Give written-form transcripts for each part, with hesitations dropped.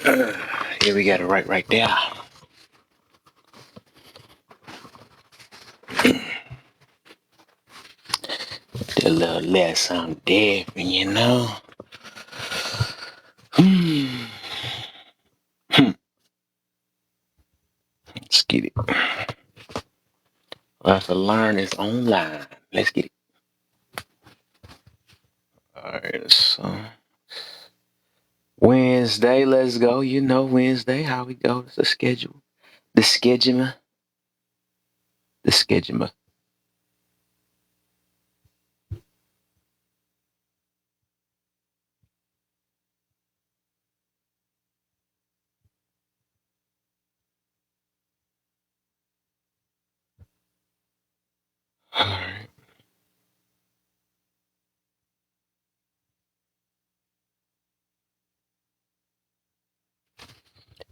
Here we got it right there. A little less on different, you know. Let's get it. We'll have to learn this online. Let's get it. Alright, so Wednesday, let's go. You know Wednesday, how we go. It's the schedule. The schedule. The schedule. Alright.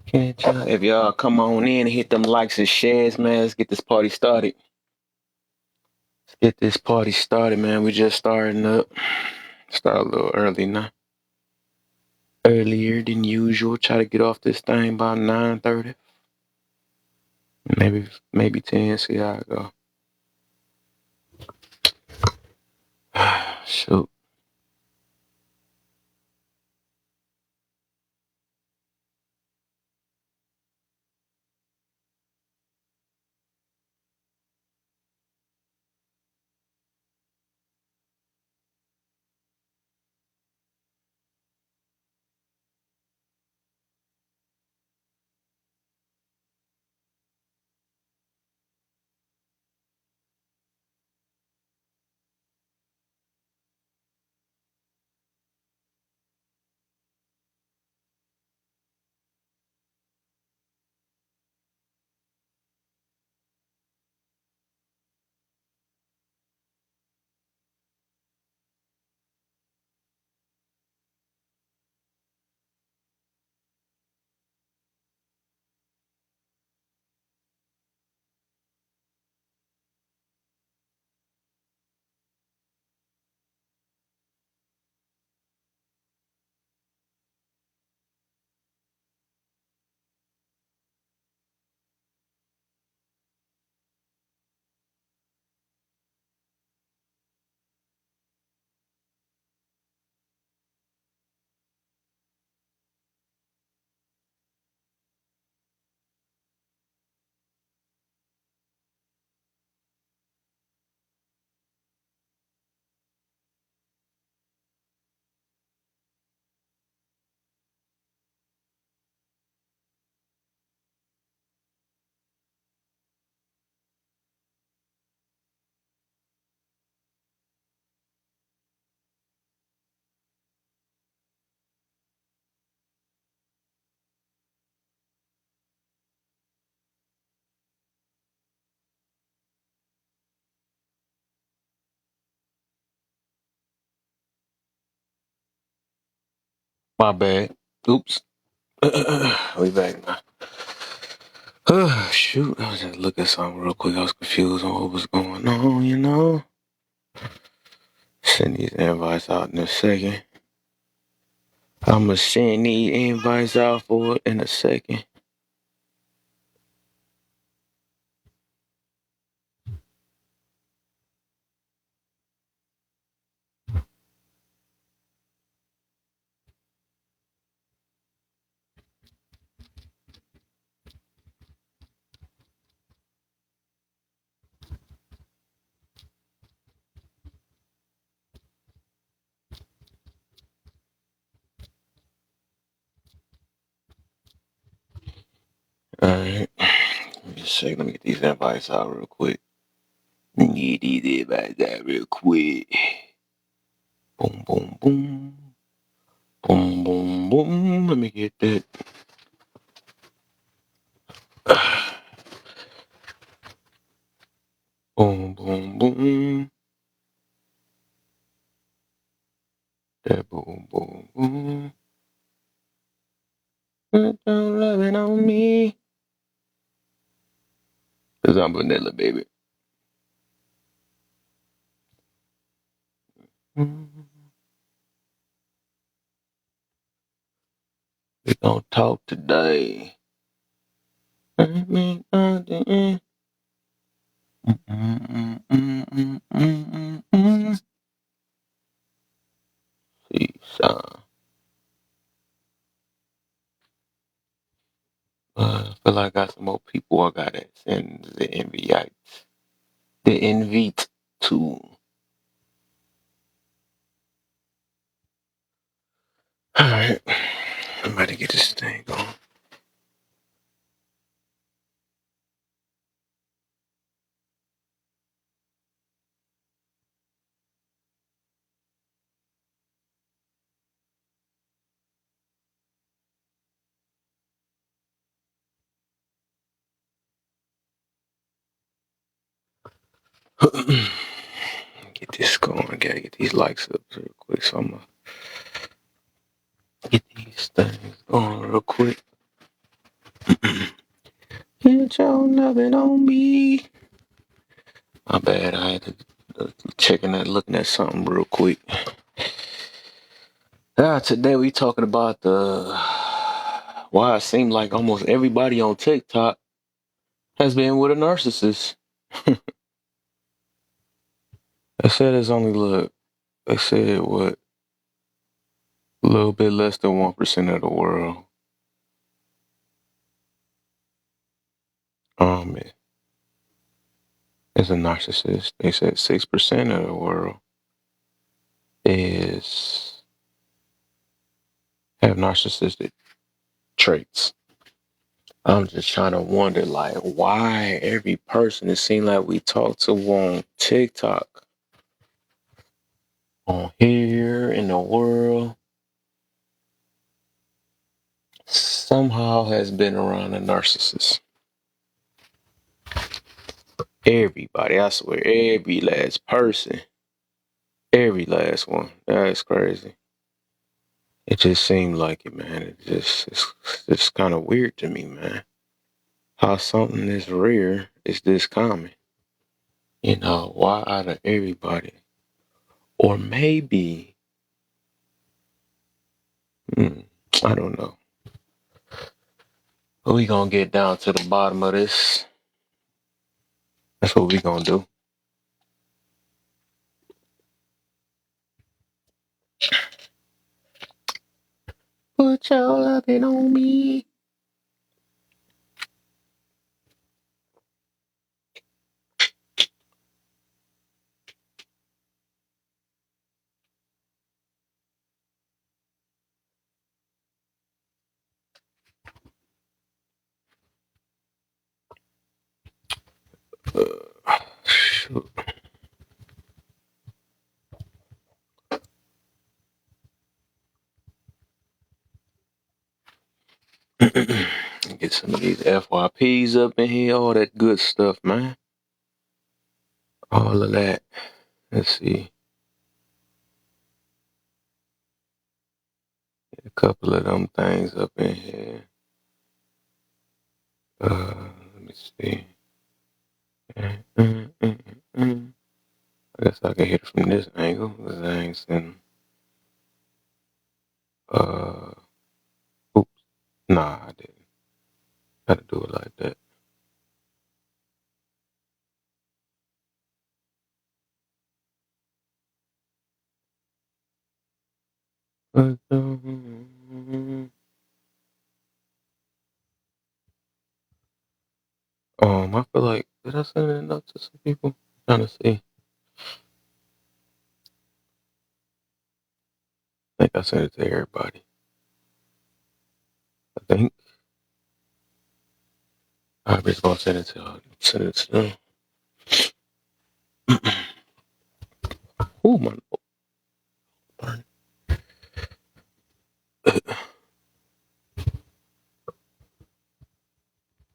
Can't y'all, if y'all come on in and hit them likes and shares, man, let's get this party started. Let's get this party started, man. We just starting up. Start a little early now. Earlier than usual. Try to get off this thing by 9:30. Maybe 10. See how it go. Shoot. My bad. Oops. We back now. Shoot. I was just looking at something real quick. I was confused on what was going on, you know. Send these invites out in a second. I'ma send these invites out for it in a second. Alright. Give me a second. Let me get these invites out real quick. Let me get these invites out real quick. Boom, boom, boom. Boom, boom, boom. Let me get that. Boom, boom, boom. That boom, boom, boom. Put your loving on me. Cause I'm vanilla, baby. We gonna talk today. See, son. I feel like I got some more people I gotta send the invites. The invite to. Alright. I'm about to get this thing going. Get this going. I gotta get these likes up real quick. So I'm gonna get these things going real quick. Get your loving on me. My bad. I had to looking at something real quick. Today we talking about why it seemed like almost everybody on TikTok has been with a narcissist. They said it's only they said what, a little bit less than 1% of the world is a narcissist. They said 6% of the world have narcissistic traits. I'm just trying to wonder, like, why every person it seems like we talk to on TikTok, on here in the world, somehow has been around a narcissist. Everybody, I swear, every last person, every last one. That's crazy. It just seemed like it, man. It's kind of weird to me, man. How something this rare is this common. You know, why out of everybody? Or maybe, I don't know. But we gonna get down to the bottom of this. That's what we gonna do. Put your loving on me. Shoot. Get some of these FYPs up in here, all that good stuff, man. All of that. Let's see. Get a couple of them things up in here. Let me see. I guess I can hit it from this angle because I ain't seen. Oops. Nah, I didn't. Gotta do it like that. I feel like, did I send it out to some people? I'm trying to see. I think I sent it to everybody. I think. I'm just gonna send it to them. Oh my Lord.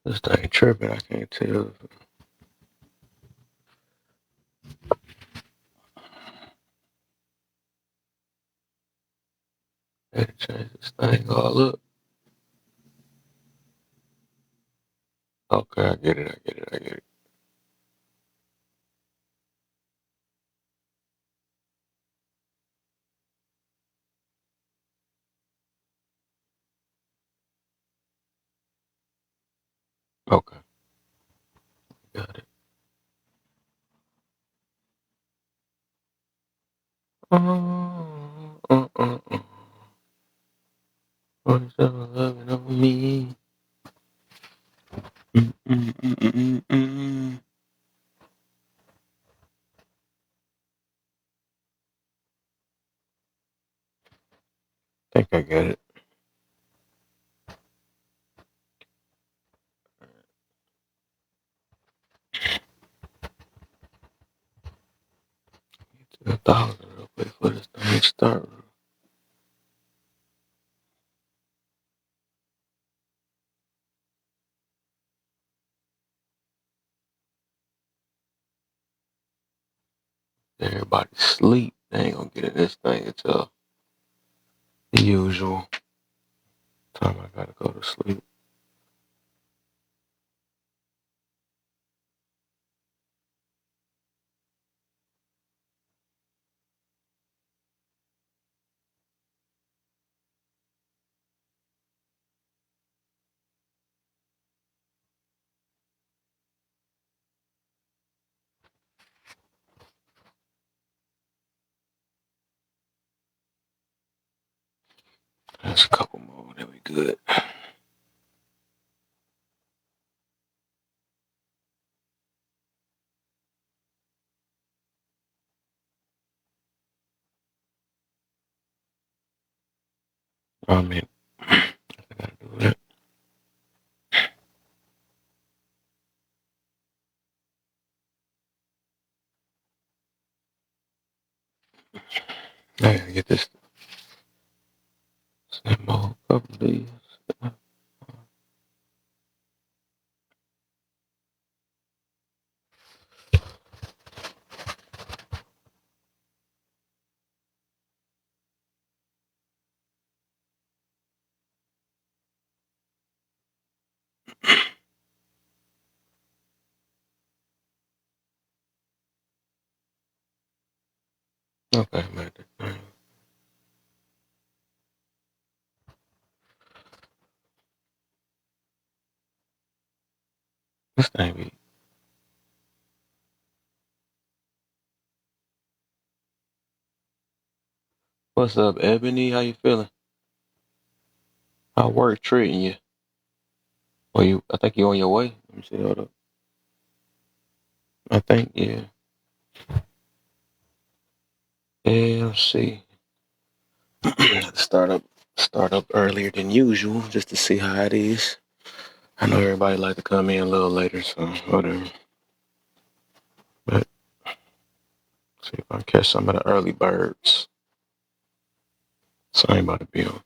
This thing tripping, I can't tell. I had to change this thing all up. Okay, I get it. Okay, got it. Uh. 47 loving on me. Mm. Think I got it. Get to 1,000 real quick for this thing to start. Everybody sleep. They ain't gonna get in this thing until the usual time I gotta go to sleep. That's a couple more. Then we good. I mean, I gotta do that. I gotta get this snap mode couple of these. Okay, man. This thing be. What's up, Ebony? How you feeling? How work treating you? Well, I think you on your way. Let me see. Hold up. I think, yeah. Yeah, let's see. Start up earlier than usual just to see how it is. I know everybody like to come in a little later, so whatever. But see if I can catch some of the early birds. So I ain't about to be on.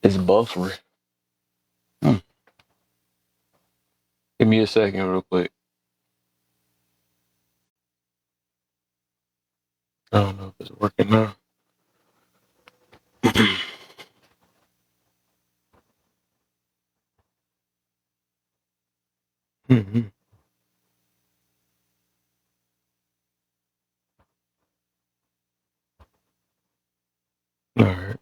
It's buffering. Hmm. Give me a second real quick. I don't know if it's working now. Mm-hmm. All right.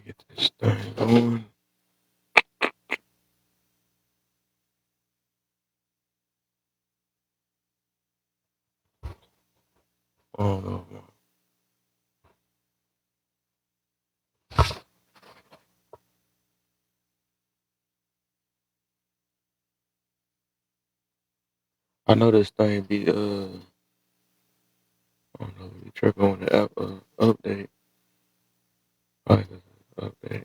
Get this thing going. Oh no. I know this thing be I don't know, be tripping on the app update. Like update.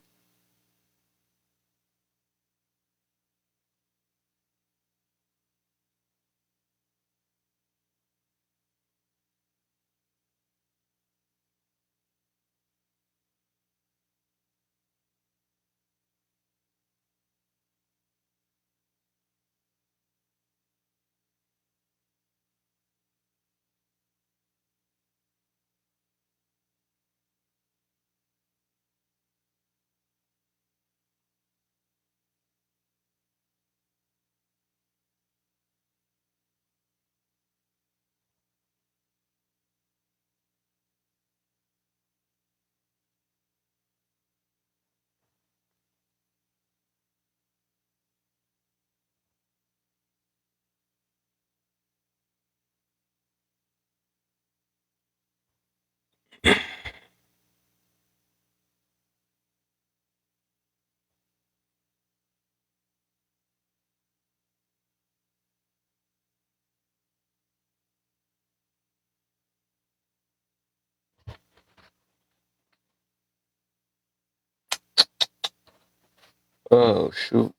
Oh shoot,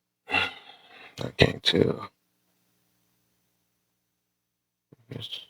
I can't tell. It's,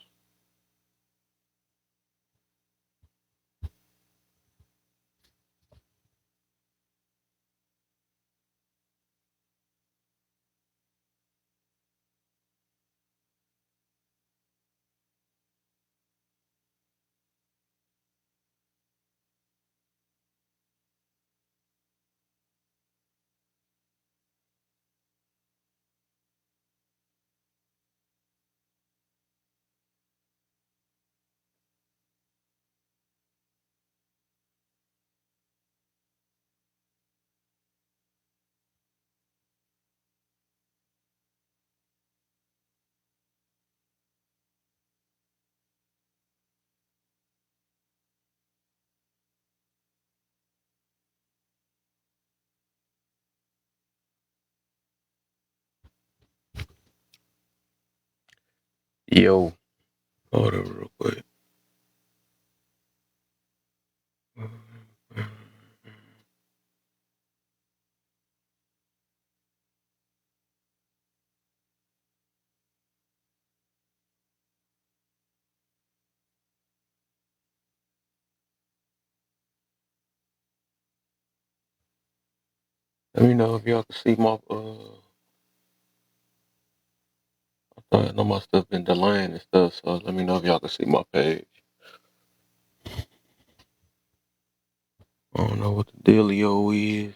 yo, hold up real quick. Let me know if y'all can see my I know my stuff been delaying and stuff, so let me know if y'all can see my page. I don't know what the dealio is.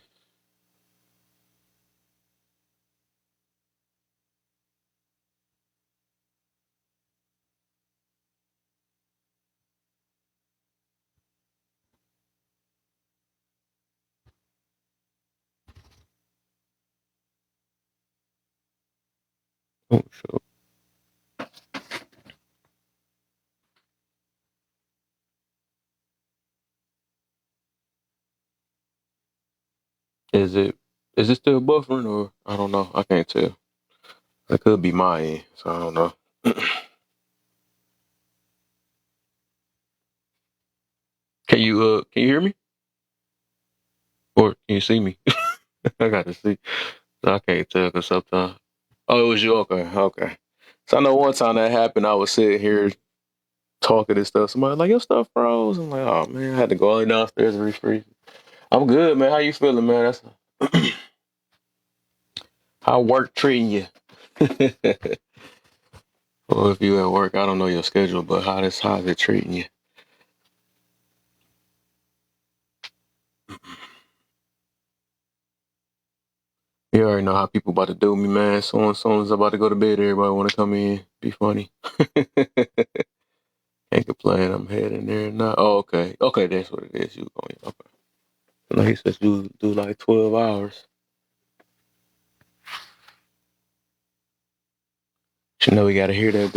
Oh, sure. Is it still buffering or I don't know. I can't tell. It could be my end, so I don't know. Can you hear me? Or can you see me? I got to see. I can't tell because sometimes. Oh, it was you. Okay, okay. So I know one time that happened. I was sitting here talking and stuff. Somebody like your stuff froze. I'm like, oh man, I had to go all the way downstairs and refreeze. I'm good, man. How you feeling, man? That's how work treating you. Well, if you at work, I don't know your schedule, but how's it treating you? You already know how people about to do me, man. Soon as I'm about to go to bed, everybody want to come in, be funny. Can't complain. I'm heading there now. Oh, okay. Okay, that's what it is. You going? Okay. No, he says you do like 12 hours. You know, we gotta hear the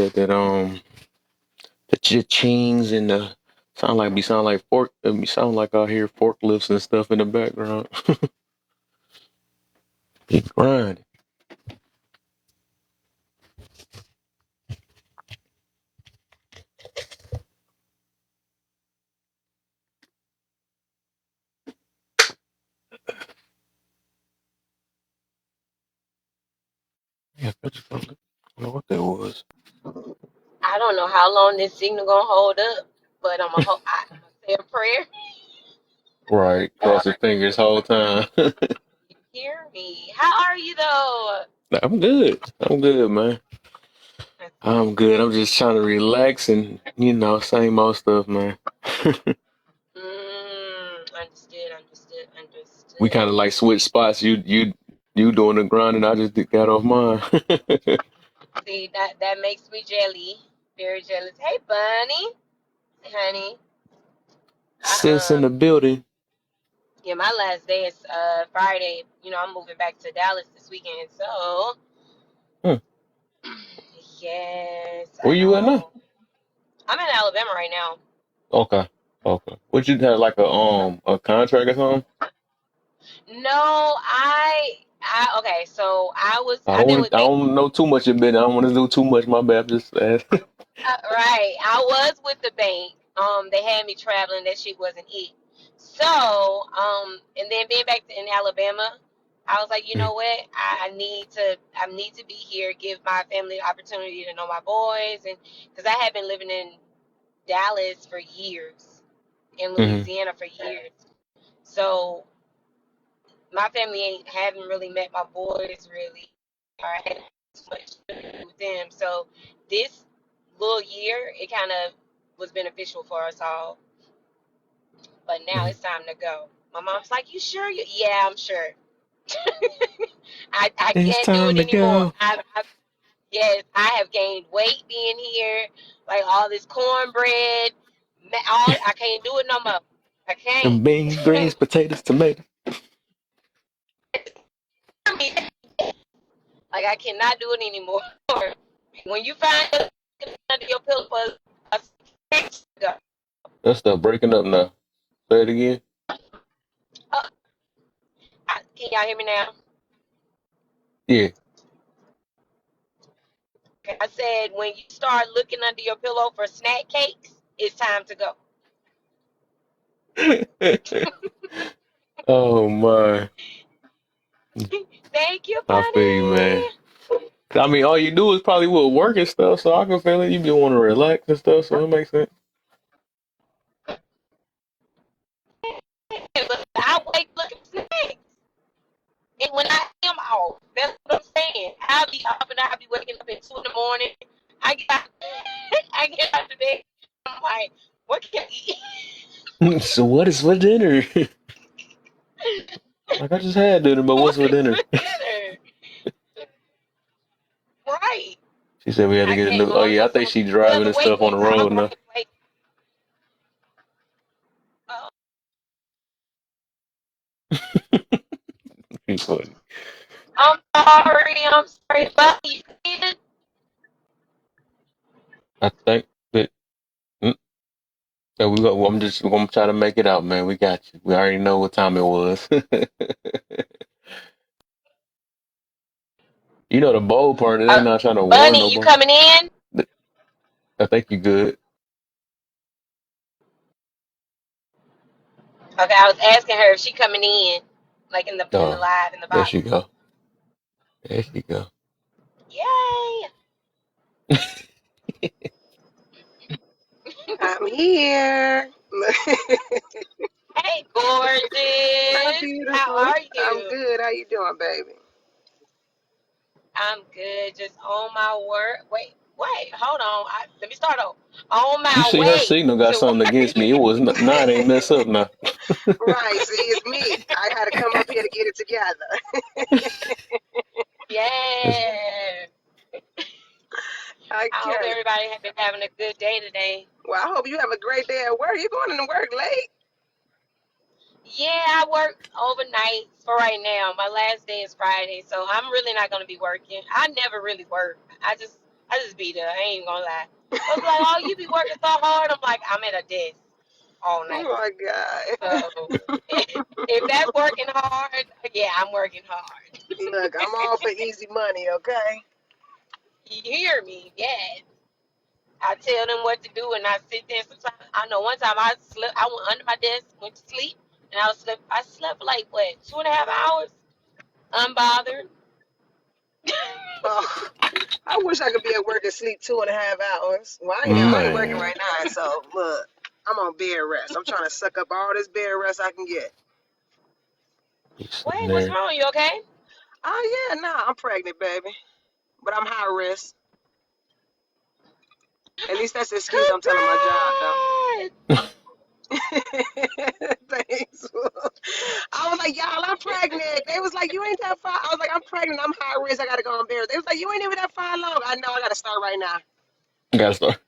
cha-chings and the sound like fork. Sound like I hear forklifts and stuff in the background. He grinding. Yeah, I just don't know what that was. I don't know how long this signal gonna hold up, but I'm gonna say a prayer. Right, cross his fingers whole time. You hear me? How are you though? I'm good. I'm good, man. That's I'm good. I'm just trying to relax and same old stuff, man. understood, understood, We kind understood. of like switch spots. You doing the grind, and I just got off mine. See that makes me jelly, very jealous. Hey, bunny, hey, honey. Sis in I the building. yeah, my last day is Friday. You know, I'm moving back to Dallas this weekend, so Hmm. yes, Where I you at now? know. I'm in Alabama right now. Okay. Okay. Would you have like a contract or something? No, okay. So I I've don't been want. with I bank. don't know too much of it. I don't want to do too much. My bad. Just Right, I was with the bank. They had me traveling. That shit wasn't it. So, and then being back in Alabama, I was like, you know what? I need to be here, give my family the opportunity to know my boys, and because I had been living in Dallas for years, in Mm-hmm. Louisiana for years, so my family haven't really met my boys really, or I had too much to do with them. So this little year, it kind of was beneficial for us all. But now Mm-hmm. it's time to go. My mom's like, "You sure?" Yeah, I'm sure. I It's can't do time it to anymore. go. Yes, I have gained weight being here. Like all this cornbread, all I can't do it no more. I can't. And beans, greens, potatoes, tomatoes. Like I cannot do it anymore. When you find it under your pillow for a go. That stuff breaking up now. Say it again. Uh, can y'all hear me now? Yeah. Okay. I said when you start looking under your pillow for snack cakes, it's time to go. Oh my. Thank you, I feel you, man. Bunny. I mean, all you do is probably work and stuff, so I can feel it. You be want to relax and stuff, so it makes sense. But I wake looking for snacks. And when I am off, that's what I'm saying. I'll be off and I'll be waking up at 2 in the morning. I get out, I get out of bed. I'm like, what can I eat? So what is for dinner? Like I just had dinner, but what's What for is dinner? for dinner? Right. She said we had to I get a can't. new. My Oh mom yeah, I told think me, she well, driving the and stuff on wait. the I road was now. like, wait. She's funny. I'm sorry, but you did. I think that, mm, that we got. I'm just gonna try to make it out, man. We got you. We already know what time it was. You know the bold part. They ain't not trying to warn Bunny, you nobody. coming in? I think you good. Okay, I was asking her if she coming in, like in the Oh, live in the there bottom. she go. There she go. Yay! I'm here. Hey, Hi, gorgeous. How beautiful. are I'm you? good. How you doing, baby? I'm good. Just on my work. Wait, hold on. Let me start over. On You my see, her way signal got to something work. against me. It was nine. Ain't mess up now. Right. See, it's me. I had to come up here to get it together. It's, Yeah. I hope Okay. everybody has been having a good day today. Well, I hope you have a great day at work. You going to work late? Yeah, I work overnight for right now. My last day is Friday, so I'm really not gonna be working. I never really work. I just be there. I ain't even gonna lie. Folks like, oh, you be working so hard. I'm like, I'm at a desk all Oh night. my God. So if that's working hard, yeah, I'm working hard. Look, I'm all for easy money, okay? You hear me? Yes. I tell them what to do, and I sit there. Sometimes I know one time I slept. I went under my desk, went to sleep, and I slept for like what 2.5 hours, unbothered. Oh, I wish I could be at work and sleep 2.5 hours. Well, I ain't working man. right now, so look, I'm on bed rest. I'm trying to suck up all this bed rest I can get. He's sitting Wait, what's there. wrong? You okay? Oh yeah, nah, I'm pregnant, baby, but I'm high risk. At least that's the excuse I'm telling my job, though. Congrats! Thanks. I was like, y'all, I'm pregnant. They was like, you ain't that far. I was like, I'm pregnant. I'm high risk. I gotta go on bed. They was like, you ain't even that far along. I know. I gotta start right now. Gotta start.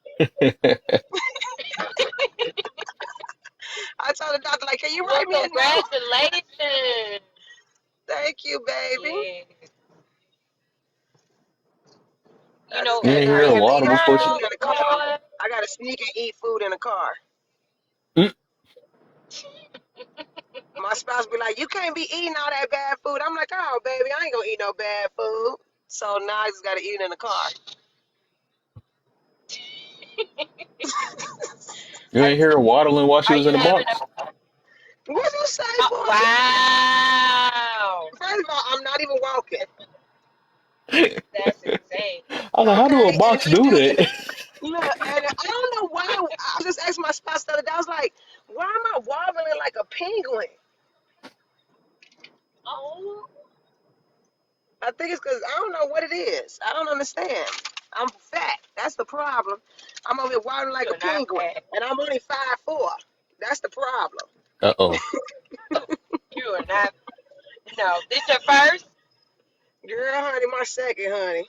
I told the doctor, like, can you Well, write me a note? congratulations. Thank you, baby. Yeah. You I just know, You gotta ain't go hear and the eat. I water gotta before eat she. food girl, in the car. boy. I gotta sneak and eat food in the car. Mm. My spouse be like, you can't be eating all that bad food. I'm like, oh, baby, I ain't gonna eat no bad food. So now I just gotta eat it in the car. You ain't hear her waddling while she Are was you in the having box. a? What you say, Oh, boy? wow. First of all, I'm not even walking. That's insane. I was like, how do a Okay, and box do that? look, and I don't know why. I just asked my spouse the other day. I was like, why am I wobbling like a penguin? Oh, I think it's because I don't know what it is. I don't understand. I'm fat. That's the problem. I'm over here wobbling like a you're not penguin, fat. and I'm only 5'4". That's the problem. Uh-oh. You are not. No, this your first? Girl, honey, my second, honey.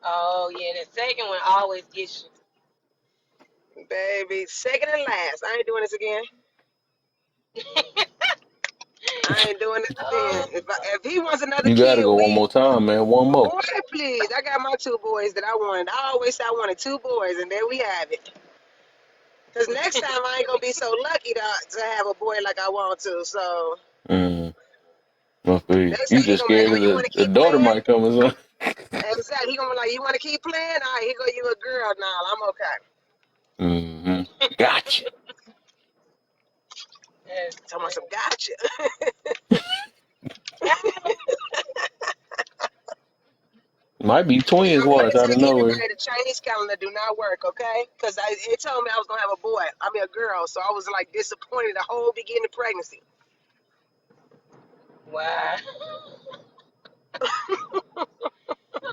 Oh yeah, the second one always gets Baby, second and last. I ain't doing this again. you. I ain't doing this again. Oh, If he wants another You gotta kid, go one more time, man. One more. boy, please. I got my 2 boys that I wanted. I always said I wanted 2 boys, and there we have it. Because next time I ain't gonna be so lucky to have a boy like I want to. So Mm. I feel you. next time You he just gonna be like, scared oh, of you wanna the keep daughter playing? might come or something. Exactly. He gonna be like, you wanna keep playing? All right, here go you a girl now. I'm okay. Mm-hmm. Gotcha. that's Talking about some crazy. gotcha. Might be twins, I'm here watch to out tell of nowhere. everybody the Chinese calendar do not work, okay? Because it told me I was gonna have a boy. I mean a girl. So I was like disappointed the whole beginning of pregnancy. Wow.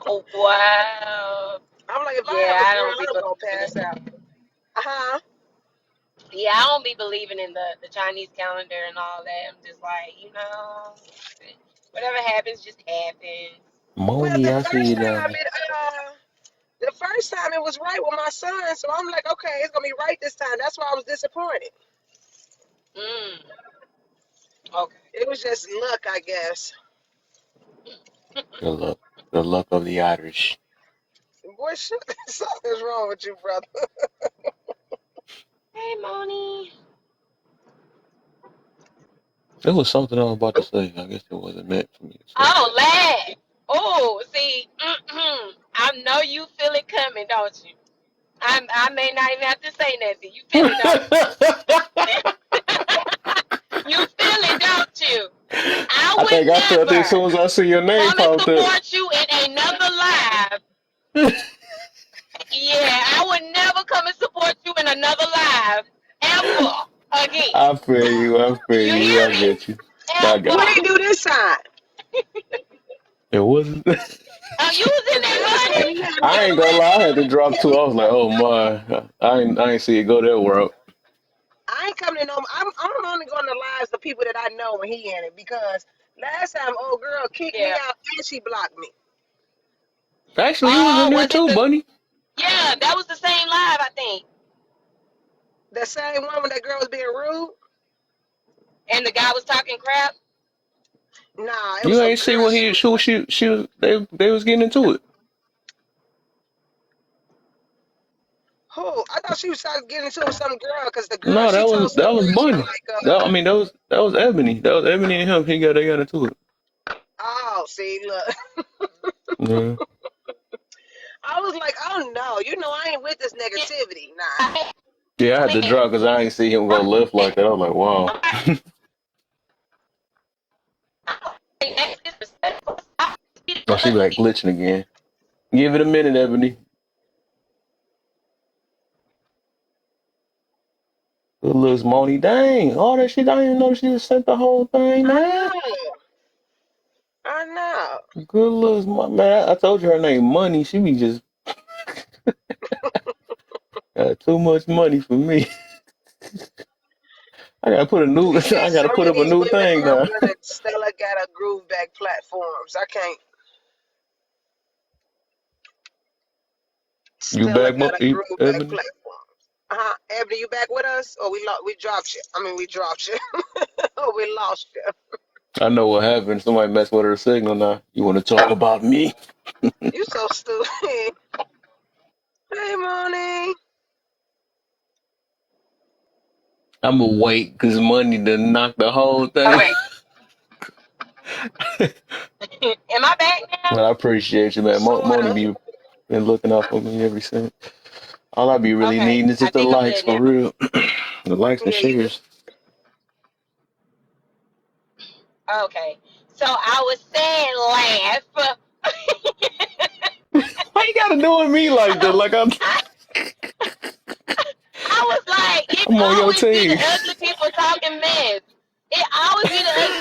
Oh, wow. I'm like, if I Yeah, have a I girl, don't be I'm gonna believing pass it. out. Uh-huh. Yeah, I don't be believing in the Chinese calendar and all that. I'm just like, whatever happens, just happens. Well, Moni, the I see first you time down it was right with my son, so I'm like, okay, it's gonna be right this time. That's why I was disappointed. Mm. Okay. It was just luck, I guess. there. Good luck. The luck of the Irish. Boy, shit, something's wrong with you, brother. Hey, Moni. There was something I was about to say. I guess it wasn't meant for me to say. Oh, lad. Oh, see, I know you feel it coming, don't you? I may not even have to say nothing. You feel it, don't you? You feel it, don't you? I I think I would felt it as never soon as I see your name come and popped up. support you in another live. Yeah, I would never come and support you in another live ever again. I feel you. I feel You you. hear I me? get you. I What got did Ever. he do this time? it. Wasn't. Are you was in that money? I ain't gonna lie. I had to drop two. I was like, oh my. I ain't see it go that route. I ain't coming to no. I'm only going to lives of people that I know when he in it because last time old girl kicked me Yeah. out and she blocked me. Actually, you was in Oh, there was it too, the? Bunny. Yeah, that was the same live, I think. The same one when that girl was being rude. And the guy was talking crap. Nah, it You was a ain't see girl. what she was. They was getting into it. Who? I thought she was trying to get into it with some girl because the girl No, she that told was some that was girl she was Bunny. like, That was Ebony. That was Ebony and him. They got into it. oh, see, look, Yeah. I was like, oh no, I ain't with this negativity. Nah, Yeah, I had to drop because I ain't see him go left like that. I was like, wow. Oh, she be like glitching again. Give it a minute, Ebony. Good looks, Moni. Dang, all that shit. I didn't even know she just sent the whole thing, I man. know, I know. Good looks, man. I told you her name, Money. She be just got too much money for me. I gotta put a new. These I gotta some put of up a these new women thing now. arguing that Stella got a groove back platforms. I can't. You Stella back, got a groove back Ebony? platform. Ebony, you back with us? Or we dropped you? I mean, we dropped you. Or we lost you. I know what happened. Somebody messed with her signal now. You want to talk about me? You so stupid. Hey, morning. I'm gonna wait because money to knock the whole thing. Okay. Am I back But now? I appreciate you, man. Money Sorta. be been looking out for me every since. All I be really Okay. needing is I just the think I'm likes good for now. real. The likes and Yeah, you good. shares. Okay. So I was saying laugh. Why you gotta do with me like that? Like I, I was like, it I'm on your always be the team. ugly people talking mess. It always be the ugly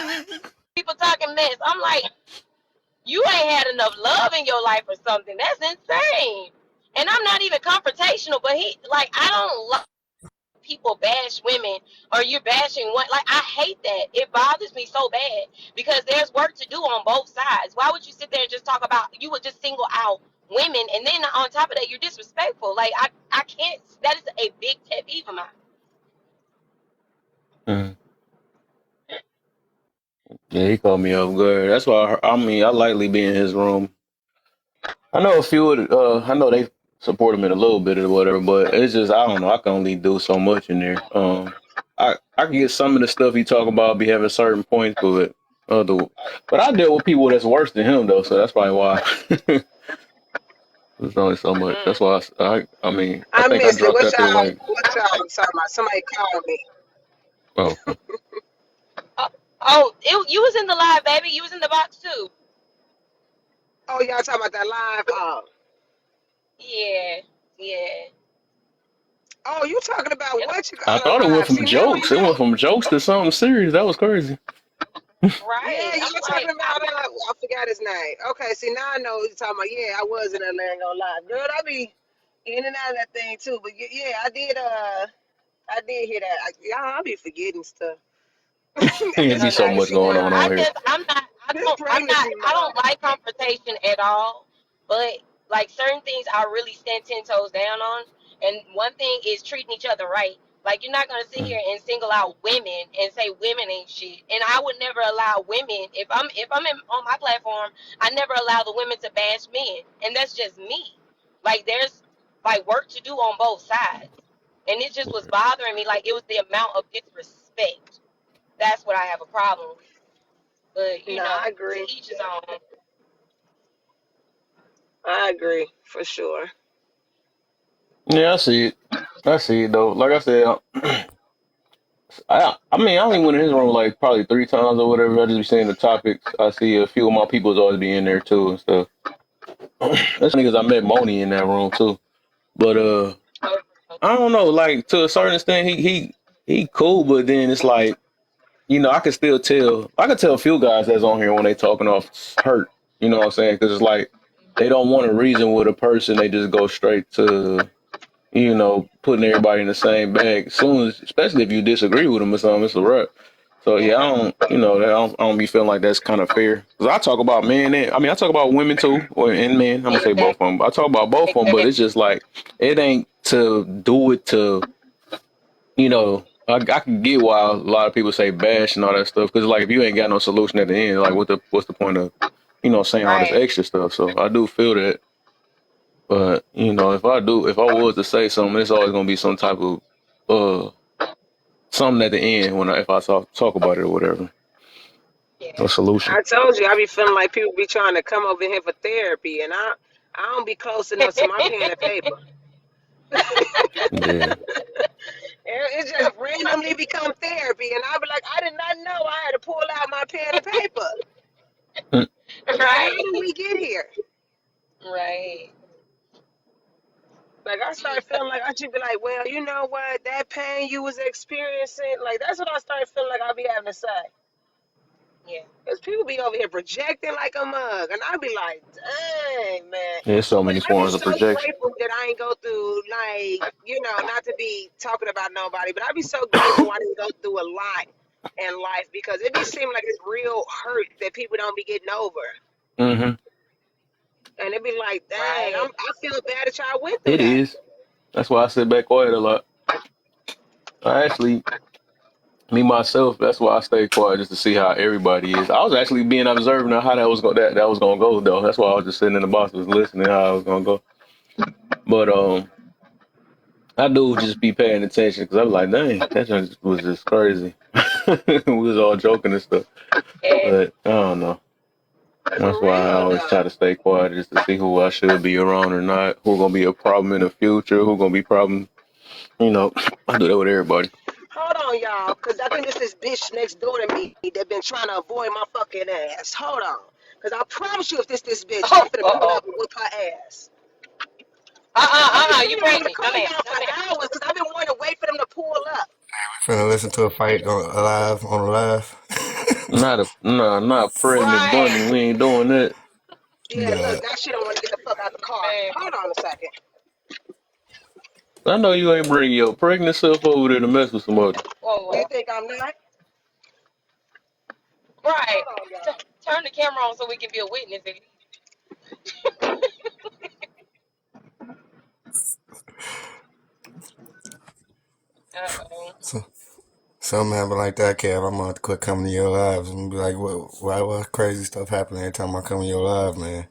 people talking mess. I'm like, you ain't had enough love in your life or something. That's insane. And I'm not even confrontational, but I don't like people bash women or you're bashing one. Like, I hate that. It bothers me so bad because there's work to do on both sides. Why would you sit there and just talk about, you would just single out women and then on top of that, you're disrespectful. Like, I can't, that is a big pet peeve of mine. Mm. Yeah, he called me off guard. That's why I mean I likely be in his room. I know a few of I know they support him in a little bit or whatever, but it's just I don't know. I can only do so much in there. I can get some of the stuff he talk about be having certain points, but other. But I deal with people that's worse than him though, so that's probably why. There's only so much. That's Mm. why I mean I I think I missed it. dropped out there like What y'all was talking about? Somebody called me. oh You was in the live, baby. You was in the box too. Oh, y'all talking about that live? Yeah, yeah. Oh, you talking about Yep. what you I call a thought it went live? from See, now we jokes. It went know. from jokes to something serious. That was crazy. Right. Yeah, I'm y'all talking like, about I forgot his name. Okay, see now I know what you're talking about. Yeah, I was in Atlanta, ain't gonna lie. Girl, I be in and out of that thing too. But yeah, I did hear that. Y'all, I be forgetting stuff. It'd This be no, so no, much pregnancy going no. on month. here. This pregnancy I month. don't like confrontation at all. But like certain things, I really stand 10 toes down on. And one thing is treating each other right. Like you're not gonna sit Mm. here and single out women and say women ain't shit. And I would never allow women on my platform, I never allow the women to bash men. And that's just me. Like there's like work to do on both sides. And it just was bothering me. Like it was the amount of disrespect. That's what I have a problem with. But No, I to agree. each his own. I agree for sure. Yeah, I see it. I see it though. Like I said, I mean, I only went in his room like probably 3 times or whatever. I just be seeing the topics. I see a few of my people's always be in there too and stuff. That's funny because I met Moni in that room too. But Oh, I don't know. Like to a certain extent, he cool. But then it's like I can still tell. I can tell a few guys that's on here when they talking off hurt. You know what I'm saying? Because it's like they don't want to reason with a person. They just go straight to putting everybody in the same bag. Soon as, especially if you disagree with them or something, it's a wrap. So yeah, I yeah, don't, I don't be feeling like that's kind of fair. Cause I talk about men, and I mean, I talk about women too, and men. I'm gonna say both exactly, of them. I talk about both of them, but exactly. it's just like it ain't to do it to, I can get why a lot of people say bash and all that stuff. Cause like if you ain't got no solution at the end, like what's the point of, saying all this Right. extra stuff? So I do feel that. But if I was to say something, it's always gonna be some type of uh something at the end if I talk about it or whatever, Yeah. a solution. I told you, I be feeling like people be trying to come over here for therapy, and I don't be close enough to my pen and paper. Yeah, It just randomly become therapy, and I be like, I did not know I had to pull out my pen and paper. mm, Like, how Right. did we get here? Right. Like, I started feeling like I should be like, well, you know what? That pain you was experiencing, like, that's what I started feeling like I be having to say. Yeah. Because people be over here projecting like a mug, and I be like, dang, man. there's so But many I be forms of so projection. grateful that I ain't go through, like, not to be talking about nobody, but I be so grateful I didn't go through a lot in life because it be seeming like it's real hurt that people don't be getting over. Hmm. And it be like, dang, Right. I feel bad that y'all went through It that. is. That's why I sit back quiet a lot. I actually, me myself, that's why I stay quiet just to see how everybody is. I was actually being observant of how that was gonna go though. That's why I was just sitting in the box, was listening how I was gonna go. But I do just be paying attention because I'm like, dang, that was just crazy. We was all joking and stuff, Yeah. but I don't know. That's For why I real, always try though. to stay quiet just to see who I should be around or not, who gonna be a problem in the future, who gonna be problem. I do that with everybody. Hold on, y'all, because I think this bitch next door to me that been trying to avoid my fucking ass. Hold on. Because I promise you if this bitch, I'm Oh, finna pull oh. up and whip her ass. I've been You saying I want to pregnant? call No, ma'am. y'all No, for ma'am. hours because I've been wanting to wait for them to pull up. Finna listen to a fight on a live. Not pregnant Right. bunny. We ain't doing that. Yeah, Nah, look, now she don't want to get the fuck out the car. Man. Hold on a second. I know you ain't bringing your pregnant self over there to mess with somebody. Whoa, You whoa. think I'm not? Right. Hold on, T- y'all. turn the camera on so we can be a witness. Uh-oh. so, something happen like that, Kev. I'm gonna have to quit coming to your lives and be like, what crazy stuff happening every time I come to your live, man?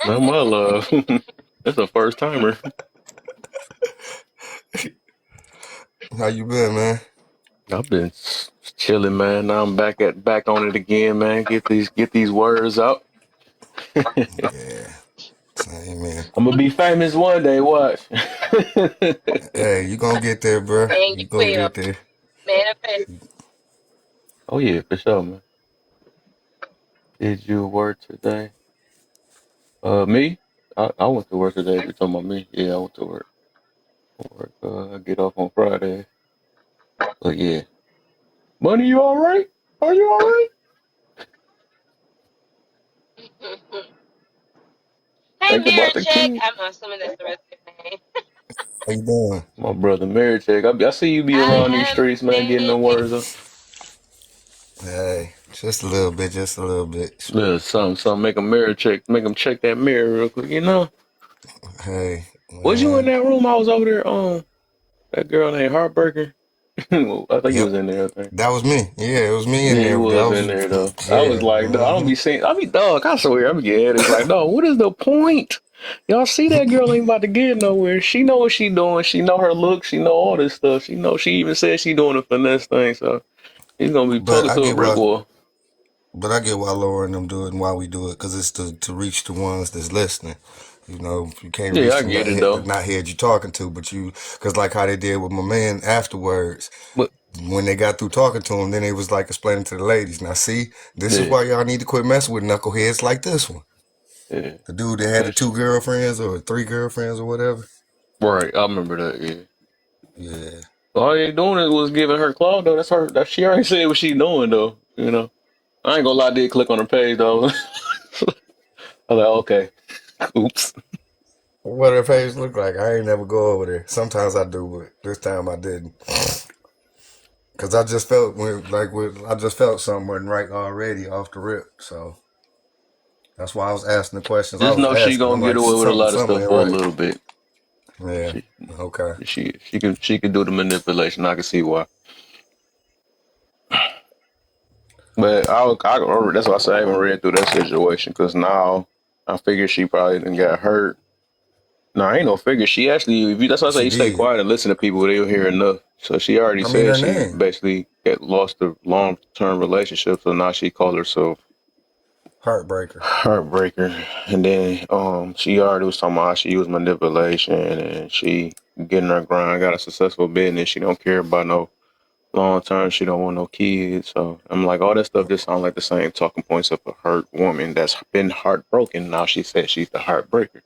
Not my love. That's a first timer. How you been, man? I've been chilling, man. Now I'm back on it again, man. Get these words out. I'm Yeah, same, man. gonna be famous one day. Watch. Hey, you gonna get there, bro. And you You gonna will get there. manifest. Oh yeah, for sure, man. Did you work today? Me? I went to work today. If you're talking about me, yeah, I went to work. I get off on Friday. But yeah, Money, you all right? Are you all right? Hey, Think mirror about the check. kid. I'm assuming that's the rest of his name. How you doing? My brother, Mary Tech. I see you be I around these am streets, man, getting them standing. words up. Hey, just a little bit, just a little bit. Yeah, something. Make a mirror check. Make them check that mirror real quick. Hey, Was you in man. that room? I was over there. That girl named Heartbreaker. I think you Yep, was in there. I think. that was me. Yeah, it was me in Yeah, you there. That was in was, there though. I was yeah. like, dog, I don't be seeing. I be dog. I swear, I be getting headaches. Like, dog, what is the point? Y'all see that girl ain't about to get nowhere. She know what she doing. She know her look. She know all this stuff. She know. She even said she doing a finesse thing. So he's gonna be But talking I to a get brick why. wall. But I get why Laura and them do it and why we do it, because it's to reach the ones that's listening. You know, you can't Yeah, reach I get it the though. not head you talking to, but you, because like how they did with my man afterwards, But when they got through talking to him, then it was like explaining to the ladies. Now, see, this is yeah, why y'all need to quit messing with knuckleheads like this one. yeah, The dude that had the push. two girlfriends or three girlfriends or whatever. Right, I remember that. Yeah. Yeah. All they doing is was giving her claw though. That's her. That she already said what she doing though. I ain't gonna lie. I did click on her page though. I was like, okay, oops. What her page look like? I ain't never go over there. Sometimes I do, but this time I didn't. Cause I just felt I just felt something wasn't right already off the rip. So that's why I was asking the questions I Just was know she asking. I'm gonna get like, away with a lot of something stuff ain't for a right. little bit. Yeah. She Okay. she can do the manipulation. I can see why. But that's why I say I haven't read through that situation because now I figure she probably didn't get hurt. No, I ain't no figure. She actually, that's why I say She you stay did. quiet and listen to people. They'll hear enough. So she already I mean, said her she name, basically had lost a long term relationship. So now she called herself Heartbreaker. Heartbreaker. And then she already was talking about how she used manipulation and she getting her grind, got a successful business. She don't care about no long term. She don't want no kids. So I'm like, all that stuff just sound like the same talking points of a hurt woman that's been heartbroken. Now she said she's the heartbreker.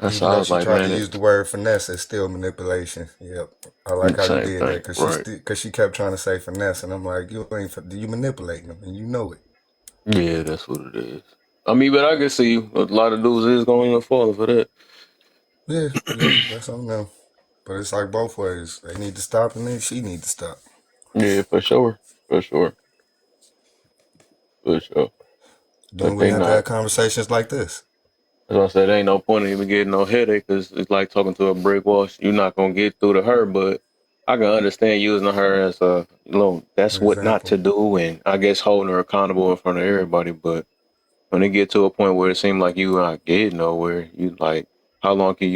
That's Even how I though was she like, tried to man, use the word finesse, it's still manipulation. Yep. I like how you same did that thing, because right? cause she kept trying to say finesse, and I'm like, you manipulating them, and you know it. Yeah, that's what it is. I mean, but I can see a lot of dudes is going to fall for that. Yeah, yeah, that's something else. But it's like both ways. They need to stop, and then she need to stop. Yeah, for sure, for sure, for sure. Then But we they have to have not. conversations like this. As I said, ain't no point in even getting no headache because it's like talking to a brick wall. You're not gonna get through to her, but I can understand using her as that's what not Example. to do, and I guess holding her accountable in front of everybody. But when it get to a point where it seems like you not getting nowhere, you like, how long can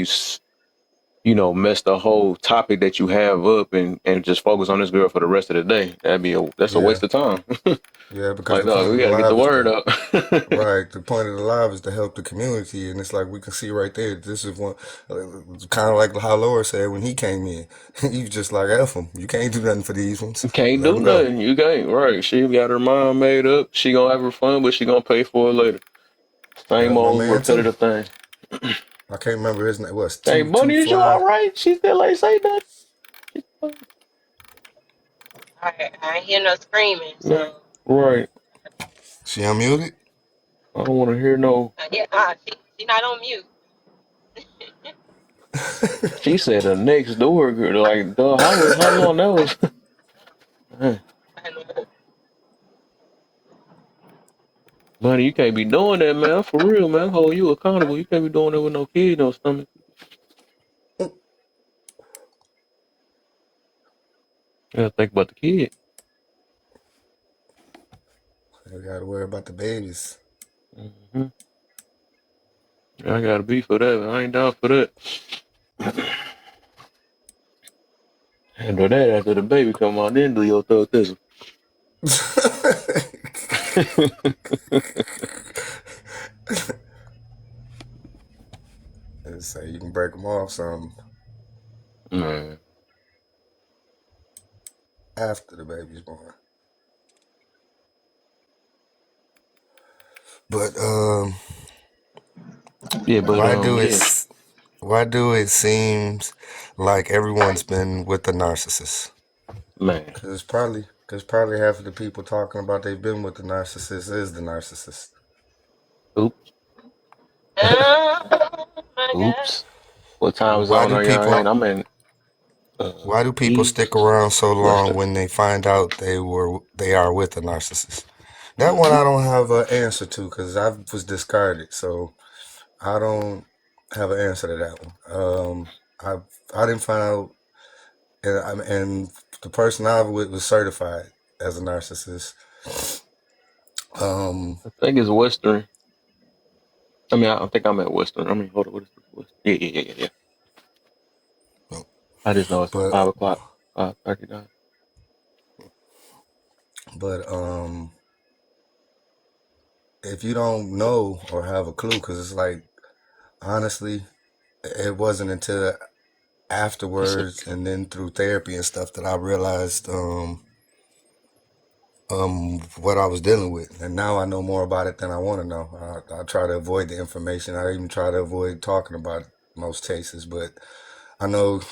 mess the whole topic that you have up and just focus on this girl for the rest of the day. That's a Yeah, waste of time. yeah, because Like, the point dog, of we the got to get the live is word to up. right. The point of the live is to help the community, and it's like we can see right there. This is one, kind of like how Laura said when he came in. He just like F them. You can't do nothing for these ones. Can't Let do them go. nothing. You can't. Right. She got her mind made up. She gonna have her fun, but she gonna pay for it later. Same That's my old man too. repetitive thing. I can't remember his name. What's Hey, two Bunny, is you all fly? right? She still ain't say nothing. I ain't hear no screaming, Right. so Right. She unmuted. I don't want to hear no. yeah, she not on mute. She said the next door girl. Like, dog, how long that was? Man, I know. Bunny, you can't be doing that, man. For real, man. Hold you accountable. You can't be doing that with no kid, no stomach. You gotta think about the kid. I gotta worry about the babies. Hmm. I gotta be for that. Man. I ain't down for that. Handle that after the baby come out, then do your thug this. Say you can break them off some Man. after the baby's born. But Yeah, but why do yeah, it? Why do it seems like everyone's been with the narcissist? man. Because probably half of the people talking about they've been with the narcissist is the narcissist. Oops. Oh my God. Oops. What time Why zone do are y'all in? people? I'm in Why do people stick East around so long Western. when they find out they are with a narcissist? That one I don't have an answer to because I was discarded, so I don't have an answer to that one. I I didn't find out, and the person I was with was certified as a narcissist. Um, I think it's Western. I mean, I think I'm at Western. I mean, hold on, what is this? Western? Yeah. I just know it's but 5 o'clock, 5:39. but if you don't know or have a clue, because it's like honestly, it wasn't until It's a, afterwards and then through therapy and stuff that I realized what I was dealing with, and now I know more about it than I want to know. I try to avoid the information. I even try to avoid talking about it most cases, but I know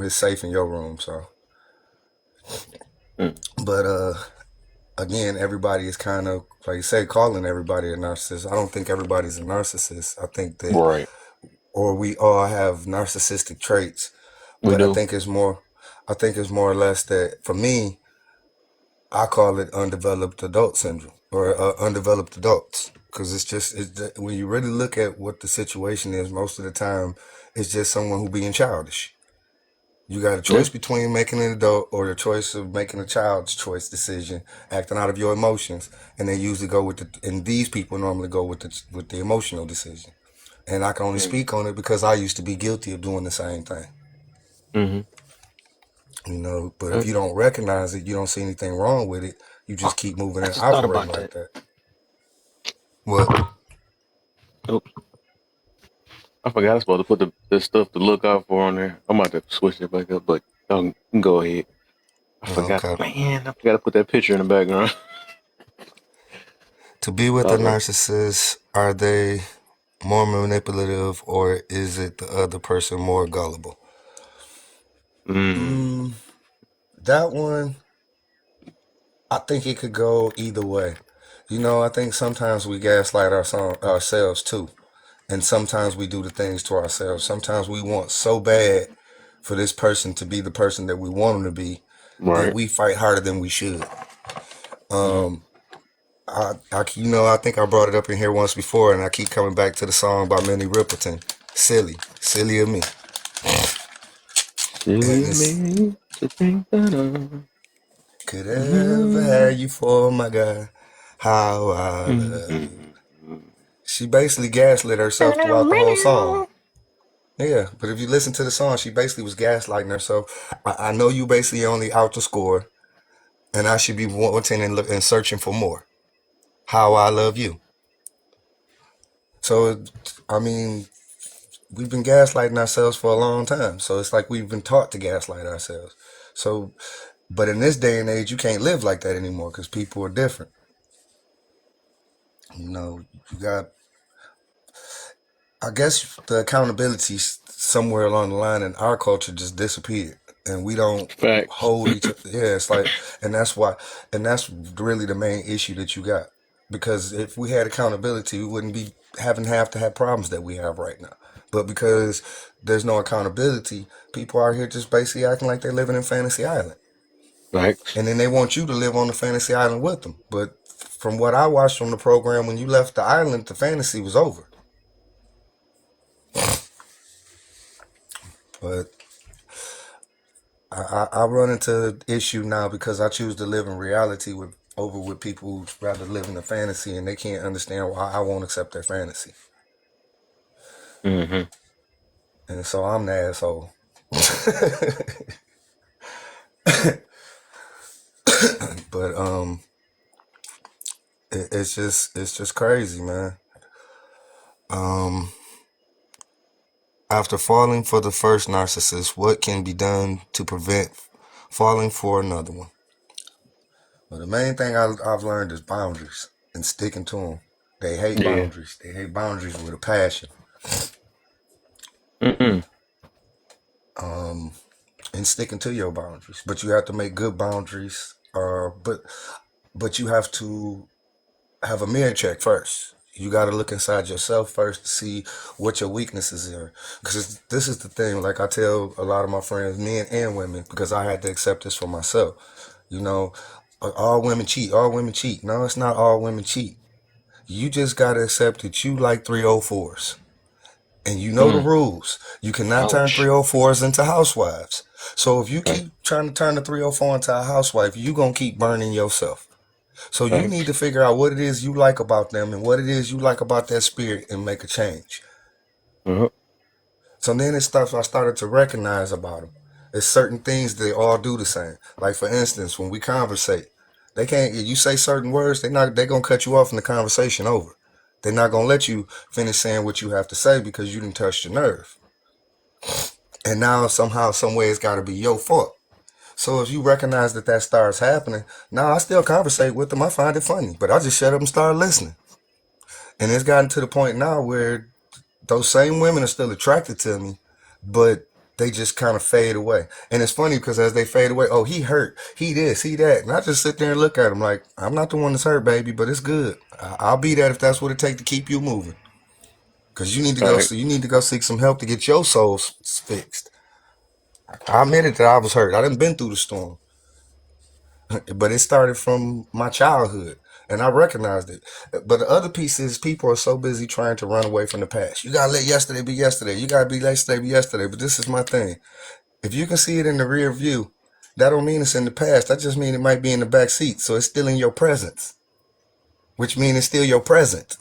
it's safe in your room. So, mm, but again, everybody is kind of like you say, calling everybody a narcissist. I don't think everybody's a narcissist. I think that, right. or we all have narcissistic traits, We but I do. think it's more. I think it's more or less that for me, I call it undeveloped adult syndrome or undeveloped adults because when you really look at what the situation is, most of the time it's just someone who being childish. You got a Yeah. choice between making an adult or the choice of making a child's choice decision, acting out of your emotions, and they usually go with and these people normally go with the emotional decision. And I can only Mm-hmm. speak on it because I used to be guilty of doing the same thing. Mm-hmm. But if you don't recognize it, you don't see anything wrong with it. You Oh, just keep moving I and just thought operating about like that. that. What? Oops. I forgot I was supposed to put the stuff to look out for on there. I'm about to switch it back up, but go ahead. I forgot. Okay. Man, I forgot to put that picture in the background. To be with a All right. narcissist, are they more manipulative or is it the other person more gullible? Mm. Mm, that one, I think it could go either way. I think sometimes we gaslight ourselves too. And sometimes we do the things to ourselves. Sometimes we want so bad for this person to be the person that we want them to be that Right. we fight harder than we should. Mm. Um, I think I brought it up in here once before, and I keep coming back to the song by Minnie Riperton, "Silly of Me," Silly and of it's me to think that could ever mm-hmm. have you for my guy, how I love you. Mm-hmm. She basically gaslit herself throughout the whole song. Yeah, but if you listen to the song, she basically was gaslighting herself. I know you basically only out to score, and I should be wanting and searching for more. How I love you. So, I mean, we've been gaslighting ourselves for a long time. So it's like we've been taught to gaslight ourselves. So, but in this day and age, you can't live like that anymore because people are different. You know, you got, I guess the accountability somewhere along the line in our culture just disappeared. And we don't Facts. hold each other. Yeah, it's like, and that's why, and that's really the main issue that you got. Because if we had accountability, we wouldn't be having have to have problems that we have right now. But because there's no accountability, people out here just basically acting like they're living in Fantasy Island. Facts. And then they want you to live on the Fantasy Island with them. But from what I watched on the program, when you left the island, the fantasy was over. But I run into the issue now because I choose to live in reality with people who rather live in a fantasy, and they can't understand why I won't accept their fantasy. Mm-hmm. And so I'm the asshole. But it's just crazy, man. Um, After falling for the first narcissist, what can be done to prevent falling for another one? Well, the main thing I've learned is boundaries and sticking to them. They hate Yeah. boundaries. They hate boundaries with a passion. Mm-mm. Um, and sticking to your boundaries. But you have to make good boundaries. But you have to have a mirror check first. You got to look inside yourself first to see what your weaknesses are. Because this is the thing. Like I tell a lot of my friends, men and women, because I had to accept this for myself. You know, all women cheat. All women cheat. No, it's not all women cheat. You just got to accept that you like 304s. And you know the Mm. rules. You cannot turn Ouch. 304s into housewives. So if you Fact. keep trying to turn the 304 into a housewife, you going to keep burning yourself. So you need Facts. to figure out what it is you like about them and what it is you like about that spirit and make a change. Uh-huh. So then it's stuff I started to recognize about them. There's certain things they all do the same. Like for instance, when we conversate, they can't. You say certain words, they're gonna cut you off and the conversation over. They're not gonna let you finish saying what you have to say because you didn't touch the nerve. And now somehow, some way, it's got to be your fault. So if you recognize that starts happening, now I still conversate with them. I find it funny, but I just shut up and start listening. And it's gotten to the point now where those same women are still attracted to me, but they just kind of fade away. And it's funny because as they fade away, oh, he hurt, he this, he that. And I just sit there and look at him like, I'm not the one that's hurt, baby, but it's good. I'll be that if that's what it takes to keep you moving. Because you need to go, Fact. so you need to go seek some help to get your soul fixed. I admitted that I was hurt. I done been through the storm, but it started from my childhood, and I recognized it. But the other piece is people are so busy trying to run away from the past. You gotta let yesterday be yesterday. You gotta be yesterday be yesterday. But this is my thing. If you can see it in the rear view, that don't mean it's in the past. That just means it might be in the back seat. So it's still in your presence, which means it's still your present.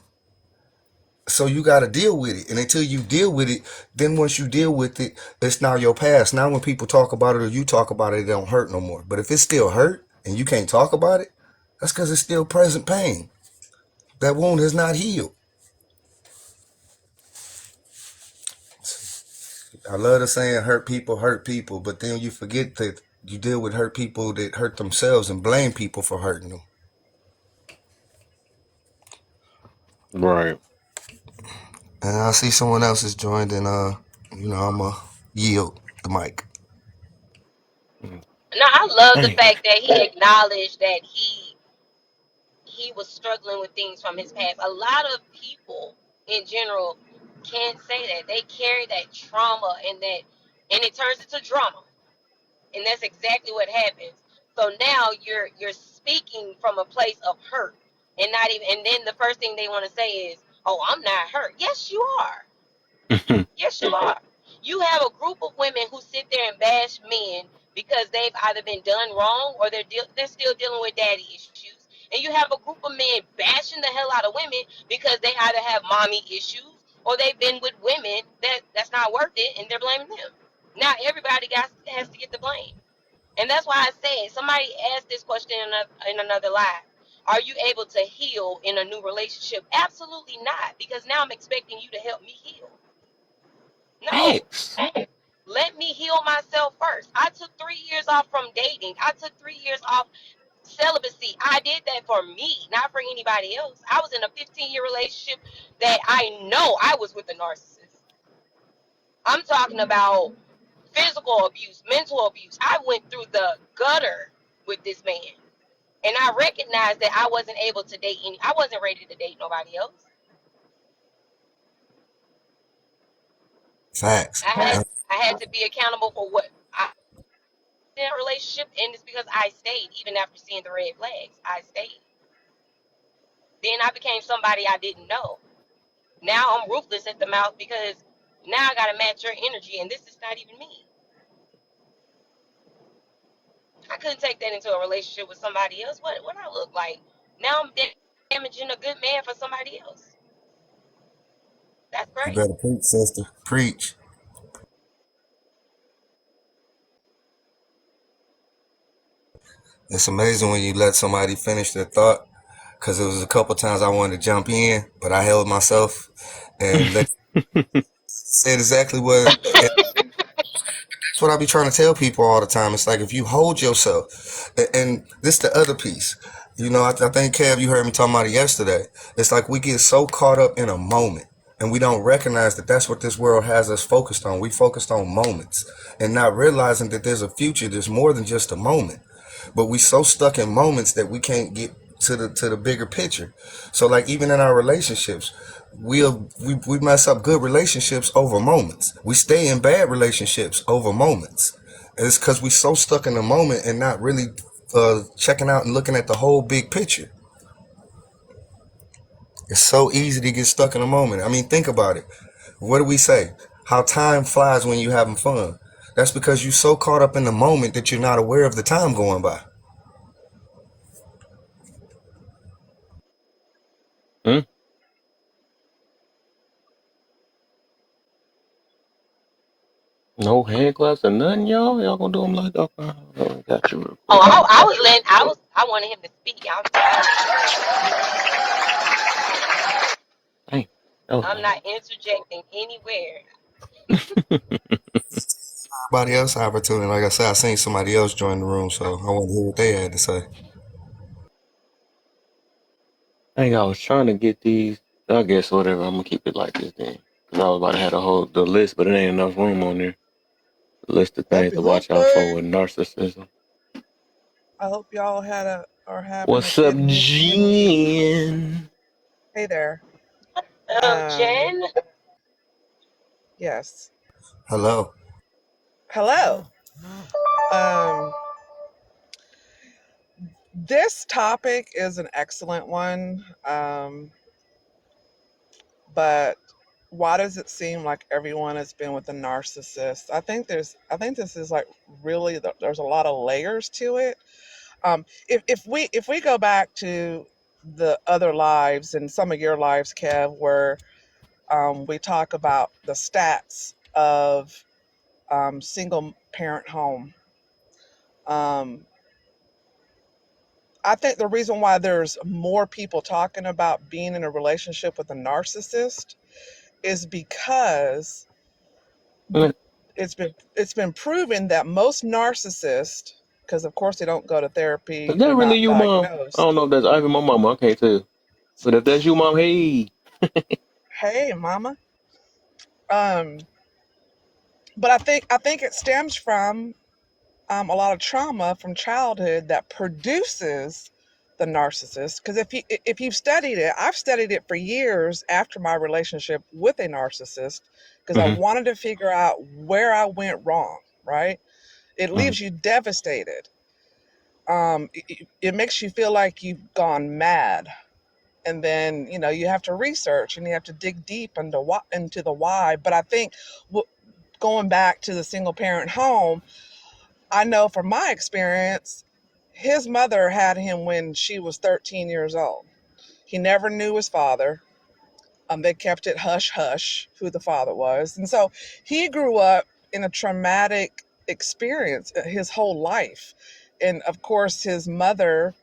So you got to deal with it. And until you deal with it, then once you deal with it, it's now your past. Now when people talk about it or you talk about it, it don't hurt no more. But if it's still hurt and you can't talk about it, that's because it's still present pain. That wound has not healed. I love the saying hurt people, but then you forget that you deal with hurt people that hurt themselves and blame people for hurting them. Right. And I see someone else has joined and I'm going to yield the mic. Mm. Now I love the Damn. fact that he acknowledged that he was struggling with things from his past. A lot of people in general can't say that. They carry that trauma and it turns into drama. And that's exactly what happens. So now you're speaking from a place of hurt and not even and then the first thing they want to say is, "Oh, I'm not hurt." Yes, you are. Yes, you are. You have a group of women who sit there and bash men because they've either been done wrong or they're still dealing with daddy issues. And you have a group of men bashing the hell out of women because they either have mommy issues or they've been with women that's not worth it, and they're blaming them. Now everybody has to get the blame. And that's why I said, somebody asked this question in another live. Are you able to heal in a new relationship? Absolutely not, because now I'm expecting you to help me heal. No. X. Let me heal myself first. I took 3 years off from dating. I took 3 years off celibacy. I did that for me, not for anybody else. I was in a 15-year relationship that I know I was with a narcissist. I'm talking about physical abuse, mental abuse. I went through the gutter with this man. And I recognized that I wasn't able to date I wasn't ready to date nobody else. Facts. I had to be accountable for what I in a relationship, and it's because I stayed even after seeing the red flags. I stayed. Then I became somebody I didn't know. Now I'm ruthless at the mouth because now I gotta match your energy, and this is not even me. I couldn't take that into a relationship with somebody else. What I look like? Now I'm damaging a good man for somebody else. That's You crazy. better preach, sister. Preach. It's amazing when you let somebody finish their thought, because it was a couple times I wanted to jump in, but I held myself and let said exactly what. That's what I be trying to tell people all the time. It's like if you hold yourself, and this the other piece. You know, I think Kev, you heard me talking about it yesterday. It's like we get so caught up in a moment, and we don't recognize that that's what this world has us focused on. We focused on moments, and not realizing that there's a future. There's more than just a moment. But we so stuck in moments that we can't get to the bigger picture. So like even in our relationships, we mess up good relationships over moments. We stay in bad relationships over moments. And it's because we so stuck in the moment and not really checking out and looking at the whole big picture. It's so easy to get stuck in a moment. I mean, think about it. What do we say? How time flies when you're having fun. That's because you're so caught up in the moment that you're not aware of the time going by. Hmm? No hand claps or nothing, y'all? Y'all gonna do them like, okay, I got you real Oh, quick. I wanted him to speak. I was letting him speak. Dang, that was I'm loud. not interjecting anywhere. Somebody else opportunity. Like I said, I seen somebody else join the room, so I want to hear what they had to say. Dang, I was trying to get these. I guess whatever. I'm gonna keep it like this then, cause I was about to have the list, but it ain't enough room on there. The list of things Happy to hump watch out for day. with narcissism. I hope y'all are having a What's up, good Thanksgiving. Jen? Hey there. Um, Jen, yes. Hello. Hello. Um, this topic is an excellent one. But why does it seem like everyone has been with a narcissist? I think this is like really there's a lot of layers to it. If we go back to the other lives and some of your lives, Kev, where we talk about the stats of single parent home. Um, I think the reason why there's more people talking about being in a relationship with a narcissist is because Is it's been proven that most narcissists, because of course they don't go to therapy, that they're really not you, mom? I don't diagnosed. know if that's Ivan, my mama. I can't tell. But if that's you, mom, hey. Hey, mama. Um, but I think it stems from a lot of trauma from childhood that produces the narcissist. Because if you've studied it, I've studied it for years after my relationship with a narcissist, because I Mm-hmm. wanted to figure out where I went wrong. Right? It leaves you devastated. It makes you feel like you've gone mad, and then you have to research and you have to dig deep into the why. But I think going back to the single parent home, I know from my experience, his mother had him when she was 13 years old. He never knew his father. They kept it hush hush who the father was. And so he grew up in a traumatic experience his whole life. And of course, his mother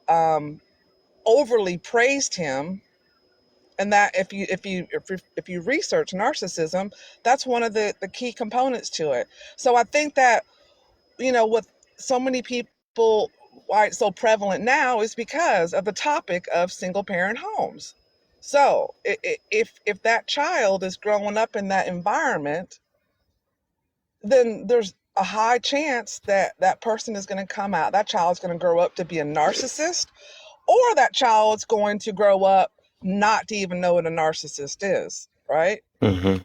um, overly praised him. And that if you research narcissism, that's one of the key components to it. So I think that, with so many people, why it's so prevalent now is because of the topic of single parent homes. So if that child is growing up in that environment, then there's a high chance that that person is going to come out. That child's going to grow up to be a narcissist, or that child's going to grow up not to even know what a narcissist is, right? Mm-hmm.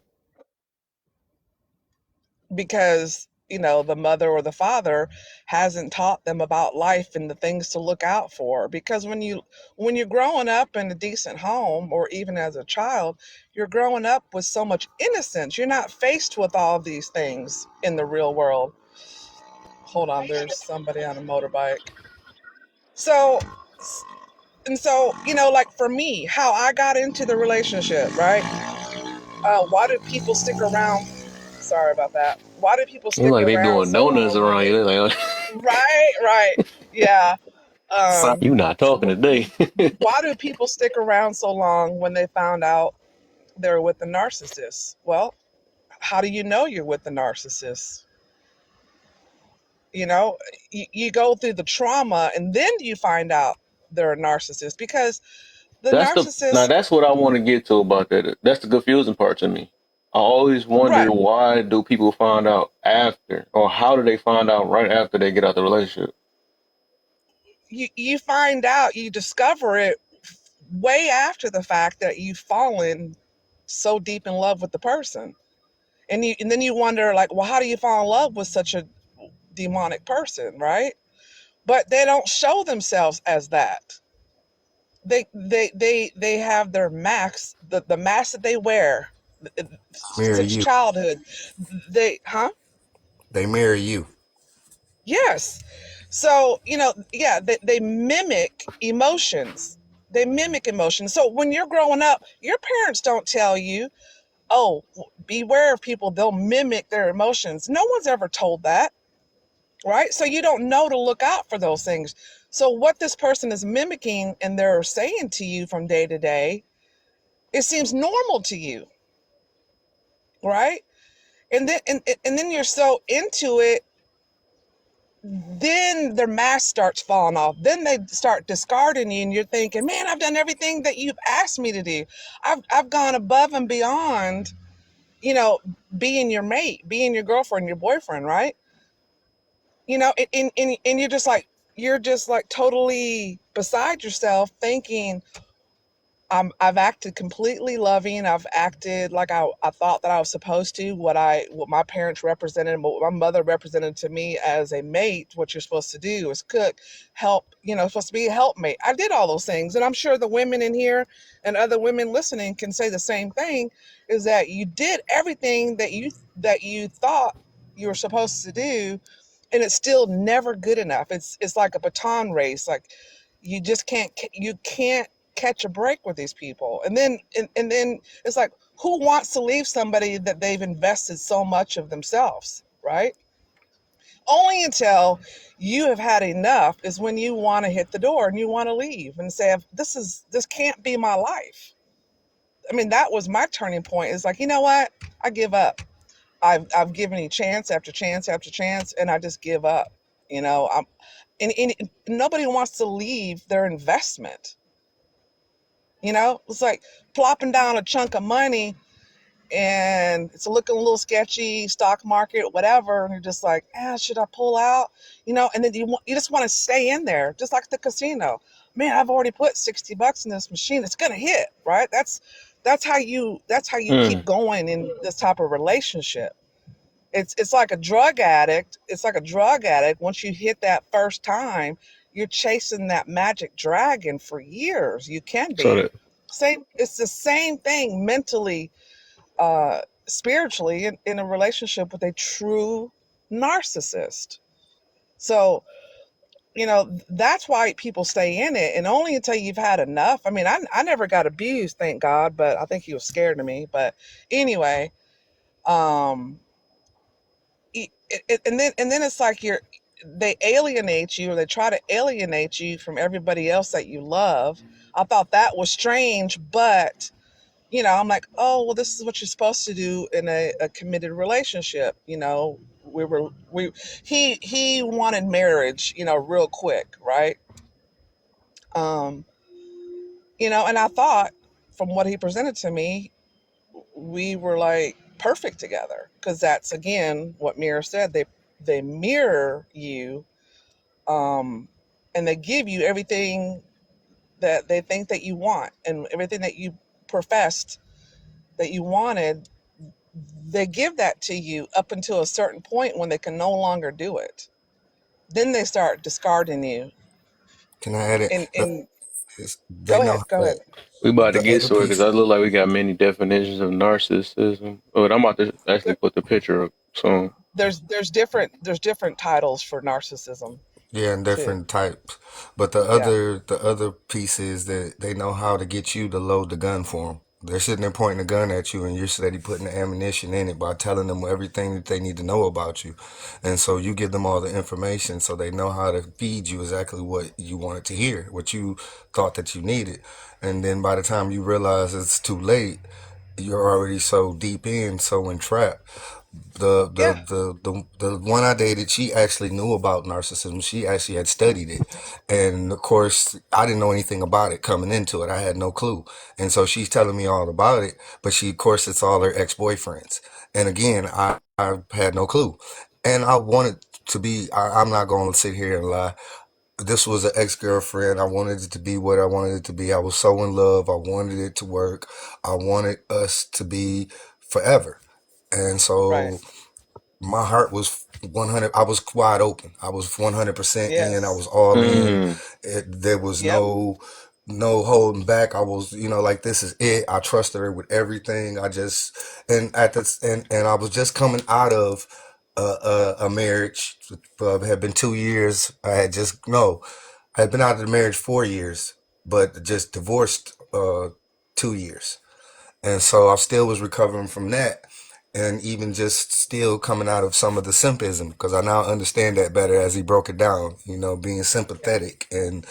Because the mother or the father hasn't taught them about life and the things to look out for. Because when you're growing up in a decent home, or even as a child, you're growing up with so much innocence. You're not faced with all these things in the real world. Hold on, there's somebody on a motorbike. So like for me, how I got into the relationship, right? Why do people stick around? Sorry about that. Why do people It's stick like they around doing so donuts long when around they? you. They're like, Right, yeah. you not talking today. Why do people stick around so long when they found out they're with the narcissist? Well, how do you know you're with the narcissist? You go through the trauma and then you find out they're a narcissist, because the Now narcissist. that's what I want to get to about that. That's the confusing part to me. I always Right. wonder, why do people find out after, or how do they find out right after they get out the relationship? You find out, you discover it way after the fact that you've fallen so deep in love with the person. And then you wonder, like, well, how do you fall in love with such a demonic person, right? But they don't show themselves as that. They have their masks, the mask that they wear Marry since you. childhood. They marry you. Yes. So, yeah, they mimic emotions. They mimic emotions. So when you're growing up, your parents don't tell you, oh, beware of people, they'll mimic their emotions. No one's ever told that, right? So you don't know to look out for those things. So what this person is mimicking and they're saying to you from day to day, it seems normal to you, right? And then you're so into it, then their mask starts falling off. Then they start discarding you, and you're thinking, man, I've done everything that you've asked me to do. I've gone above and beyond, you know, being your mate, being your girlfriend, your boyfriend, right? And you're just like totally beside yourself, thinking, I've acted completely loving. I've acted like I thought that I was supposed to. What my parents represented, what my mother represented to me as a mate. What you're supposed to do is cook, help. Supposed to be a helpmate. I did all those things, and I'm sure the women in here and other women listening can say the same thing. Is that you did everything that you thought you were supposed to do, and it's still never good enough. It's like a baton race. Like you can't catch a break with these people. And then it's like, who wants to leave somebody that they've invested so much of themselves, right? Only until you have had enough is when you want to hit the door and you want to leave and say, this can't be my life. I mean, that was my turning point. It's like, you know what? I give up. I've given you chance after chance after chance, and I just give up. And nobody wants to leave their investment. It's like plopping down a chunk of money, and it's looking a little sketchy, stock market, whatever. And you're just like, should I pull out? And then you just want to stay in there, just like the casino. Man, I've already put $60 in this machine. It's going to hit, right? That's how you keep Mm. going in this type of relationship. It's like a drug addict. It's like a drug addict. Once you hit that first time, you're chasing that magic dragon for years. You can So be. that It's the same thing mentally, spiritually, in a relationship with a true narcissist. So that's why people stay in it, and only until you've had enough. I mean, I never got abused, thank God, but I think he was scared of me. But anyway, um, and then it's like they alienate you, or they try to alienate you from everybody else that you love. I thought that was strange, but I'm like, oh well, this is what you're supposed to do in a committed relationship. He wanted marriage, real quick, right? um and I thought, from what he presented to me, we were like perfect together, because that's again what Mirror said. They mirror you, um and they give you everything that they think that you want, and everything that you professed that you wanted. They give that to you up until a certain point when they can no longer do it. Then they start discarding you. Can I add it? And They go know ahead, go ahead. We about to the get other to it because I piece. look like we got many definitions of narcissism. But I'm about to actually There- put the picture up soon. there's different titles for narcissism Yeah, and too. different types. But the Yeah. other piece is that they know how to get you to load the gun for them. They're sitting there pointing a gun at you, and you're steady putting the ammunition in it by telling them everything that they need to know about you. And so you give them all the information so they know how to feed you exactly what you wanted to hear, what you thought that you needed. And then by the time you realize it's too late, you're already so deep in, so entrapped. Yeah. The one I dated, she actually knew about narcissism. She actually had studied it, and of course, I didn't know anything about it coming into it. I had no clue, and so she's telling me all about it. But of course, it's all her ex boyfriends, and again, I had no clue, and I wanted to be. I'm not going to sit here and lie. This was an ex girlfriend. I wanted it to be what I wanted it to be. I was so in love. I wanted it to work. I wanted us to be forever. And Right. so my heart was 100. I was wide open. I was 100% in. I Yes. was all in. Mm. There was Yep. no holding back. I was, like, this is it. I trusted her with everything. I just, and at this, and I was just coming out of a marriage. Had been 2 years. I had just, no, I had been out of the marriage 4 years, but just divorced 2 years. And so I still was recovering from that, and even just still coming out of some of the simpism, because I now understand that better as he broke it down, being Yeah. sympathetic. And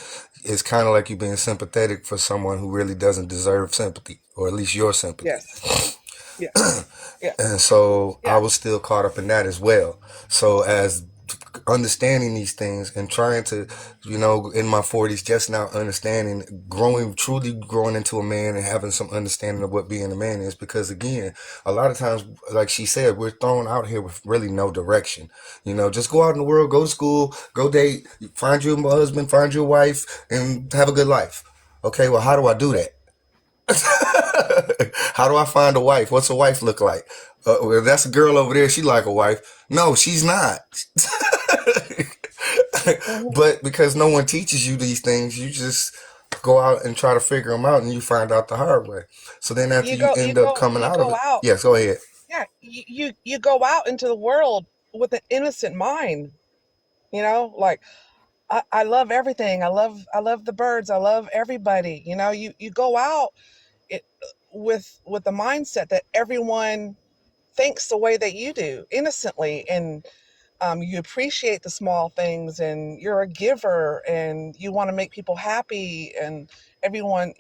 it's kind of like you being sympathetic for someone who really doesn't deserve sympathy, or at least your sympathy. Yes. Yeah. Yeah. And so I Yeah. was still caught up in that as well. So as understanding these things and trying to, in my 40s, just now understanding, truly growing into a man and having some understanding of what being a man is. Because again, a lot of times, like she said, we're thrown out here with really no direction. Just go out in the world, go to school, go date, find you a husband, find you a wife, and have a good life. Okay, well, how do I do that? How do I find a wife? What's a wife look like? Well, that's a girl over there. She like a wife. No, she's not. Mhm. But because no one teaches you these things, you just go out and try to figure them out, and you find out the hard way. So then after You you go. You end up go. coming You out of go it, out. yes, go ahead. Yeah. You go out into the world with an innocent mind. Like, I love everything. I love the birds. I love everybody. You go out it, with the mindset that everyone thinks the way that you do, innocently, and you appreciate the small things, and you're a giver, and you want to make people happy, and everyone.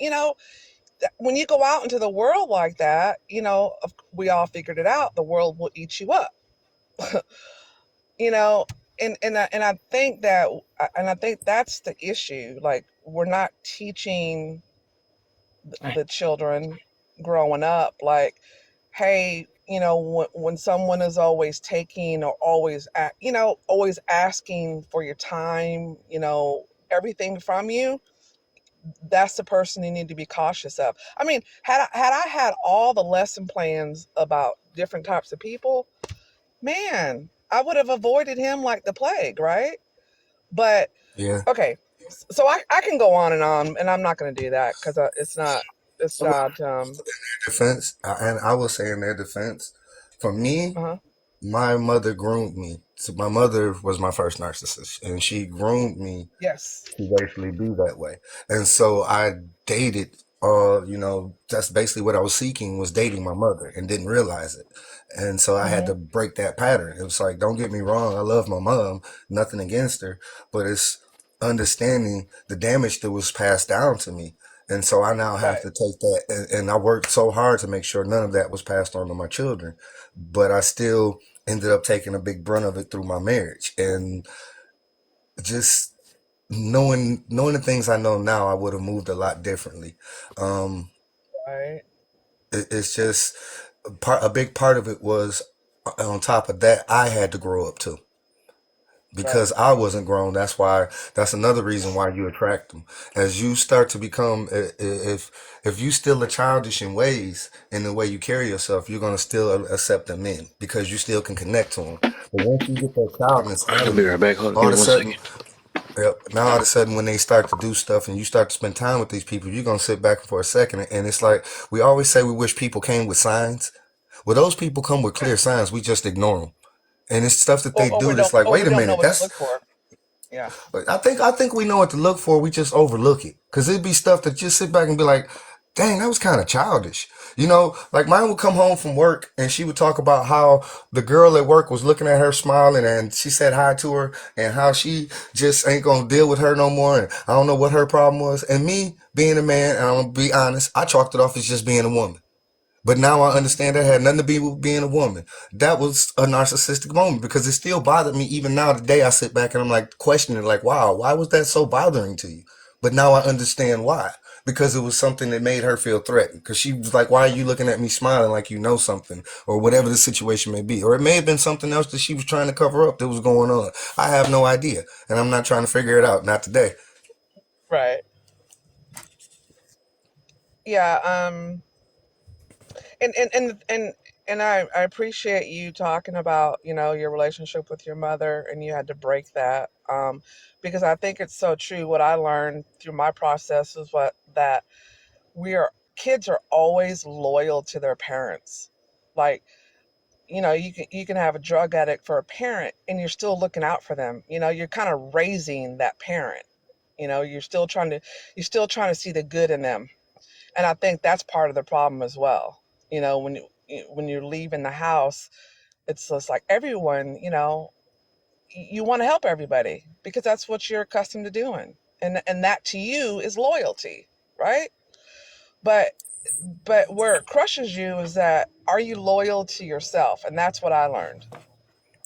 When you go out into the world like that, we all figured it out. The world will eat you up. you know and I think that's the issue. Like, we're not teaching the children growing up, like, hey, when someone is always taking, or always asking for your time, everything from you, that's the person you need to be cautious of. I mean, had I had all the lesson plans about different types of people, man, I would have avoided him like the plague, right? But Yeah. okay, so I can go on, and I'm not going to do that, because it's So, not defense, and I will say in their defense, for me, uh-huh. my mother groomed me. So my mother was my first narcissist, and she groomed me Yes. to basically be that way. And so I dated, that's basically what I was seeking, was dating my mother, and didn't realize it. And so I had Mm-hmm. to break that pattern. It was like, don't get me wrong, I love my mom, nothing against her, but it's understanding the damage that was passed down to me. And so I now have Right. to take that, and I worked so hard to make sure none of that was passed on to my children. But I still ended up taking a big brunt of it through my marriage. And just knowing the things I know now, I would have moved a lot differently. Um, Right. it's just a big part of it was, on top of that, I had to grow up too. Right. Because I wasn't grown, that's another reason why you attract them. As you start to become, if you still are childish in ways, in the way you carry yourself, you're gonna still accept them in because you still can connect to them. But once you get that childness out I'll of be right you, back. Hold on, all give of me a one second. sudden, yep, now all of a sudden when they start to do stuff and you start to spend time with these people, you're gonna sit back for a second, and it's like we always say we wish people came with signs. Well, those people come with clear signs. We just ignore them, and it's stuff that they do that's like, Or we wait a don't know minute, what to that's. look for. Yeah. I think we know what to look for. We just overlook it because it'd be stuff that just sit back and be like, "Dang, that was kind of childish." Like mine would come home from work and she would talk about how the girl at work was looking at her smiling and she said hi to her and how she just ain't gonna deal with her no more. And I don't know what her problem was. And me being a man, and I'm gonna be honest, I chalked it off as just being a woman. But now I Mm-hmm. understand that had nothing to do with being a woman. That was a narcissistic moment because it still bothered me. Even now, today, I sit back and I'm like questioning, like, wow, why was that so bothering to you? But now I understand why. Because it was something that made her feel threatened. Because she was like, why are you looking at me smiling like you know something? Or whatever the situation may be. Or it may have been something else that she was trying to cover up that was going on. I have no idea. And I'm not trying to figure it out. Not today. Right. Yeah. And I appreciate you talking about, your relationship with your mother and you had to break that. Because I think it's so true. What I learned through my process is that we are kids are always loyal to their parents. Like, you can have a drug addict for a parent and you're still looking out for them. You're kind of raising that parent. You're still trying to see the good in them. And I think that's part of the problem as well. When you're leaving the house, it's just like everyone, you want to help everybody because that's what you're accustomed to doing. And that to you is loyalty, right? But where it crushes you is that, are you loyal to yourself? And that's what I learned.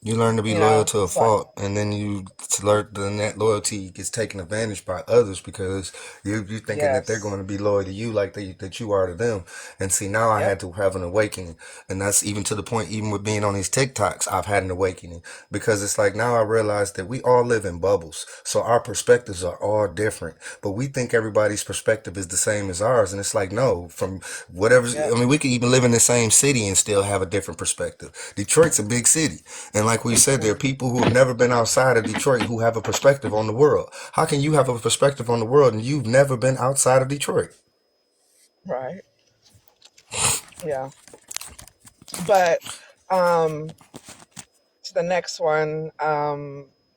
You learn to be loyal to a It's like, fault, and then you learn then that loyalty gets taken advantage by others because you thinking that they're yes, going to be loyal to you like that you are to them. And see, now I yep, had to have an awakening, and that's even to the point. Even with being on these TikToks, I've had an awakening because it's like now I realize that we all live in bubbles, so our perspectives are all different. But we think everybody's perspective is the same as ours, and it's like no, from whatever. yep, I mean, we could even live in the same city and still have a different perspective. Detroit's a big city. And like we said, there are mm, people who have never been outside of Detroit who have a perspective on the world. How can you have a perspective on the world and you've never been outside of Detroit? right, yeah. But um, to the next one,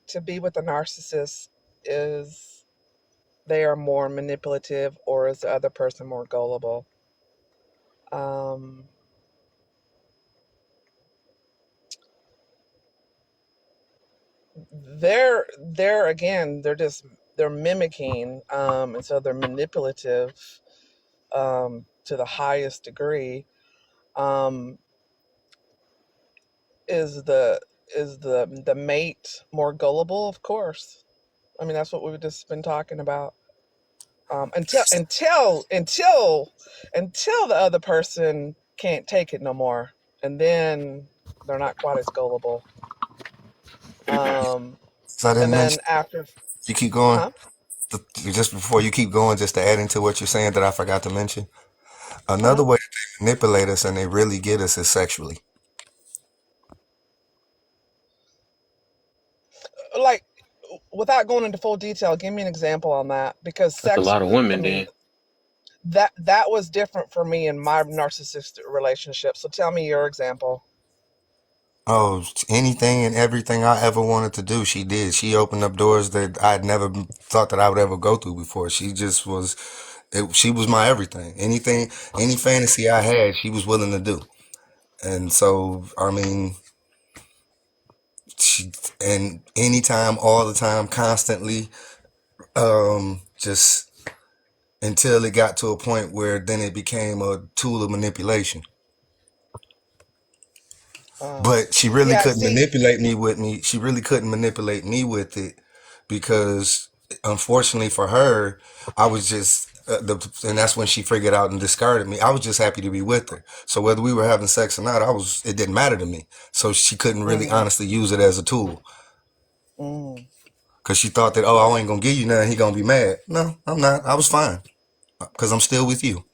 to be with a narcissist is they are more manipulative, or is the other person more gullible? Um, they're again, they're mimicking, and so they're manipulative to the highest degree. Um, is the mate more gullible? Of course. I mean, that's what we've just been talking about. Until the other person can't take it no more, and then they're not quite as gullible. Um, So I and didn't then mention, after, you keep going, huh? just before you keep going, just to add into what you're saying that I forgot to mention. Another Uh-huh. way that they manipulate us and they really get us is sexually. Like, without going into full detail, give me an example on that, because That's a sex. lot of I women mean, then. that was different for me in my narcissistic relationship. So tell me your example. Oh, anything and everything I ever wanted to do, she did. She opened up doors that I'd never thought that I would ever go through before. She just was, she was my everything. Anything, any fantasy I had, she was willing to do. And so, I mean, she, and anytime, all the time, constantly, just until it got to a point where then it became a tool of manipulation. Uh, But she really yeah, couldn't see, manipulate me with me. She really couldn't manipulate me with it because, unfortunately for her, I was just and that's when she figured out and discarded me. I was just happy to be with her. So whether we were having sex or not, it didn't matter to me. So she couldn't really mm, honestly use it as a tool mm, because she thought that, oh, I ain't gonna give you nothing. He gonna be mad. No, I'm not. I was fine because I'm still with you.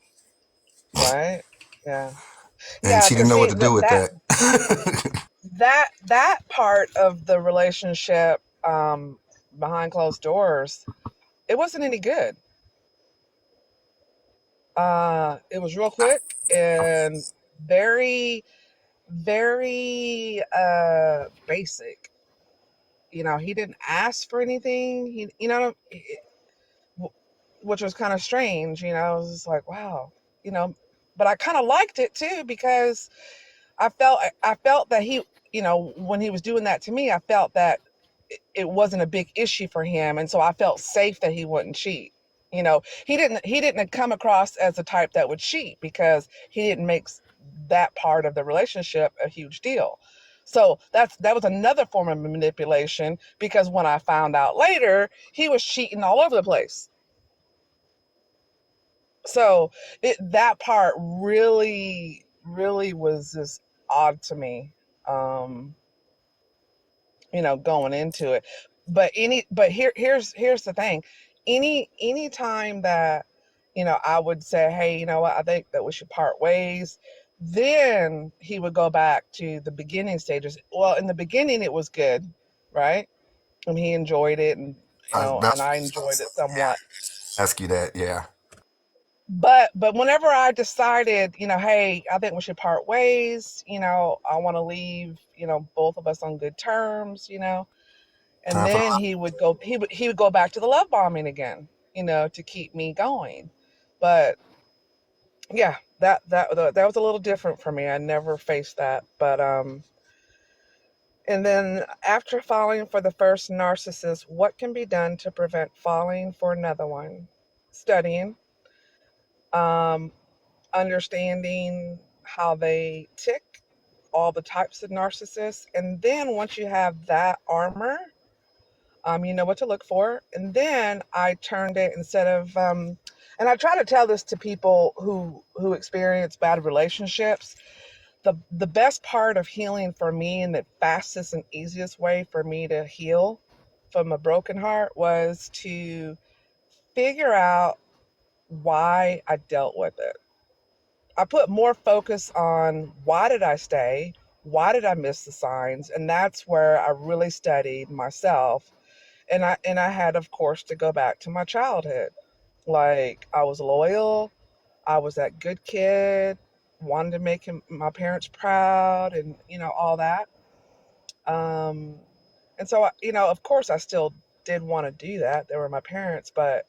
right? Yeah. And Yeah, she didn't because know what see to do with that. that part of the relationship behind closed doors, it wasn't any good. It was real quick and very, very basic. You know, he didn't ask for anything. Which was kind of strange. You know, I was just like, wow. You know, but I kind of liked it too because I felt that he, you know, when he was doing that to me, I felt that it wasn't a big issue for him, and so I felt safe that he wouldn't cheat. You know, he didn't come across as the type that would cheat because he didn't make that part of the relationship a huge deal. So that was another form of manipulation because when I found out later, he was cheating all over the place. So that part really, really was just odd to me. Um, you know, going into it. But here's the thing. Any time that, you know, I would say, hey, you know what, I think that we should part ways, then he would go back to the beginning stages. Well, in the beginning it was good, right? And he enjoyed it, and you know, and I enjoyed it somewhat. Ask you that, yeah. But whenever I decided, you know, hey, I think we should part ways, you know, I want to leave, you know, both of us on good terms, you know, and Time for then he would go back to the love bombing again, you know, to keep me going. But yeah, that was a little different for me. I never faced that. But and then after falling for the first narcissist, what can be done to prevent falling for another one? Studying, um, understanding how they tick, all the types of narcissists, and then once you have that armor, you know what to look for. And then I turned it instead of, and I try to tell this to people who experience bad relationships. The best part of healing for me, and the fastest and easiest way for me to heal from a broken heart, was to figure out why I dealt with it. I put more focus on why did I stay? Why did I miss the signs? And that's where I really studied myself. And I had, of course, to go back to my childhood. Like, I was loyal, I was that good kid, wanted to make my parents proud, and you know, all that. Um, and so, you know, of course, I still did want to do that. They were my parents, but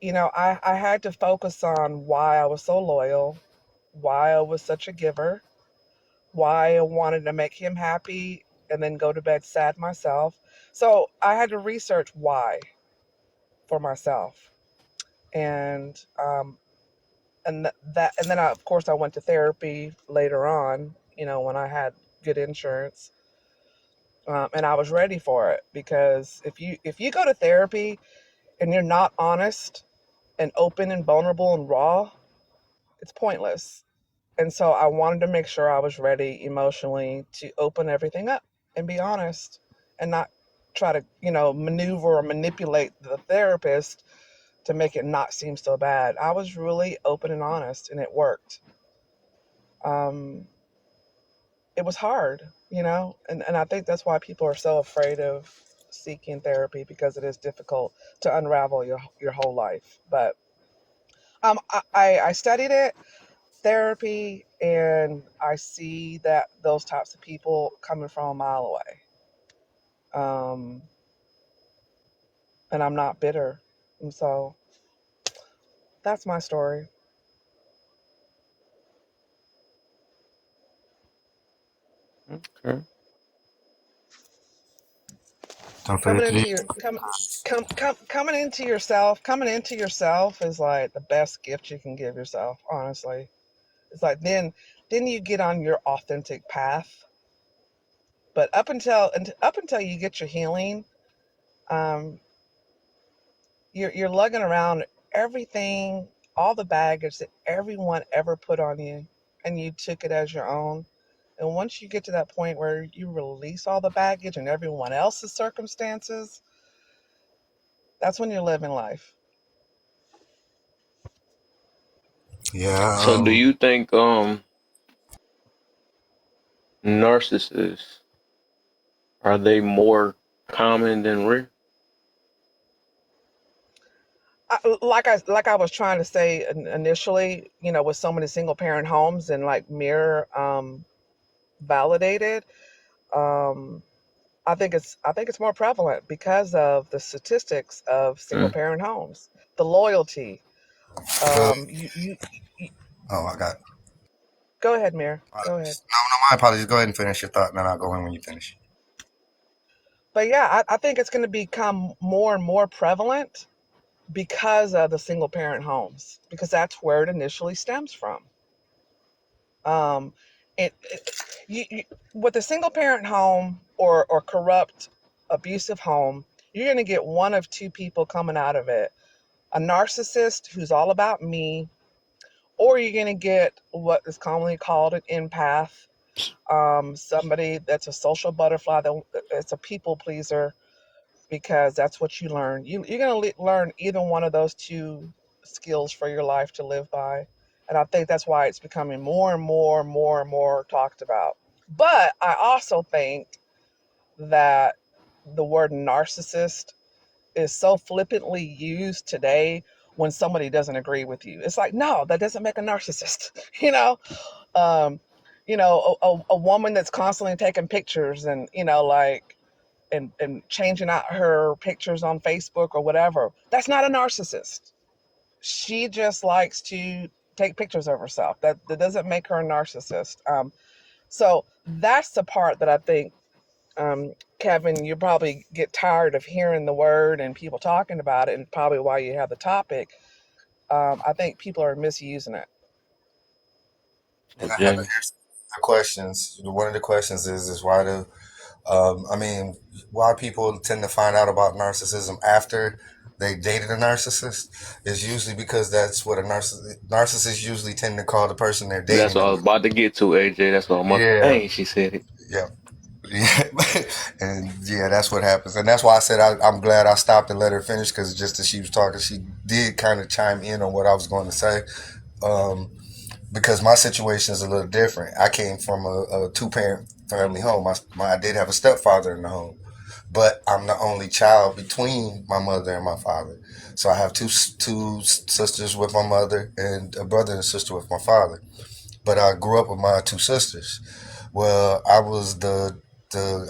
you know, I had to focus on why I was so loyal, why I was such a giver, why I wanted to make him happy and then go to bed sad myself. So I had to research why for myself. And and then of course I went to therapy later on, you know, when I had good insurance. And I was ready for it because if you go to therapy and you're not honest and open and vulnerable and raw, it's pointless. And so I wanted to make sure I was ready emotionally to open everything up and be honest and not try to, you know, maneuver or manipulate the therapist to make it not seem so bad. I was really open and honest, and it worked. Um, it was hard, you know, and I think that's why people are so afraid of seeking therapy, because it is difficult to unravel your whole life. But I studied it, therapy, and I see that those types of people coming from a mile away. And I'm not bitter. And so that's my story. Okay. Don't Coming forget to into your coming into yourself is like the best gift you can give yourself, honestly. It's like then you get on your authentic path. But up until you get your healing, um, you're lugging around everything, all the baggage that everyone ever put on you, and you took it as your own. And once you get to that point where you release all the baggage and everyone else's circumstances, that's when you're living life. yeah. So do you think narcissists, are they more common than rare? Like I was trying to say initially, with so many single parent homes and like mirror validated, um, I think it's more prevalent because of the statistics of single Mm. parent homes, the loyalty. The, You oh, I got go ahead, Mir. Go ahead. apologies. No, my apologies. Go ahead and finish your thought, and then I'll go in when you finish. But yeah, I think it's going to become more and more prevalent because of the single parent homes, because that's where it initially stems from. Um, it with a single parent home or corrupt, abusive home, you're going to get one of two people coming out of it: a narcissist who's all about me, or you're going to get what is commonly called an empath, somebody that's a social butterfly, that's a people pleaser, because that's what you learn. You're going to learn either one of those two skills for your life to live by. And I think that's why it's becoming more and more and more and more talked about. But I also think that the word narcissist is so flippantly used today when somebody doesn't agree with you. It's like, no, that doesn't make a narcissist. Um, a woman that's constantly taking pictures and, like, and changing out her pictures on Facebook or whatever. That's not a narcissist. She just likes to take pictures of herself. That doesn't make her a narcissist. So that's the part that I think, Kevin, you probably get tired of hearing the word and people talking about it, and probably why you have the topic. I think people are misusing it. So I have to Jamie, answer the questions. One of the questions is why do I mean, why people tend to find out about narcissism after they dated a narcissist is usually because that's what a narcissist usually tend to call the person they're that's dating. what I was about to get to, AJ. That's what I'm up. Yeah, Dang, she said it. yeah, yeah, and yeah, that's what happens, and that's why I said I'm glad I stopped and let her finish because just as she was talking, she did kind of chime in on what I was going to say. Um, because my situation is a little different. I came from a two parent family home. I did have a stepfather in the home, but I'm the only child between my mother and my father. So I have two sisters with my mother and a brother and sister with my father. But I grew up with my two sisters. Well, I was the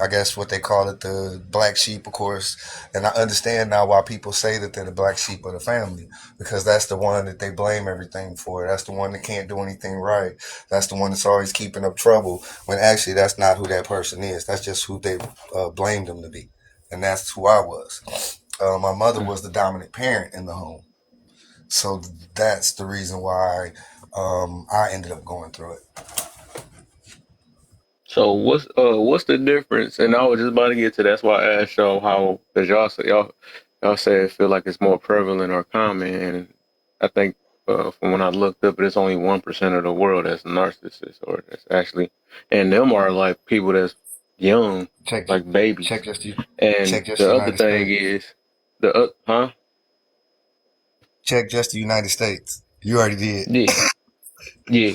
I guess what they call it, the black sheep, of course. And I understand now why people say that they're the black sheep of the family, because that's the one that they blame everything for. That's the one that can't do anything right. That's the one that's always keeping up trouble. When actually that's not who that person is. That's just who they blamed them to be, and that's who I was. My mother Mm. was the dominant parent in the home, so that's the reason why I ended up going through it. So what's the difference? And I was just about to get to that's why I asked y'all how, because y'all say it feel like it's more prevalent or common, and I think from when I looked up, it's only 1% of the world that's narcissists, or that's actually, and them are like people that's young, Check, like babies. check just the, And check just the the other United thing States. is huh? Check just the United States. You already did. Yeah, yeah.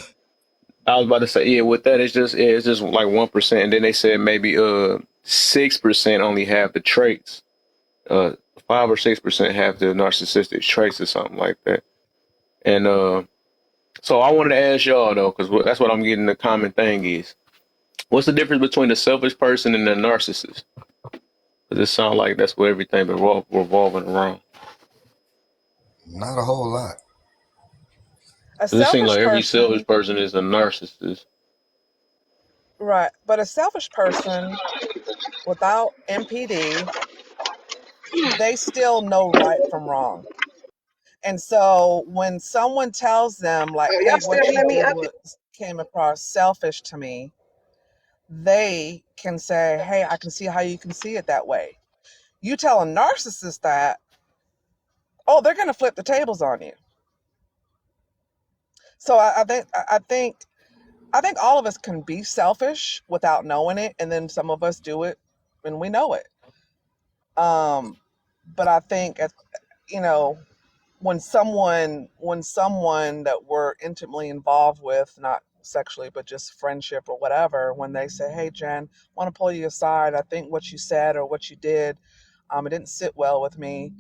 I was about to say, yeah, with that, it's just like 1%, and then they said maybe 6% only have the traits. 5 or 6% have the narcissistic traits or something like that. And So I wanted to ask y'all though, because that's what I'm getting. The common thing is, what's the difference between a selfish person and a narcissist? Does it sound like that's what everything revolving around? Not a whole lot. A Does it seem like selfish every selfish person, person is a narcissist? right? But a selfish person without MPD, they still know right from wrong. And so when someone tells them like, Y'all "Hey, still what you let me did up? was came across selfish to me," they can say, "Hey, I can see how you can see it that way." You tell a narcissist that, oh, they're going to flip the tables on you. So I think all of us can be selfish without knowing it, and then some of us do it when we know it. Um, but I think you know when someone that we're intimately involved with, not sexually but just friendship or whatever, when they say, "Hey Jen, I want to pull you aside, I think what you said or what you did, it didn't sit well with me,"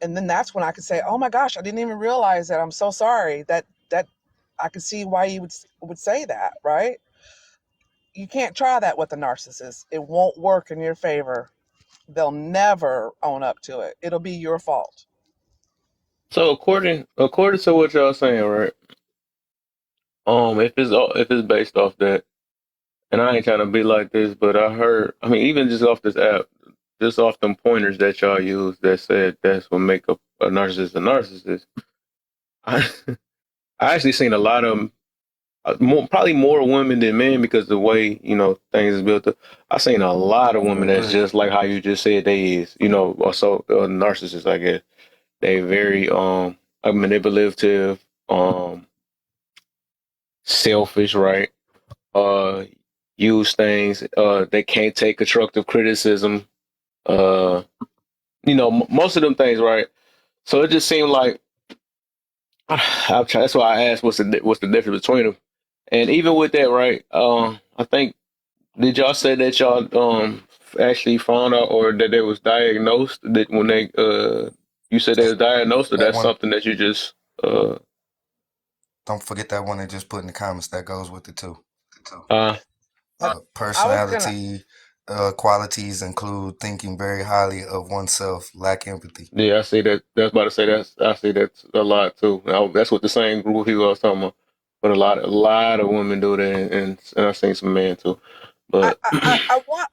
and then that's when I could say, "Oh my gosh, I didn't even realize that, I'm so sorry." That I could see why you would say that, right? You can't try that with a narcissist. It won't work in your favor. They'll never own up to it. It'll be your fault. So according to what y'all saying, right? If it's based off that, and I ain't trying to be like this, but I heard, I mean, even just off this app, just off them pointers that y'all use that said that's what make a narcissist a narcissist. I, I actually seen a lot of them, probably more women than men because the way things is built up. I seen a lot of I women that's agree. just like how you just said they is, also narcissists. I guess they very manipulative, selfish, right? Uh, use things. They can't take constructive criticism. Uh, most of them things, right? So it just seemed like that's why I asked what's the difference between them. And even with that, right? I think did y'all say that y'all actually found out or that they was diagnosed that when they you said they was diagnosed or That that's one, something that you just uh don't forget that one they just put in the comments that goes with it too. uh I, I was gonna Personality qualities include thinking very highly of oneself, lack empathy. yeah, I see that. That's about to say I see that's a lot too. That's what the same group of people I was talking about. But a lot of women do that, and I've seen some men too. I, But I, I want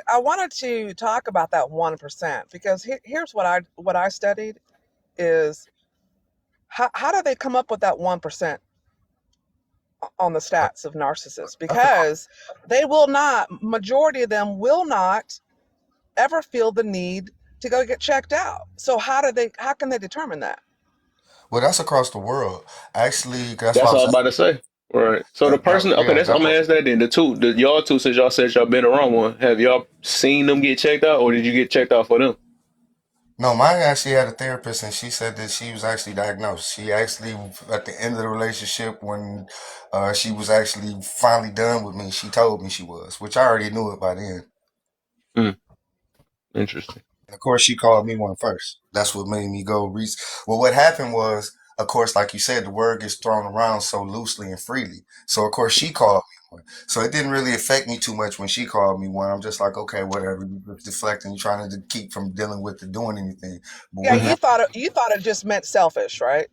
I wanted to talk about that 1% because here's what I studied is how do they come up with that 1% on the Uh, stats of narcissists? I think Because they will not, majority of them will not ever feel the need to go get checked out. So how can they determine that? well that's across the world. Actually, that's why I that's all was I'm about to say. Right. So the person, okay, yeah I'm that gonna was ask that then. Y'all two, since y'all said y'all been around one, have y'all seen them get checked out, or did you get checked out for them? no. Mine actually had a therapist, and she said that she was actually diagnosed. She actually at the end of the relationship when she was actually finally done with me, she told me she was, which I already knew it by then. Hmm, interesting. And of course, she called me one first. That's what made me go reach. Well, what happened was, of course, like you said, the word gets thrown around so loosely and freely. So, of course, she called me one. So it didn't really affect me too much when she called me one. I'm just like, okay, whatever. You're deflecting, you're trying to keep from dealing with it, doing anything. But Yeah, what Hmm. you thought it just meant selfish, right?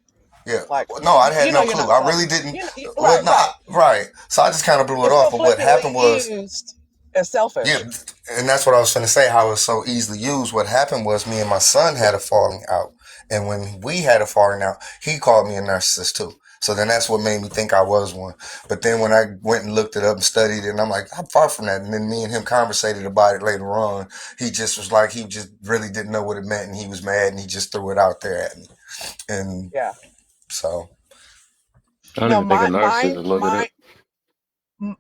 Yeah. Like No, I had no you're clue. not I really selfish. didn't. Right, right. Right. So I just kind of blew it It's off. so But what flippantly happened was, used as yeah, selfish. and that's what I was going to say, how it's so easily used. What happened was me and my son had a falling out. And when we had a falling out, he called me a narcissist too. So then that's what made me think I was one. But then when I went and looked it up and studied it, and I'm like, I'm far from that. And then me and him conversated about it later on. He just was like, he just really didn't know what it meant. And he was mad and he just threw it out there at me. And Yeah. so, I don't No, even think a my narcissist mine is look at my it.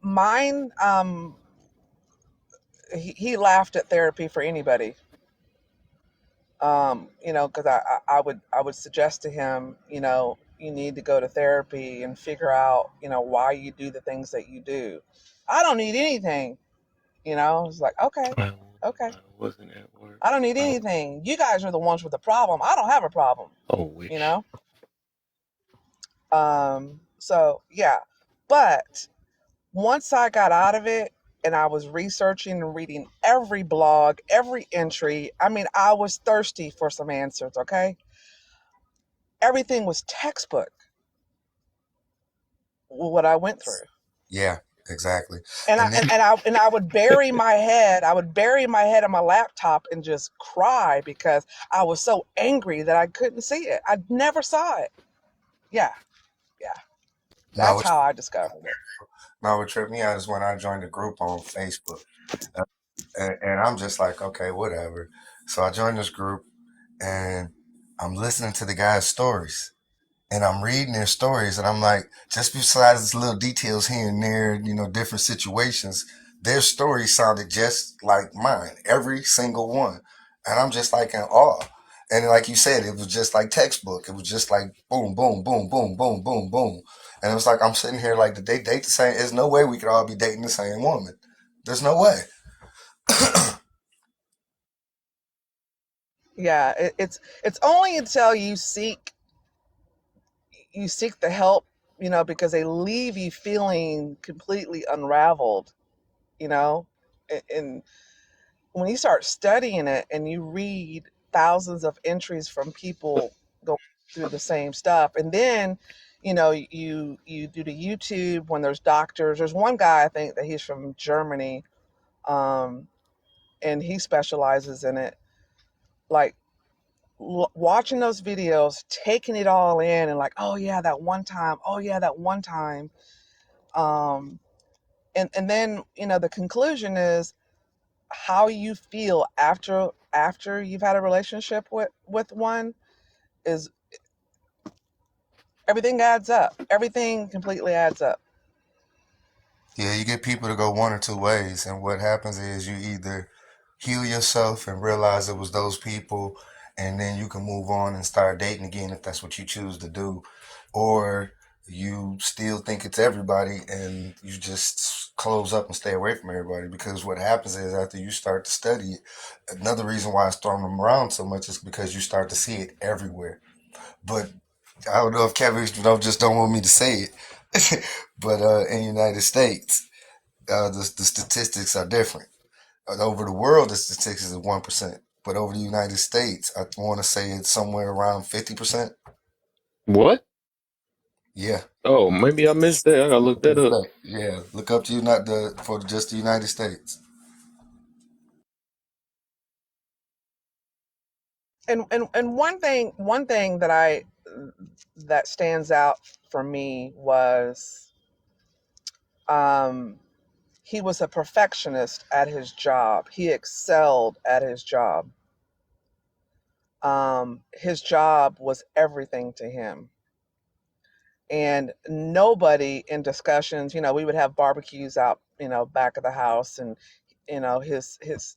mine he laughed at therapy for anybody. Because I would suggest to him, you need to go to therapy and figure out, why you do the things that you do. I don't need anything, It's like, okay, I, okay. I wasn't at work. I don't need I, anything. You guys are the ones with the problem. I don't have a problem, oh, you wish. know? So yeah, but once I got out of it and I was researching and reading every blog, every entry, I mean, I was thirsty for some answers, okay? Everything was textbook, what I went through. Yeah, exactly. And I And then and, and I and I would bury my head. I would bury my head on my laptop and just cry because I was so angry that I couldn't see it. I never saw it. Yeah, yeah. now That's what how I discovered it. now what tripped me out is when I joined a group on Facebook, uh, and I'm just like, okay, whatever. So I joined this group, and I'm listening to the guys' stories, and I'm reading their stories, and I'm like, just besides little details here and there, different situations, their stories sounded just like mine, every single one, and I'm just like in awe. And like you said, it was just like textbook. It was just like boom, boom, boom, boom, boom, boom, boom, and it was like I'm sitting here like, did they date the same? There's no way we could all be dating the same woman. There's no way. Yeah, it's only until you seek the help, because they leave you feeling completely unraveled, you know, and when you start studying it and you read thousands of entries from people going through the same stuff, and then you do the YouTube when there's doctors. There's one guy, I think that he's from Germany, um, and he specializes in it. Like watching those videos, taking it all in, and like, oh yeah, that one time. Oh yeah, that one time. Um, and then the conclusion is how you feel after you've had a relationship with one is everything adds up. Everything completely adds up. Yeah, you get people to go one or two ways, and what happens is you either heal yourself and realize it was those people, and then you can move on and start dating again if that's what you choose to do, or you still think it's everybody and you just close up and stay away from everybody. Because what happens is after you start to study it, another reason why I storm them around so much is because you start to see it everywhere. But I don't know if Kevin just don't want me to say it, but in the United States, the statistics are different. Over the world, the statistics is 1%, but over the United States, I want to say it's somewhere around 50%. What? Yeah, Oh, maybe I missed that. I gotta look that up. yeah. Look up to you, not the for just the United States. And one thing that stands out for me was um he was a perfectionist at his job. He excelled at his job. His job was everything to him. And nobody in discussions, we would have barbecues out, back of the house, and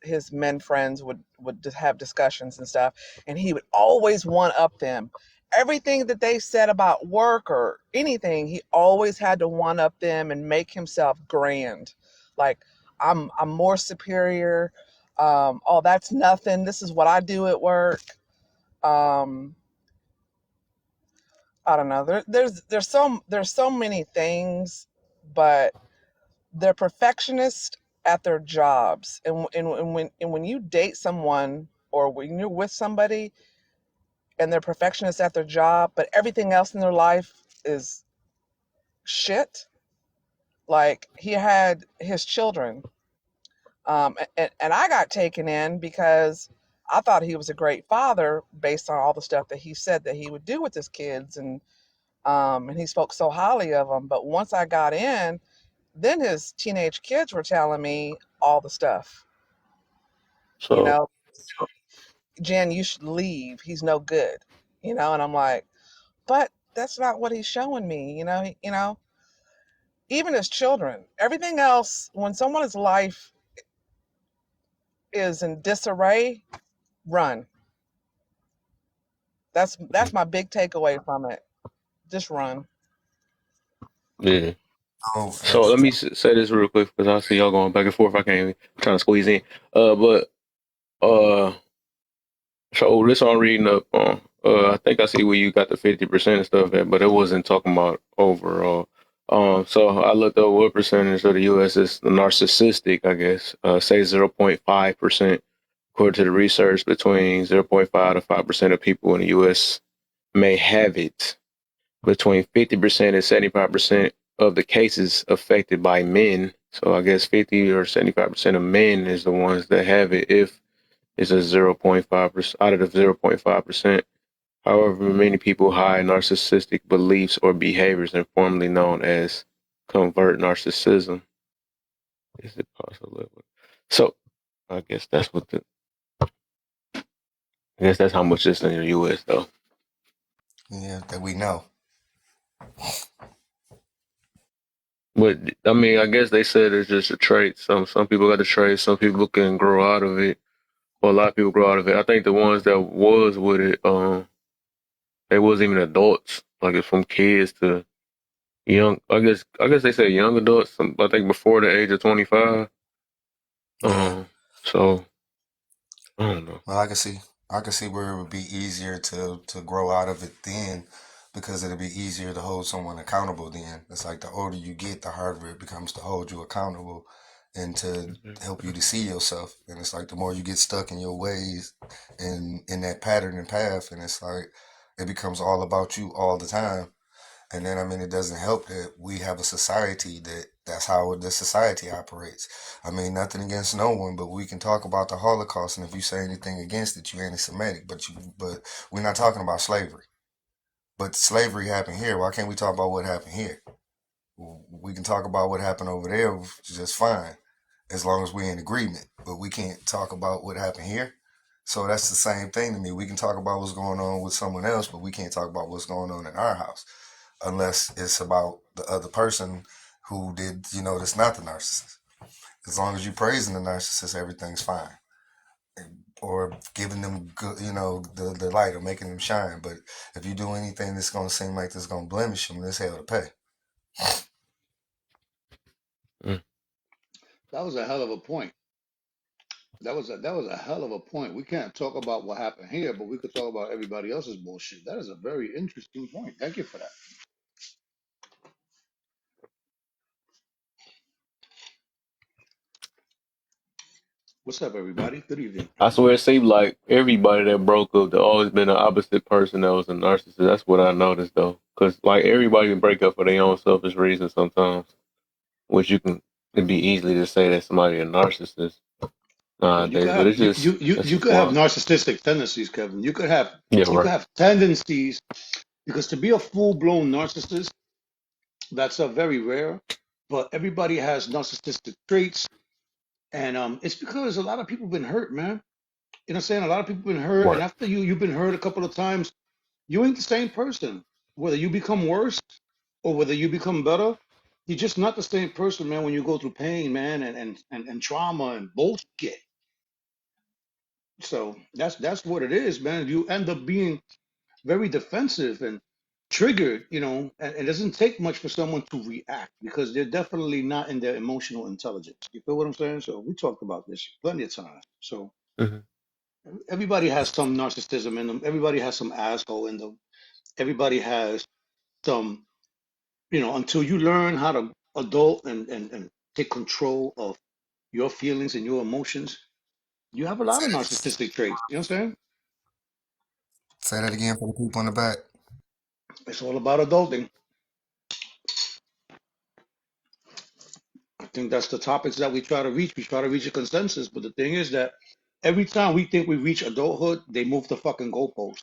his men friends would just have discussions and stuff, and he would always one up them. Everything that they said about work or anything, he always had to one up them and make himself grand. Like, I'm more superior. Oh, that's nothing. This is what I do at work. Um, I don't know. There's so many things, but they're perfectionists at their jobs, and when you date someone or when you're with somebody and they're perfectionists at their job, but everything else in their life is shit. Like he had his children, and I got taken in because I thought he was a great father based on all the stuff that he said that he would do with his kids, and he spoke so highly of them. But once I got in, then his teenage kids were telling me all the stuff. You So, know, Jen, you should leave. He's no good. And I'm like, but that's not what he's showing me. Even his children, everything else. When someone's life is in disarray, run. That's my big takeaway from it. Just run. yeah. Oh, So let me say this real quick because I see y'all going back and forth. I can't even trying to squeeze in. But uh, so this I'm reading up on. I think I see where you got the 50% and stuff at, but it wasn't talking about overall. So I looked up what percentage of the U.S. is narcissistic. I guess say 0.5%. According to the research, between 0.5 to 5% of people in the U.S. may have it. Between 50% and 75% of the cases affected by men. So I guess 50 or 75% of men is the ones that have it. If it's a 0.5% out of the 0.5%. However, many people hide narcissistic beliefs or behaviors, informally known as covert narcissism. Is it possible? So, I guess that's what the. I guess that's how much it's in the U.S. though. Yeah, that we know. But I mean, I guess they said it's just a trait. Some people got the trait. Some people can grow out of it. Or a lot of people grow out of it. I think the ones that was with it, they wasn't even adults. Like it's from kids to young. I guess they say young adults. I think before the age of 25. Yeah. So I don't know. Well, I can see where it would be easier to grow out of it then, because it'd be easier to hold someone accountable then. It's like the older you get, the harder it becomes to hold you accountable and to help you to see yourself. And it's like the more you get stuck in your ways and in that pattern and path, and it's like it becomes all about you all the time. And then, I mean, it doesn't help that we have a society that's how the society operates. I mean, nothing against no one, but we can talk about the Holocaust, and if you say anything against it, you anti-Semitic. But we're not talking about slavery. But slavery happened here. Why can't we talk about what happened here? We can talk about what happened over there just fine, as long as we're in agreement. But we can't talk about what happened here. So that's the same thing to me. We can talk about what's going on with someone else, but we can't talk about what's going on in our house unless it's about the other person who did, that's not the narcissist. As long as you're praising the narcissist, everything's fine. Or giving them good, the light or making them shine. But if you do anything that's going to seem like it's going to blemish them, there's hell to pay. Mm. That was a hell of a point. That was a hell of a point. We can't talk about what happened here, but we could talk about everybody else's bullshit. That is a very interesting point. Thank you for that. What's up, everybody? Good evening. I swear it seemed like everybody that broke up, there always been an opposite person that was a narcissist. That's what I noticed though, because like everybody can break up for their own selfish reasons sometimes, which it'd be easily to say that somebody a narcissist Well, you could nowadays. But have it's you just you you that's you just could have wild. narcissistic tendencies, Kevin. You could have Yeah, you could right. have tendencies because to be a full-blown narcissist, that's a very rare. But everybody has narcissistic traits, and it's because a lot of people been hurt, man. You know what I'm saying? A lot of people been hurt, and Right. after you've been hurt a couple of times, you ain't the same person. Whether you become worse or whether you become better, you're just not the same person, man, when you go through pain, man, and trauma and bullshit. So that's what it is, man. You end up being very defensive and triggered, and it doesn't take much for someone to react because they're definitely not in their emotional intelligence. You feel what I'm saying? So we talked about this plenty of times. So Hmm. everybody has some narcissism in them. Everybody has some asshole in them. Everybody has some, until you learn how to adult and take control of your feelings and your emotions, you have a lot Say of that, narcissistic traits. You know what I'm saying? say that again for the people in the back. It's all about adulting. I think that's the topics that we try to reach. We try to reach a consensus, but the thing is that every time we think we reach adulthood, they move the fucking goalpost.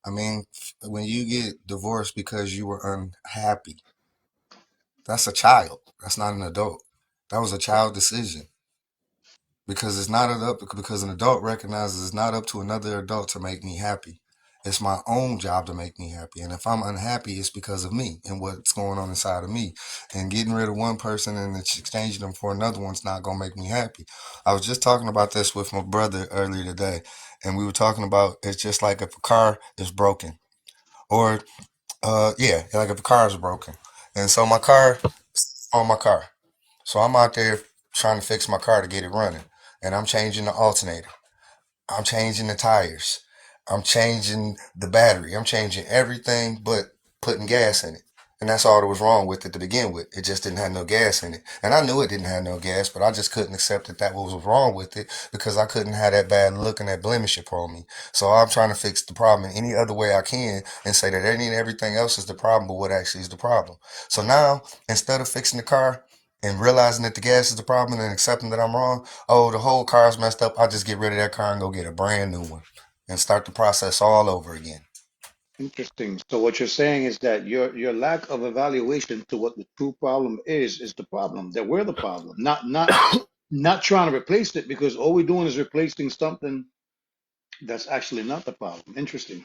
I mean, when you get divorced because you were unhappy, that's a child. That's not an adult. That was a child decision. Because it's not up because an adult recognizes it's not up to another adult to make me happy. It's my own job to make me happy. And if I'm unhappy, it's because of me and what's going on inside of me. And getting rid of one person and exchanging them for another one's not going to make me happy. I was just talking about this with my brother earlier today. And we were talking about it's just like if a car is broken. Or, yeah, like if a car is broken. And so my car. So I'm out there trying to fix my car to get it running. And I'm changing the alternator. I'm changing the tires. I'm changing the battery. I'm changing everything but putting gas in it. And that's all that was wrong with it to begin with. It just didn't have no gas in it. And I knew it didn't have no gas, but I just couldn't accept that that was wrong with it because I couldn't have that bad look and that blemish upon me. So I'm trying to fix the problem in any other way I can and say that any and everything else is the problem, but what actually is the problem. So now, instead of fixing the car and realizing that the gas is the problem and accepting that I'm wrong, oh, the whole car's messed up, I'll just get rid of that car and go get a brand new one and start the process all over again. Interesting. So what you're saying is that your lack of evaluation to what the true problem is the problem. That we're the problem, not trying to replace it because all we're doing is replacing something that's actually not the problem. Interesting.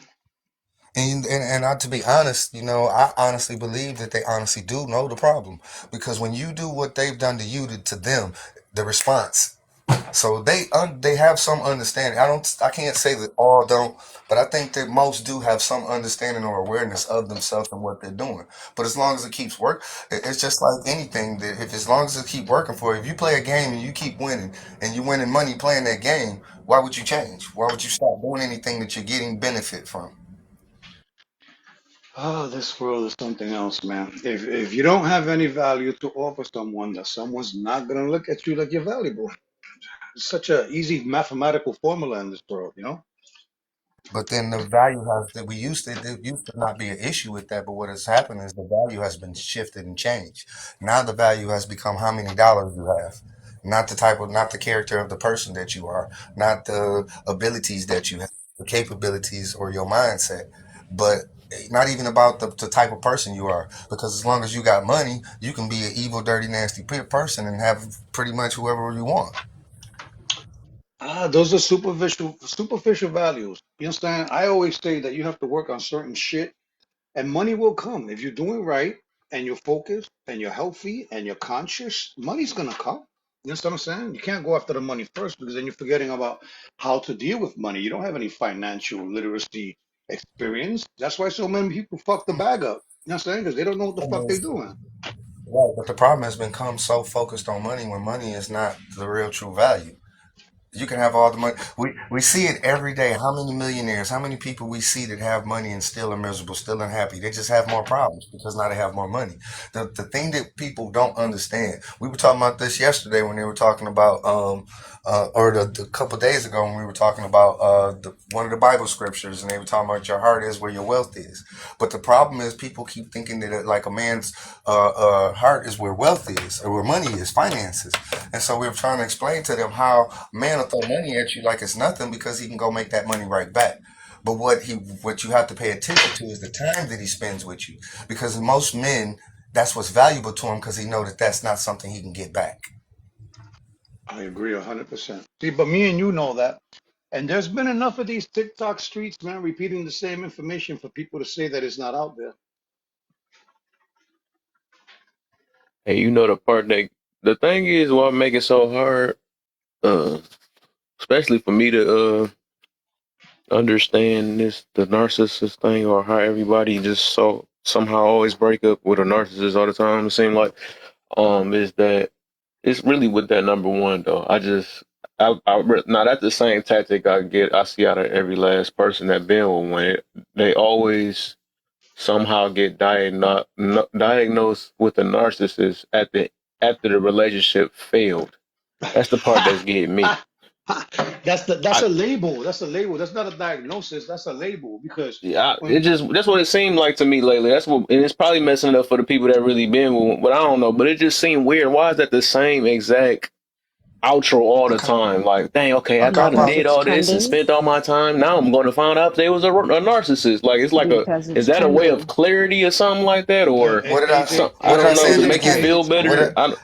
And I, to be honest, I honestly believe that they honestly do know the problem because when you do what they've done to you to them, the response. So they have some understanding. I can't say that all don't, but I think that most do have some understanding or awareness of themselves and what they're doing. But as long as it keeps work, it's just like anything that if as long as it keep working for you, if you play a game and you keep winning and you're winning money playing that game, why would you change? Why would you stop doing anything that you're getting benefit from? Oh, this world is something else, man. If you don't have any value to offer someone, that someone's not gonna look at you like you're valuable. It's such a easy mathematical formula in this world, you know? But then the value has that there used to not be an issue with that, but what has happened is the value has been shifted and changed. Now the value has become how many dollars you have, not the character of the person that you are, not the abilities that you have, the capabilities or your mindset, but not even about the type of person you are. Because as long as you got money, you can be an evil, dirty, nasty person and have pretty much whoever you want. Ah, those are superficial values. You understand? I always say that you have to work on certain shit and money will come. If you're doing right and you're focused and you're healthy and you're conscious, money's gonna come. You understand what I'm saying? You can't go after the money first because then you're forgetting about how to deal with money. You don't have any financial literacy experience. That's why so many people fuck the bag up. You know what I'm saying? Because they don't know what the fuck they're doing. Right, but the problem has become so focused on money when money is not the real true value. You can have all the money. We see it every day. How many millionaires, how many people we see that have money and still are miserable, still unhappy? They just have more problems because now they have more money. The thing that people don't understand. We were talking about this yesterday when they were talking about or the couple days ago when we were talking about one of the Bible scriptures and they were talking about your heart is where your wealth is. But the problem is people keep thinking that like a man's heart is where wealth is or where money is, finances. And so we were trying to explain to them how a man will throw money at you like it's nothing because he can go make that money right back. But what you have to pay attention to is the time that he spends with you, because most men, that's what's valuable to him because he know that that's not something he can get back. I agree 100%. See, but me and you know that. And there's been enough of these TikTok streets, man, repeating the same information for people to say that it's not out there. Hey, the part that the thing is what make it so hard, uh, especially for me to understand the narcissist thing or how everybody just somehow always break up with a narcissist all the time. It seems like is that it's really with that number one though. Now that's the same tactic I see out of every last person that been with one. They always somehow get diagnosed with a narcissist after the relationship failed. That's the part that's getting me. That's I a label. That's a label. That's not a diagnosis. That's a label because Yeah, when it just that's what it seemed like to me lately. And it's probably messing it up for the people that really been with one, but I don't know. But it just seemed weird. Why is that the same exact outro all the Okay, time? Like, dang, okay, after I okay, done Because well, did it's all this and trending. spent all my time, now I'm going to find out they was a narcissist. Like, it's like Because is it's that a way of trending. clarity or something like that, no or AJ I what did I don't AJ know say in to the AJ make you Because beginning? feel it's What better? did, trending. Look,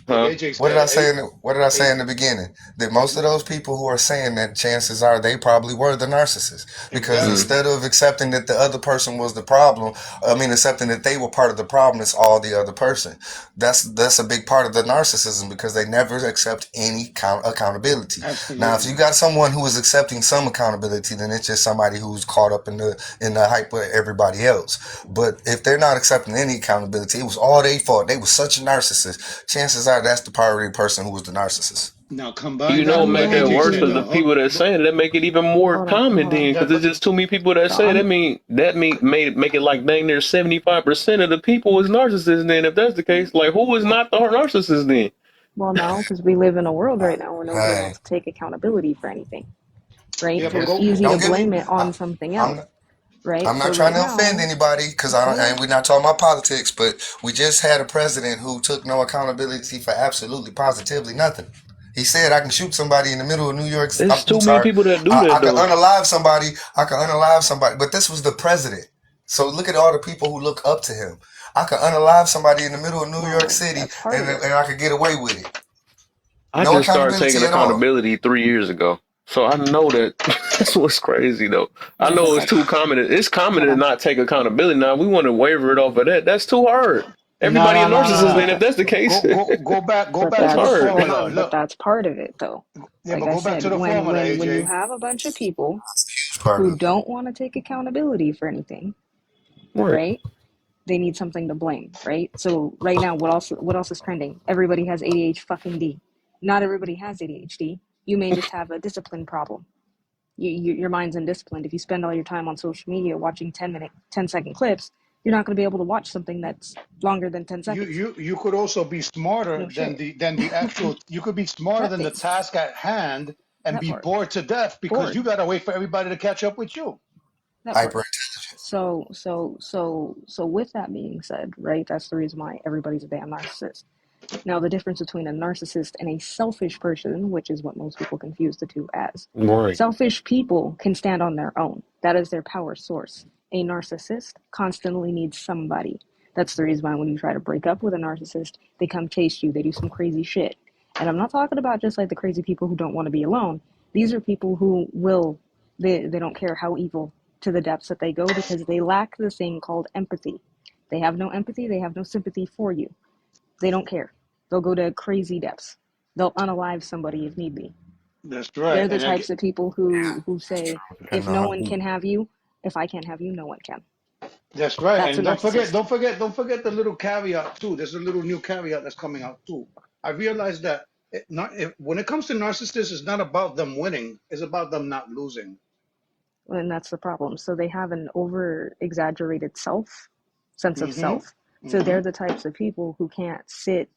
Huh? AJ What did I said, say what did I say A, in the beginning? That most of those people who are saying that chances are they probably were the narcissist. Because exactly. Mm. instead of accepting that the other person was the problem, I mean accepting that they were part of the problem, it's all the other person. That's a big part of the narcissism because they never accept any accountability. Now, if you Absolutely. got someone who is accepting some accountability, then it's just somebody who's caught up in the hype with everybody else. But if they're not accepting any accountability, it was all their fault. They was such a narcissist. Chances are side, that's the part of the person who was the narcissist. Now You combine know that what with what make that AJ worse said for Mm, the though. people that say it. That make it even more hold on, common hold on. then, because That, there's but just too many people that No, say. Make it like dang near 75% of the people is narcissists. Then, if that's the case, like who is not the narcissist then? well, no, because we live in a world right now where nobody Hey, wants to take accountability for anything, right? yeah, So but it's go, easy to don't get me. blame it I, on something I'm else, right? I'm So not trying right to offend now, anybody because I don't, hold on. and we're not talking about politics, but we just had a president who took no accountability for absolutely positively nothing. He said, "I can shoot somebody in the middle of New York. There's I'm too many sorry, people that do that I could though. unalive somebody. I could unalive somebody." But this was the president. So look at all the people who look up to him. I could unalive somebody in the middle of New York Well, City, that's part and of it. I could get away with it. I No just started taking accountability at all. accountability 3 years ago. So I know that that's what's crazy though. I Yeah, but know it's that's too common. It's common hold to on. not take accountability. Now we want to waiver it off of that. That's too hard. no, Everybody a no, no, no, narcissist But then no. if that, that's the case. Go but back That's to the that's hard. formula. but Look, that's part of it though. yeah, Like but I go back said, to the formula, when you AJ. have a bunch of people Part who of it. don't want to take accountability for anything, Right. right? They need something to blame, right? So right now, what else is trending? Everybody has ADHD fucking D. Not everybody has ADHD. You may just have a discipline problem. Your mind's undisciplined. If you spend all your time on social media watching 10-second clips, you're not going to be able to watch something that's longer than 10 You seconds. you you could also be smarter No than shit. the actual. You could be smarter That than the thing. task at hand and That be part. bored to death because Bored. you gotta wait for everybody to catch up with you. That part. Hyper. So with that being said, right, that's the reason why everybody's a damn narcissist. Now, the difference between a narcissist and a selfish person, which is what most people confuse the two as, Right. selfish people can stand on their own. That is their power source. A narcissist constantly needs somebody. That's the reason why when you try to break up with a narcissist, they come chase you, they do some crazy shit. And I'm not talking about just like the crazy people who don't want to be alone. These are people who they don't care how evil to the depths that they go because they lack the thing called empathy. They have no empathy, they have no sympathy for you. They don't care. They'll go to crazy depths. They'll unalive somebody if need be. That's right. They're the And types of people who say, if Depending on no how one deep. can have you, if I can't have you, no one can. that's right. That's a And narcissist. don't forget the little caveat too. There's a little new caveat that's coming out too. I realized that when it comes to narcissists, it's not about them winning. It's about them not losing. And that's the problem. So they have an over exaggerated sense of Mm-hmm. self. So Mm-hmm. they're the types of people who can't sit.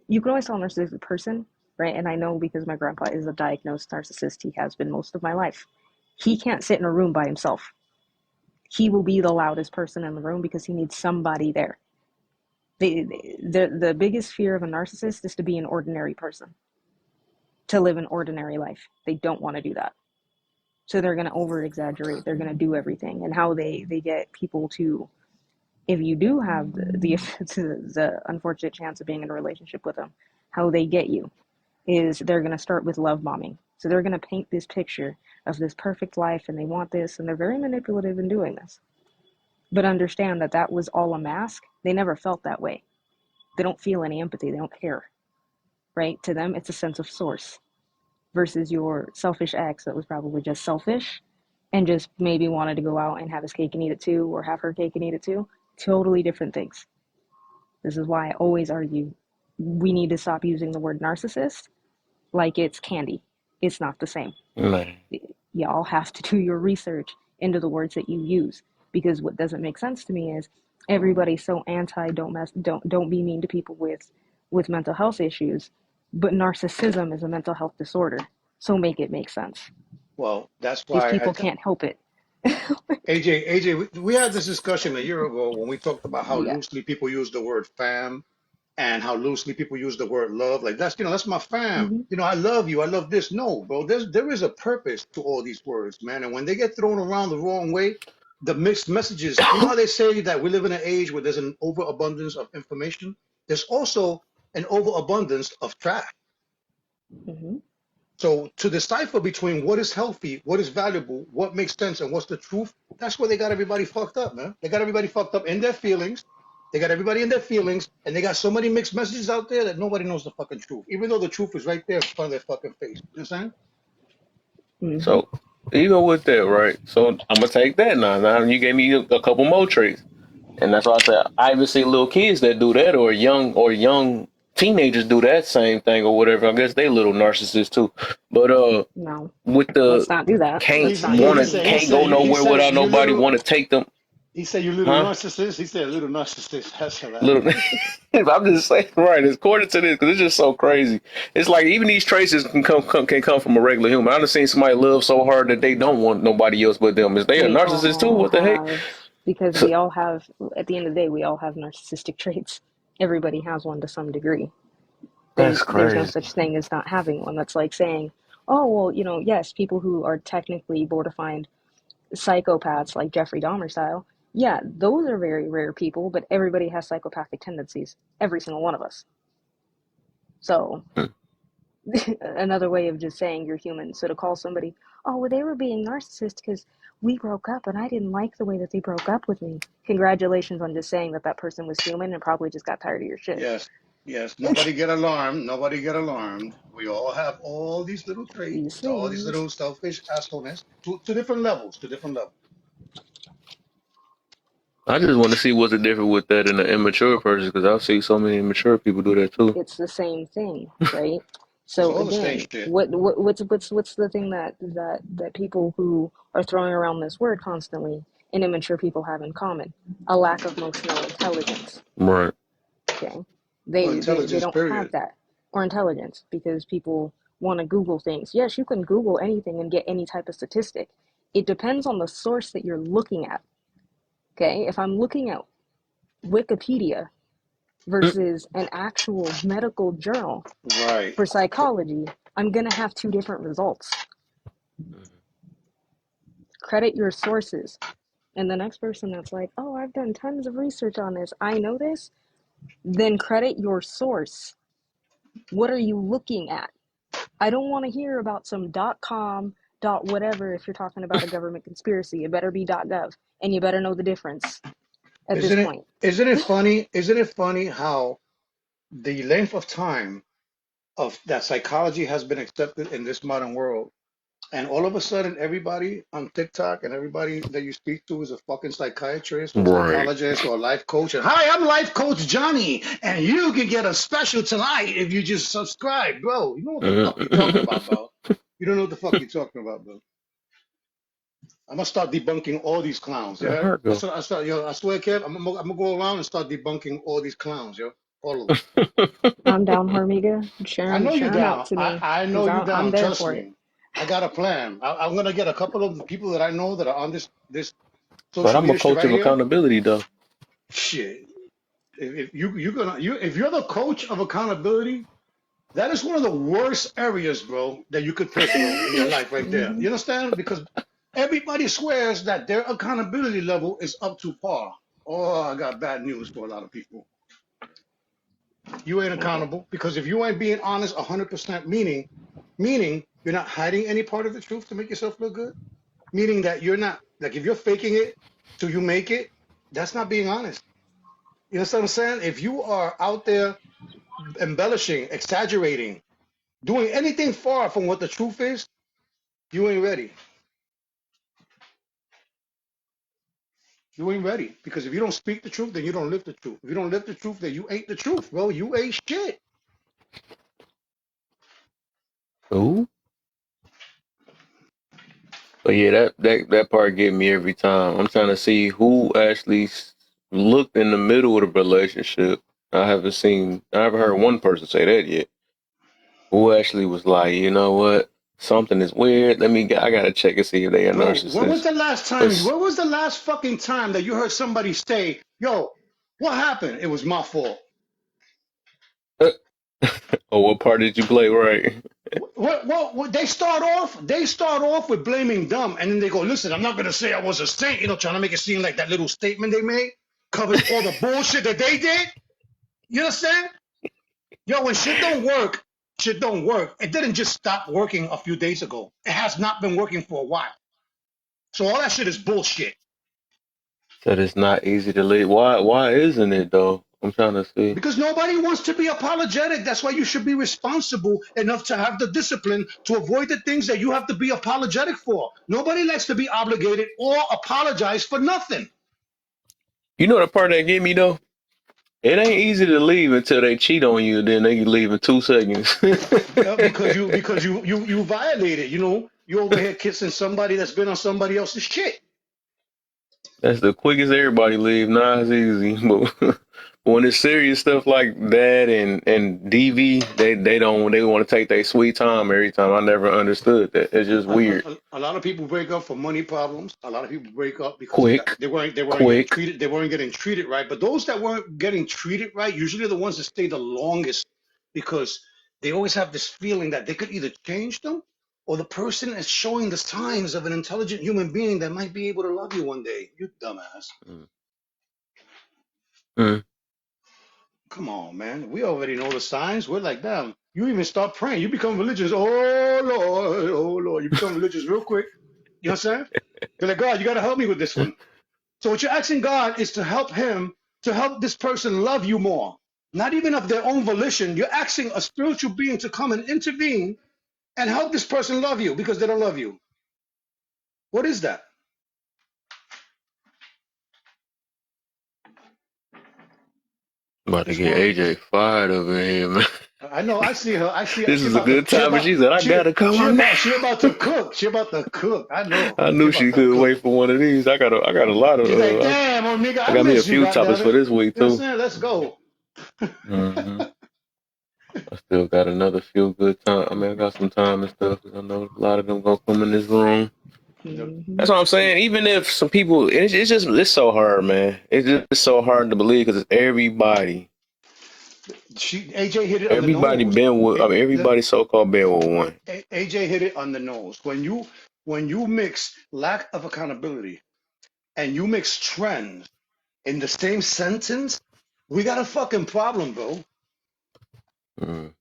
You can always tell a narcissistic person, right? And I know because my grandpa is a diagnosed narcissist, he has been most of my life. He can't sit in a room by himself. He will be the loudest person in the room because he needs somebody there. The biggest fear of a narcissist is to be an ordinary person, to live an ordinary life. They don't want to do that. So they're going to over exaggerate. They're going to do everything. And how they get people to, if you do have the unfortunate chance of being in a relationship with them, how they get you is they're going to start with love bombing. So they're going to paint this picture of this perfect life and they want this and they're very manipulative in doing this. But understand that that was all a mask. They never felt that way. They don't feel any empathy. They don't care, right? To them, it's a sense of source versus your selfish ex that was probably just selfish and just maybe wanted to go out and have his cake and eat it too, or have her cake and eat it too. Totally different things. This is why I always argue we need to stop using the word narcissist like it's candy. It's not the same. Man. Y'all have to do your research into the words that you use because what doesn't make sense to me is everybody's so anti don't be mean to people with mental health issues, but narcissism is a mental health disorder. So make it make sense. Well, that's These why people can't help it. AJ, we had this discussion a year ago when we talked about how Yeah. loosely people use the word fam and how loosely people use the word love. Like that's my fam. Hmm. I love you. I love this. No, bro, there is a purpose to all these words, man. And when they get thrown around the wrong way, the mixed messages, how they say that we live in an age where there's an overabundance of information. There's also an overabundance of trash. Hmm. So to decipher between what is healthy, what is valuable, what makes sense, and what's the truth, that's where they got everybody fucked up, man. They got everybody fucked up in their feelings. They got everybody in their feelings, and they got so many mixed messages out there that nobody knows the fucking truth, even though the truth is right there in front of their fucking face. You know what I'm saying? Hmm. So even with that, right? So I'm gonna take that now. Now you gave me a couple more traits, and that's why I said I even see little kids that do that, or young teenagers do that same thing or whatever. I guess they little narcissists too. But No, with the let's not do that. can't Let's not Yeah, do he wanna any said, of he can't that. go said, he nowhere said, without you nobody little, want to take them, he said, you little huh? narcissist. He said, little narcissist. That's Little. hilarious. I'm just saying, right? According to this, because it's just so crazy. It's like even these traces can come from a regular human. I've seen somebody love so hard that they don't want nobody else but them. Is they a We narcissist too? all What the heck? have, because we all have, at the end of the day, we all have narcissistic traits. Everybody has one to some degree. That's There's no crazy. such thing as not having one. That's like saying, oh, well, yes, people who are technically borderline psychopaths like Jeffrey Dahmer style, yeah, those are very rare people, but everybody has psychopathic tendencies. Every single one of us. So, Hmm. another way of just saying you're human. So to call somebody, oh, well, they were being narcissist because we broke up and I didn't like the way that they broke up with me. Congratulations on just saying that that person was human and probably just got tired of your shit. Yes, yes. Nobody get alarmed. Nobody get alarmed. We all have all these little traits, These all these things. little selfish assholeness to different levels, to different levels. I just want to see what's the difference with that in an immature person because I see so many immature people do that too. It's the same thing, right? It's So all the same again, shit. what's the thing that people who are throwing around this word constantly and immature people have in common? A lack of emotional intelligence. Right. Okay, Or they intelligence, don't have period. that, or intelligence, because people want to Google things. Yes, you can Google anything and get any type of statistic. It depends on the source that you're looking at. Okay, if I'm looking at Wikipedia Mm. versus an actual medical journal Right. for psychology, I'm gonna have two different results. Credit your sources. And the next person that's like, oh, I've done tons of research on this, I know this, then credit your source. What are you looking at? I don't want to hear about some .com, whatever. If you're talking about a government conspiracy, it better be .gov, and you better know the difference at this Isn't it? point. Isn't it funny? Isn't it funny how the length of time of that psychology has been accepted in this modern world? And all of a sudden, everybody on TikTok and everybody that you speak to is a fucking psychiatrist or Right. psychologist or a life coach. And hi, I'm Life Coach Johnny, and you can get a special tonight if you just subscribe, bro. You know what the fuck you're talking about, Mm. bro? You don't know what the fuck you're talking about, bro. I'm gonna start debunking all these clowns. There Yeah, her go. yo. I swear, Kev, I'm gonna go around and start debunking all these clowns, yo. All of them. I'm down, Hormiga. I Share know you them out down. to me, I know because you I'm down. there Trust for it. me. I got a plan. I'm gonna get a couple of the people that I know that are on this But social I'm a media shit coach right of here. accountability though. Shit. If if you're the coach of accountability, that is one of the worst areas, bro, that you could pick, bro, in your life right there. Hmm. You understand? Because everybody swears that their accountability level is up to par. Oh, I got bad news for a lot of people. You ain't Okay. accountable because if you ain't being honest 100%, meaning you're not hiding any part of the truth to make yourself look good, meaning that you're not, like, if you're faking it till you make it, that's not being honest. You know what I'm saying? If you are out there embellishing, exaggerating, doing anything far from what the truth is, you ain't ready. You ain't ready. Because if you don't speak the truth, then you don't live the truth. If you don't live the truth, then you ain't the truth, bro. You ain't shit. Ooh. But yeah, that part get me every time. I'm trying to see who actually looked in the middle of the relationship. I haven't heard one person say that yet. Who actually was like, you know what? Something is weird. I gotta check and see if they are Bro, narcissists. when was the last fucking time that you heard somebody say, yo, what happened? It was my fault. Oh, what part did you play right? What they start off with blaming them, and then they go, listen, I'm not gonna say I was a saint, trying to make it seem like that little statement they made covers all the bullshit that they did. You understand? Yo, when shit don't work. It didn't just stop working a few days ago. It has not been working for a while. So all that shit is bullshit. That it's not easy to leave. Why isn't it though? I'm trying to see. Because nobody wants to be apologetic. That's why you should be responsible enough to have the discipline to avoid the things that you have to be apologetic for. Nobody likes to be obligated or apologize for nothing. You know the part that get me though? It ain't easy to leave until they cheat on you, then they can leave in 2 seconds. Because you violated. You know, you over here kissing somebody that's been on somebody else's shit. That's the quickest everybody leave. Nah, it's easy. But when it's serious stuff like that and DV, they want to take their sweet time every time. I never understood that. It's just weird. A lot of people break up for money problems. A lot of people break up because Quick, they weren't getting quick. treated. They weren't getting treated right. But those that weren't getting treated right, usually are the ones that stay the longest because they always have this feeling that they could either change them or the person is showing the signs of an intelligent human being that might be able to love you one day. You dumbass. Mm. Mm. Come on, man. We already know the signs. We're like, damn. You even start praying. You become religious. Oh Lord, oh Lord. You become religious real quick. You know what I'm saying? You're like, God, you got to help me with this one. So what you're asking God is to help him, to help this person love you more. Not even of their own volition. You're asking a spiritual being to come and intervene and help this person love you because they don't love you. What is that? About to What's get going on? AJ fired over here, man. I know. I see her. This She is a about to. good time, and she said, "I gotta come on now." She about to cook. She about to cook. I know. I She knew about she to could cook. wait for one of these. I got a lot of She's like, damn, oh nigga, I I got me a miss you, few topics for goddammit. this week You know what I'm too. saying? Let's go. Hmm I still got another few good time. I mean, I got some time and stuff. 'Cause I know a lot of them gonna come in this room. The, Hmm. That's what I'm the, saying. Even if some people, it's just it's so hard, man. It's just so hard to believe because it's everybody. AJ hit it on the Everybody nose. been with. I mean, Look, everybody so called been with one. AJ hit it on the nose. When you mix lack of accountability and you mix trends in the same sentence, we got a fucking problem, bro. Mm.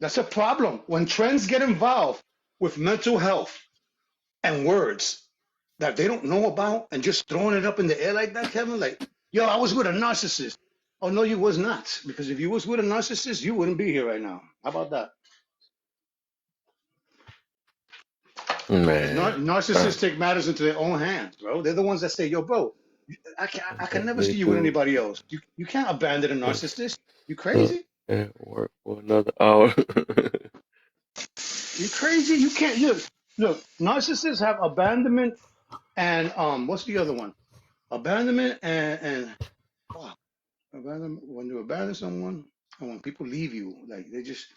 That's a problem. When trends get involved with mental health and words that they don't know about and just throwing it up in the air like that, Kevin, like, yo, I was with a narcissist. Oh no, you was not. Because if you was with a narcissist, you wouldn't be here right now. How about that? Because Man, narcissists take matters into their own hands, bro. They're the ones that say, "Yo, bro, I can never they see you with do. anybody else. You can't abandon a narcissist. You crazy? And work for another hour. You crazy? You can't. Look. Narcissists have abandonment and what's the other one? Abandonment and fuck. Abandonment when you abandon someone and when people leave you, like they just,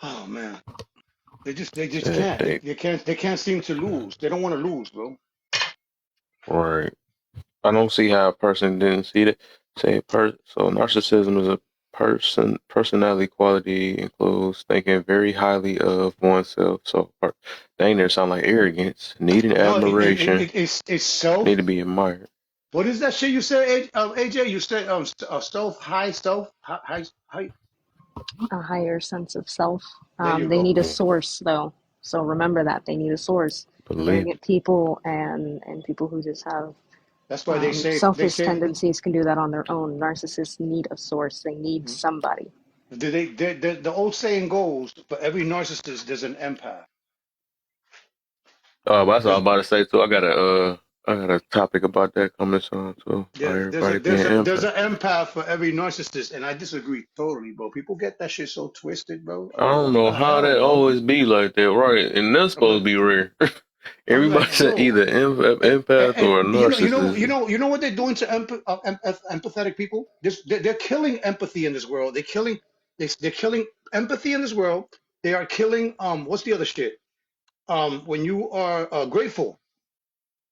oh man, they just Said can't. They can't seem to lose. They don't want to lose, bro. right. I don't see how a person didn't see that. So narcissism is a personality quality includes thinking very highly of oneself. So dang, there sound like arrogance, needing No, admiration, it's need to self. be admired. What is that shit you said, AJ? You said self, high self, high. A higher sense of self. There you They go. need a Mm, source, though. So remember that they need a source. believe it. Arrogant people and people who just have That's why they selfish say tendencies can do that on their own. Narcissists need a source. They need somebody. the old saying goes, for every narcissist there's an empath. Oh, but that's all I'm There's about to say too. I got a topic about that coming soon too. About there, there's a everybody there's being a there's empath. an empath for every narcissist, and I disagree totally, bro. People get that shit so twisted, bro. I'm I like, don't what know the how hell, that bro? always be like that, right? And that's I'm supposed like, to be rare. I'm Everybody's like, bro. either empath And or a you know narcissist. what they're doing to empathetic people? They're killing empathy in this world. They're killing empathy in this world. They are killing what's the other shit? When you are grateful,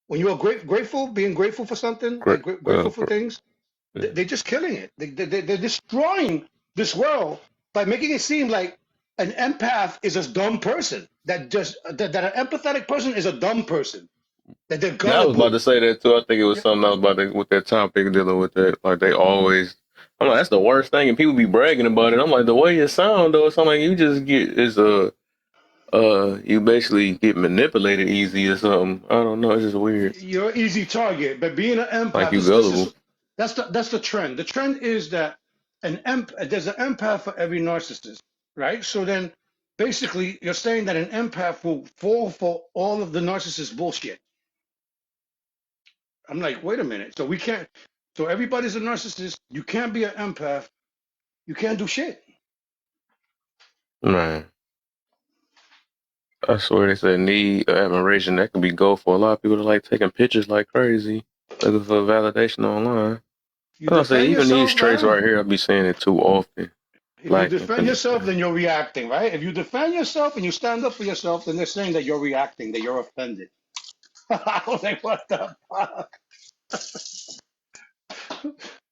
when you are grateful, being grateful for something Great. and grateful for things, Yeah. they're just killing it. They're destroying this world by making it seem like an empath is a dumb person. That an empathetic person is a dumb person. That they're Yeah, I was about gullible. to say that too. I think it was Yeah, something else about with that topic dealing with that. Like they always, I'm like, that's the worst thing, and people be bragging about it. I'm like, the way you sound though, it's something like you just get is you basically get manipulated easy or something. I don't know. It's just weird. you're an easy target. But being an Like empath, you this is gullible. that's the trend. The trend is that there's an empath for every narcissist, right? So then basically you're saying that an empath will fall for all of the narcissist bullshit. I'm like, wait a minute. So we can't. So everybody's a narcissist. You can't be an empath. You can't do shit. Man, I swear they said need admiration. That can be gold for a lot of people that like taking pictures like crazy, looking for validation online. You I say defend even these yourself, traits man. right here, I be seeing it too often. If you Lacking defend yourself, understanding. then you're reacting, right? If you defend yourself and you stand up for yourself, then they're saying that you're reacting, that you're offended. I was like, what the fuck?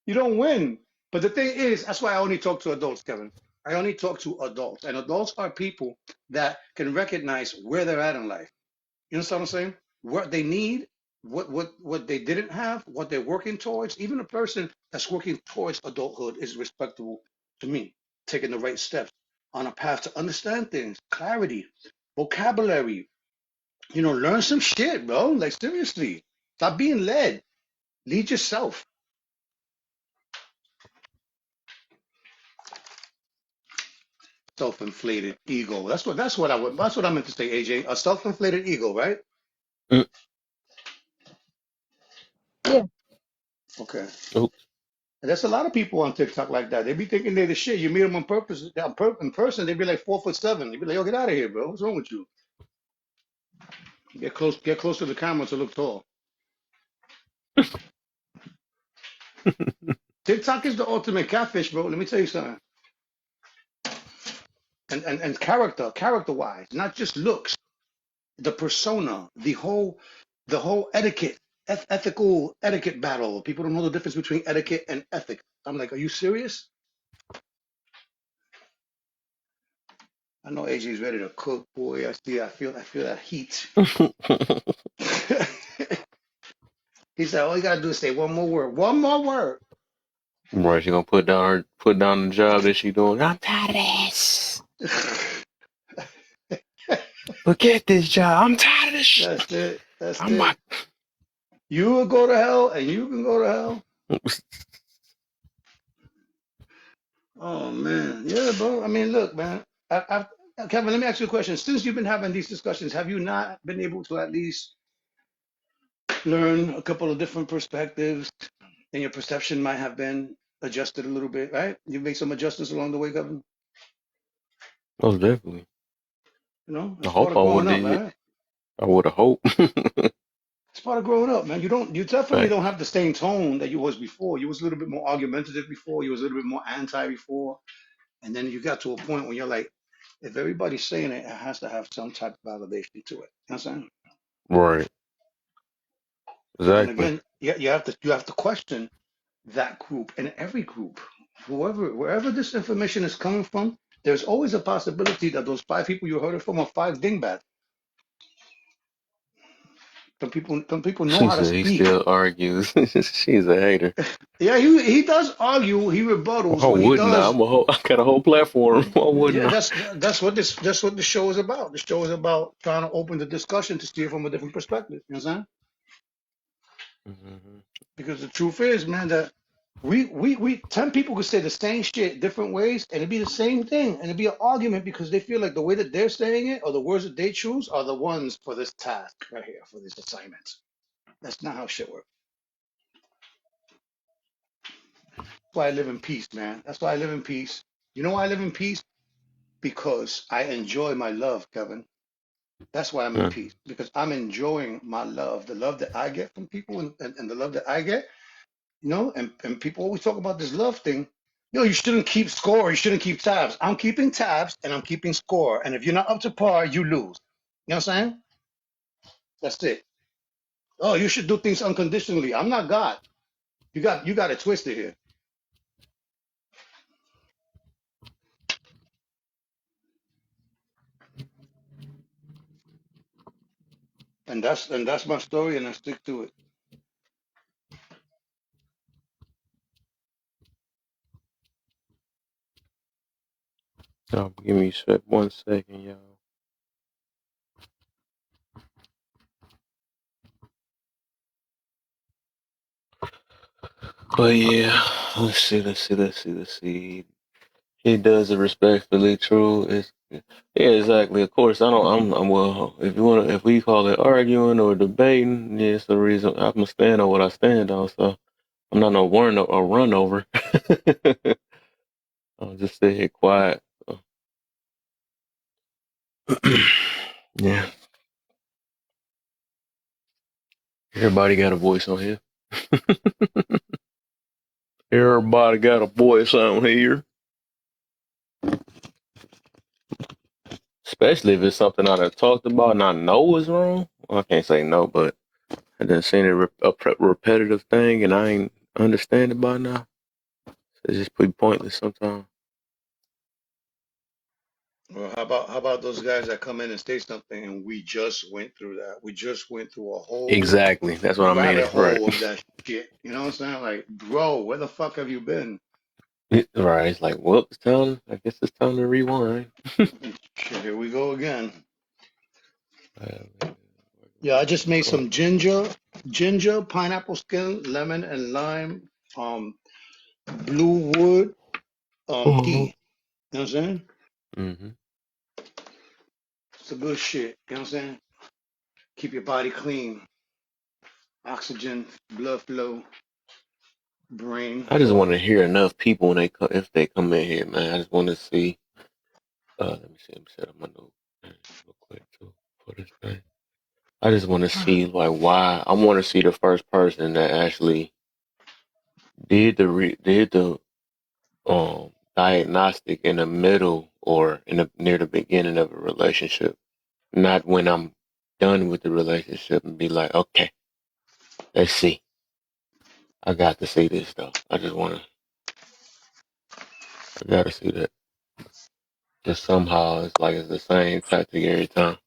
You don't win. But the thing is, that's why I only talk to adults, Kevin. I only talk to adults. And adults are people that can recognize where they're at in life. You understand what I'm saying? What they need, what they didn't have, what they're working towards. Even a person that's working towards adulthood is respectable to me, taking the right steps on a path to understand things, clarity, vocabulary. Learn some shit, bro. Like seriously. Stop being led. Lead yourself. Self-inflated ego. That's what I meant to say, AJ. A self-inflated ego, right? Mm, Yeah. Okay. oops. And there's a lot of people on TikTok like that. They be thinking they're the shit. You meet them on purpose, in person, they be like 4'7". You be like, yo, get out of here, bro. What's wrong with you? Get close to the camera to look tall. TikTok is the ultimate catfish, bro. Let me tell you something. And character-wise, not just looks, the persona, the whole etiquette, ethical etiquette battle. People don't know the difference between etiquette and ethics. I'm like, are you serious? I know AJ's ready to cook, boy. I feel that heat. He said, all you gotta do is say one more word. One more word. Right, she gonna put down the job that she doing. I'm tired of this. Forget this job. I'm tired of this. That's it. That's I'm it. not. You will go to hell and you can go to hell. Oh man. Yeah, bro. I mean, look, man. Kevin, let me ask you a question. Since you've been having these discussions, have you not been able to at least learn a couple of different perspectives and your perception might have been adjusted a little bit, right? You made some adjustments along the way, Kevin. Most definitely. I That's part hope of I growing would up, did. right? I would have hoped. It's part of growing up, man. You definitely don't Thanks. have the same tone that you was before. You was a little bit more argumentative before. You was a little bit more anti before, and then you got to a point where you're like, if everybody's saying it, it has to have some type of validation to it. You know what I'm saying? Right. And then Exactly. again, you have to question that group and every group, wherever this information is coming from. There's always a possibility that those five people you heard it from are five dingbats. Some people know She how to said he speak. still argues. She's a hater. Yeah, he does argue. He rebuttals, I but he wouldn't. does. I got a whole platform. I Yeah, wouldn't. that's what the show is about. The show is about trying to open the discussion to see it from a different perspective. You know what I'm saying? Mm-hmm. Because the truth is, man, that we 10 people could say the same shit different ways, and it'd be the same thing, and it'd be an argument because they feel like the way that they're saying it or the words that they choose are the ones for this task right here, for this assignment. That's not how shit works. That's why I live in peace, man. That's why I live in peace. You know why I live in peace? Because I enjoy my love, Kevin. That's why I'm in peace because I'm enjoying my love, the love that I get from people and the love that I get, and people always talk about this love thing. You shouldn't keep score, you shouldn't keep tabs. I'm keeping tabs and I'm keeping score. And if you're not up to par, you lose. You know what I'm saying? That's it. Oh, you should do things unconditionally. I'm not God. You got it twisted here. And that's my story and I stick to it. Give me 1 second, y'all. But yeah, let's see. He does it respectfully, true. Yeah, exactly. Of course, I don't. I'm well. If we call it arguing or debating, yeah, it's the reason I'm gonna stand on what I stand on. So I'm not no warrant or run over. I'll just stay here quiet. So, yeah, everybody got a voice on here. Everybody got a voice on here. Especially if it's something I done talked about and I know is wrong. Well, I can't say no, but I done seen a repetitive thing and I ain't understand it by now. It's just pretty pointless sometimes. Well, how about those guys that come in and say something and we just went through that. We just went through a whole Exactly. That's what I mean. rabbit Right. hole of that shit. You know what I'm saying? Like, bro, where the fuck have you been? Right. It's like, well, it's time. I guess it's time to rewind. Shit, here we go again. Uh, Yeah, I just made some ginger, pineapple skin, lemon and lime, blue wood, oh. tea. You know what I'm saying? Mm-hmm. It's a good shit. You know what I'm saying? Keep your body clean, oxygen, blood flow, brain I just want to focus. hear enough people when if they come in here, man. I just want to see. Let me see. Let me set up my note real quick too for this thing. I just want to see like why. I want to see the first person that actually did the diagnostic in the middle or in the near the beginning of a relationship, not when I'm done with the relationship and be like, okay, let's see. I got to see this stuff. I gotta see that. Just somehow it's like it's the same tactic every time.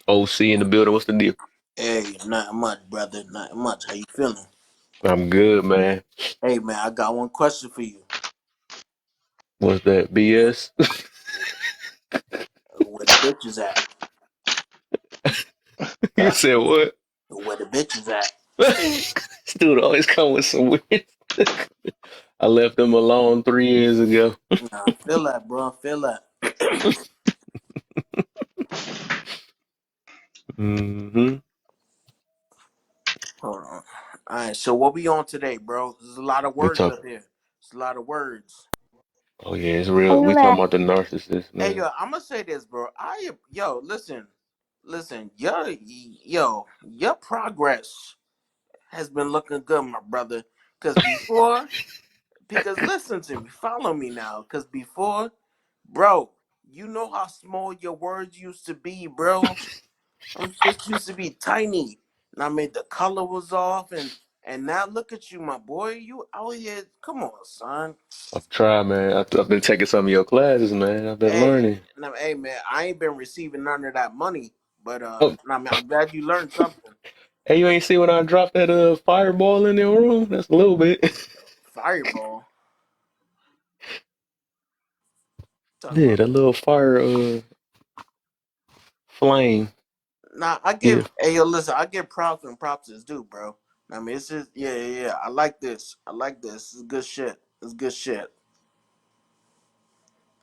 OC in the building. What's the deal? Hey, not much, brother. Not much. How you feeling? I'm good, man. Hey, man, I got one question for you. What's that? BS? Where the bitches at? You said what? Where the bitches at? This dude always come with some weird. I left them alone 3 years ago. Nah, I feel that, bro. I feel that. Mm-hmm. Hold on. All right, so what we on today, bro? There's a lot of We words talk. up here. There's a lot of words. Oh yeah, it's real. We talking about the narcissist, Hey, man. yo, I'm gonna say this, bro. Listen. Your progress has been looking good, my brother. Because listen to me, follow me now. Because before, bro, you know how small your words used to be, bro. Them shits used to be tiny. And I mean, the color was off, and now look at you, my boy. You out here. Come on, son. I've tried, man. I've been taking some of your classes, man. I've been Hey, learning. now, hey, man. I ain't been receiving none of that money, but Oh, I mean, I'm glad you learned something. hey, you ain't see when I dropped that fireball in your room? That's a little bit. Fireball. Talking Yeah, about. that little fire flame. Nah, I Yeah, give. Hey, yo, listen. I give props when props is due, bro. I mean, it's just yeah. I like this. I like this. It's good shit. It's good shit.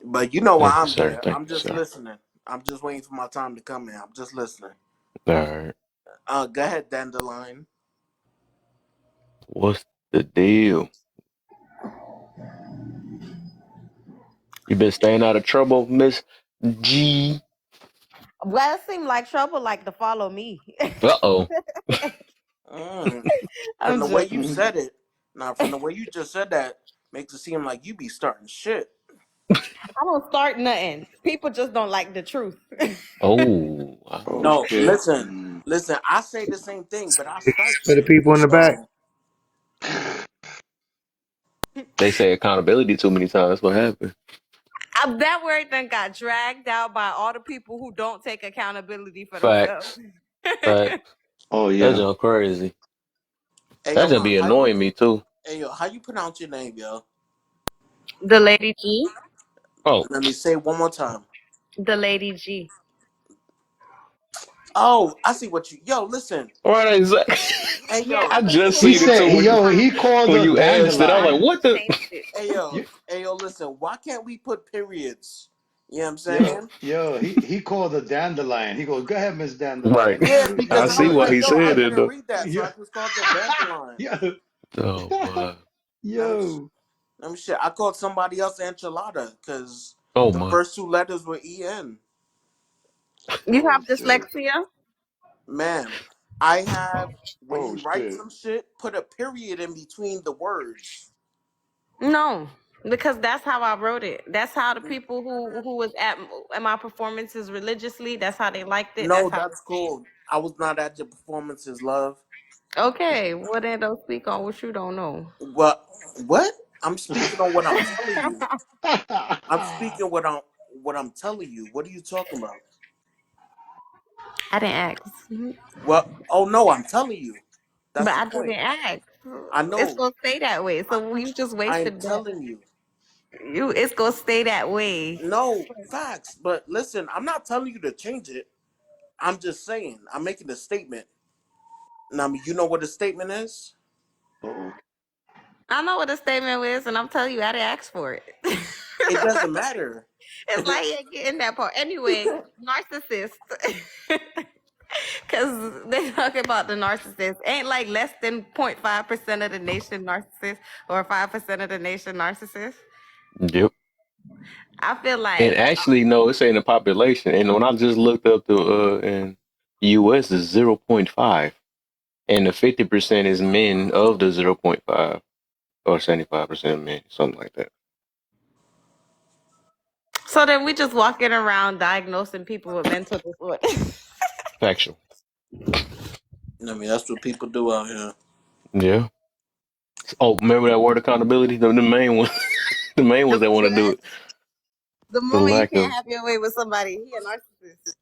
But you know why thank you, I'm sir. here. Thank I'm you, just sir. listening. I'm just waiting for my time to come in. I'm just listening. All right. Go ahead, Dandelion. What's the deal? You been staying out of trouble, Miss G? Well, it seemed like trouble like to follow me. Uh-oh. Mm. From I'm the way you joking. said it, now from the way you just said that, makes it seem like you be starting shit. I don't start nothing. People just don't like the truth. Oh, I Oh don't No, know. shit. listen. I say the same thing, but I start For the shit. people in the back. So They say accountability too many times. That's what happened. That word then got dragged out by all the people who don't take accountability for themselves. Facts. Facts. Oh That's yeah. just crazy. hey That yo, just ma, be annoying me too. how you pronounce your name, yo? The Lady G. Oh, Let me say it one more time. The Lady G. Oh, I see what you. Yo, listen. right, exactly. Hey, Yeah, yo, I because just people He seen don't it said, too take yo, he accountability. called when her you asked it. I was I like, dandelion. "What the?" changed it. hey, yo, listen. Why can't we put periods? You know what I'm Yo, saying? yo, he called a dandelion. He goes, "Go ahead, Miss Right. Dandelion." Yeah, I because I see was why like, he yo, I said it didn't though. read that, so Yo, I just called the dandelion. yo, Oh boy. Let me, yo. let me shit. I called somebody else enchilada because Oh the my. first two letters were en. You Oh have shit. dyslexia? Ma'am, I have when Oh you write shit. some shit, put a period in between the words. No, because that's how I wrote it. That's how the people who was at my performances religiously, that's how they liked it. No, That's how. that's cool. I was not at your performances, love. Okay, well then don't speak on what you don't know. Well, what? I'm speaking on what I'm telling you. I'm speaking what I'm telling you. What are you talking about? I didn't ask, Well, oh no, I'm telling you. but That's the I point. didn't ask. I It's know. gonna stay that way. I, So you just I'm wasted that. telling you. It's gonna stay that way. No facts. But listen, I'm not telling you to change it. I'm just saying. I'm making a statement. Now, you know what a statement is? Uh-oh. I know what a statement is, and I'm telling you, I didn't ask for it. It doesn't matter. It's like you ain't getting that part. Anyway, narcissist. Because they talk about the narcissist. Ain't like less than 0.5% of the nation narcissist or 5% of the nation narcissist. Yep. I feel And like, actually, no, it's in the population. And when I just looked up the in U.S. is 0.5, and the 50% is men of the 0.5, or 75% of men, something like that. so then we just walking around diagnosing people with mental disorders. Factual. I mean, that's what people do out here. Yeah. Oh, remember that word accountability? The main one, the main ones that want to do Yes. it. The The moment you lack can't of. have your way with somebody, he a narcissist.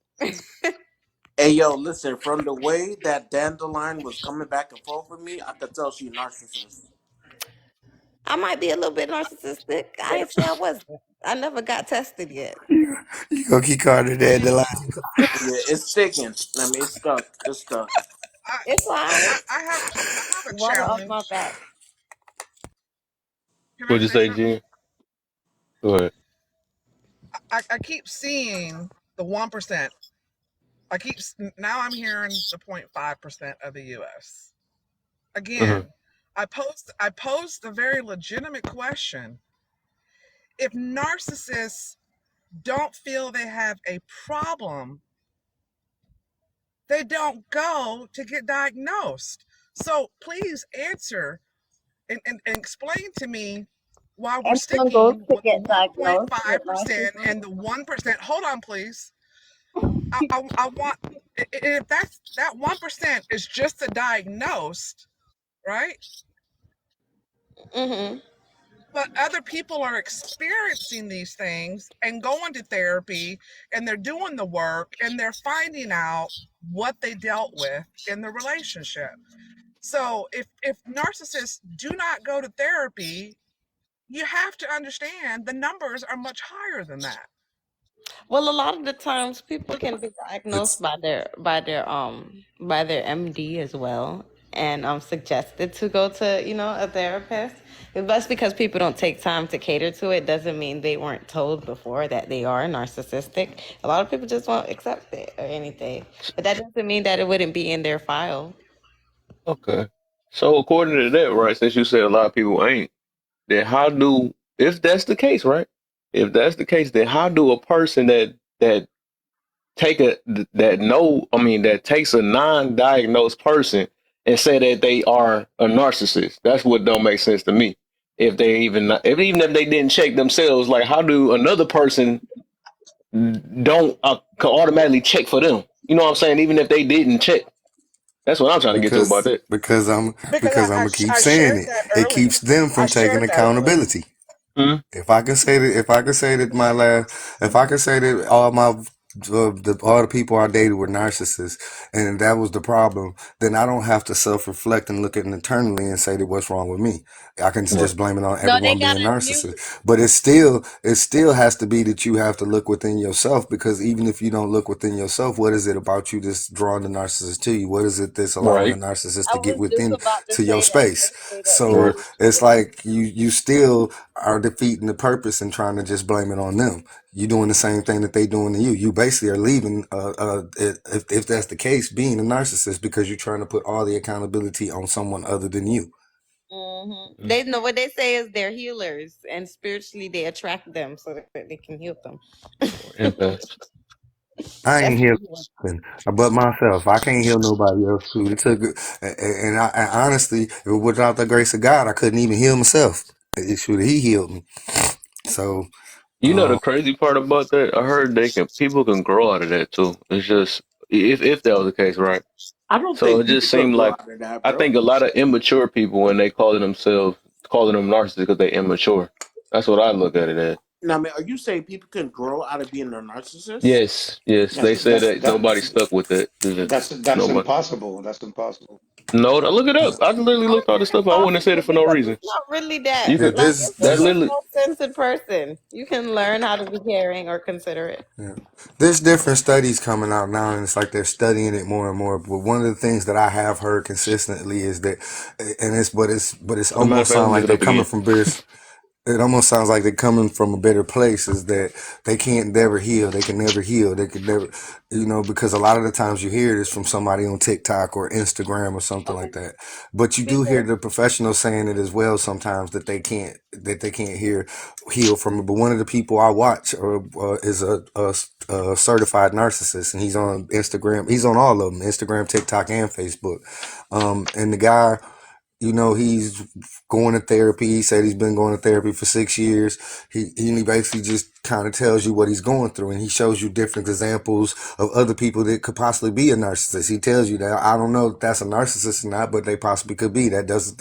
Hey, yo, listen, from the way that Dandelion was coming back and forth with me, I could tell she a narcissist. I might be a little bit narcissistic. I ain't say I wasn't. I never got tested yet. You gonna keep calling it that the line? Yeah, it's sticking. I mean, it's stuck. It's stuck. I, It's fine. I have a Water off my challenge. back. Can I What'd you say say, something? Jen? Go ahead. I keep seeing the 1%. Now I'm hearing the 0.5% of the US. Hmm. Again, I posed a very legitimate question. If narcissists don't feel they have a problem, they don't go to get diagnosed. So please answer and explain to me why we're Everyone goes sticking to with the get diagnosed with 1.5% narcissism. and the 1%. Hold on, please. I want, if that 1% is just a diagnosed, right? Mm-hmm. But other people are experiencing these things and going to therapy and they're doing the work and they're finding out what they dealt with in the relationship. So if narcissists do not go to therapy, you have to understand the numbers are much higher than that. Well, a lot of the times people can be diagnosed It's by their MD as well, and suggested to go to a therapist. That's because people don't take time to cater to it. Doesn't mean they weren't told before that they are narcissistic. A lot of people just won't accept it or anything, but that doesn't mean that it wouldn't be in their file. Okay. So according to that, right, since you said a lot of people ain't, then how do, if that's the case, right? If that's the case, then how do a person that take a that no, I mean that takes a non-diagnosed person and say that they are a narcissist? That's what don't make sense to me. If they even not, if even if they didn't check themselves, like how do another person don't can automatically check for them? You know what I'm saying? Even if they didn't check, that's what I'm trying to get to about because that. because I'm Because because I'm gonna keep I saying shared it. that It earlier. keeps them I from taking shared that earlier. accountability. Hmm. If I could say that all the people I dated were narcissists, and that was the problem, then I don't have to self-reflect and look at it internally and say that what's wrong with me. I can Right. just blame it on No, they everyone being gotta you. narcissist. But it still has to be that you have to look within yourself, because even if you don't look within yourself, what is it about you that's drawing the narcissist to you? What is it that's allowing the Right. narcissist I to get was just within about to to your say that space? they say that they So Right. need to it's look. like you still are defeating the purpose and trying to just blame it on them. You doing the same thing that they doing to you. You basically are leaving, if that's the case, being a narcissist because you're trying to put all the accountability on someone other than you. They know what they say is they're healers, and spiritually they attract them so that they can heal them. Empaths. I That's ain't heal nothing but myself. I can't heal nobody else. Too. It took, and honestly, without the grace of God, I couldn't even heal myself. He healed me. So, You know the crazy part about that? I heard people can grow out of that too. It's just if that was the case, right? I don't So think it just people could seemed grow like out of that, I bro. think a lot of immature people when they calling them narcissists because they immature. That's what I look at it as. Now, I mean, are you saying people can grow out of being a narcissist? Yes, yes. That's They said that's that that nobody stuck with that. that's Nobody. impossible. That's impossible. No, look it up. I literally how is looked all that this stuff. I wouldn't have said it impossible? for no Because reason. it's not really that. You yeah, could Like, this it's a that this good, literally. well-centered person. You can learn how to be caring or considerate. Yeah. There's different studies coming out now, and it's like they're studying it more and more. But one of the things that I have heard consistently is that, and it's As a matter of almost fact, let sound me look like it they're up coming again. from British. It almost sounds like they're coming from a better place. Is that they can't never heal. They can never heal. They can never, because a lot of the times you hear this from somebody on TikTok or Instagram or something like that. But you do hear the professionals saying it as well sometimes that they can't heal from it. But one of the people I watch is a certified narcissist, and he's on Instagram. He's on all of them: Instagram, TikTok, and Facebook. And the guy, he's going to therapy. He said he's been going to therapy for 6 years. He basically just kind of tells you what he's going through, and he shows you different examples of other people that could possibly be a narcissist. He tells you that I don't know if that's a narcissist or not, but they possibly could be. That does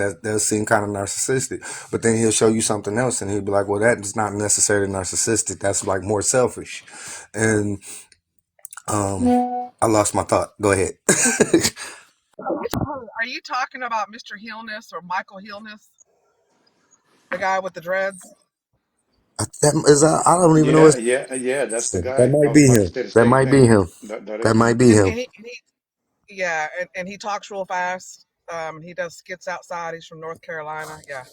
seem kind of narcissistic. But then he'll show you something else, and he'll be like, "Well, that's not necessarily narcissistic. That's like more selfish." And I lost my thought. Go ahead. Are you talking about Mr. Healness or Michael Healness, the guy with the dreads? I don't even know Yeah, his. yeah. That's the That guy. I might was be about to him. say the That same might be thing. him. That That is might him. be And him. yeah, and he talks real fast. He does skits outside. He's from North Carolina. Yeah,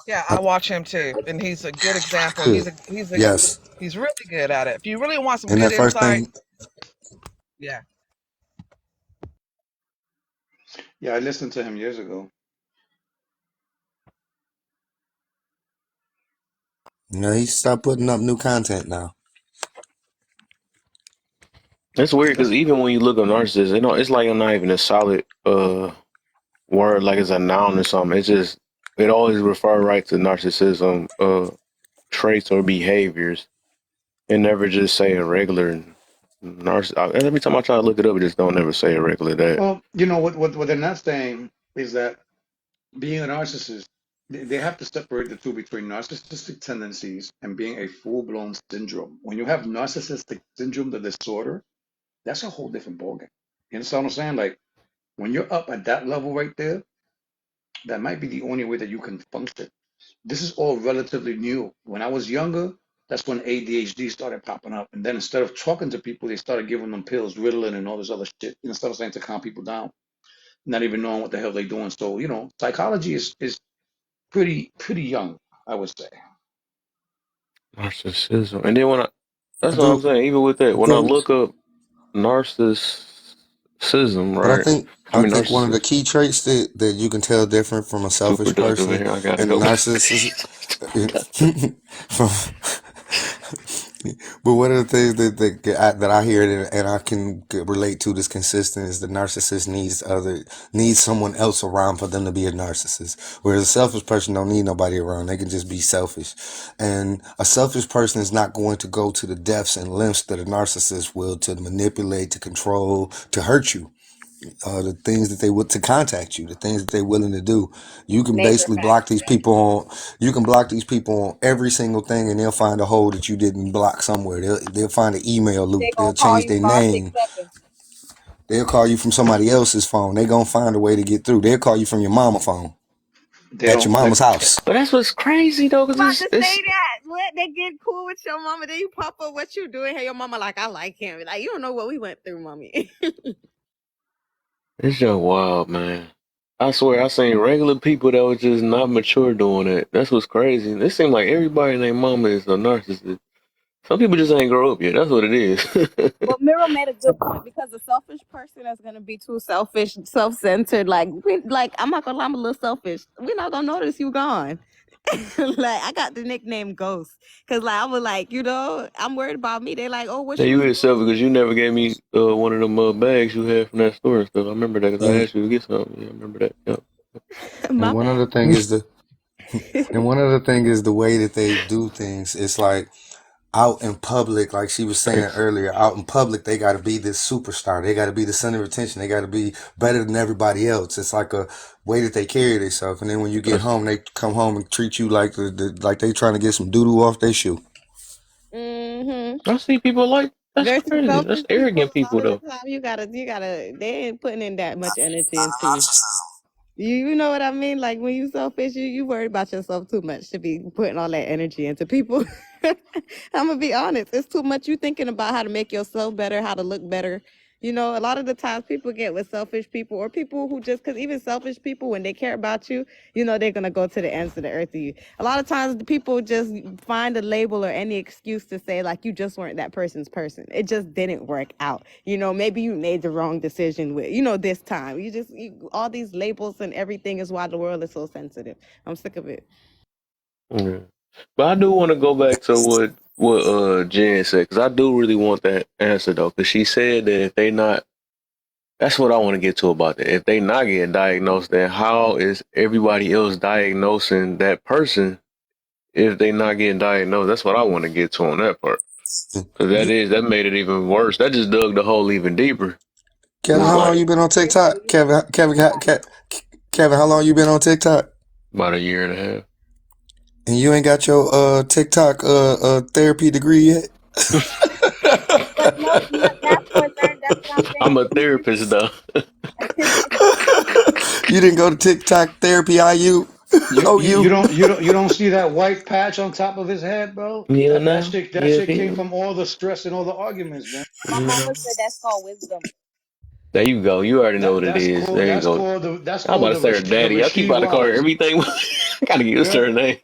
yeah. I, I watch him too, and he's a good example. good. Yes. He's really good at it. If you really want some And good that first insight, thing, yeah. Yeah, I listened to him years ago. he stopped putting up new content now. It's weird because That's even when you look at narcissists, it's like not even a solid word, like it's a noun or something. It's just it always refer right to narcissism traits or behaviors, and never just say a regular narcissist. Every time I try to look it up, it just don't ever say a regular that. well, you know what they're not saying is that being a narcissist, they have to separate the two between narcissistic tendencies and being a full-blown syndrome. When you have narcissistic syndrome, the disorder, that's a whole different ballgame. You understand what I'm saying? Like when you're up at that level right there, that might be the only way that you can function. This is all relatively new. When I was younger, that's when ADHD started popping up. And then instead of talking to people, they started giving them pills, Ritalin, and all this other shit. Instead of saying to calm people down, not even knowing what the hell they're doing. So, psychology is pretty young, I would say. Narcissism, and then I that's what I'm do. saying. Even with that, I when I think, look up narcissism, but I right? think, I I mean think one of the narcissist. key traits that you can tell different from a Too selfish productive in person here. I gotta and a go. narcissist, Too productive. from, but one of the things that I hear and I can relate to that's consistent is the narcissist needs someone else around for them to be a narcissist. Whereas a selfish person don't need nobody around; they can just be selfish. And a selfish person is not going to go to the depths and lengths that a narcissist will to manipulate, to control, to hurt you. The things that they would to contact you, the things that they're willing to do. You can Major basically block facts. these people on. You can block these people on every single thing, and they'll find a hole that you didn't block somewhere. They'll find an email They loop. They'll gonna call change you their 5 6 name. seconds. They'll call you from somebody else's phone. They're gonna find a way to get through. They'll call you from your mama phone They at your don't. mama's house. But that's what's crazy though, because About to it's say that. What? They get cool with your mama, then you pop up what you doing. Hey, your mama like, I like him. Like, you don't know what we went through, mommy. it's just wild, man. I swear I seen regular people that was just not mature doing that. That's what's crazy. It seems like everybody and their mama is a narcissist. Some people just ain't grow up yet. That's what it is. But Miro made a good point because a selfish person that's gonna be too selfish, self-centered. Like I'm not gonna lie, I'm a little selfish. We're not gonna notice you gone. Like I got the nickname Ghost because like I was like, I'm worried about me. They like, oh, what Yeah, she you was hit self because you never gave me one of them bags you had from that store and stuff. I remember that because I And asked you to get something. Yeah, I remember that. Yep. doing. and My one bad. other thing is the way that they do things. It's like out in public, like she was saying Thanks. earlier, out in public, they got to be this superstar. They got to be the center of attention. They got to be better than everybody else. It's like a way that they carry themselves. And then when you get That's, home, they come home and treat you like like they trying to get some doo doo off their shoe. Mm-hmm. I see people like that's Versus crazy. selfish That's people, arrogant a lot people of the though. time you gotta. They ain't putting in that much energy into. You know what I mean? Like when you selfish, you worry about yourself too much to be putting all that energy into people. I'm gonna be honest. It's too much you thinking about how to make yourself better, how to look better. A lot of the times people get with selfish people or people who just because even selfish people when they care about you, they're gonna go to the ends of the earth to you. A lot of times the people just find a label or any excuse to say like you just weren't that person's person. It just didn't work out. Maybe you made the wrong decision with, this time. All these labels and everything is why the world is so sensitive. I'm sick of it. Yeah. But I do want to go back to what Jen said because I do really want that answer though because she said that if they not, that's what I want to get to about that. If they not getting diagnosed, then how is everybody else diagnosing that person if they not getting diagnosed? That's what I want to get to on that part. Cause that made it even worse. That just dug the hole even deeper. Kevin, It's how No, long like you been on TikTok? Kevin, how long you been on TikTok? about a year and a half. And you ain't got your TikTok therapy degree yet? but no, that's that's what I'm I'm saying. a therapist though. You didn't go to TikTok therapy IU? Oh, you? You don't see that white patch on top of his head, bro? You That know, you shit came feel? from all the stress and all the arguments, man. My You mama know. said that's called wisdom. There you go. You already know what it is. There you go. That's I'm about call to say her the daddy. I keep Rasheed about to call her Wallace. everything. I gotta get used to Yeah, her name.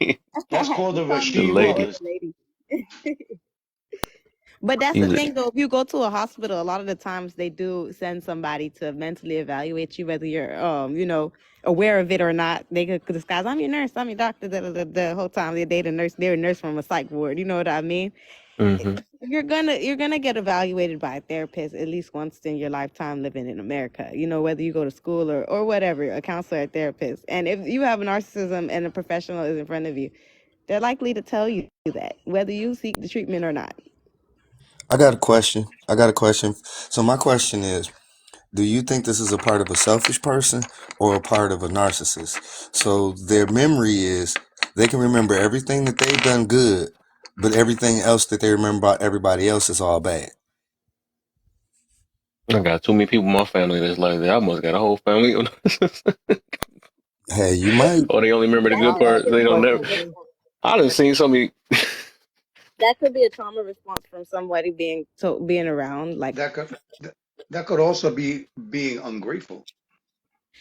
that's called the She called me The Rasheed lady. Wallace. lady. But that's She the was, thing, though. If you go to a hospital, a lot of the times they do send somebody to mentally evaluate you, whether you're, aware of it or not. They could disguise, "I'm your nurse, I'm your doctor." The whole time they the nurse, they're a nurse from a psych ward. You know what I mean? mm-hmm. You're gonna get evaluated by a therapist at least once in your lifetime living in America. Whether you go to school or whatever, a counselor, a therapist. And if you have a narcissism and a professional is in front of you, they're likely to tell you that, whether you seek the treatment or not. I got a question. So my question is, do you think this is a part of a selfish person or a part of a narcissist? So their memory is they can remember everything that they've done good, but everything else that they remember about everybody else is all bad. I got too many people in my family that's like that. I must got a whole family. Hey, you might. Or they only remember the That good could be I'll parts. ask a a They don't trauma never. question too. response. I done seen so many. That could be a trauma response from somebody being around. Like, That could that could also be being ungrateful.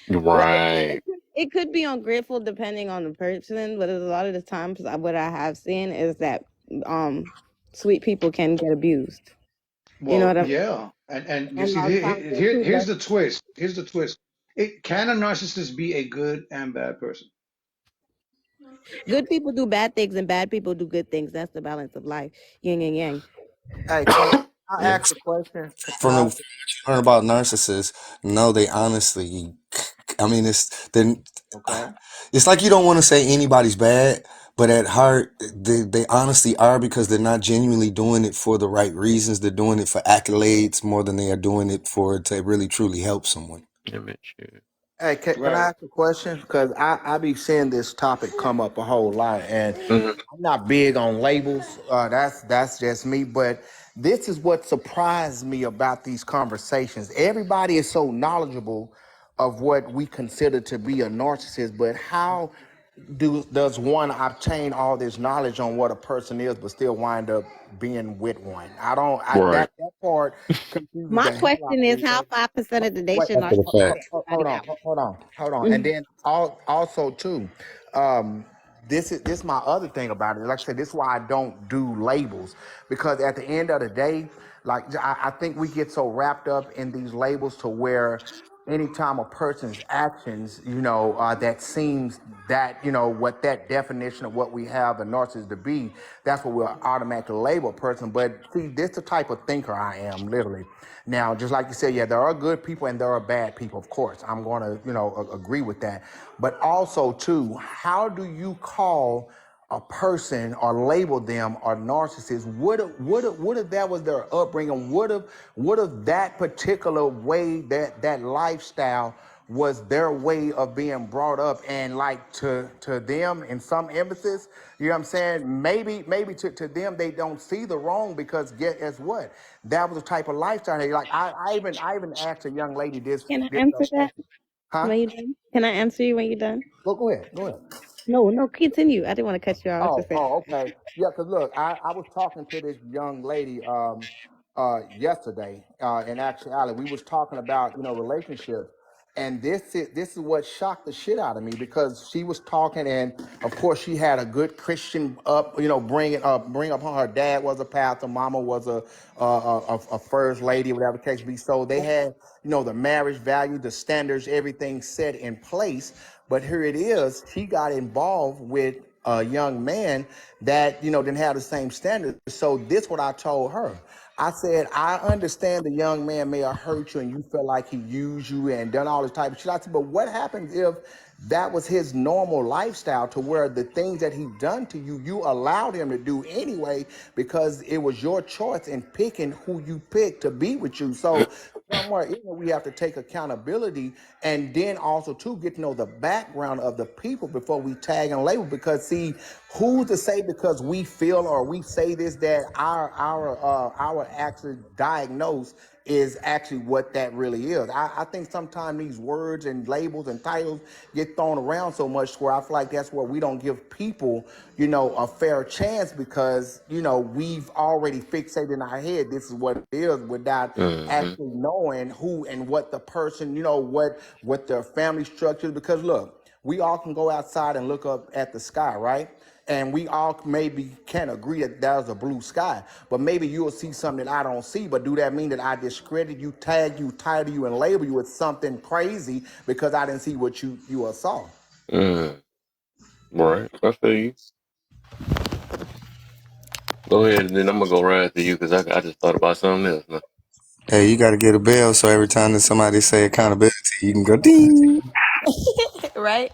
well, it Right. could, it could be ungrateful depending on the person, but a lot of the times, what I have seen is that sweet people can get abused. You know Well, what I mean? yeah, and you And a see lot of times they're too here's less. the twist. Here's the twist. It can a narcissist be a good and bad person? Good people do bad things and bad people do good things. That's the balance of life. Yin and yang. Hey, can I Yeah. ask a question? From the learn about narcissists, no, they honestly, I mean, Okay. it's like you don't want to say anybody's bad, but at heart, they honestly are because they're not genuinely doing it for the right reasons. They're doing it for accolades more than they are doing it for to really truly help someone. Image. Yeah. Hey, can I Right. ask a question? Because I be seeing this topic come up a whole lot, and Mm-hmm. I'm not big on labels. That's just me. But this is what surprised me about these conversations. Everybody is so knowledgeable of what we consider to be a narcissist, but how does one obtain all this knowledge on what a person is, but still wind up being with one? Right. That part confuses My the hell out question of is, me. how 5% of the Wait, nation After are the fact. hold finding on, out? hold on, and Mhm. then also too, um, this is my other thing about it. Like I said, this is why I don't do labels, because at the end of the day, like I think we get so wrapped up in these labels to where anytime a person's actions, that seems that, what that definition of what we have a narcissist to be, that's what we'll automatically label a person. But see, this the type of thinker I am, literally. Now, just like you said, yeah, there are good people and there are bad people, of course. I'm going to, agree with that. But also, too, how do you call a person or label them a narcissist? What if that was their upbringing? What if that particular way, that lifestyle was their way of being brought up, and like to them in some emphasis, you know what I'm saying? Maybe to them they don't see the wrong, because guess what? That was the type of lifestyle. Like I even asked a young lady Can I this answer that huh? when you're done? Can I answer you when you're done? Go ahead. No, no, continue. I didn't want to cut you off. I was just saying. Okay. Yeah, because look, I was talking to this young lady yesterday. In actuality, we was talking about, relationships. And this is what shocked the shit out of me, because she was talking, and of course she had a good Christian bring up. Her dad was a pastor, mama was a first lady, whatever the case be. So they had, the marriage value, the standards, everything set in place. But here it is, she got involved with a young man that, didn't have the same standards. So this what I told her. I said, I understand the young man may have hurt you and you felt like he used you and done all this type of shit. I said, but what happens if that was his normal lifestyle, to where the things that he done to you, you allowed him to do anyway, because it was your choice in picking who you picked to be with you. So somewhere in there, we have to take accountability, and then also to get to know the background of the people before we tag and label. Because see, who's to say because we feel or we say this that our actual diagnose is actually what that really is. I think sometimes these words and labels and titles get thrown around so much where I feel like that's where we don't give people, a fair chance, because, we've already fixated in our head this is what it is, without Mm-hmm. actually knowing who and what the person, what their family structure is. Because look, we all can go outside and look up at the sky, right? And we all maybe can agree that there's a blue sky, but maybe you'll see something that I don't see. But do that mean that I discredit you, tag you, title you, and label you with something crazy because I didn't see what you saw? Mm. Right. I feel you. Go ahead, and then I'm gonna go right after you, because I just thought about something else now. Hey, you got to get a bell so every time that somebody say accountability, you can go ding. Right?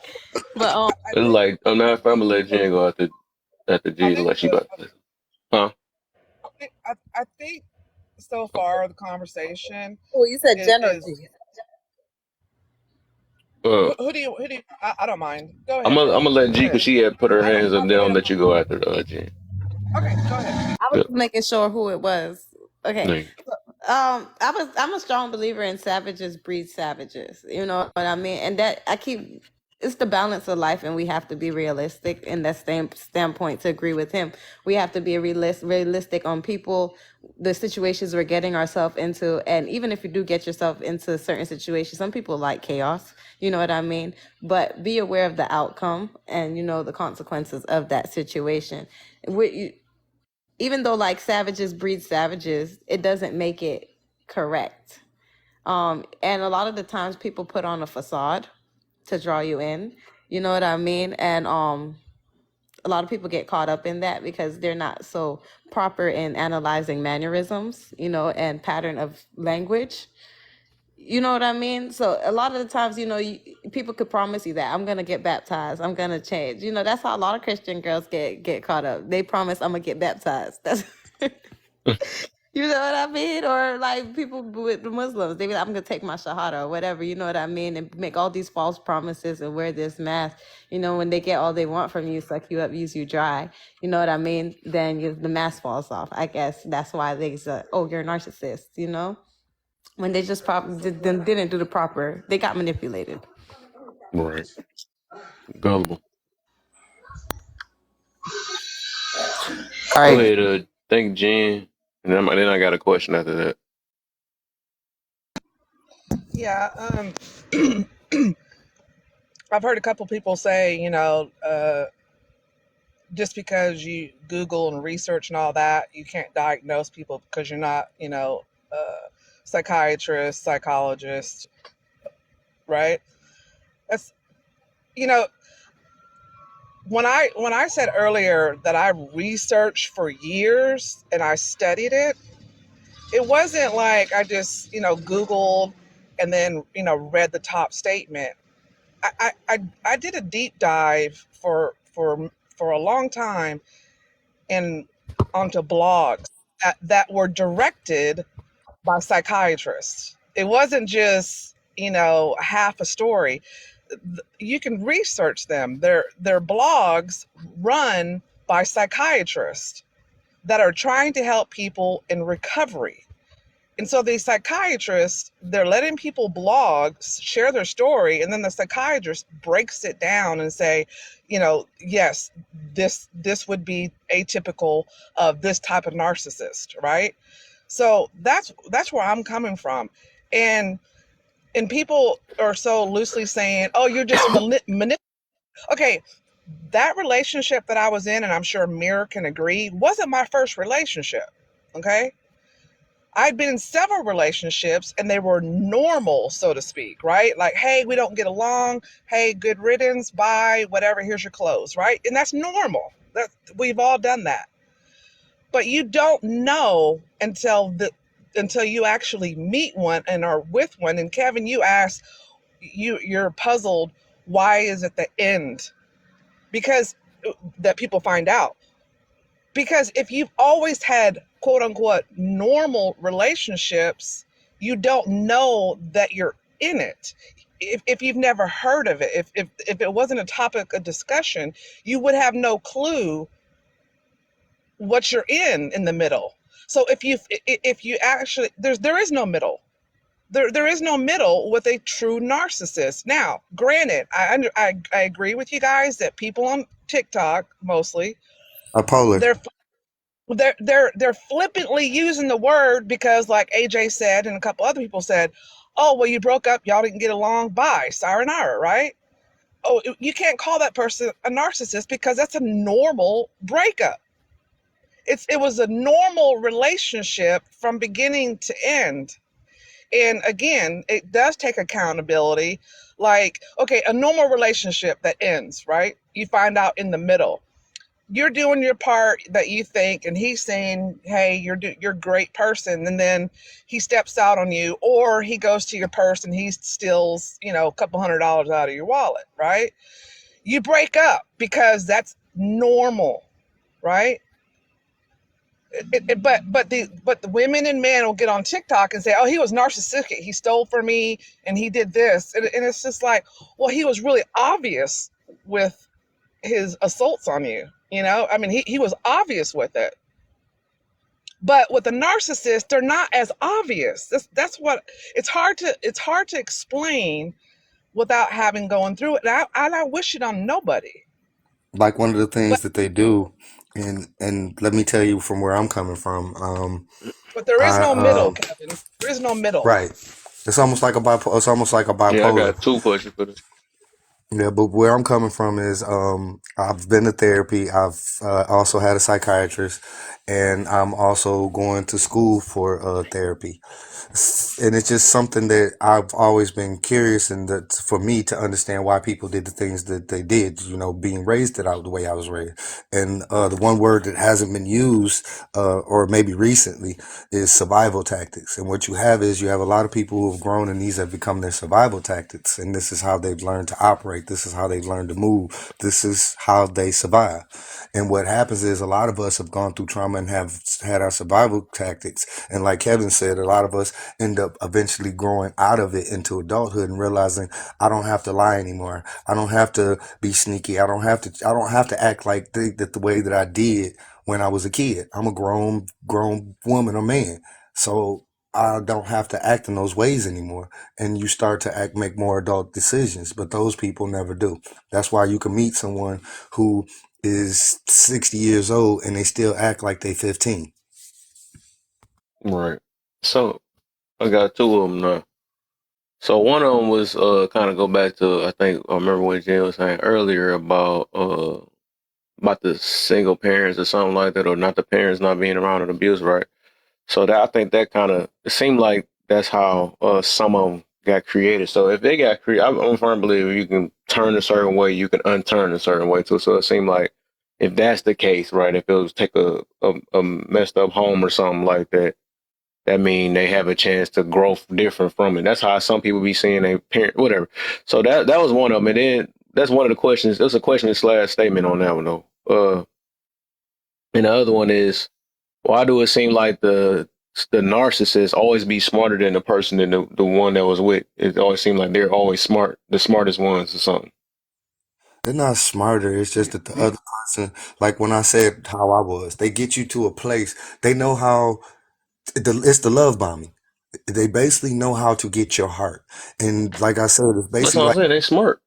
But I It's think like I'm not. I'm gonna let Jen go after I G. think Like she about to say, huh? I think so far the conversation Oh, you said is Genergy. Uh, who do you I don't mind. Go I'm ahead, gonna I'm girl. gonna let Go G, because ahead. she had put her I don't hands up. I Then I'll mean let you go after Jen. okay, go ahead. I was Yeah. just making sure who it was. Okay. Thank I'm a strong believer in savages breed savages. You know what I mean? And that I keep it's the balance of life, and we have to be realistic in that standpoint to agree with him. We have to be realistic on people, the situations we're getting ourselves into, and even if you do get yourself into certain situations, some people like chaos. You know what I mean? But be aware of the outcome and the consequences of that situation. Even though like savages breed savages, it doesn't make it correct. And a lot of the times people put on a facade to draw you in. You know what I mean? And a lot of people get caught up in that because they're not so proper in analyzing mannerisms, and pattern of language. You know what I mean? So a lot of the times, people could promise you that I'm gonna get baptized, I'm gonna change. That's how a lot of Christian girls get caught up. They promise I'm gonna get baptized. That's you. you know what I mean? Or like people with the Muslims, they be like, I'm gonna take my shahada or whatever. You know what I mean? And make all these false promises and wear this mask. When they get all they want from you, suck you up, use you dry. You know what I mean? Then the mask falls off. I guess that's why they say, "Oh, you're a narcissist." When they just didn't do the proper, they got manipulated. Right. Gullible. All Go right. ahead, thank Jen. And then I got a question after that. Yeah, I've heard a couple people say, just because you Google and research and all that, you can't diagnose people because you're not, psychiatrist, psychologist, right? That's, you know, when I said earlier that I researched for years and I studied it, it wasn't like I just, Googled and then, read the top statement. I did a deep dive for a long time and onto blogs that were directed by psychiatrists. It wasn't just, half a story. You can research them. They're blogs run by psychiatrists that are trying to help people in recovery. And so the psychiatrists, they're letting people blog, share their story, and then the psychiatrist breaks it down and say, yes, this would be atypical of this type of narcissist, right? So that's where I'm coming from. And people are so loosely saying, "Oh, you're just Okay, that relationship that I was in, and I'm sure Mirror can agree, wasn't my first relationship. Okay, I'd been in several relationships and they were normal, so to speak, right? Like, hey, we don't get along. Hey, good riddance. Bye. Whatever. Here's your clothes, right? And that's normal. We've all done that. But you don't know until you actually meet one and are with one. And Kevin, you asked, you're puzzled. Why is it the end? Because that people find out. Because if you've always had quote unquote normal relationships, you don't know that you're in it. If you've never heard of it, if it wasn't a topic of discussion, you would have no clue what you're in the middle. So if you actually there is no middle. There is no middle with a true narcissist. Now, granted, I agree with you guys that people on TikTok mostly, Bipolar. they're they're flippantly using the word because, like AJ said and a couple other people said, oh well, you broke up, y'all didn't get along, bye, sayonara, right? Oh, you can't call that person a narcissist because that's a normal breakup. It was a normal relationship from beginning to end. And again, it does take accountability. Like, okay, a normal relationship that ends, right? You find out in the middle, you're doing your part that you think, and he's saying, hey, you're a great person, and then he steps out on you, or he goes to your purse and he steals, a couple $100 out of your wallet, right? You break up because that's normal, right? But the women and men will get on TikTok and say, oh, he was narcissistic, he stole from me and he did this, and it's just like, well, he was really obvious with his assaults on you. I mean, he was obvious with it. But with a narcissist, they're not as obvious. That's what it's hard to explain without having going through it. And I wish it on nobody. Like one of the But things that they do, and let me tell you from where I'm coming from. but there is I no middle, Kevin. There is no middle. Right. It's almost like a bipolar. It's almost like a Yeah, I bipolar. got two questions for this. Yeah, but where I'm coming from is, I've been to therapy. I've also had a psychiatrist, and I'm also going to school for therapy. And it's just something that I've always been curious, and that for me to understand why people did the things that they did. Being raised it out the way I was raised, and the one word that hasn't been used, or maybe recently, is survival tactics. And what you have is you have a lot of people who have grown, and these have become their survival tactics. And this is how they've learned to operate. This is how they've learned to move. This is how they survive. And what happens is a lot of us have gone through trauma and have had our survival tactics. And like Kevin said, a lot of us end up eventually growing out of it into adulthood and realizing I don't have to lie anymore. I don't have to be sneaky. I don't have to act like the way that I did when I was a kid. I'm a grown woman or man. So I don't have to act in those ways anymore. And you start to make more adult decisions, but those people never do. That's why you can meet someone who is 60 years old and they still act like they 15. Right. So I got two of them now. So one of them was kind of go back to I remember what Jay was saying earlier about the single parents or something like that, or not the parents not being around and abuse, right? So that I think that kind of it seemed like that's how some of them got created. So if they got created, I'm a firm believer you can turn a certain way, you can unturn a certain way too. So it seemed like if that's the case, right? If it was take a messed up home or something like that, that mean they have a chance to grow different from it. That's how some people be seeing a parent, whatever. So that was one of them, and then that's one of the questions. There's a question slash statement on that one though. And the other one is, why do it seem like the narcissist always be smarter than the person than the one that was with? It always seems like they're always smart, the smartest ones or something. They're not smarter. It's just that the other person, like when I said how I was, they get you to a place. They know how, it's the love bombing. They basically know how to get your heart. And like I said, it's That's basically what I'm like saying. They smart.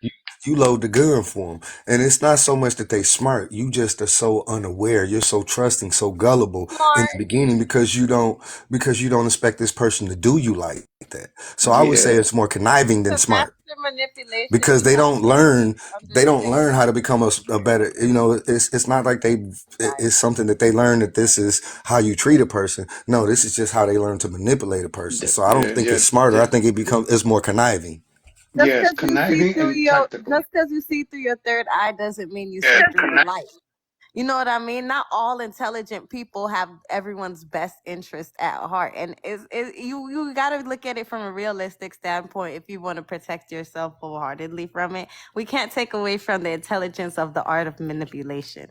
you, you load the gun for them. And it's not so much that they smart. You just are so unaware. You're so trusting, so gullible in the Smart. beginning because you don't expect this person to do you like that. So I would say Yeah. it's more conniving than To smart master manipulation, because you have to they don't understand learn how to become a better, it's not like right. it's something that they learn that this is how you treat a person. No, this is just how they learn to manipulate a person. So I don't Yeah, think yeah, it's smarter. I yeah. think it's more conniving. Just Yes, because you see conniving through and your tactical. just because you see through your third eye doesn't mean you see through your light. You know what I mean? Not all intelligent people have everyone's best interest at heart, and you got to look at it from a realistic standpoint if you want to protect yourself wholeheartedly from it. We can't take away from the intelligence of the art of manipulation.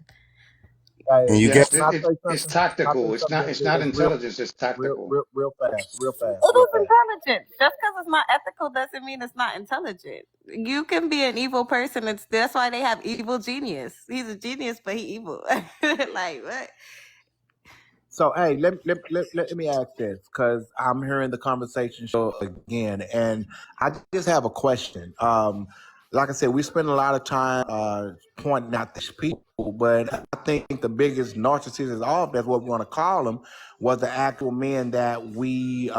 And you get Yes, Can I say it's something? Can I say tactical. something It's not that's real, intelligence. It's tactical. real fast, real fast, It real is fast? intelligent. Just because it's not ethical doesn't mean it's not intelligent. You can be an evil person. That's why they have evil genius. He's a genius, but he evil. Like what? So, hey, let me ask this because I'm hearing the conversation show again, and I just have a question. Like I said, we spend a lot of time pointing out these people, but I think the biggest narcissists of all, that's what we want to call them, was the actual men that we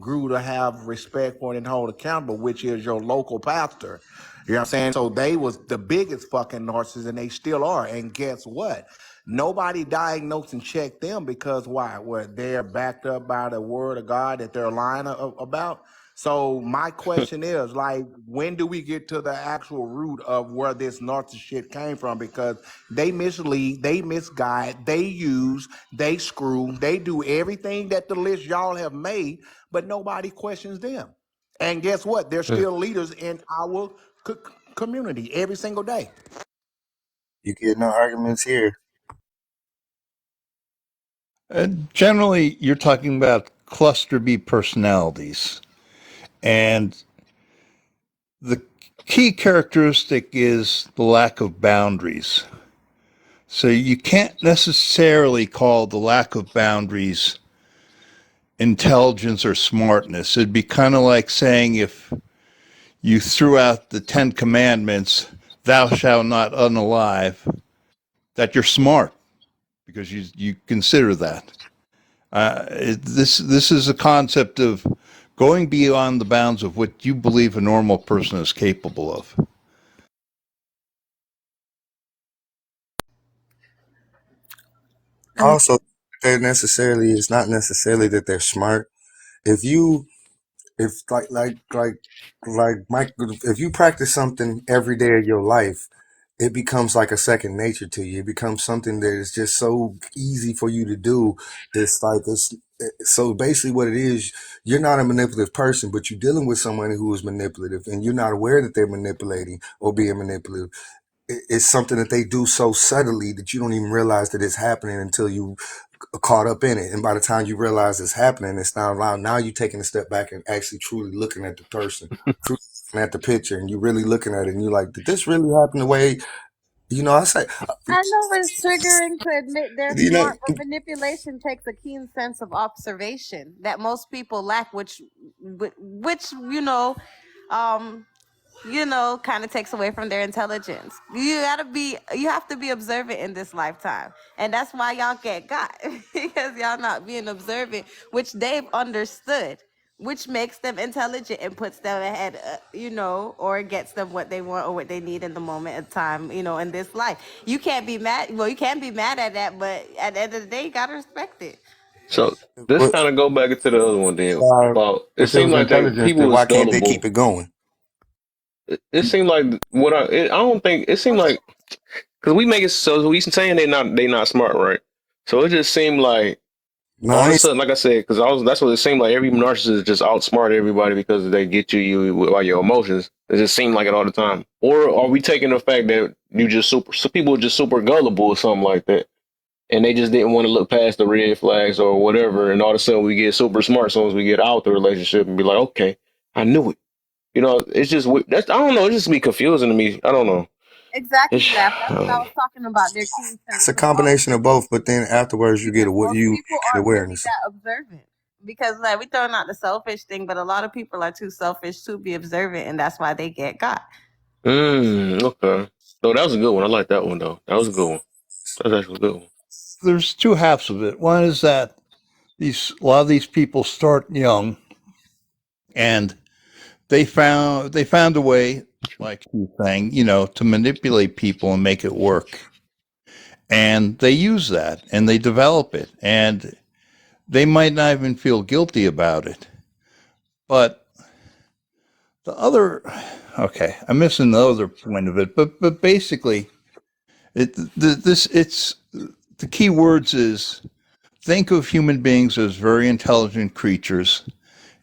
grew to have respect for and hold accountable, which is your local pastor. You know what I'm saying? So they was the biggest fucking narcissists, and they still are. And guess what? Nobody diagnosed and checked them because why? Well, they're backed up by the word of God that they're lying about. So my question is, like, when do we get to the actual root of where this narcissist shit came from? Because they mislead, they misguide, they use, they screw, they do everything that the list y'all have made, but nobody questions them. And guess what? They're still leaders in our community every single day. You get no arguments here. Generally, you're talking about cluster B personalities. And the key characteristic is the lack of boundaries. So you can't necessarily call the lack of boundaries intelligence or smartness. It'd be kind of like saying if you threw out the 10 commandments, thou shalt not unalive, that you're smart because you consider that. This is a concept of going beyond the bounds of what you believe a normal person is capable of. Also, it's not necessarily that they're smart. If you if like Mike, if you practice something every day of your life, it becomes like a second nature to you. It becomes something that is just so easy for you to do. It's like it's so basically what it is. You're not a manipulative person, but you're dealing with someone who is manipulative, and you're not aware that they're manipulating or being manipulative. It's something that they do so subtly that you don't even realize that it's happening until you caught up in it. And by the time you realize it's happening, it's not allowed. Now you're taking a step back and actually truly looking at the person, truly looking at the picture, and you're really looking at it, and you're like, did this really happen the way, I say, I know it's triggering to admit they're you know, smart, but manipulation takes a keen sense of observation that most people lack, which you know, um, kind of takes away from their intelligence. You have to be observant in this lifetime. And that's why y'all get got because y'all not being observant, which they've understood, which makes them intelligent and puts them ahead, or gets them what they want or what they need in the moment of time, in this life. You can't be mad. Well, you can't be mad at that, but at the end of the day, you got to respect it. So this But kind of go back into the other one then. About it if there seemed was like intelligence, people then was why can't they keep gullible. it going? It seemed like I don't think it seemed like because we make it so we saying they not smart, right? So it just seemed like No, all I of a ain't. sudden, like I said, because that's what it seemed like. Every narcissist just outsmart everybody because they get you by your emotions. It just seemed like it all the time. Or are we taking the fact that you just so people are just super gullible or something like that, and they just didn't want to look past the red flags or whatever, and all of a sudden we get super smart as soon as we get out the relationship and be like, okay, I knew it. It's just that's I don't know. It just be confusing to me. I don't know. Exactly, It's Left. That's what I was talking about. Their keen It's sense a of combination of both, but then afterwards you get because most you people get aren't really awareness. that observant. Because like we throwing out the selfish thing, but a lot of people are too selfish to be observant, and that's why they get got. okay. No, that was a good one. I like that one though. That was a good one. That's actually a good one. There's two halves of it. One is that a lot of these people start young, and they found a way, like you were saying, to manipulate people and make it work. And they use that and they develop it, and they might not even feel guilty about it. But the other, okay, I'm missing the other point of it. But basically, it's the key words is think of human beings as very intelligent creatures.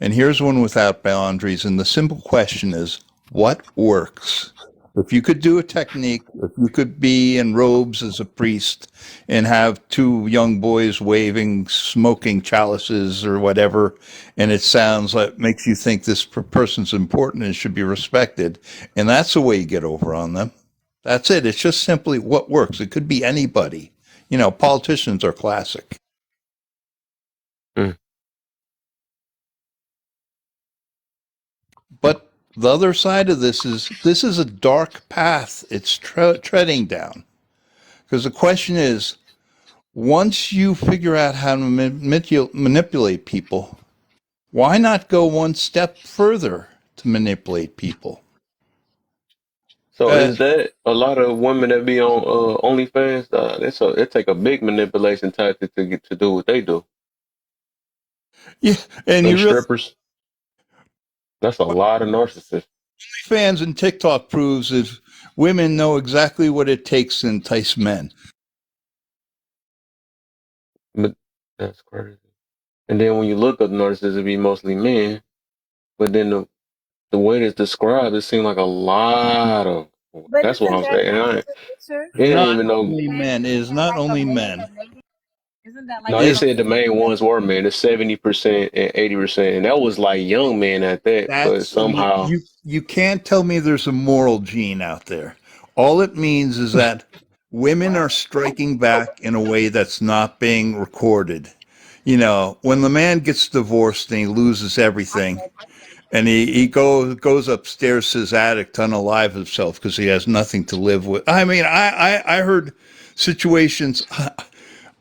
And here's one without boundaries. And the simple question is, what works? If you could do a technique, if you could be in robes as a priest and have two young boys waving, smoking chalices or whatever, and it sounds like makes you think this person's important and should be respected, and that's the way you get over on them. That's it. It's just simply what works. It could be anybody. Politicians are classic. Mm. But the other side of this is a dark path it's treading down. Because the question is, once you figure out how to manipulate people, why not go one step further to manipulate people? So Uh, is that a lot of women that be on OnlyFans? It take a big manipulation tactic to get to do what they do. yeah, and Them you really strippers. That's a lot of narcissists. fans and TikTok proves if women know exactly what it takes to entice men. But that's crazy. And then when you look up narcissists, it be mostly men. But then the way it's described, it seems like a lot of. But That's what isn't I'm there saying. not And the nature? it ain't Not even no. only Men, men. It isn't is that not like a only male men. and lady? Isn't that like No, a they It's said the main ones were men. It's 70% and 80%, and that was like young men at that. But That's somehow, you can't tell me there's a moral gene out there. All it means is that women are striking back in a way that's not being recorded. When the man gets divorced and he loses everything, and he goes upstairs to his attic to unalive himself because he has nothing to live with. I mean, I heard situations.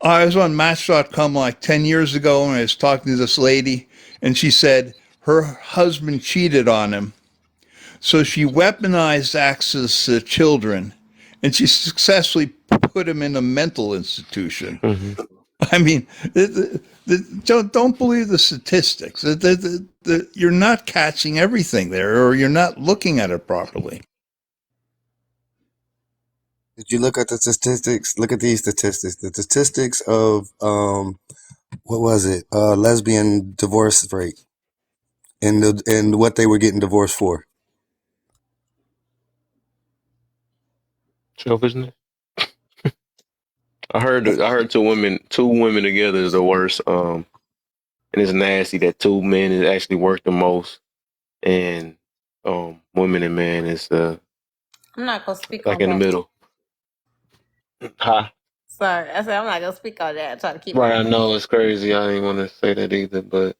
I was on Match.com like 10 years ago, and I was talking to this lady, and she said her husband cheated on him. So she weaponized access to children, and she successfully put him in a mental institution. hmm I mean, don't believe the statistics. You're not catching everything there, or you're not looking at it properly. Did you look at the statistics? Look at these statistics. The statistics of what was it? Lesbian divorce rate and what they were getting divorced for. selfishness. I heard two women together is the worst. And it's nasty that two men is actually worth the most, and women and men is I'm not gonna speak like on in the that. middle. Ha. Sorry, I said I'm not gonna speak on that. I'm trying to keep my Right, I know it's crazy. I didn't want to say that either, but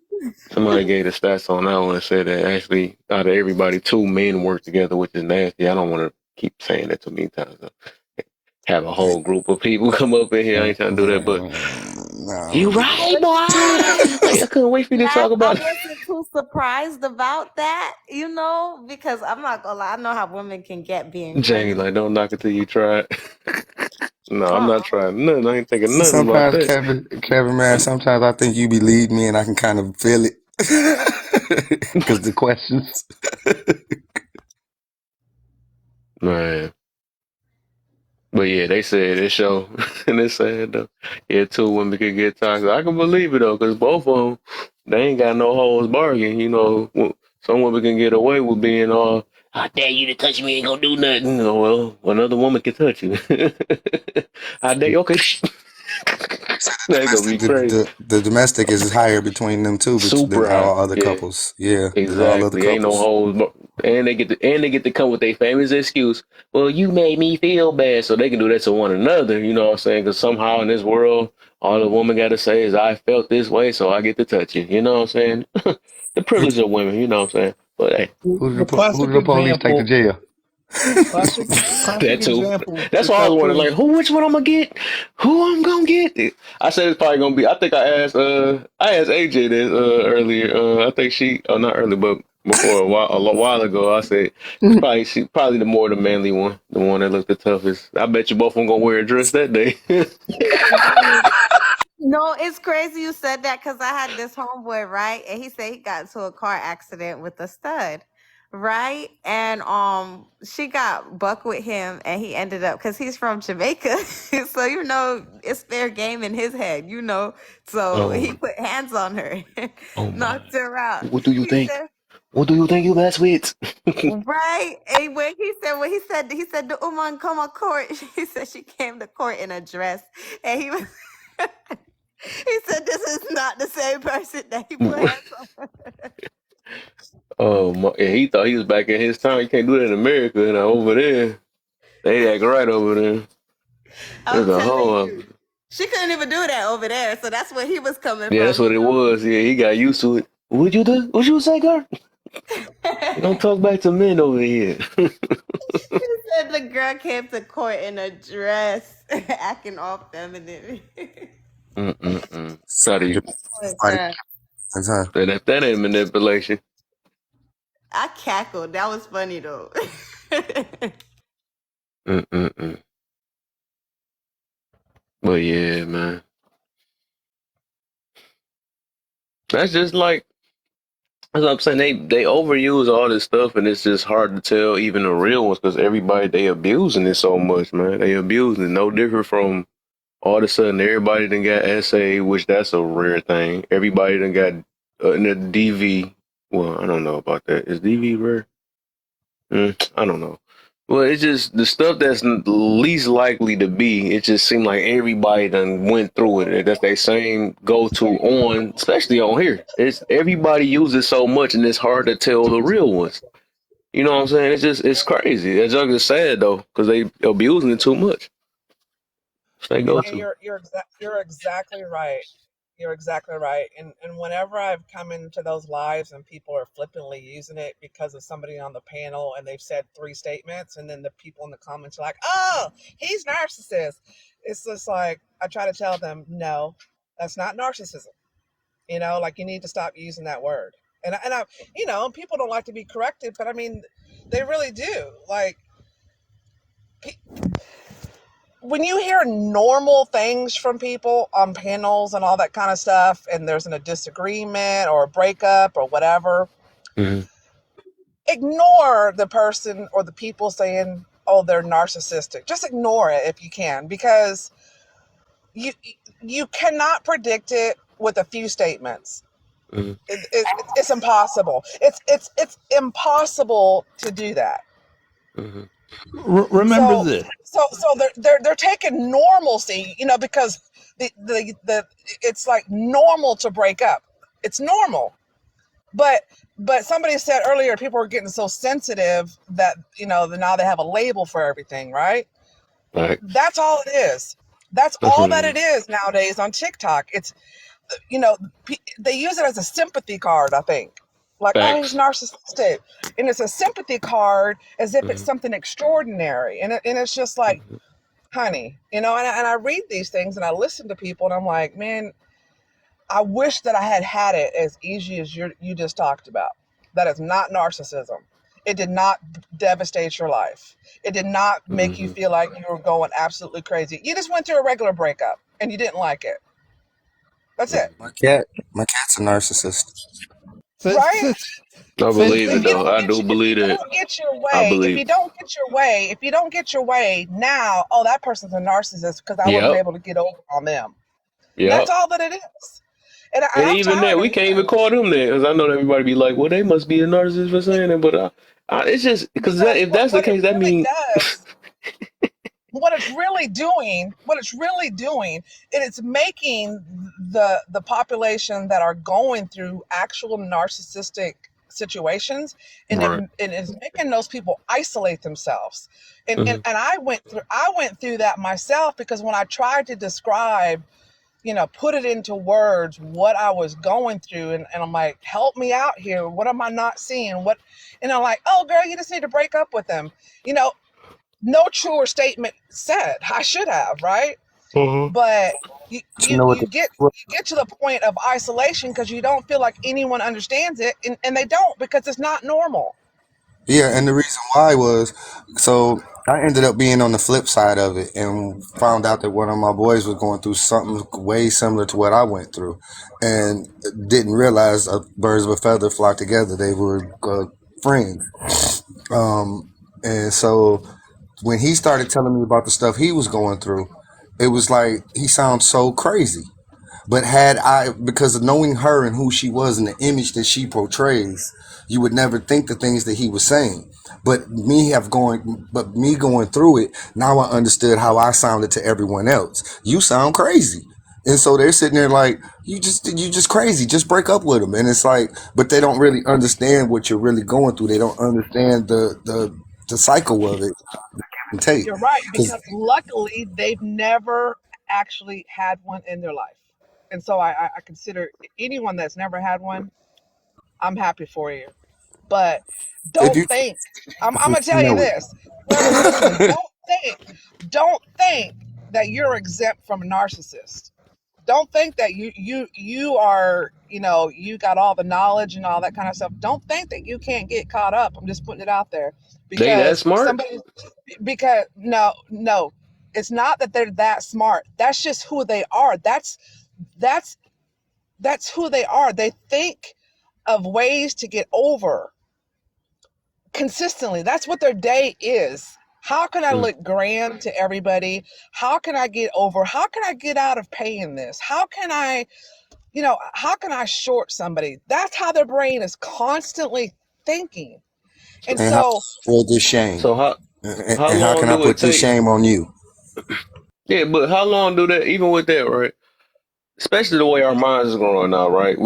Somebody gave the stats on that one and said that actually out of everybody, 2 men work together, which is nasty. I don't want to keep saying that too many times. Have a whole group of people come up in here. I ain't trying to do that, but No. you right, But you know what? boy. I couldn't wait for you to Mac, talk I about it. wasn't too surprised about that, you know, because I'm not gonna lie, I know how women can get being Jamie, friendly. like, don't knock it till you try it. No, I'm Uh-uh. not trying nothing. I ain't thinking See, nothing about sometimes, that. Kevin, man, sometimes I think you be leading me and I can kind of feel it. Because the questions. Man. But yeah, they said it show, and it said though, yeah, 2 women could get toxic. I can believe it though, because both of them, they ain't got no holds bargain. You know, some women can get away with being all, I dare you to touch me, ain't gonna do nothing. You know, well, another woman can touch you. I dare you, okay. That's gonna be crazy. The domestic is higher between them two than Super high, all other yeah. couples. Yeah, than all other Exactly. Ain't no couples. holes, and they get to come with their famous excuse. Well, you made me feel bad, so they can do that to one another. You know what I'm saying? Because somehow in this world, all the woman got to say is, "I felt this way, so I get to touch you." You know what I'm saying? The privilege of women. You know what I'm saying? But hey, The Who classic did the police take to example, jail? classic, classic that too. example, That's the why I was wondering, couple. like, who, which one I'm gonna get? Who I'm gonna get? I said it's probably gonna be. I think I asked AJ this earlier. I think not early, but before a while ago. I said it's probably probably the manly one, the one that looked the toughest. I bet you both of them gonna wear a dress that day. No, it's crazy you said that because I had this homeboy, right? And he said he got into a car accident with a stud, right? And she got buck with him and he ended up because he's from Jamaica. So you know it's fair game in his head, you know. So he Oh, put hands on her, oh my! knocked her out. What do you He think? said, What do you think you mess with? right. And when he said the woman come to court, he said she came to court in a dress. And he was he said this is not the same person that he put hands on. Oh my! Yeah, he thought he was back in his time. You can't do that in America. And over there, they act right over there. There's I'm a telling whole. you. She couldn't even do that over there. So that's where he was coming Yeah, that's from, what you it know? was. Yeah, he got used to it. What'd you do? What you say, girl? You don't talk back to men over here. He said the girl came to court in a dress, acting all feminine. Mm-mm-mm. Try to Oh, Right. God. That's her. say that ain't manipulation. I cackled. That was funny though. Mm-mm-mm. But yeah, man, that's just like that's what I'm saying. They overuse all this stuff, and it's just hard to tell even the real ones because everybody they abusing it so much, man. They abusing it. No different from all of a sudden everybody done got SA, which that's a rare thing. Everybody done got in the DV. Well, I don't know about that. Is DV rare? I don't know. Well, it's just the stuff that's least likely to be. It just seemed like everybody done went through it. That's their same go to on, especially on here. It's everybody uses so much, and it's hard to tell the real ones. You know what I'm saying? It's crazy. It's just sad though, because they abusing it too much. It's they go And to. you're exactly right. You're exactly right. And whenever I've come into those lives and people are flippantly using it because of somebody on the panel and they've said three statements and then the people in the comments are like, "Oh, he's narcissist." It's just like I try to tell them, "No, that's not narcissism." You know, like you need to stop using that word. And I you know, people don't like to be corrected, but I mean, they really do. Like when you hear normal things from people on panels and all that kind of stuff, and there's a disagreement or a breakup or whatever, Mhm. ignore the person or the people saying, "Oh, they're narcissistic." Just ignore it if you can, because you you cannot predict it with a few statements. Mhm. It's impossible. It's impossible to do that. Mhm. Remember So this. they're taking normalcy, you know, because the it's like normal to break up. It's normal. But somebody said earlier people are getting so sensitive that, you know, now they have a label for everything, right? Right. That's all it is. That's That's all what it that is. it is nowadays on TikTok. It's you know, they use it as a sympathy card, I think. Like, oh, he's Facts. narcissistic. And it's a sympathy card as if it's Mm-hmm. something extraordinary. And it's just like, Mm-hmm. honey, and I read these things and I listen to people and I'm like, man, I wish that I had it as easy as you just talked about. That is not narcissism. It did not devastate your life. It did not make you Mm-hmm. feel like you were going absolutely crazy. You just went through a regular breakup and you didn't like it. That's it. My cat, my cat's a narcissist. Right? I believe it If you though. don't I get do your, if believe you that. don't get your I way, if believe. you don't get your way, if you don't get your way now, oh, that person's a narcissist because I wasn't Yep. able to get over on them. And that's Yep. all that it is. And And I'm even that, tired of we hearing can't even call them that because I know that everybody be like, "Well, they must be a narcissist for saying that." But it's just because because if that's the what it case, that really means does, what it's really doing, it is making the population that are going through actual narcissistic situations, and right. it is making those people isolate themselves. Mm-hmm. And I went through that myself because when I tried to describe, put it into words what I was going through, and I'm like, help me out here. What am I not seeing? What, and I'm like, oh girl, you just need to break up with them. You know, no truer statement said. I should have, right? Mm-hmm. But But you know what? you get to the point of isolation because you don't feel like anyone understands it, and they don't because it's not normal. Yeah, and the reason why was so I ended up being on the flip side of it and found out that one of my boys was going through something way similar to what I went through, and didn't realize birds of a feather flock together. They were friends, and so when he started telling me about the stuff he was going through, it was like he sounds so crazy. But had I, because of knowing her and who she was and the image that she portrays, you would never think the things that he was saying. But me going through it, now I understood how I sounded to everyone else. You sound crazy. And so they're sitting there like, you just crazy. Just break up with them. And it's like, but they don't really understand what you're really going through. They don't understand the cycle of it and take. You're right, Because because luckily they've never actually had one in their life, and so I consider anyone that's never had one, I'm happy for you. But if don't you, think, I'm gonna you tell you know this, whoever's listening, it. don't think that you're exempt from a narcissist. Don't think that you are, you got all the knowledge and all that kind of stuff. Don't think that you can't get caught up. I'm just putting it out there They that because smart. somebody, because no, it's not that they're that smart. That's just who they are. That's that's who they are. They think of ways to get over consistently. That's what their day is. How can I Mm. look grand to everybody? How can I get over? How can I get out of paying this? How can I short somebody? That's how their brain is constantly thinking. And And how so, spread this shame? So how And how long can I do it put this take? shame on you? Yeah, but how long do that? Even with that, right? Especially the way our minds is growing now, right?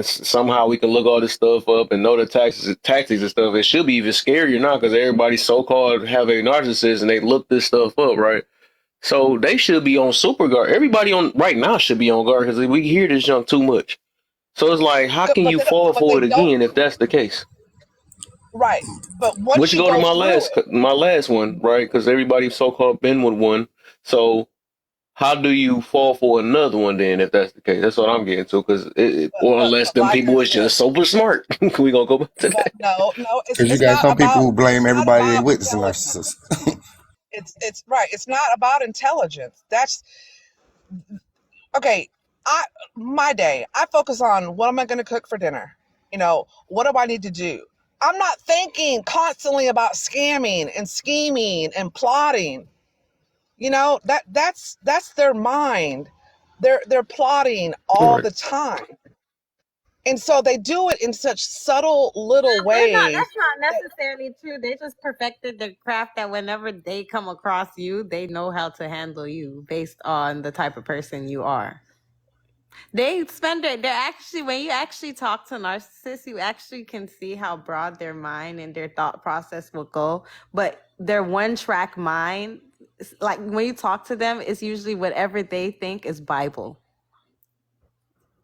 Somehow we can look all this stuff up and know the tactics and stuff. It should be even scarier now because everybody so called have a narcissist and they look this stuff up, right? So they should be on super guard. Everybody on right now should be on guard because we hear this junk too much. So it's like, how can you fall but for they it don't, again if that's the case? right. But once Which you go to go through it, my last one, right? Because everybody so called been with one. So how do you fall for another one then if that's the case? That's what I'm getting to. Or unless but them like I people is said, just super smart, we gonna go back to but that. no, Because you got some people who blame everybody they with as a intelligence. narcissist. It's right. It's not about intelligence. That's okay. I my day, I focus on what am I going to cook for dinner. What do I need to do? I'm not thinking constantly about scamming and scheming and plotting. That's their mind. They're plotting all Right. the time, and so they do it in such subtle little They're not. ways. That's not That, necessarily true. They just perfected the craft that whenever they come across you, they know how to handle you based on the type of person you are. They spend it. They're actually, when you actually talk to narcissists, you actually can see how broad their mind and their thought process will go. But their one track mind, like when you talk to them, it's usually whatever they think is Bible.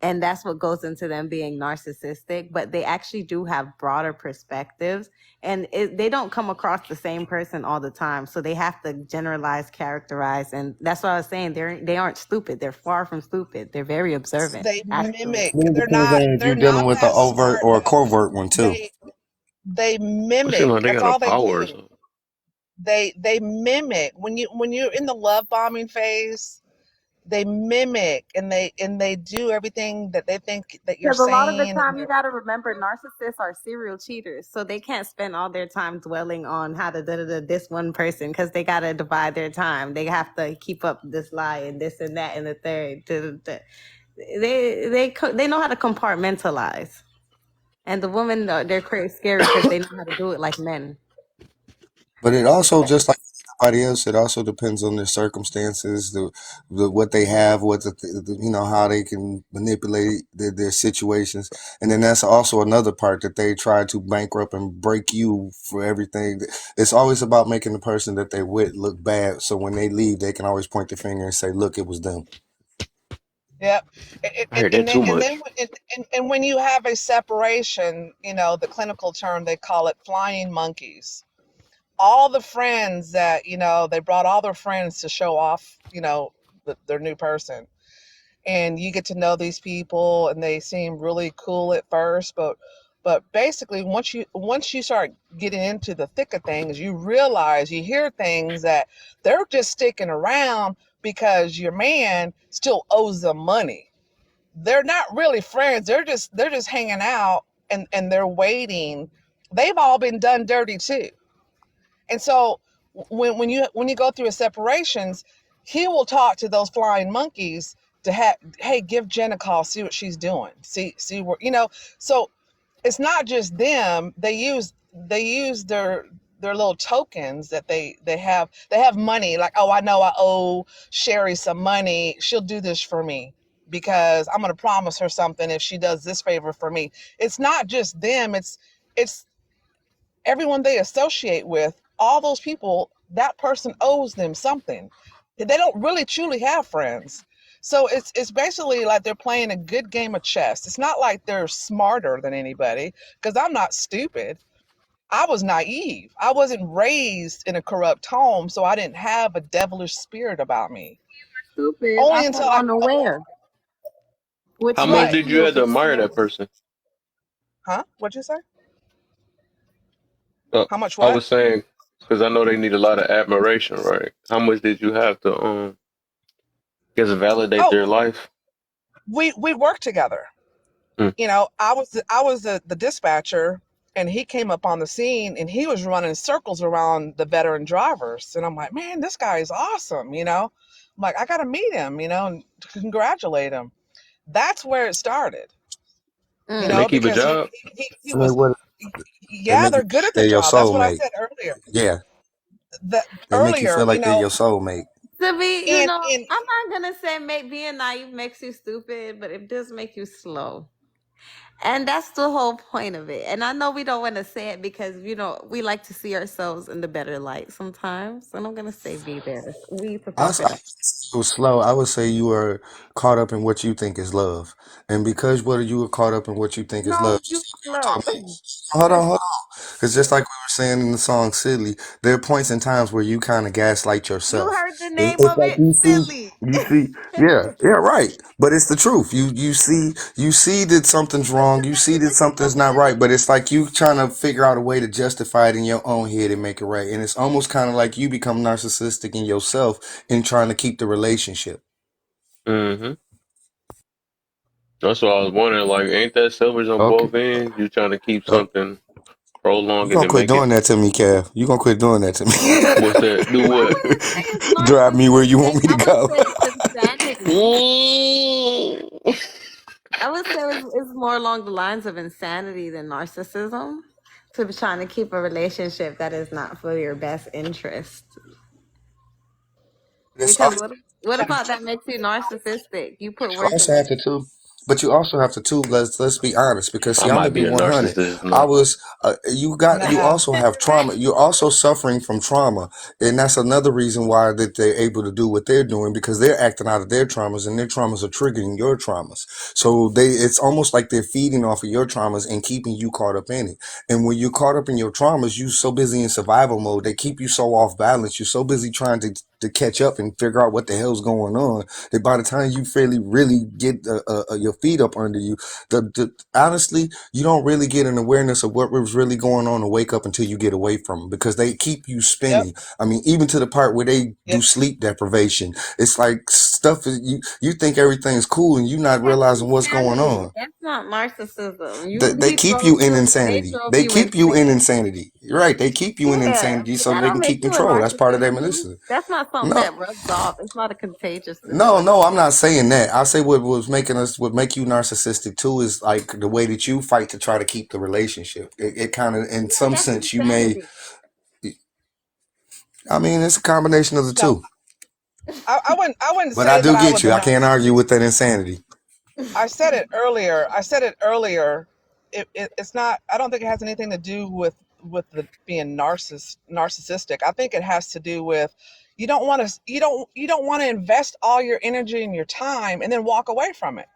and that's what goes into them being narcissistic. But they actually do have broader perspectives, and they don't come across the same person all the time, so they have to generalize, characterize, and that's what I was saying. They aren't stupid. They're far from stupid. They're very observant, They actually. mimic. Then it depends on if They're you're dealing not with an that overt smart or a though. covert one too. They It seems mimic. like they That's got a all they power or do. something. They mimic when you're in the love bombing phase. They mimic and they do everything that they think that you're Because a lot of the saying, and time, you got to remember, narcissists are serial cheaters, so they can't spend all their time dwelling on how to this one person, because they got to divide their time. They have to keep up this lie and this and that and the third. They know how to compartmentalize, and the women, they're scary because they know how to do it like men. But it also, just like everybody else, it also depends on their circumstances, the what they have, you know, how they can manipulate their situations, and then that's also another part that they try to bankrupt and break you for everything. It's always about making the person that they with look bad, so when they leave, they can always point the finger and say, "Look, it was them." yep. I heard that too much. And when you have a separation, you know, the clinical term, they call it flying monkeys. All the friends that, you know, they brought all their friends to show off, you know, their new person. And you get to know these people and they seem really cool at first, but basically once you start getting into the thick of things, you realize, you hear things that they're just sticking around because your man still owes them money. They're not really friends. They're just hanging out, and they're waiting. They've all been done dirty too. And so when you go through a separations, he will talk to those flying monkeys to have, hey, give Jen a call, see what she's doing, see where, you know. So it's not just them. They use their little tokens that they have money, like, oh, I know I owe Sherry some money, she'll do this for me because I'm going to promise her something if she does this favor for me. It's not just them, it's everyone they associate with. All those people, that person owes them something. They don't really truly have friends. So it's basically like they're playing a good game of chess. It's not like they're smarter than anybody, because I'm not stupid. I was naive. I wasn't raised in a corrupt home, so I didn't have a devilish spirit about me. Stupid. Only I'm until I, unaware, which How much makes right, did you you have to admire that exposed. person? huh? What'd you say? Uh, How much I what? was saying, because I know they need a lot of admiration, right? How much did you have to guess validate Oh, their life? we worked together. Mm. You know, I was the dispatcher, and he came up on the scene and he was running circles around the veteran drivers, and I'm like, man, this guy is awesome. You know, I'm like, I got to meet him, you know, and congratulate him. That's where it started. You And they know, Mm. keep a because job? he I mean, was, what they yeah, make you they're feel good like at they're their your job. That's what I soulmate. said earlier. Yeah, That they make you feel earlier, you like they're know, your soulmate. To be, and I'm not gonna say being naive makes you stupid, but it does make you slow. And that's the whole point of it. And I know we don't want to say it because, we like to see ourselves in the better light sometimes. And I'm going to say be there. We I professional. was slow. I would say you are caught up in what you think is love, and because whether you were caught up in what you think is love, No, you slow. hold on. Because just like we were saying in the song "Silly," there are points and times where you kind of gaslight You yourself. heard the name It's of like it, silly. yeah, right. But it's the truth. You see that something's wrong. You see that something's not right. But it's like you trying to figure out a way to justify it in your own head and make it right. And it's almost kind of like you become narcissistic in yourself in trying to keep the relationship. Mm-hmm. That's what I was wondering. Like, ain't that selfish on Okay. both ends? You trying to keep something, You prolong it, gonna and quit make it. doing that to me, Kev. You gonna quit doing that to What's that? Do I what? wouldn't say it's me. Drive me where you want narcissistic. me to I would go. say it's insanity. Mm. I would say it's more along the lines of insanity than narcissism, to be trying to keep a relationship that is not for your best interest. It's Because also, what about that makes you narcissistic? You put you words in also my have to too. But you also have to too. Let's be honest, because I see, I'm might gonna be be a 100. narcissist I now. was. You Nah. also have trauma. You're also suffering from trauma, and that's another reason why that they're able to do what they're doing, because they're acting out of their traumas, and their traumas are triggering your traumas. So it's almost like they're feeding off of your traumas and keeping you caught up in it. And when you're caught up in your traumas, you're so busy in survival mode. They keep you so off balance. You're so busy trying to catch up and figure out what the hell's going on, that by the time you fairly really get your feet up under you, honestly, you don't really get an awareness of what was really going on to wake up until you get away from them, because they keep you Yep. spinning. I mean, even to the part where they do Yep. sleep deprivation. It's like stuff is, you think everything's cool and you not That's realizing what's going insanity. on. That's not narcissism. They keep you in They insanity. drove They you keep into you in it. insanity. You're right. They keep you in Yeah, insanity but so that they don't can make keep you a control. That's part of their narcissist. medicine. That's not something No, that rubs off. It's not a contagious no, disorder. no, I'm not saying that. I say what make you narcissistic too is like the way that you fight to try to keep the relationship. It kind of, in Yeah, some that's sense, you may. insanity. I mean, it's a combination of the No, two. I wouldn't But I say that do I get was a you. I can't argue narcissist. with that insanity. I said it earlier. I said it earlier. It's not. I don't think it has anything to do with the being narcissistic. I think it has to do with you don't want to invest all your energy and your time and then walk away from it.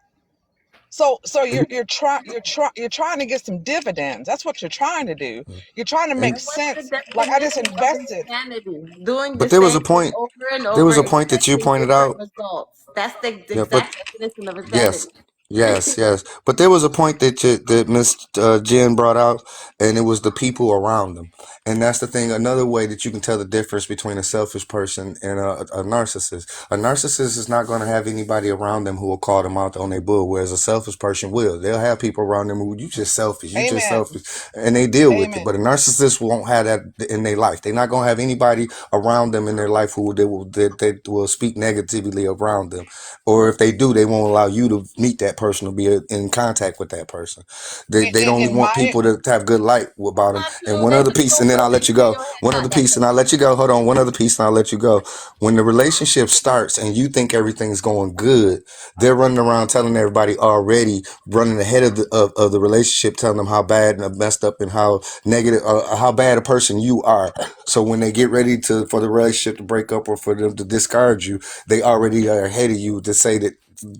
So you're trying to get some dividends. That's what you're trying to do. You're trying to And make And what's the sense. Like I just definition of invested. insanity? Doing the but there was same a thing point. over and There over, was a point that you expecting pointed different out. results. That's the Yeah, but exact definition of yes, insanity. yes. But there was a point that Miss Jen brought out, and it was the people around them. And that's the thing. Another way that you can tell the difference between a selfish person and a narcissist. A narcissist is not going to have anybody around them who will call them out on their bull, whereas a selfish person will. They'll have people around them who you just Amen. selfish, and they deal with it. Amen. But a narcissist won't have that in their life. They're not going to have anybody around them in their life who they will speak negatively around them, or if they do, they won't allow you to meet that person or be in contact with that person. They In, only in want my people to have good light about them. Not And true. one They other just piece, don't and then feel I'll they let you can in go. your head One other not that piece, and I'll bad. let you go. Hold on. One other piece, and I'll let you go. When the relationship starts and you think everything's going good, they're running around telling everybody already, running ahead of the relationship, telling them how bad and messed up and how negative, how bad a person you are. So when they get ready for the relationship to break up or for them to discard you, they already are ahead of you to say that.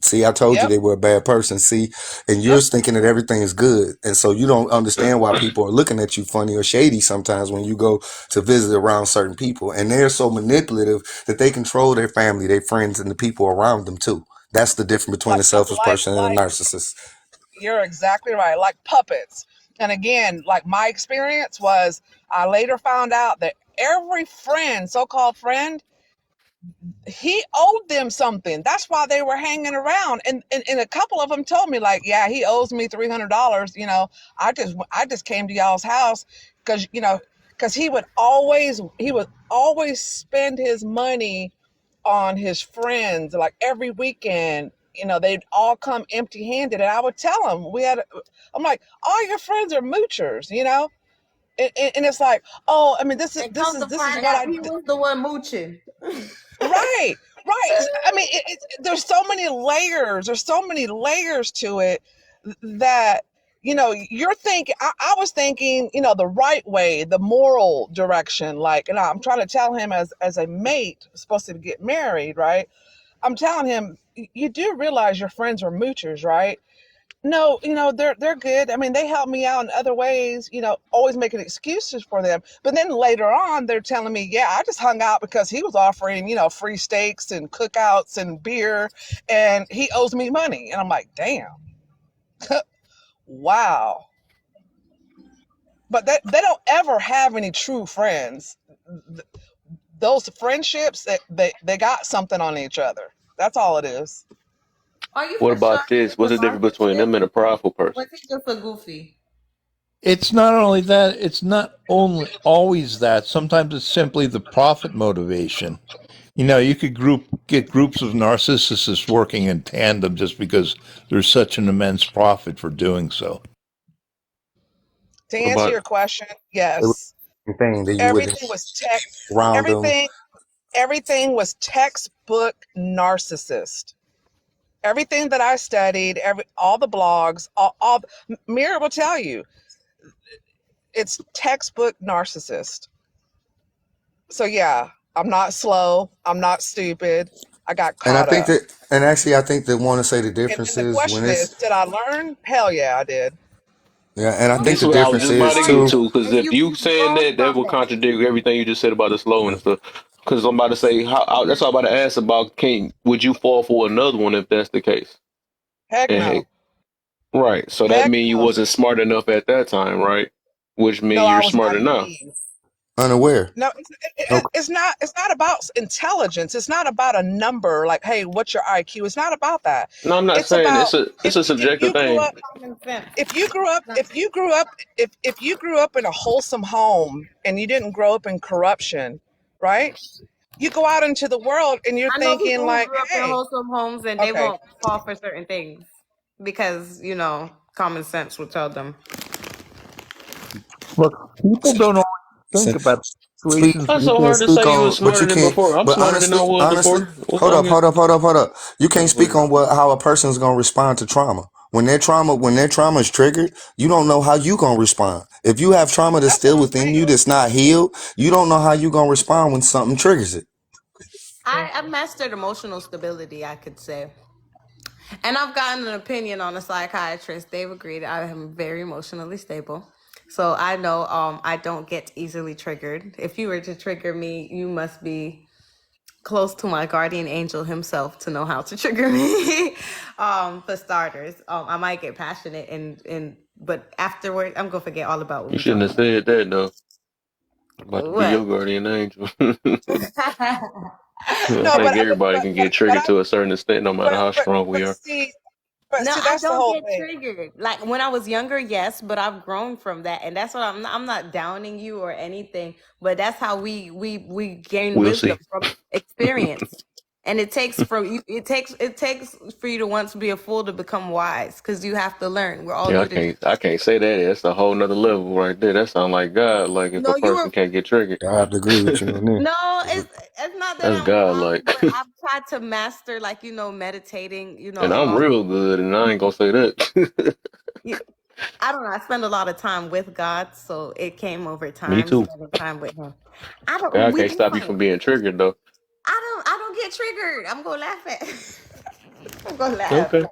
See, I told you Yep. they were a bad person. See, and you're Yep. thinking that everything is good, and so you don't understand why people are looking at you funny or shady sometimes when you go to visit around certain people, and they're so manipulative that they control their family, their friends, and the people around them too. That's the difference between Like a selfish like person and a like narcissist. you're exactly right. Like puppets. And again, like my experience was, I later found out that every friend, so-called friend, he owed them something. That's why they were hanging around. And a couple of them told me, like, yeah, he owes me $300. I just came to y'all's house because because he would always spend his money on his friends, like every weekend. They'd all come empty handed, and I would tell them I'm like, all your friends are moochers. And it's like, oh, I mean, this is And this come is to this is find what out, I. he was the one mooching. Right, right. I mean, there's so many layers. There's so many layers to it that you're thinking. I was thinking, the right way, the moral direction. Like, and I'm trying to tell him as a mate, supposed to get married, right? I'm telling him, you do realize your friends are moochers, right? No, they're good. I mean, they help me out in other ways, always making excuses for them. But then later on, they're telling me, yeah, I just hung out because he was offering, free steaks and cookouts and beer, and he owes me money. And I'm like, damn, wow. But they don't ever have any true friends. Those friendships, they got something on each other. That's all it is. Are you What for sure about he this? was a What's the difference between narcissist? them and a prideful Or person? was he just a goofy? It's not only that, it's not only always that. Sometimes it's simply the profit motivation. You could get groups of narcissists working in tandem just because there's such an immense profit for doing so. To What answer about your question, It was yes. the thing that you Everything witness was tech. around them. Everything everything was textbook narcissist. everything that I studied, all the blogs, all Mira will tell you, it's textbook narcissist. So yeah, I'm not slow. I'm not stupid. I got And I caught think up. that, and actually, I think they want to say the And difference the is when question is, it's, did I learn? Hell yeah, I did. yeah, and I Well, think This the is what I was difference just you about is to learn get too. to. Because and if you you saying grow that, that from will it. contradict everything you just said about the slow and stuff. Because I'm about to say, that's what I'm about to ask about. Would you fall for another one if that's the case? Heck And hey, no. right. So that Heck means you no. wasn't smart enough at that time, right? Which No, means I you're was smarter now. naive. Unaware. No, No, it's not. It's not about intelligence. It's not about a number. Like, hey, what's your IQ? It's not about that. No, I'm not It's saying about it's a if subjective you grew thing. up. Common sense. If you grew up. Not- If you grew up. If you grew up in a wholesome home and you didn't grow up in corruption, right? You go out into the world and you're I know thinking people who like, grew up in hey, wholesome homes and they okay, won't fall for certain things because, common sense will tell them. Look, people don't always think about speak, situations. That's you so can't hard to speak say you was on, but smarter you than can't. before. I'm But smarter than I was honestly, before. What's hold wrong up, here? hold up, hold up, hold up. You Oh, can't go speak ahead. on how a person's gonna respond to trauma. When their trauma is triggered, you don't know how you gonna respond. If you have trauma that's that's what still I'm within you saying. that's not healed, you don't know how you gonna respond when something triggers it. I mastered emotional stability, I could say. And I've gotten an opinion on a psychiatrist. They've agreed I am very emotionally stable. So I know I don't get easily triggered. If you were to trigger me, you must be close to my guardian angel himself to know how to trigger me. For starters, I might get passionate and but afterward, I'm gonna forget all about what You we shouldn't talked have said that though. I'm about to be about. your guardian angel. What? I No, think everybody can get but triggered I to a certain extent, no matter how strong we but are. No, I that's the don't whole get thing. triggered. Like when I was younger, yes, but I've grown from that, and that's what I'm not downing you or anything, but that's how we gain We'll wisdom see. from experience, and it takes from you. It takes for you to once be a fool to become wise, because you have to learn. We're all Yeah, new to. I can't say that. That's a whole nother level right there. That sounds like God. Like if a No, you person were. can't get triggered, I have to agree with you on there. No, it's not that that's I'm God. wrong, Like, but I've tried to master, like meditating. and I'm real good, and I ain't gonna say that. You, I don't know. I spend a lot of time with God, so it came over Me time too. spending time with Him. I don't. God We can't stop you different. from being triggered though. I don't get triggered. I'm gonna laugh I'm gonna laugh, Okay.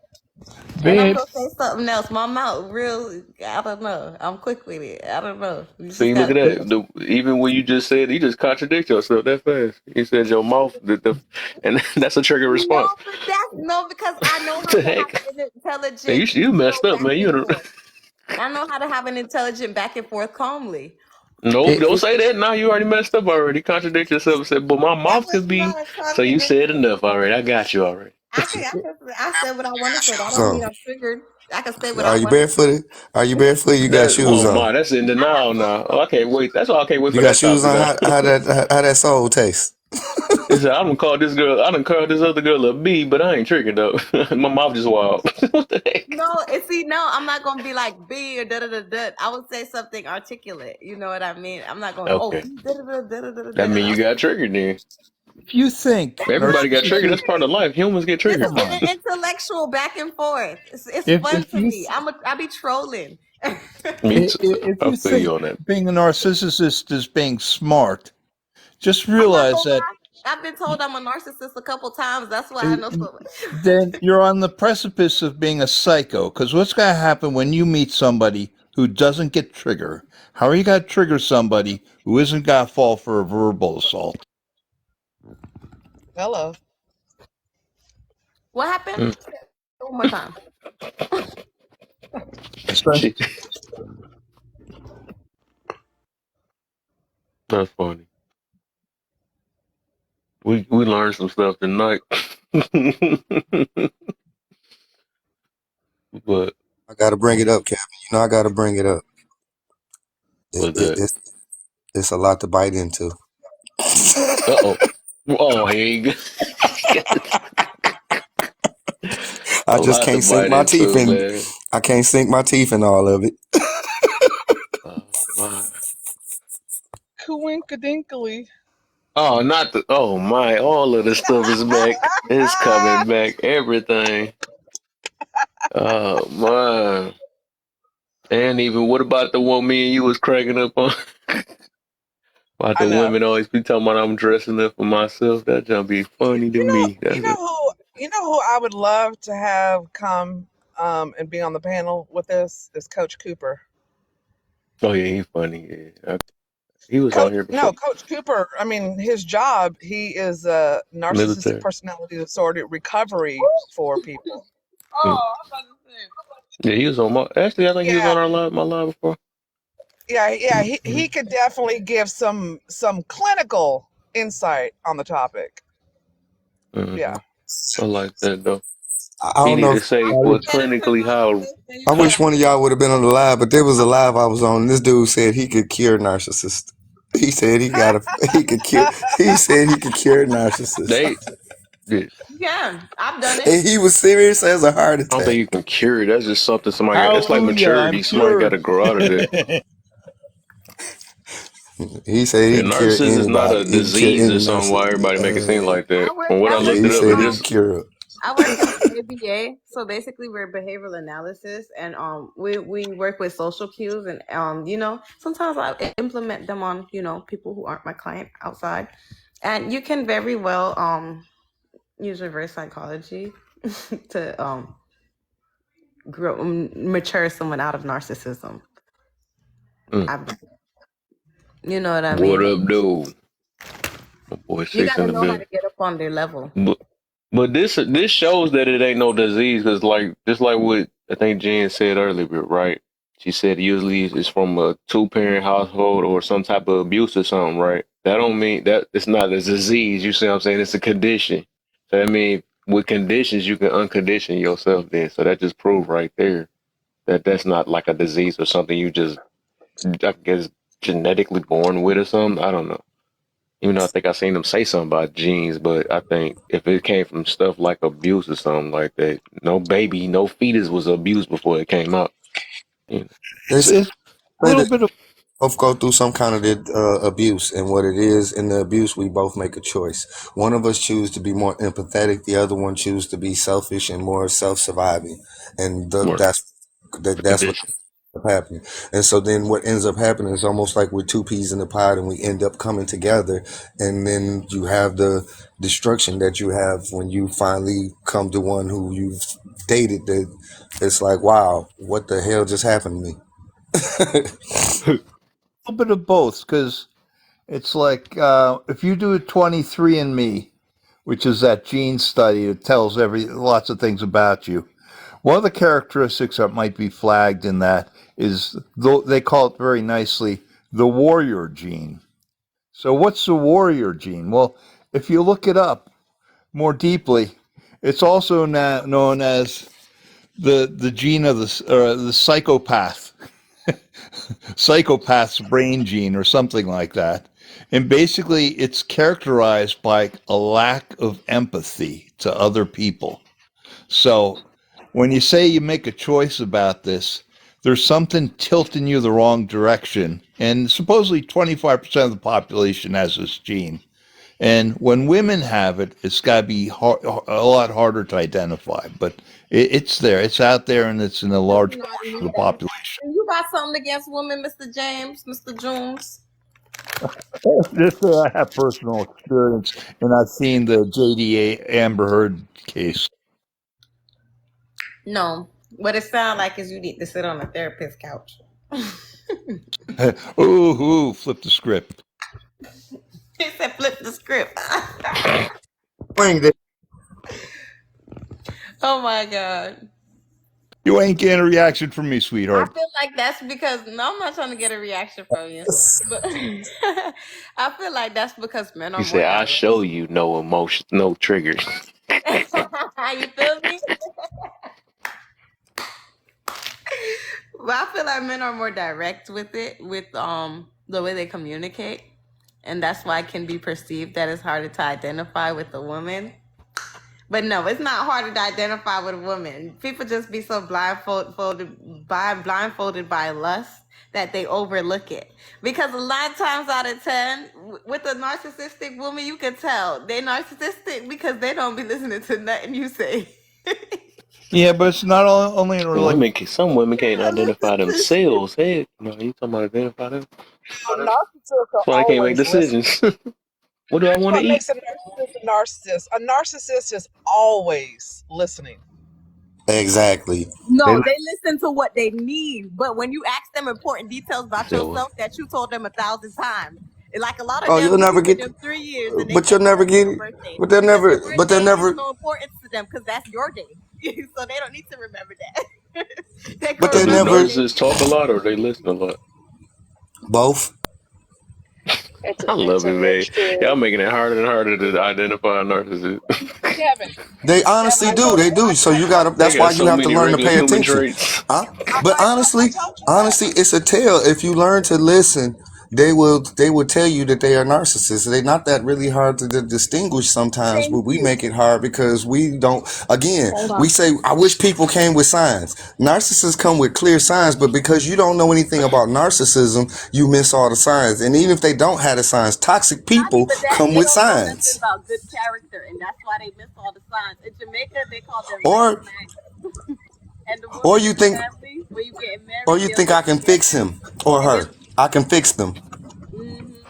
and I'm Babe, gonna say something else. My mouth, real. I don't know. I'm quick with it. I don't know. You just See, look gotta. at that. Even when you just said, you just contradict yourself that fast. You said your mouth, and that's a trigger No, response. but that's no because I know What how the to have heck? an Man, intelligent, you messed up, back man. and You forth. I know how to have an intelligent back and forth calmly. nope. it, Don't it, say that. Now you already messed up already. Contradict yourself and said, but my That mouth was could be. not a So you said contradiction. enough already. I got you already. I said what I want to say. That don't So, mean I'm triggered. I can say what I are you want to say. barefooted? Are you barefooted? You got shoes Oh on. my, that's in I got denial now. clothes Oh, I on. can't wait. That's why I can't wait You for got that shoes topic on. now. How that soul taste? He said, I don't call this girl. I don't call this other girl a B, but I ain't triggered though. My mouth just wild. What the heck? No, and see, no, I'm not gonna be like B or da da da da. I would say something articulate. You know what I mean? I'm not going. Oh, Okay, da da da da da da that da. mean you got triggered then. if you think Everybody got triggered. That's narcissistic, part of life. Humans get It's triggered. come on. an intellectual back and forth. It's If fun if to you me. I be trolling. Me too. if I you feel you think on that. being a narcissist is being smart, just I'm not realize gonna that lie. I've been told I'm a narcissist a couple times. That's why I uh, know so much. then you're on the precipice of being a psycho. Because what's going to happen when you meet somebody who doesn't get trigger? How are you going to trigger somebody who isn't going to fall for a verbal assault? Hello. What happened? Mm. One more time. Especially, She, that's funny. We learned some stuff tonight. But I got to bring it up, Captain. You know I got to bring it up. was that? It's a lot to bite into. Uh oh. Oh, here you go. I A just lot to can't sink bite my teeth into, in. man. I can't sink my teeth in all of it. Oh my. Coinkadinkly. Oh, not the. Oh my! All of the stuff is back. It's coming back. Everything. Oh my! And even what about the one me and you was cracking up on? About I the know. women always be talking about I'm dressing up for myself. That jump be funny to me. You That's know it. who I would love to have come and be on the panel with us is Coach Cooper. Oh yeah, he funny. Yeah, he was on Coach here before. no, Coach Cooper, I mean his job, he is a narcissistic Military. personality disorder recovery for people. Mm. Yeah, he was on my. Actually, I think he was Yeah, on my live before. yeah, Mm-hmm. he could definitely give some clinical insight on the topic. Mm-hmm. Yeah. I like that though. I He don't need know to if say Can we what get a clinically how. synopsis? Can you I get wish one of y'all would have been on the live, but there was a live I was on. This dude said he could cure narcissists. He said he could cure. He said he could cure narcissists, They. Yeah, Yeah, I've done it. and he was serious as a heart I don't think attack. you can cure it. That's just something somebody got. It's like Hallelujah, I'm maturity. Somebody got to cured. grow out of that. He said he Yeah, could cure narcissism is not anybody. a He could cure disease any or something why narcissist. everybody make it seem like that. From what I Yeah, I work looked he it in up, said it he just could cure it. I work in ABA, so basically we're behavioral analysis, and we work with social cues, and sometimes I implement them on people who aren't my client outside, and you can very well use reverse psychology to mature someone out of narcissism. mm. I've, you know what I What mean? up, dude? My boy You Six got in to the know how to building. get up on their level. But this shows that it ain't no disease because like just like what I think Jen said earlier, right? She said usually it's from a two-parent household or some type of abuse or something, right? That don't mean that it's not a disease. You see what I'm saying? It's a condition. So I mean, with conditions, you can uncondition yourself then. So that just proved right there that that's not like a disease or something you just I guess genetically born with or something. I don't know. Even though I think I seen them say something about genes, but I think if it came from stuff like abuse or something like that, no baby, no fetus was abused before it came out. You know. They say It's a little that bit of both go through some kind of abuse, and what it is in the abuse, we both make a choice. One of us choose to be more empathetic, the other one choose to be selfish and more self-surviving, and Right. that's what Condition. happening. And so then what ends up happening is almost like we're two peas in a pod, and we end up coming together, and then you have the destruction that you have when you finally come to one who you've dated. That it's like, wow, what the hell just happened to me? little bit of both because it's like if you do a 23andMe, which is that gene study that tells lots of things about you. One of the characteristics that might be flagged in that is they call it very nicely the warrior gene. So what's the warrior gene? Well, if you look it up more deeply, it's also known as the gene of the psychopath's brain gene or something like that. And basically, it's characterized by a lack of empathy to other people. So when you say you make a choice about this, there's something tilting you the wrong direction. And supposedly 25% of the population has this gene. And when women have it, it's got to be a lot harder to identify. But it's there, it's out there, and it's in a large portion of the population. You got something against women, Mr. James, Mr. Jones? Just I have personal experience, and I've seen the JDA Amber Heard case. No, what it sounds like is you need to sit on a therapist couch. Ooh, flip the script. He said, "Flip the script." Oh my god. You ain't getting a reaction from me, I sweetheart. feel like that's because no, I'm not trying to get a reaction from you, but I feel like that's because men He are more said, "I direct. show you no emotion, no triggers." You feel me? But I feel like men are more direct with it, with the way they communicate, and that's why it can be perceived that it's harder to identify with a woman. But no, it's not hard to identify with a woman. People just be so blindfolded by lust that they overlook it. Because a lot of times out of 10, with a narcissistic woman, you can tell they're narcissistic because they don't be listening to nothing you say. Yeah, but it's not only in relation. Some women can't identify Narcissist. themselves. Hey, no, you talking about identify them? A narcissist That's are why they can't make always listening. decisions. What do I That's want to what eat? makes a narcissist a narcissist. A narcissist is always listening. Exactly. They No, they listen to what they need, but when you ask them important details about So what? yourself that you told them 1,000 times, like a lot of oh, them, you'll you be never with get, them 3 years and they but you'll tell you never that's get your it. birthday But they'll because never, your but they'll birthday has never, no importance to them because that's your day, so they don't need to remember that. They but can So they do remember the never day. narcissists talk a lot or they listen a lot? both. It I depends love it, on the man. Y'all extreme. making it harder and harder to identify a narcissist. Kevin, They Kevin, honestly do. They do. So you got to. They That's why got you so have to many learn to regular pay human attention. traits. Huh? I, But I, told, I honestly, told you that. honestly, it's a tell. If you learn to listen, they will tell you that they are narcissists. They're not that really hard to distinguish sometimes, but Thank we you. make it hard because we don't. Again, Hold we on. say, "I wish people came with signs." Narcissists come with clear signs, but because you don't know anything about narcissism, you miss all the signs. And even if they don't have the signs, toxic Not people even that. come They with don't know nothing signs. about good character, and that's why they miss all the signs. In Jamaica, they call them red Or, flags. And the or women you in the think, family, when you get or married, you they'll think live I can fix together, him or and they'll. her. I can fix them.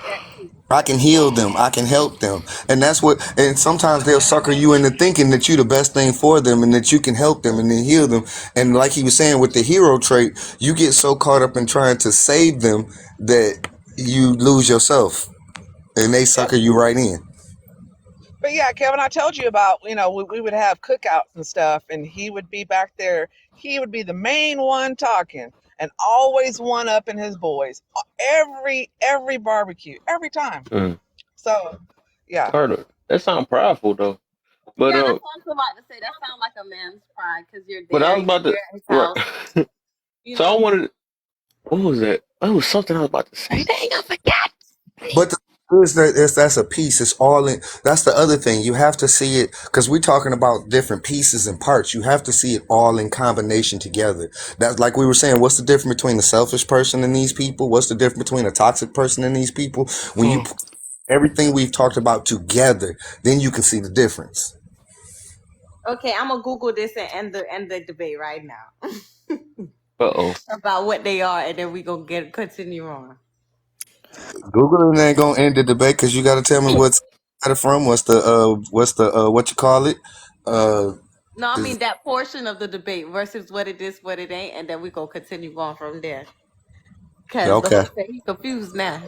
That too. I can heal them. I can help them. And that's what, and sometimes they'll sucker you into thinking that you're the best thing for them and that you can help them and then heal them. And like he was saying with the hero trait, you get so caught up in trying to save them that you lose yourself and they Yep. sucker you right in. But yeah, Kevin, I told you about, we would have cookouts and stuff, and he would be back there. He would be the main one talking and always one up in his boys. Every barbecue, every time. Mm. So yeah. Carter, that sounds prideful though. But Yeah, that's what I was about to say. That sounds like a man's pride because you're but I there, was about you're to at his right. house, you So I know. wanted. What was that? Oh, it was something I was about to say. Dang, I forgot. But the is that that's a piece. It's all in. That's the other thing. You have to see it because we're talking about different pieces and parts. You have to see it all in combination together. That's like we were saying. What's the difference between a selfish person and these people? What's the difference between a toxic person and these people? When you Mm. put everything we've talked about together, then you can see the difference. Okay, I'm gonna Google this and end the debate right now Uh-oh. about what they are, and then we gonna continue on. Googling ain't gonna end the debate because you got to tell me what's got it from. What's the what you call it? Uh, No, I is mean that portion of the debate versus what it is, what it ain't, and then we gonna continue on from there. Cause the okay. whole thing confused now.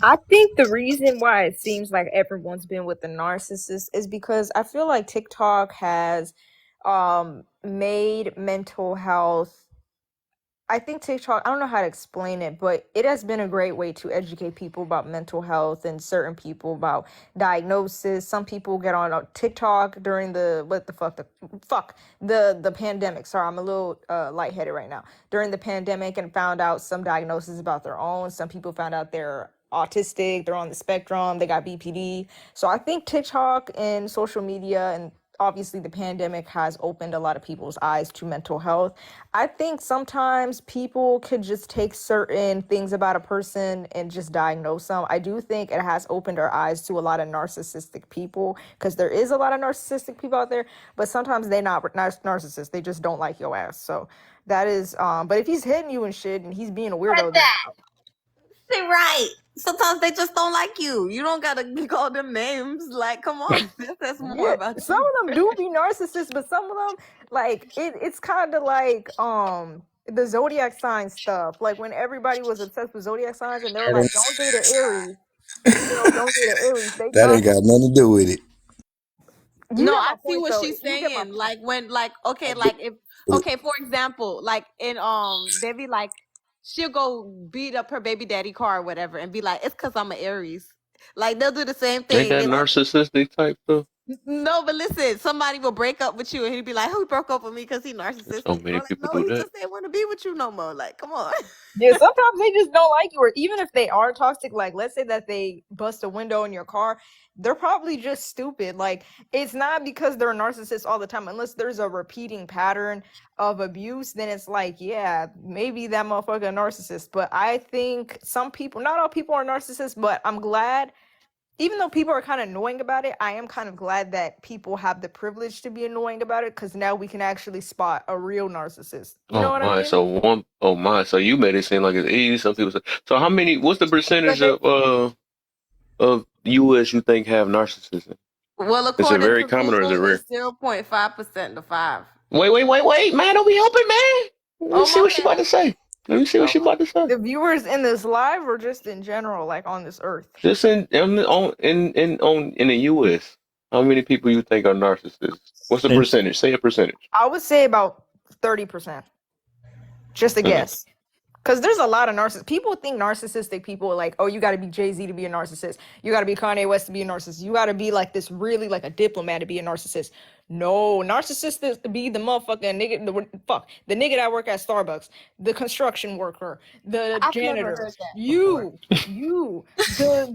I think the reason why it seems like everyone's been with the narcissist is because I feel like TikTok has made mental health. I think TikTok, I don't know how to explain it, but it has been a great way to educate people about mental health and certain people about diagnosis. Some people get on TikTok during the pandemic. Sorry, I'm a little lightheaded right now. During the pandemic and found out some diagnoses about their own. Some people found out they're autistic, they're on the spectrum, they got BPD. So I think TikTok and social media and obviously the pandemic has opened a lot of people's eyes to mental health. I think sometimes people could just take certain things about a person and just diagnose them. I do think it has opened our eyes to a lot of narcissistic people because there is a lot of narcissistic people out there, but sometimes they not narcissists. They just don't like your ass. So that is but if he's hitting you and shit and he's being a Said weirdo, then that. Say right. Sometimes they just don't like you. You don't gotta call them names. Like, come on, that says more yeah, about some you. of them do be narcissists, but some of them like it's kind of like the zodiac sign stuff. Like when everybody was obsessed with zodiac signs and they were like, "Don't date an Aries," don't date an Aries. They That thought ain't got nothing to do with it. you No, get I my see point what though. she's You get my saying. point. Like when, like, okay, But like if, okay, for example, like in they be like, she'll go beat up her baby daddy car or whatever, and be like, it's because I'm an Aries. Like they'll do the same Ain't thing. that They like, narcissistic type stuff? No, but listen, somebody will break up with you and he'd be like, "Who broke up with me because he So narcissistic?" many Or like, people no, do he that. just didn't want to be with you no more. Like, come on. Yeah, sometimes they just don't like you, or even if they are toxic, like let's say that they bust a window in your car, they're probably just stupid. Like it's not because they're a narcissist all the time, unless there's a repeating pattern of abuse, then it's like, yeah, maybe that motherfucker a narcissist. But I think some people, not all people are narcissists, but I'm glad, even though people are kind of annoying about it, I am kind of glad that people have the privilege to be annoying about it because now we can actually spot a real narcissist. You know Oh what I my, mean? so one, oh my, so you made it seem like it's easy. Some people say, so how many, what's the percentage of US you think have narcissism? Well, Is it according very to common or is it Google, rare? it's 0.5% to 5. Wait, man, don't be helping, man. Let me Oh, see my what she about bad. to say. Let me see what Oh, she about to say. The viewers in this live or just in general, like on this earth? Just in the US, how many people you think are narcissists? What's the And percentage? Say a percentage. I would say about 30%. Just a Mm. guess. Because there's a lot of narcissists. People think narcissistic people are like, oh, you got to be Jay-Z to be a narcissist. You got to be Kanye West to be a narcissist. You got to be like this, really like a diplomat to be a narcissist. No, narcissist is to be the motherfucking nigga, the nigga that work at Starbucks, the construction worker, the I've never janitor, heard that before.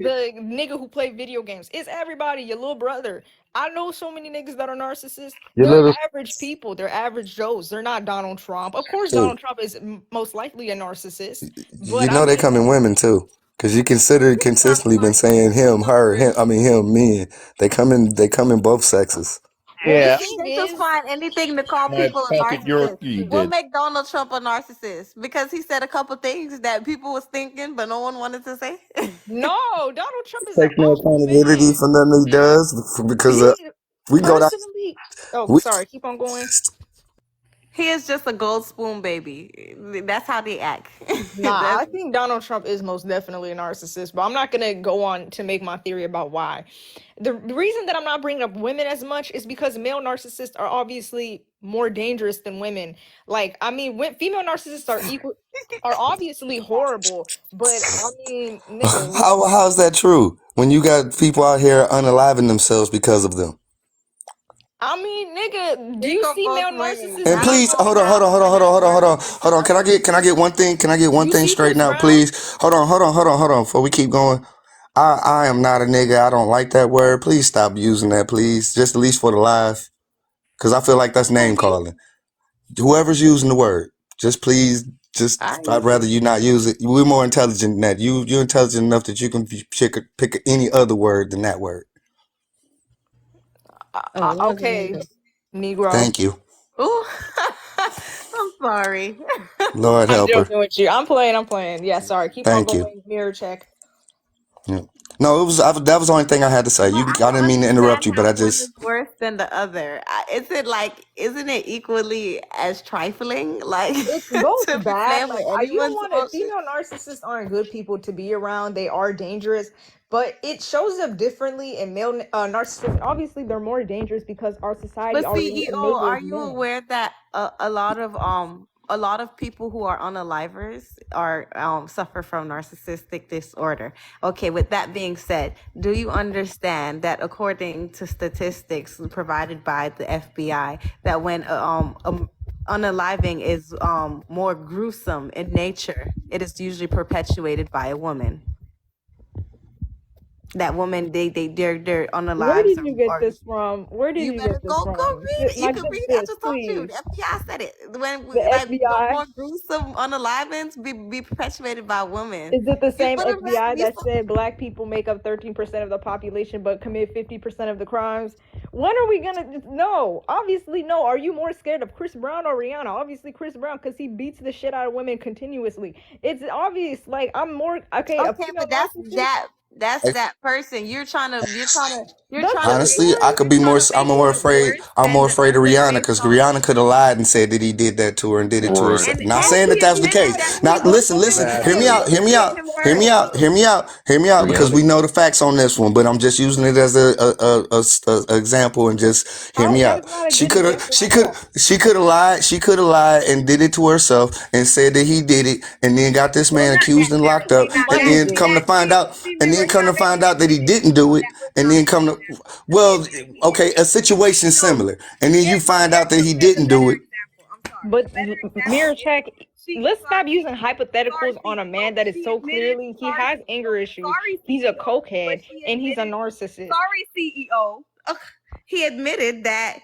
the nigga who play video games. It's everybody, your little brother. I know so many niggas that are narcissists. Your They're little average people. They're average Joes. They're not Donald Trump. Of course, too. Donald Trump is most likely a narcissist. You But I know they mean, come in women too. Cause you consider He's not a consistently been saying narcissist. him, He's her, him. really. I mean him, men. They come in both sexes. well, the You yeah, see, thing they just is, find anything to call my people a pocket narcissist. Yorkie What did. make Donald Trump a narcissist? Because he said a couple things that people was thinking, but no one wanted to say. no, Donald Trump is an Take no awful accountability man. for nothing he does because He we go down. personally. Oh, We, sorry. Keep on going. He is just a gold spoon baby. That's how they act. Nah, I That's, think Donald Trump is most definitely a narcissist, but I'm not gonna go on to make my theory about why. The reason that I'm not bringing up women as much is because male narcissists are obviously more dangerous than women. Like, I mean, female narcissists are obviously horrible, but I mean, nigga, how's that true? When you got people out here unaliving themselves because of them. nigga, do they you go see both male ways. narcissists And I don't being please, know hold on, dangerous? hold how on, hold on, hold on, hold on, hold on, narcissists hold on. are Can I get one thing? Can I get one You thing see straight Chris now, Brown? please? Hold on. Before we keep going, I am not a nigga. I don't like that word. Please stop using that, please. Just at least for the live, because I feel like that's who name me? calling. Whoever's using the word, just please, I I'd use rather it. you not use it. We're more intelligent than that. You're intelligent enough that you can pick any other word than that word. Oh, it wasn't Okay, me. Negro. Thank you. Ooh, I'm sorry. Lord I'm help her. joking with you. I'm playing. I'm playing. Yeah, sorry. Keep on Thank you. going. Mirror check. Yeah. No, that was the only thing I had to say. But I I didn't don't mean to interrupt understand you, but how I one just is worse than the other. Is it like, isn't it equally as trifling? Like It's both to be bad. playing Like, with you don't anyone's want to. emotions? Female narcissists aren't good people to be around. They are dangerous, but it shows up differently in male narcissists. Obviously, they're more dangerous because our society But already CEO, are enables you them. aware that a lot of people who are unalivers are suffer from narcissistic disorder? Okay, with that being said, do you understand that according to statistics provided by the FBI, that when unaliving is more gruesome in nature, it is usually perpetuated by a woman. That woman, their Where unalives did you get are this from? Where did you you get better this go from? read it. You My can good read it. I sis, just told you. please. The FBI said it. When The like the FBI. more gruesome unalivings be perpetuated by women. Is it the You same better back FBI me that some. said black people make up 13% of the population but commit 50% of the crimes? When are we gonna no? Obviously no. Are you more scared of Chris Brown or Rihanna? Obviously Chris Brown because he beats the shit out of women continuously. It's obvious. Like I'm more okay. A Okay, female but that's narcissist. that. That's that person. You're That's trying to the make honestly, I story. could you're be trying more. to I'm make more it afraid. worse I'm more than afraid of Rihanna based because on Rihanna could have lied and said that he did that to her and did it to Right. herself. Not and saying she that that was the admitted case. that Exactly. Now she But listen, women listen. do she Hear me that. out. admitted Hear me to out. him Hear me lying. out. Hear me out. Hear me out. Because we Rihanna. know the facts on this one, but I'm just using it as a example and just hear I, me that out. is not a She good could have. example She at could. all. She could have lied. She could have lied and did it to herself and said that he did it, and then got this Well, man not accused and locked necessarily. up, He Not might and have then did it. come to that find out, she and never then come to got find out that he admitted. didn't do it, and then come to, well, okay, a situation similar, and then you find out that he didn't do it. But mirror check. Let's stop using hypotheticals on a man that is so clearly he has anger issues. He's a cokehead and he's a narcissist. Sorry, CEO. Ugh, he admitted that,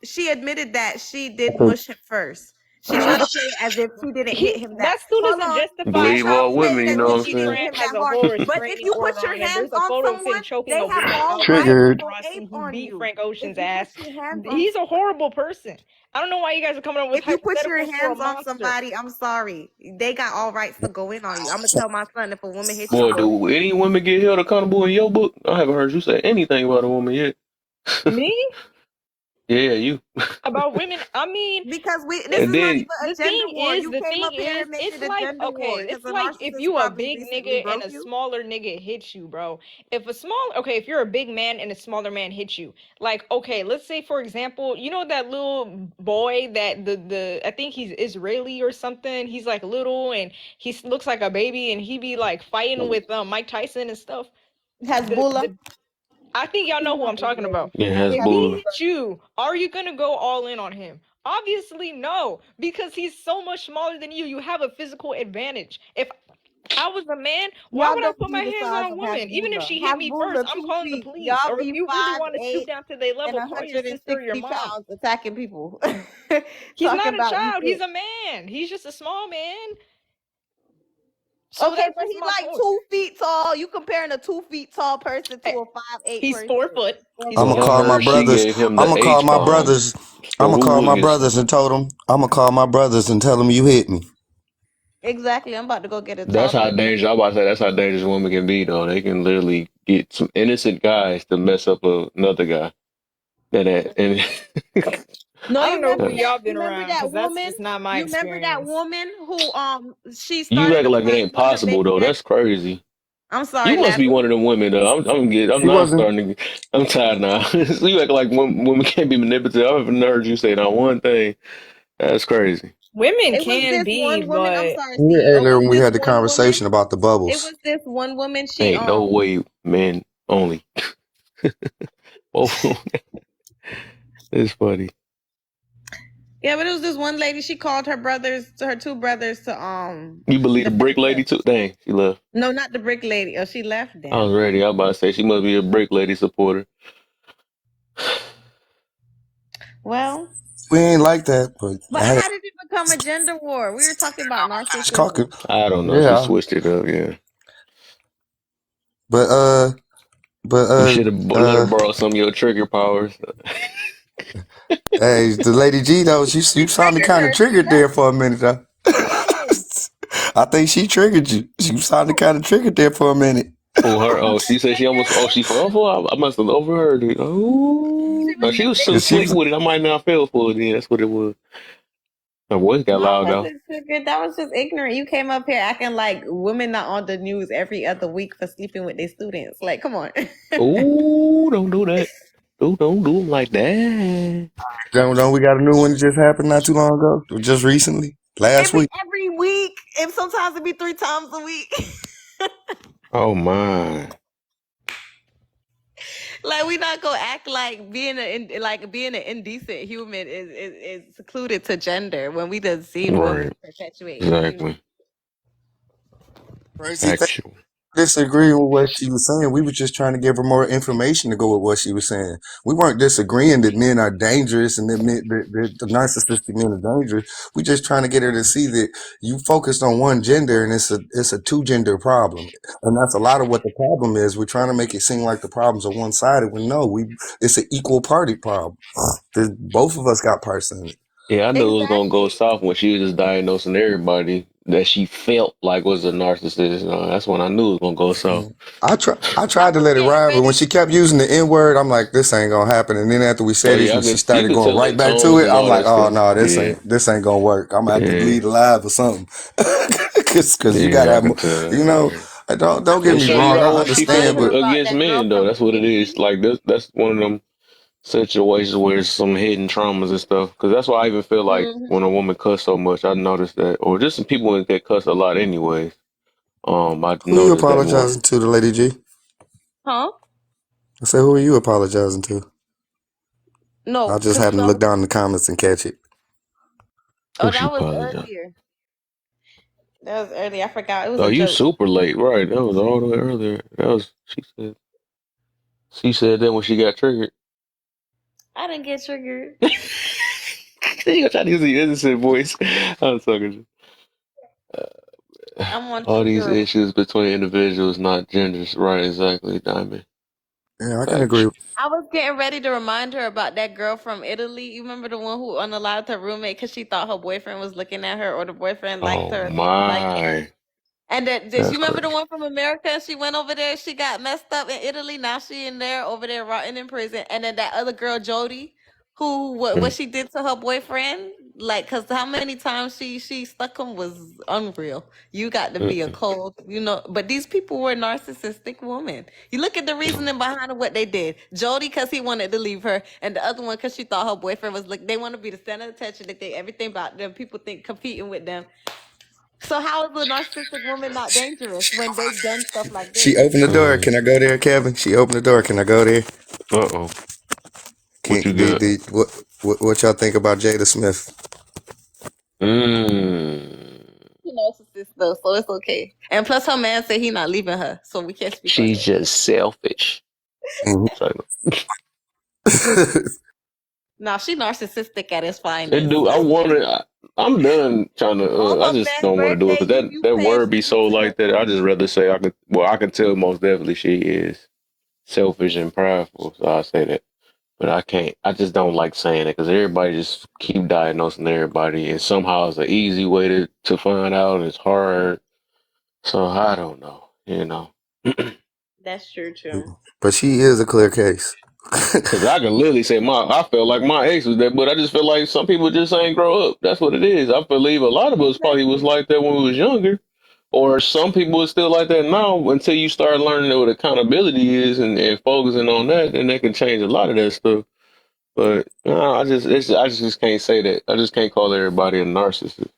she admitted that she did mush him first. She tried to play it as if she didn't hit him that. That still Hold doesn't on. justify She Believe tried how to all play women, it you as know what if I'm she Lindsey didn't saying? hit Graham him has that a hard. whole But if restraining you put order your on him. hands There's a on photo of him someone, choking they a have woman all outside right of to a Triggered. go ape paparazzi. He on beat you. Frank If Ocean's you put ass. your hands on He's a horrible person. I don't know why you guys are coming up with if you put your hypotheticals for a hands on monster. somebody, I'm sorry. They got all rights to go in on you. I'm gonna tell my son, if a woman hits you, Boy, go do any women get held accountable in your book? I haven't heard you say anything about a woman yet. Me? Yeah, you. About women? I mean, because this And is not then even a gender war. You the came thing up here is, and made it's it a like, gender war okay, because it's a like if narcissist you a probably big recently nigga and broke a you. smaller nigga hits you, bro. If you're a big man and a smaller man hits you, like, okay, let's say for example, you know that little boy that I think he's Israeli or something. He's like little and looks like a baby and he be like fighting with Mike Tyson and stuff. Hezbollah. The I think y'all He's know who not I'm talking Israeli. about. it Yeah, has If he Hezbollah. hits you, are you gonna go all in on him? Obviously, no, because he's so much smaller than you. You have a physical advantage. If I was a man, why y'all would I don't put my be the hands on size a of woman? Even if Hezbollah. she hit me first, Hezbollah I'm 2 calling the feet. police. Y'all Or if be you really five want to stoop eight down to their and level, call your sister or your 160 mom. pounds attacking people. He's Talking not a about you child. He's thick. a man. He's just a small man. So Okay, that's but just he my like point. 2 feet tall. You comparing a 2 feet tall person to Hey, a 5'8" he's person. 4 foot. He's I'm Well, gonna I call 4 foot. my heard she brothers. gave him I'm the gonna call H my bomb. brothers. I'm So gonna who call my wouldn't get brothers and told them. I'm gonna call my brothers and tell them you hit me. Exactly. I'm about to go get a That's how toddler. dangerous. I'm about to say that's how dangerous women can be, though. They can literally get some innocent guys to mess up another guy. And No, I you don't know remember who uh, that? y'all You been remember around that because that's woman? just not my You remember that experience. woman who she you started a acting like it fight ain't with her possible, baby though. daddy. That's crazy. I'm sorry, You must be laughing. one of them women, though. I'm She now wasn't. starting to. I'm tired now. So you act like women can't be manipulative. I've never heard you say that one thing. That's crazy. Women It was can this be, one woman. I'm but sorry, Yeah, CEO. It earlier was when we this had the one woman. conversation about the It bubbles. was this one woman. She Ain't no way, men only. Both of 'em. It's funny. yeah, but it was this one lady. She called her 2 brothers to You believe the brick defend her. lady too? Dang, she left. No, not the brick lady. Oh, she left. I was Damn. ready. I was about to say she must be a brick lady supporter. Well, We ain't like that, but but hey, how did it become a gender war? We were talking about it's talking. narcissism. I don't know. She Yeah, switched it up. Yeah, but but you should have let her borrow some of your trigger powers. hey, the lady G though, you She sounded triggered kind of her. She triggered there left. for a minute though. Who? I think she triggered you. You sounded kind of triggered there for a minute. Oh, her. She Oh, was she said she almost. triggered. Oh, she fell for. I must have overheard it. Oh, She no, was she just was so 'Cause she slick was. with it. I might not fell for it. Then that's what it was. Her voice got no, I loud though. wasn't triggered. That was just ignorant. You came up here acting like women not on the news every other week for sleeping with their students. Like, come on. Oh, don't do that. Don't do them like that. Don't we got a new one that just happened not too long ago? Just recently, last It be week. every week, and sometimes it be 3 times a week. Oh my. Like we not gonna act like being an indecent human is secluded to gender when we done seen women Right. perpetuate. Exactly. Crazy thing. Actual. Disagreeing with what she was saying. We were just trying to give her more information to go with what she was saying. We weren't disagreeing that men are dangerous and that the narcissistic men are dangerous. We just trying to get her to see that you focused on one gender and it's a two gender problem, and that's a lot of what the problem is. We're trying to make it seem like the problems are one sided when no, it's an equal party problem. Both of us got parts in it. Yeah, I knew it was gonna go Exactly. soft when she was just diagnosing everybody that she felt like was a narcissist. That's when I knew it was gonna go soft. I I tried to was let it getting ride, but when ready. she kept using the N word, I'm like, this ain't gonna happen. And then after we Oh said it yeah, and she you started could going tell her right back to tones it, and I'm all like, that oh stuff. no, Yeah, this ain't gonna work. I'm gonna have to yeah, delete it live or something. Cause you gotta yeah. I have, can tell you that. know, Yeah. don't get It me show you wrong. I how what she feel understand, Talking but about against that girl men though. from That's what it is. Kentucky. Like this. That's one of them situations where there's some hidden traumas and stuff. Because that's why I even feel like Hmm. when a woman cuss so much, I noticed that, or just some people that cuss a lot anyways. I who you noticed that more. apologizing to, the lady G? Huh? I said, who are you apologizing to? I No, just because happened to look down in the comments and catch it. oh, Who she that was apologize? earlier. That was earlier. I forgot. It was Oh, a you joke. super late, right? That was all the way earlier. That was she said that when she got triggered. I didn't get triggered. You gonna try to use the innocent voice. I'm talking. I'm on All these trigger. issues between individuals, not genders. Right? Exactly, Diamond. Yeah, I can agree. Facts. I was getting ready to remind her about that girl from Italy. You remember the one who unallowed her roommate because she thought her boyfriend was looking at her or the boyfriend liked Oh her or they didn't like her. my, And that did that's you remember the crazy. one from America? She went over there. She got messed up in Italy. Now she in there over there rotting in prison. And then that other girl, Jody, who what Mm, she did to her boyfriend, like, cause how many times she stuck him was unreal. You got to be a mm, cold, you know. But these people were narcissistic women. You look at the mm. reasoning behind what they did. Jody, cause he wanted to leave her, and the other one, cause she thought her boyfriend was like they want to be the center of attention. They think everything about them. People think competing with them. So how is a narcissistic woman not dangerous when they've done stuff like She this? opened the door. Uh Can I go there, Kevin? She opened the door. Can I go there? oh. Can What you got? what y'all think about Jada Smith? Mm. She narcissist though, so it's okay. And plus, her man said he not leaving her, so we can't speak on She's that. just selfish. Mhm. So, Now she narcissistic at its it finest. do. I want to. I'm done trying to. On I her just best don't want to do it birthday, because you that paying word be so 50 to her. like that. I just rather say I could. Well, I can tell most definitely she is selfish and prideful. So I say that. But I can't. I just don't like saying it because everybody just keep diagnosing everybody, and somehow it's an easy way to find out, and it's hard. So I don't know. That's true too. But she is a clear case. Because I can literally say I felt like my ex was that, but I just feel like some people just ain't grow up. That's what it is. I believe a lot of us probably was Exactly. like that when we was younger, or some people are still like that now. Until you start learning what accountability is and focusing on that, then that can change a lot of that stuff. But no, I just can't say that. I just can't call everybody a narcissist.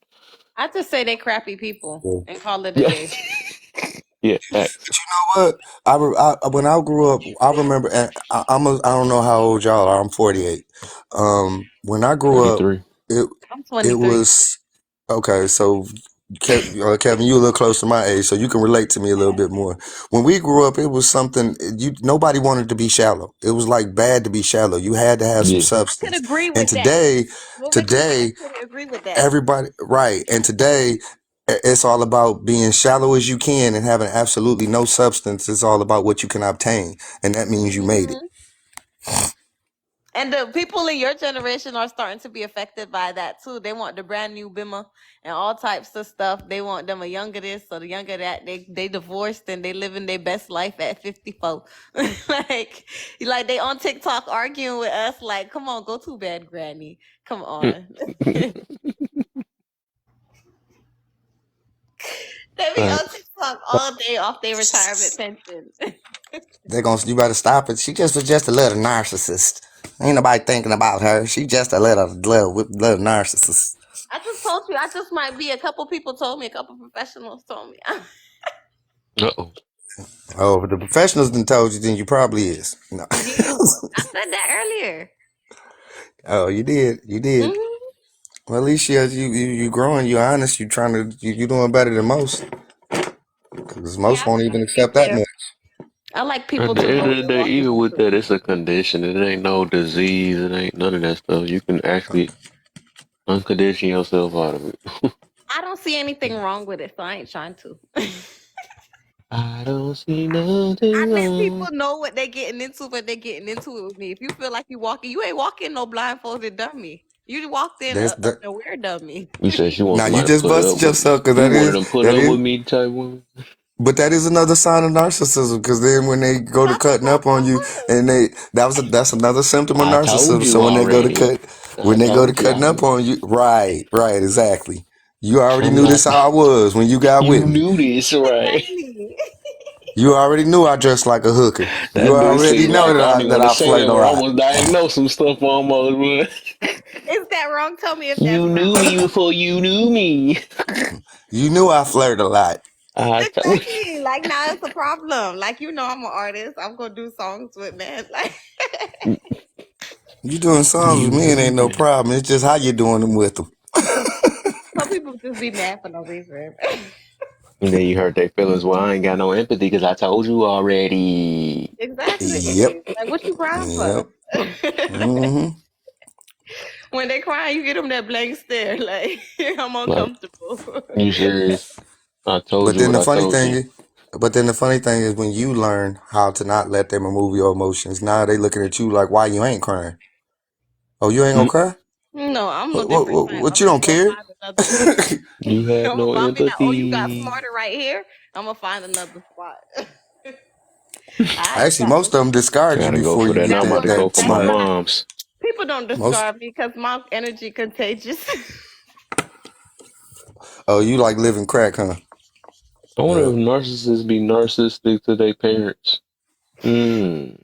I just say they crappy people You and call it a Yeah, day. yeah, facts. know what? When I grew up, I remember. And I don't know how old y'all are. I'm 48. When I grew up, 33. it I'm it 23. was okay. So Kevin, you a little close to my age, so you can relate to me a little bit more. When we grew up, it was something nobody wanted to be shallow. It was like bad to be shallow. You had to have some Yeah. I could substance. agree And with that. today, What makes me say I today could agree with that? everybody right. And today it's all about being shallow as you can and having absolutely no substance. It's all about what you can obtain, and that means you made it. Hmm. And the people in your generation are starting to be affected by that too. They want the brand new bimmer and all types of stuff. They want them a younger this or the younger that. They divorced and they living their best life at 54. like they on TikTok arguing with us. Like, come on, go to bed, Granny. Come on. They be on Facts. TikTok all day off their retirement pension. They're gonna. You better stop it. She just was just a little narcissist. Ain't nobody thinking about her. She just a little narcissist. I just told you. I just might be. A couple people told me. A couple professionals told me. Uh-oh. Oh, if the professionals done told you, then you probably is. No. Yeah, I said that earlier. Oh, you did. You did. Hmm. Well, at least you growing. You honest. You trying to. You doing better than most. Because Yeah, most I'm won't trying even to get accept that there. much. I like At people the to end know of the they're day, walking even with into it. that, it's a condition. It ain't no disease. It ain't none of that stuff. You can actually uncondition yourself out of it. I don't see anything wrong with it, so I ain't trying to. I don't see I nothing let people wrong. know what they're getting into, but they're getting into it with me. If you feel like you walking, you ain't walking no blindfolded dummy. You walked in That's a that. aware dummy. You said she wants Now you somebody to just put busted up with me. yourself because You wanted them put that up with is. me type woman. But that is another sign of narcissism because then when they go to That's what cutting that up on you was. and that's another symptom of I told narcissism. you So already. I when they go to told you cutting up already. on you, right, exactly. You already I'm knew this not. how I was when you got You with me. knew this, right? Exactly. You already knew I dressed like a hooker. You That do already seem know like I don't even that want to I say flirt that a word. I lot. almost diagnosed some stuff almost, but Is that wrong? Tell me if that's you knew wrong. me before you knew me. You knew I flirt a lot. Exactly. Like now it's a problem. Like I'm an artist. I'm gonna do songs with men. Like You doing songs with you me, it heard ain't no that. problem. It's just how you doing them with them. some people just be mad for no reason. And then you hurt their feelings. Well, I ain't got no empathy because I told you already. Exactly. Yep. Like what you crying for? Yep. Hmm. When they cry, you get them that blank stare. Like I'm Like, uncomfortable. you serious? I told But you then what the I funny told thing you. is, but then the funny thing is when you learn how to not let them remove your emotions, now they looking at you like, why you ain't crying? Oh, you ain't gonna Mm, cry? No, I'm no different. Son. What I'm you gonna don't go care? find another. you have I'm gonna no find me like, oh, you got empathy. smarter right here. I'm gonna find another spot. I ain't Actually, got most no. of them discard you Gotta go before for you that. Now get I'm That's about what to go that for that's my what smart. mom's. people don't Most. discard me because my energy contagious. Oh, you like living crack, huh? I wonder Yeah. if narcissists be narcissistic to their parents. Mm.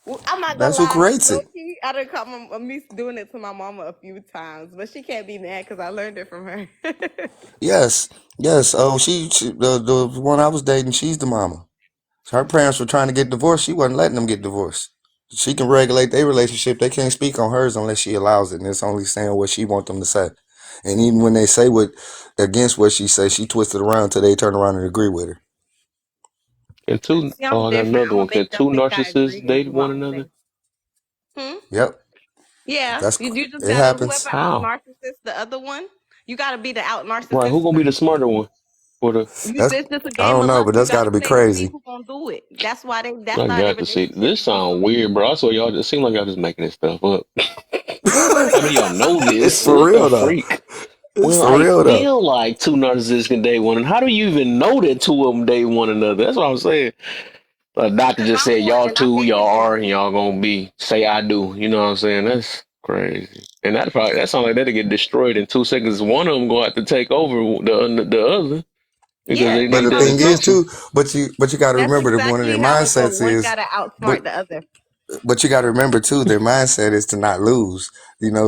Well, I'm not gonna That's who lie, creates low it. key. I done caught me doing it to my mama a few times, but she can't be mad because I learned it from her. Yes. Yes. Oh, she the one I was dating, she's the mama. Her parents were trying to get divorced. She wasn't letting them get divorced. She can regulate their relationship. They can't speak on hers unless she allows it, and it's only saying what she want them to say. And even when they say what against what she says, she twists it around till they turn around and agree with her. Can two? See, I'm Oh, I got different. another I'm one. gonna Can make two them think I narcissists agree and date do my one own another? thing. Hmm? Yep, Yeah, that's you just it gotta happens. whoever out How? narcissist the other one, you gotta be the out Right. Who narcissist gonna be the first. smarter one? For the That's It's just a I game don't of know, luck. but You that's got gotta to be play to see crazy. who's gonna do it. That's why they. That's I how their got to see. relationship This be so sound long. weird, bro. I swear y'all. It seems like y'all just making this stuff up. How many of y'all know It's this? for What the real though. freak? It's Well, for I real though. feel like two narcissists can date one. And how do you even know that two of them date one another? That's what I'm saying. A doctor Cause just I'm said one y'all and I two, think y'all it's are, one. and y'all gonna be. Say I do. You know what I'm saying? That's crazy. And that sounds like that'll get destroyed in 2 seconds. One of them gonna have to take over the other because Yeah, they But need that's the how that it thing is go. attention. too, but you got to That's remember that one of their exactly how it go. mindsets One is, gotta but outsmart the other. but you got to remember too, their mindset is to not lose.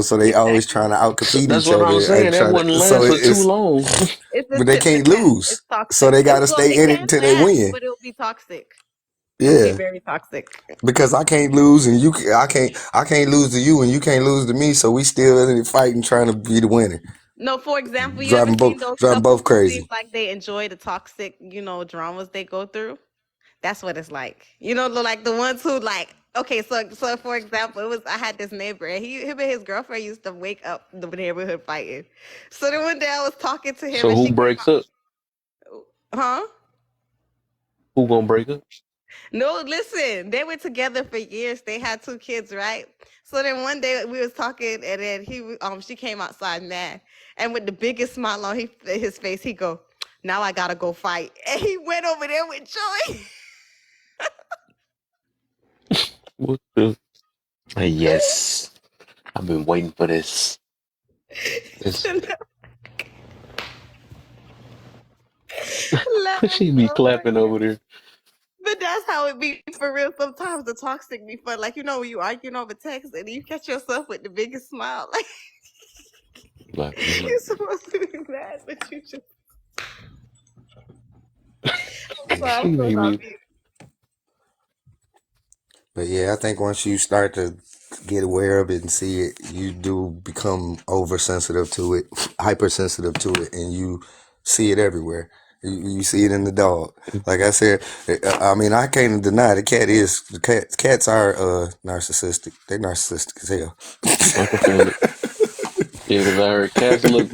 So they always Exactly. trying to So outcompete that's each what I'm other saying. and That try wouldn't to. So last for too it's long. It's a but they tit for can't tat. It's lose. So toxic. they got It's to well, stay it in it can till they last, win. but it'll be toxic. It'll be Yeah, very toxic. because I can't lose and I can't lose to you and you can't lose to me. So we still in it fighting, trying to be the winner, No, for example, you ever seen those driving couples both who seem crazy. like they enjoy the toxic, dramas they go through? That's what it's like. Like the ones who like. Okay, so for example, I had this neighbor, and him and his girlfriend used to wake up the neighborhood fighting. So then one day I was talking to him, So and who she came breaks up? out. Huh? Who gonna break up? No, listen. They were together for years. They had 2 kids, right? So then one day we was talking, and then she came outside mad, and with the biggest smile on his face, he go, "Now I gotta go fight," and he went over there with joy. What the? Yes, I've been waiting for this. This Laugh she be so clapping hard. over there. But that's how it be for real. Sometimes the toxic be fun. Like, when you arguing over text and you catch yourself with the biggest smile. Like, Like, you're supposed to be mad, but you just. she I'm so made me. sorry. But yeah, I think once you start to get aware of it and see it, you do become oversensitive to it, hypersensitive to it, and you see it everywhere. You see it in the dog. Like I said, I mean, I can't deny cats are narcissistic. They're narcissistic as hell. I can feel it. Yeah, because I heard cats look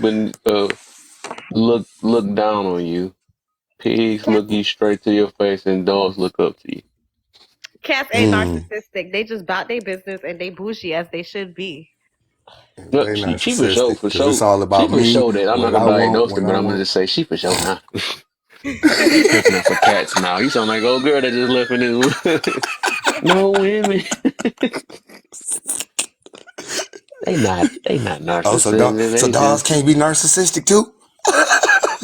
down on you. Pigs look Cats, you straight to your face, and dogs look up to you. cats ain't Mm, narcissistic. They just bout their business and they bougie as they should be. Look, they she for sure, narcissistic for because it's sure, all she about for me, sure that I'm not what gonna I want, diagnose when it, I but I'm gonna want. just say she for sure now. He tripping on some cats now. You sound like old girl that just left in his. No women. They not Oh, narcissists. so They dogs just can't be narcissistic too?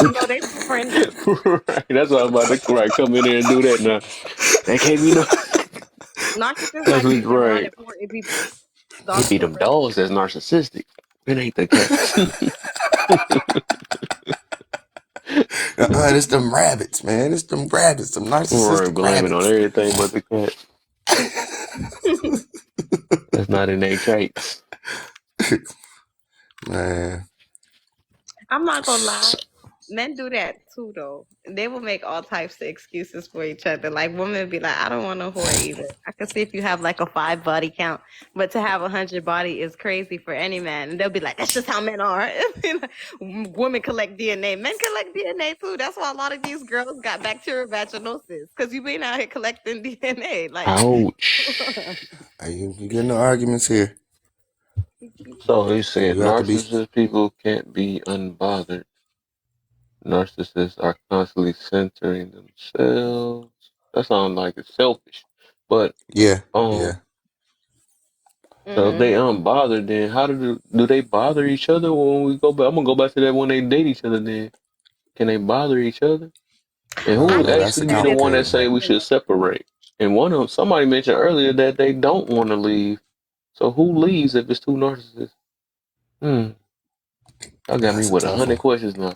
No, they too friendly. right. That's why I'm about to come in here and do that now. They can't be no. Narcissists That's like what's being around right. important people. It Dogs be too them friendly. dogs that's narcissistic. It ain't the cats. It's them rabbits, man. It's them rabbits, them Right, narcissistic blaming on rabbits. everything but the cat. That's not in their traits. Man. I'm not gonna lie. Men do that too, though. They will make all types of excuses for each other. Like women be like, "I don't want a whore either. I can see if you have like a 5 body count, but to have 100 body is crazy for any man." And they'll be like, "That's just how men are." Women collect DNA. Men collect DNA too. That's why a lot of these girls got bacterial vaginosis because you been out here collecting DNA. Like, Ouch. Hey, you getting the arguments here. So he said You have to be. narcissist people can't be unbothered. Narcissists are constantly centering themselves. That sounds like it's selfish. But Yeah, um yeah. so if they mm-hmm. unbothered, then how do they bother each other when we go back? I'm gonna go back to that when they date each other. Then can they bother each other? And I who don't would I know. think That's a actually be that the is one a that complicated one. say we question. should separate? And one of them, somebody mentioned earlier that they don't want to leave. So who leaves if it's two narcissists? Hmm, y'all got me That's a with a tough hundred one. questions now.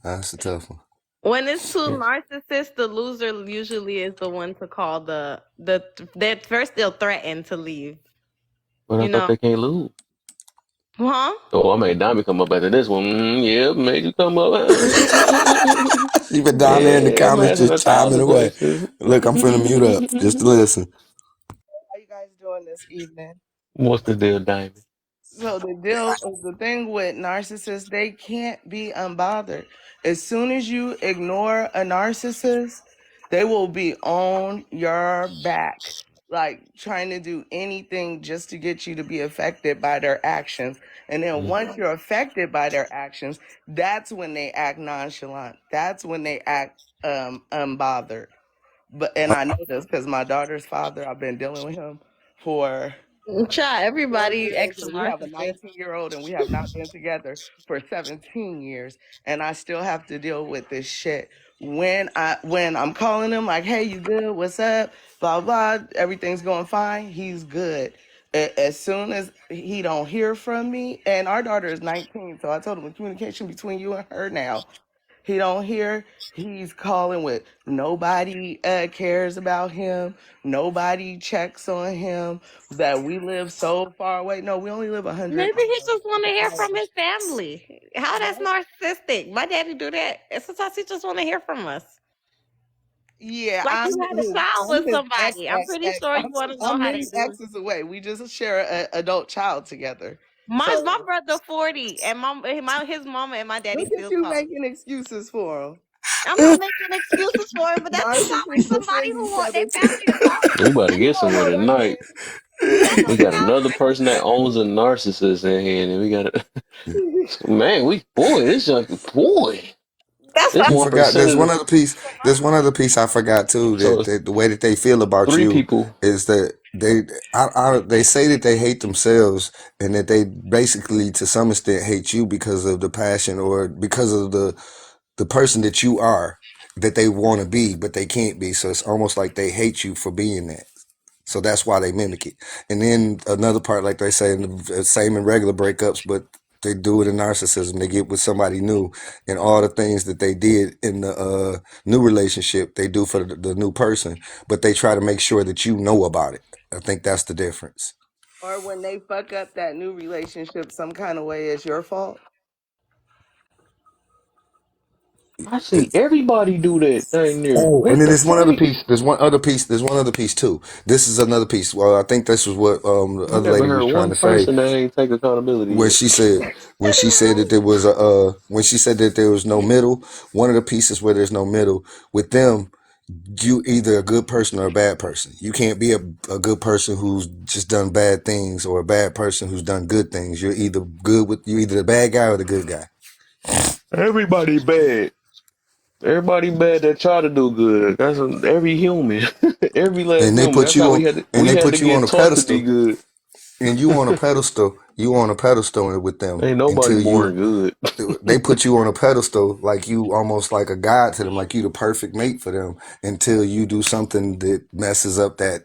That's a tough one. When it's two Yeah. narcissists, the loser usually is the one to call the. They first they'll threaten to leave. But I You thought know, they can't lose. huh? Oh, I made Diamond come up after this one. Yeah, made you come up. She been down there in the Yeah, I'm comments asking just a chiming thousand away. questions. Look, I'm finna mute up just to listen. How you guys doing this evening? What's the deal, Diamond? So the thing with narcissists, they can't be unbothered. As soon as you ignore a narcissist, they will be on your back, like trying to do anything just to get you to be affected by their actions. And then Mm. once you're affected by their actions, that's when they act nonchalant. That's when they act unbothered. And Uh, I know this because my daughter's father, I've been dealing with him for Try 4 everybody years, ex and we have a narcissist. 19-year-old, and we have not been together for 17 years, and I still have to deal with this shit. When I'm calling him like, "Hey, you good? What's up? Blah blah. Everything's going fine." He's good. As soon as he don't hear from me, and our daughter is 19, so I told him the communication between you and her now. He don't hear. He's calling with nobody cares about him. Nobody checks on him. That we live so far away. No, we only live 100 Maybe he just want to hear from hours. his family. How that's narcissistic. My daddy do that. And sometimes he just want to hear from us. Yeah, Like you had a child I'm with his ex somebody. I'm ex pretty ex. sure you want to know I'm how they many do. exes away. We just share an adult child together. My So brother 40 and his mama and my daddy look at still you talk. making excuses for him. I'm not making excuses for him, but that just sounds like Narcissists somebody defend who each want their other family to too. talk. We about to You get don't somewhere know what tonight. That We just got sounds another like person that owns a narcissist in here, and we got man. This young boy, that's this what you one forgot. percent There's of one other piece. There's one other piece I forgot too. so That, it's the way that they feel about three you people. is that they say that they hate themselves and that they basically to some extent hate you because of the passion or because of the person that you are that they want to be but they can't be. So it's almost like they hate you for being that. So that's why they mimic it. And then another part, like they say, same in regular breakups, but they do it in narcissism. They get with somebody new, and all the things that they did in the new relationship, they do for the new person, but they try to make sure that you know about it. I think that's the difference. Or when they fuck up that new relationship some kind of way, it's your fault. I see everybody do that thing there. Oh, and What then the there's one other freak? piece. There's one other piece. There's one other piece too. This is another piece. Well, I think this was what the I other never lady heard was trying one to say. person that ain't take accountability Where yet. she said when she said that there was a when she said that there was no middle, one of the pieces where there's no middle with them, you either a good person or a bad person. You can't be a good person who's just done bad things or a bad person who's done good things. You're either the bad guy or the good guy. Everybody bad. Everybody bad that try to do good. That's every human, every last And they human. put That's how you on and we they had to put you on get a taught to be pedestal good. and you on a pedestal with them Ain't nobody until born you good. they put you on a pedestal like you almost like a god to them, like you the perfect mate for them until you do something that messes up that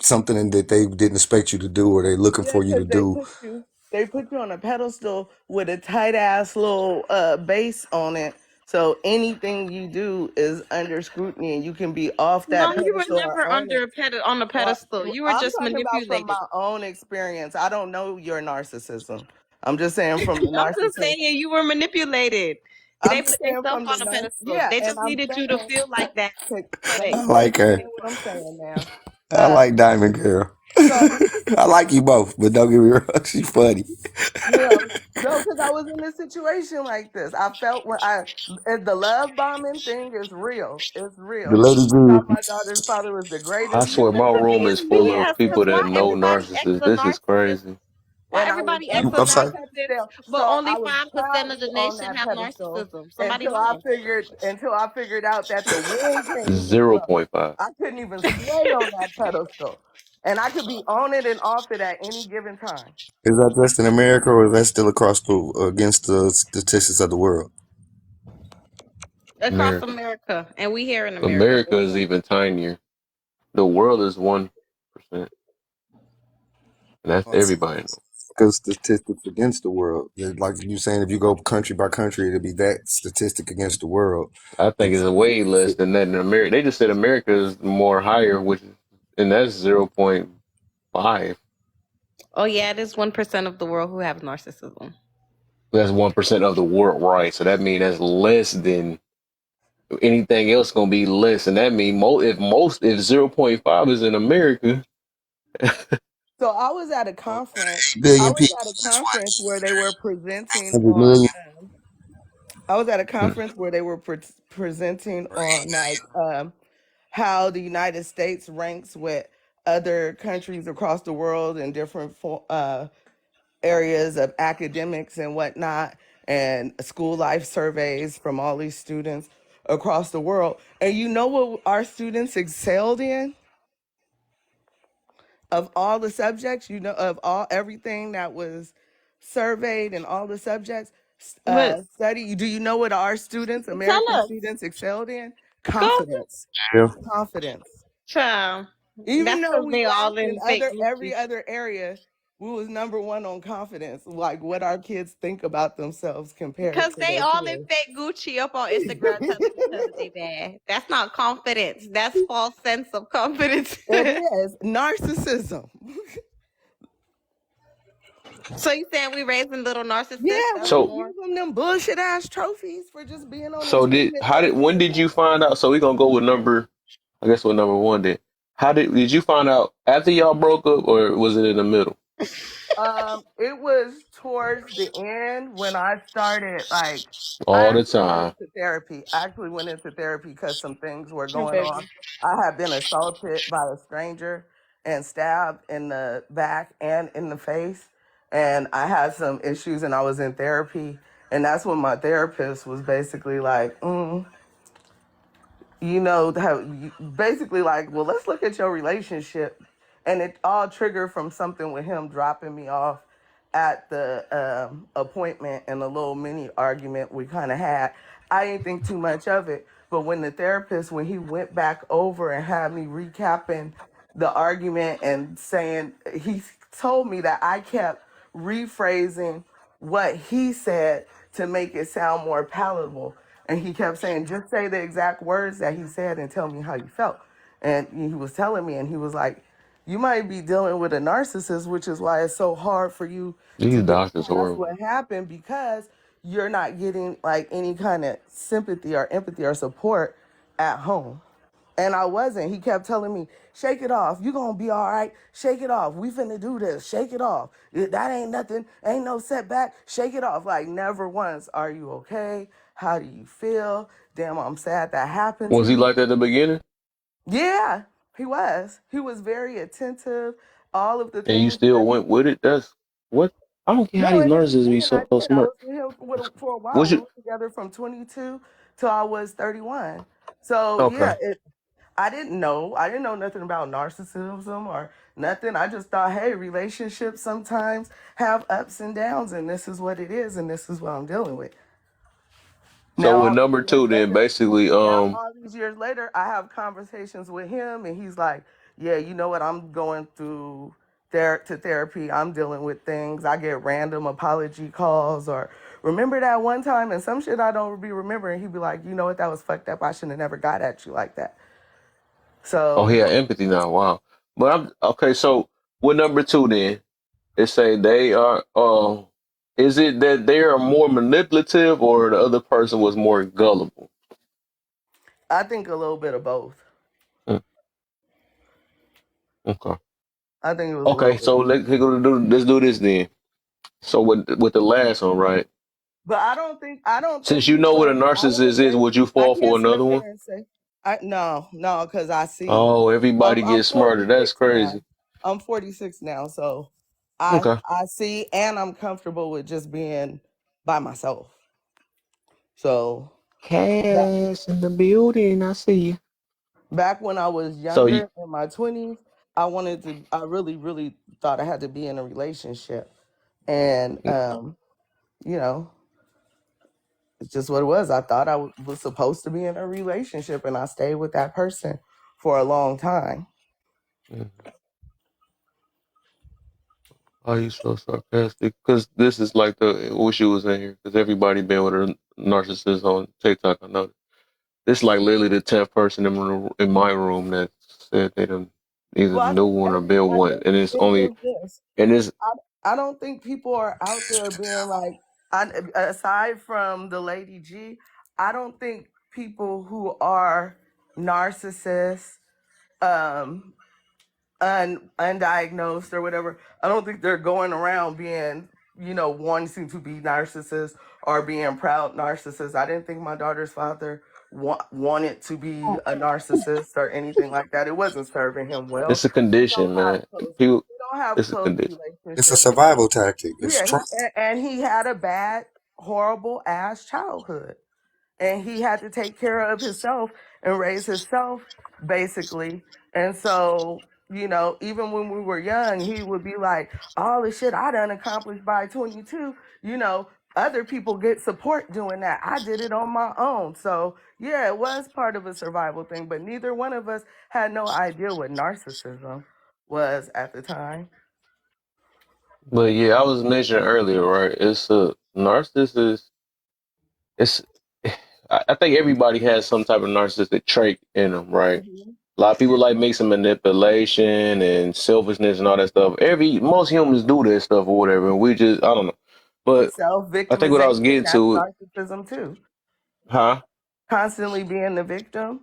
something that they didn't expect you to do or they're looking Yeah, for you to because do. they put you on a pedestal with a tight ass little base on it. So anything you do is under scrutiny, and you can be off No, that you were pedestal or never on it. under on a Well, pedestal. You were I'm just talking about from manipulated. my own experience. I don't know your narcissism. I'm just saying from the I'm just narcissist. saying you were manipulated. They I'm just put saying themselves from the on a pedestal. yeah, They and just I'm needed you to saying, feel like that let way. me I let me like her. say what I'm saying now. I like Diamond Girl. So I like you both, but don't get me wrong, she's funny. you know, no, because I was in a situation like this. I felt the love bombing thing is real. It's The real. Lady I thought G. my daughter's father was the I greatest swear man my ever. room It's is full of BS. Because people that why know everybody ex narcissists. a This is narcissist? crazy. Why And I was everybody ex a able, I'm I sorry. kept narcissist, still, but so only I was 5% of proudly the on nation that have pedestal narcissism? Somebody lying. until I figured out that the wind came and Zero blew. point 0.5. I couldn't even stay on that pedestal, and I could be on it and off it at any given time. Is that just in America or is that still across against the statistics of the world? Across America. America, and we here in America. America is even tinier. The world is 1%. And that's everybody. Because statistics against the world. Like you saying, if you go country by country, it'll be that statistic against the world. I think It's it's way less than that in America. They just said America is more higher, and that's 0.5. Oh yeah, it is 1% of the world who have narcissism. That's 1% of the world, right? So that means that's less than anything else. Gonna be less, and that means if 0.5 is in America, So I was at a conference. I billion was people. at a conference where they were presenting 100 on. million. I was at a conference where they were presenting on how the United States ranks with other countries across the world in different areas of academics and whatnot, and school life surveys from all these students across the world. And you know what our students excelled in? Of all the subjects, you know, of all everything that was surveyed and all the subjects But study, do you know what our students, tell American us, students, excelled in? go, Confidence. Yeah. Confidence. child. Even That's though because we they all lacked in in fake every Gucci. other area, we was number one on confidence, like what our kids think about themselves compared Because to they their all in peers. fake Gucci up on Instagram telling each other they bad. That's not confidence. That's false sense of confidence. It is narcissism. So you saying we raising little narcissists Yeah, that's we so born? give them bullshit ass trophies for just being on this women when did you find out? So we gonna go with number. I guess what number one did. How did you find out after y'all broke up, or was it in the middle? It was towards the end when I started I All the actually went time. into therapy. I actually went into therapy because some things were True, going on. baby. I had been assaulted by a stranger and stabbed in the back and in the face, and I had some issues, and I was in therapy, and that's when my therapist was basically like, you know, basically like, well, let's look at your relationship. And it all triggered from something with him dropping me off at the appointment and a little mini argument we kind of had. I didn't think too much of it. But when the therapist, when he went back over and had me recapping the argument and saying, he told me that I kept rephrasing what he said to make it sound more palatable. And he kept saying, just say the exact words that he said and tell me how you felt. And he was telling me, and he was like, you might be dealing with a narcissist, which is why it's so hard for you to These get doctors past horrible. what happened, because you're not getting like any kind of sympathy or empathy or support at home. And I wasn't. He kept telling me, shake it off. You gonna be all right. Shake it off. We finna do this. Shake it off. That ain't nothing. Ain't no setback. Shake it off. Like never once. Are you okay? How do you feel? Damn, I'm sad that happened to Was he you. like that at the beginning? Yeah, he was. He was very attentive. All of the And you things still that he went with it? That's what I don't get how no, these in the nurses be beginning I so did. I smart. was with him for a while. Was We you were together from 22 till I was 31. So yeah, okay? I didn't know. I didn't know nothing about narcissism or nothing. I just thought, hey, relationships sometimes have ups and downs, and this is what it is, and this is what I'm dealing with. So Now, with all these number years two, then later, basically, now all these years later, I have conversations with him, and he's like, "Yeah, you know what? I'm going through therapy. I'm dealing with things. I get random apology calls or remember that one time, and some shit I don't be remembering. He'd be like, you know what, that was fucked up. I shouldn't have never got at you like that. Oh, he So had empathy now. Wow. But I'm okay. So with number two, then it say they are. Is it that they are more manipulative, or the other person was more gullible? I think a little bit of both. Mm, okay. I think it was a little Okay. bit So of both. let's do this then. So with the last one, right? But I don't think Since you know people what a are out narcissist is, there. would you I fall for can't sit up another one? here and say no, because I see. Oh, everybody I'm gets smarter. That's 46 crazy. now. I'm 46 now, so I Okay. I see, and I'm comfortable with just being by myself. So back Cash in the building. I see you. back when I was So you. younger in my 20s, I really really thought I had to be in a relationship, and you know, it's just what it was. I thought was supposed to be in a relationship, and I stayed with that person for a long time. Are you so sarcastic? Because this is like the wish you was in here. Because everybody been with a narcissist on TikTok. I know this like literally the 10th person in my room that said they done either Well, knew one or built I one, think and it's it only is this. and it's I don't think people are out there being like, aside from the Lady G, I don't think people who are narcissists, um, undiagnosed or whatever, I don't think they're going around being, wanting to be narcissists or being proud narcissists. I didn't think my daughter's father wanted to be a narcissist or anything like that. It wasn't serving him well. it's a condition, man. People, We don't have it's a close condition. It's a relationships. survival tactic. It's Yeah, Trump. and he had a bad, horrible ass childhood, and he had to take care of himself and raise himself, basically. And so, even when we were young, he would be like, all the shit I done accomplished by 22, other people get support doing that. I did it on my own. So yeah, it was part of a survival thing, but neither one of us had no idea what narcissism was at the time. But yeah, I was mentioning earlier, right? It's a narcissist. It's I think everybody has some type of narcissistic trait in them, right? Mhm. A lot of people like mixing manipulation and selfishness and all that stuff. Most humans do that stuff or whatever, and we just I don't know. But I think what I was Self-victimization, getting that's to, narcissism too. huh? Constantly being the victim,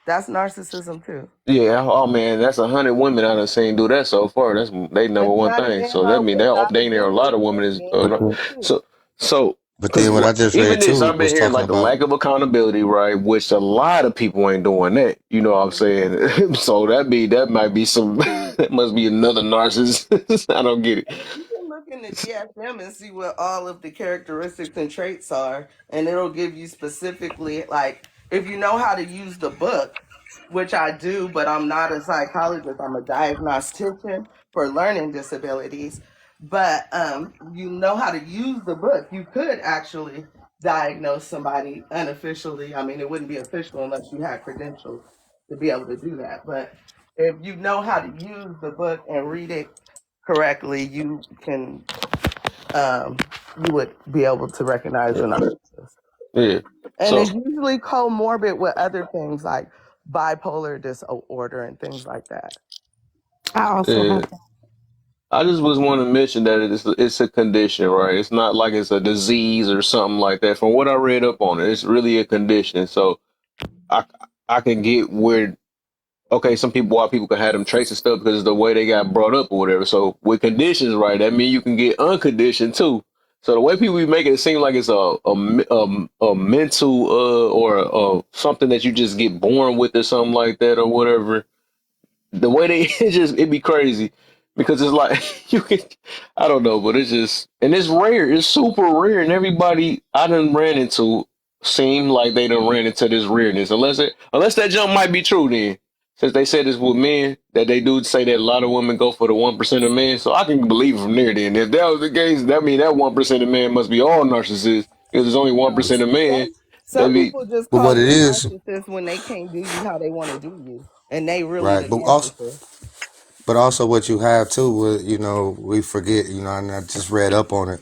that's narcissism too. Yeah. Oh man, that's 100 women I done seen do that so far. That's they number It's one not thing. again So that how mean it's not they there a against lot the of women man is being the victim. so so But because then what I just even read this too I've been was hearing talking like the about. lack of accountability, right? Which a lot of people ain't doing that. You know what I'm saying? So that might be some that must be another narcissist. I don't get it. You can look in the DSM and see what all of the characteristics and traits are, and it'll give you specifically, like, if you know how to use the book, which I do, but I'm not a psychologist, I'm a diagnostician for learning disabilities. But you know how to use the book, you could actually diagnose somebody unofficially. I mean, it wouldn't be official unless you had credentials to be able to do that. But if you know how to use the book and read it correctly, you would be able to recognize a narcissist. Yeah. And So it's usually comorbid with other things like bipolar disorder and things like that. I also yeah. have that. I just was want to mention that it's a condition, right? It's not like it's a disease or something like that. From what I read up on it, it's really a condition. So I I can get where okay, some people why people can have them traits and stuff because it's the way they got brought up or whatever. So with conditions, right, that means you can get unconditioned too. So the way people be making it seem like it's a mental or something that you just get born with or something like that or whatever the way they it be crazy because it's like you can I don't know, but it's just and it's rare. It's super rare, and everybody I done ran into seem like they done ran into this rareness. Unless that jump might be true, then since they said this with men that they do say that a lot of women go for the 1% of men, so I can believe from there. Then if that was the case, that mean that 1% of men must be all narcissists. Because there's only 1% of men that Some be people just But call what it you a is, narcissist when they can't do you how they want to do you, and they really right? the narcissist. But also what you have too, we forget, and I just read up on it.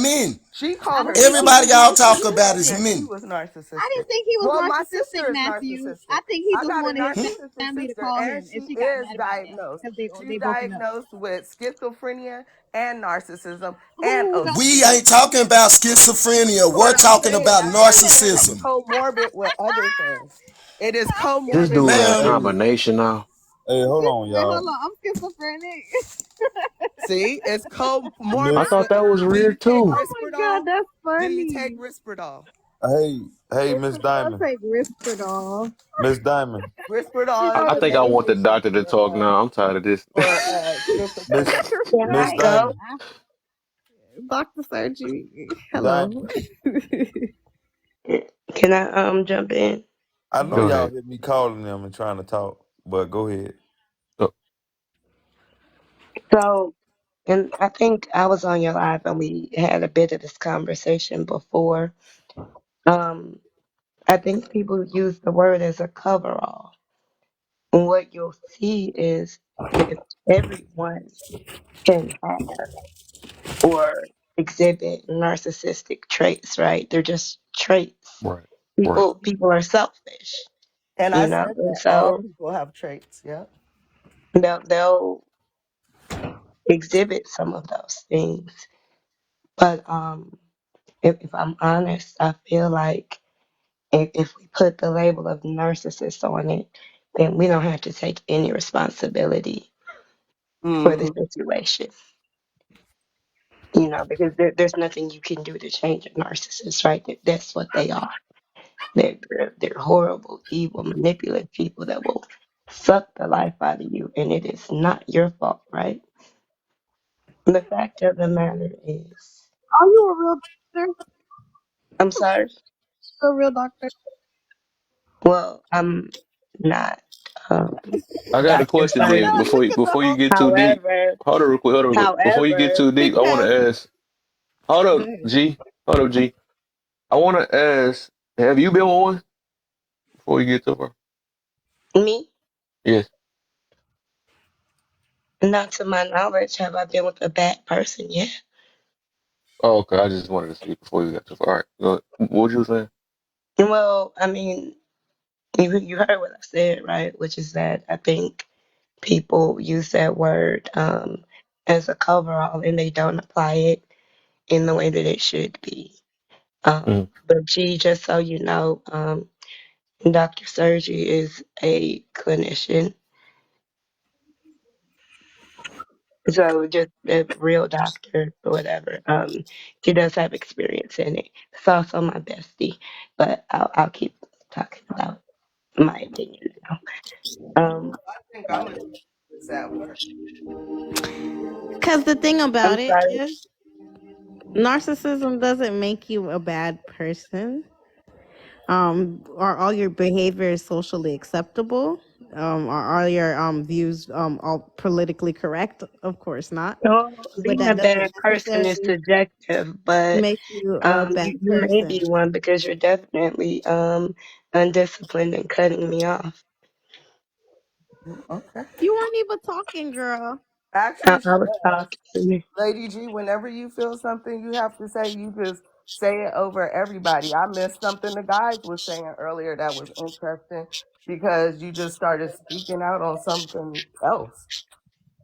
men. She I called don't think he Everybody was herself y'all talk narcissistic. about is that she men. was I narcissistic. didn't think he was Well, my narcissistic, sister is Matthew. narcissistic. I think he I just got a wanted his narcissistic family to sister, call and him, and she she got is mad about that diagnosed. because She's they broken up. diagnosed with schizophrenia and narcissism and Oh, that's We OCD. ain't talking about schizophrenia. What We're I'm talking saying, about I'm saying that it's narcissism. comorbid with other things. It is This comorbid dude with got a other Ma'am, things. combination now. Hey, hold on, Wait, hold y'all. on. I'm schizophrenic. See, it's I Miss, thought comorbid. that was Do you weird take too. Oh my god, Risperdal? that's Do you take funny. Risperdal? hey, Yes, Miss I'll Diamond, take Risperdal. Miss Diamond, Risperdal is I Oh, the think I want the medication doctor to talk now. I'm tired of this. for Miss, schizophrenia. Can Miss I go? Diamond, Doctor Surgery. Hello. Diamond. Can I jump in? I know Go y'all ahead. hear me calling them and trying to talk, but go ahead. Oh, So, and I think I was on your live and we had a bit of this conversation before. Um, I think people use the word as a coverall. And what you'll see is if everyone can have or exhibit narcissistic traits, right? They're just traits. right, right, People are selfish, And I you know, said and that all so people have traits. Yeah. they'll exhibit some of those things. But if I'm honest, I feel like if we put the label of narcissist on it, then we don't have to take any responsibility for the Hmm. situation, you know, because there's nothing you can do to change a narcissist, right? That's what they are. They're horrible, evil, manipulative people that will suck the life out of you, and it is not your fault, right? The fact of the matter is, Are you a real doctor? I'm sorry. A real doctor? Well, I'm not. Um, I got a Dr. question Oh my then god, Surgery. look at the before you old. get too deep. However, Hold on real quick, hold on real quick. Before you get however, too deep, Big I want facts. to ask. Hold Go up, ahead. G. Hold up, G. I want to ask. Have you been with one before you get too far? me, Yes. not to my knowledge, have I been with a bad person yet? Oh, okay. I just wanted to see before you got too far. All right. Go ahead. What was you saying? Well, I mean, you heard what I said, right? Which is that I think people use that word as a coverall and they don't apply it in the way that it should be. Mm. But G, just so you know, Dr. Sergi is a clinician, so just a real doctor or whatever. She does have experience in it. It's also my bestie, but I'll keep talking about my opinion now. I think I'm gonna use that word. Because the thing I'm about it sorry. is, narcissism doesn't make you a bad person. Are all your behaviors socially acceptable? Are all your views all politically correct? Of course not. Well, But being a that doesn't bad person is necessarily subjective, but make you a bad you may be person. one because you're definitely undisciplined and cutting me off. Okay. You weren't even talking, girl. Actually, I was talking. Lady G, whenever you feel something you have to say, you just say it over everybody. I missed something the guys was saying earlier that was interesting because you just started speaking out on something else.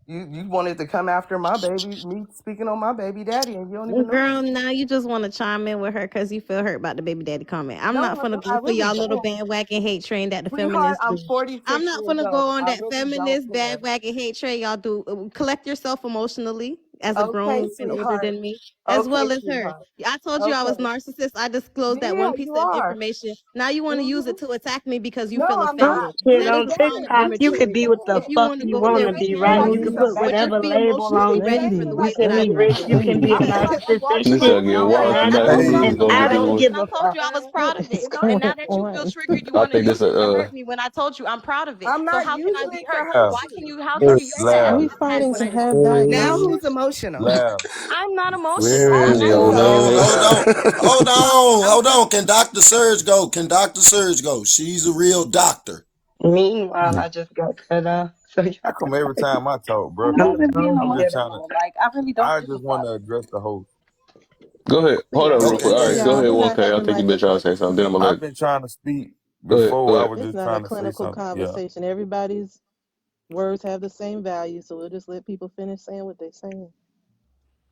You wanted to come after my baby, me speaking on my baby daddy, and you don't even know. Girl, now you just want to chime in with her because you feel hurt about the baby daddy comment. I'm No, not I gonna don't. go I for really y'all little don't. bandwagon hate train that the Sweetheart, feminists I'm do. I'm 46 not years gonna go old. on I that really don't feminist care. bandwagon hate train y'all do. Collect yourself emotionally as a grown Okay, woman older sweetheart. than me, as Okay, well as her. sweetheart. I told you I was Okay. narcissist. I disclosed that Yeah, one piece you of are. information. Now you want to use Hmm. it to attack me because you No, feel I'm Oh offended. not. And shit, You that is on said beyond it. TikTok, you You can immaturity. be what said the If it. you fuck want to you go You want there, to we be, said can. it right? like And you But can it's a put but bad just whatever be thing. label You emotionally on me. ready said for it the You like weight can that it's I be a bring rich, to bad you you. can thing. be I a feel like you narcissistic This watching bitch. a thing get No movie wild or matter. tonight. something. Who I'm knew Okay. this not was And gonna I get this I don't way? told give I a told fuck. you I was proud of it. It's And going now that you feel on. triggered, you I want to think this use it to uh hurt me when I told you I'm proud of it. I'm So not how can I using be it to hurt? hurt Lab, Why can you. you how can you use that as lab, an We attack fighting when to I have Now values. who's emotional? lab. I'm not emotional. where I is know your Hold you on, is. hold love? on, hold on, I'm hold just on. Can Dr. Surge go? Can Dr. Surge go? She's a real doctor. Meanwhile, I just got cut off. So y'all How come every time I talk, bro? I'm I'm not the even being phone I'm just get trying to. emotional. Like, I really don't I give a just want fuck. to address the host. Go ahead. But Hold yeah, on real Okay, quick. listen, All go right, ahead. go y'all, ahead, we're one not K. I'll having take you, like a, bitch. I'll say something. Then I'm gonna I've let been trying to speak go ahead, before. go I ahead. was it's just not a trying to say clinical something. Yeah. conversation. Everybody's words have the same value, so we'll just let people finish saying what they're saying.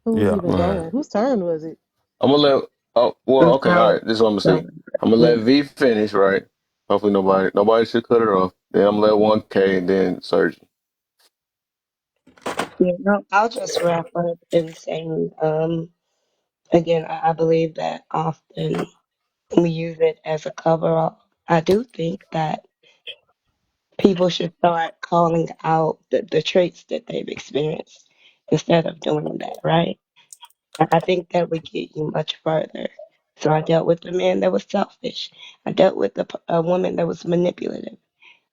Who's Yeah. even All right. going? Whose turn was it? I'm gonna let oh well, okay, all out. right. This is what I'm gonna So, say. I'm gonna yeah. let V finish, right? Hopefully nobody should cut her off. Then I'm let 1K and then surgery. Yeah, no, I'll just wrap up in saying, again, I believe that often we use it as a cover-up. I do think that people should start calling out the traits that they've experienced instead of doing that, right? I think that would get you much further. So I dealt with a man that was selfish. I dealt with a woman that was manipulative,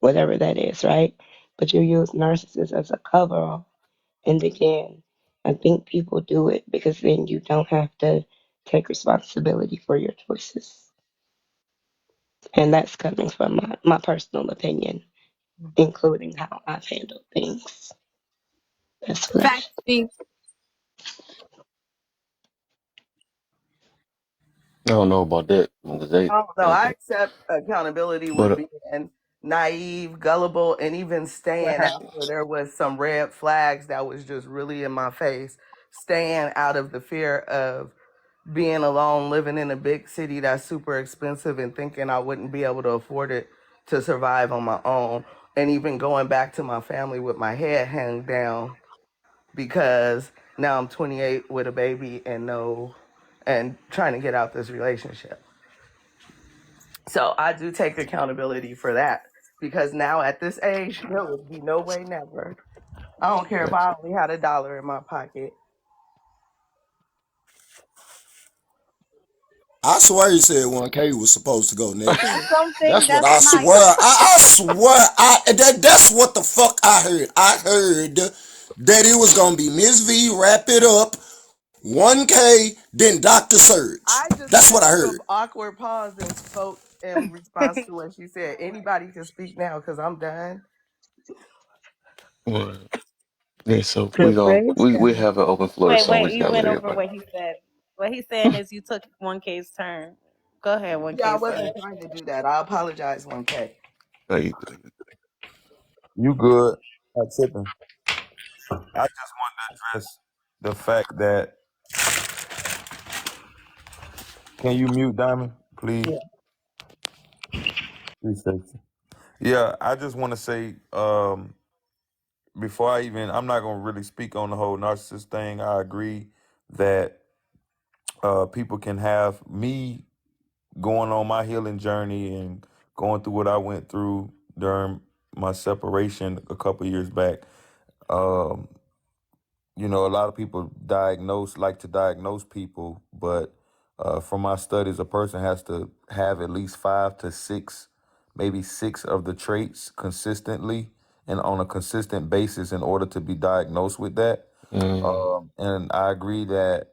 whatever that is, right? But you use narcissists as a cover-up. And again, I think people do it because then you don't have to take responsibility for your choices. And that's coming from my personal opinion, including how I've handled things. That's what I Fact B. I don't know about that because they, Oh no, they, I they accept accountability with but being naive, gullible, and even what staying happened. after there was some red flags that was just really in my face. Staying out of the fear of being alone, living in a big city that's super expensive, and thinking I wouldn't be able to afford it to survive on my own. And even going back to my family with my head hung down because now I'm 28 with a baby and and trying to get out this relationship. So I do take accountability for that because now at this age, there would be no way never. I don't care if I only had $1 in my pocket. I swear you said 1K was supposed to go I next. don't think That's what that's I not. swear. I swear. That's what the fuck I heard. I heard that it was gonna be Miss V wrap it up, 1K, then Dr. Surge. I just That's had what I some heard. awkward pause and spoke in response to what she said. Anybody can speak now because I'm done. well, yeah. So Well, praise we God. have an open floor, Wait, so we wait, just you gotta let went over everybody. what he said. What he's saying is you took 1K's turn. Go ahead, Yeah, I 1K's wasn't turn. trying to do that. I apologize, 1K. Oh, you good? You good? Not tripping. I just want to address the fact that can you mute Diamond, please? Yeah. Appreciate you. Yeah, I just want to say before I'm not gonna really speak on the whole narcissist thing. I agree that people can have me going on my healing journey and going through what I went through during my separation a couple years back. Um, a lot of people like to diagnose people, but from my studies, a person has to have at least 5 to 6, maybe 6 of the traits consistently and on a consistent basis in order to be diagnosed with that. Mm, And I agree that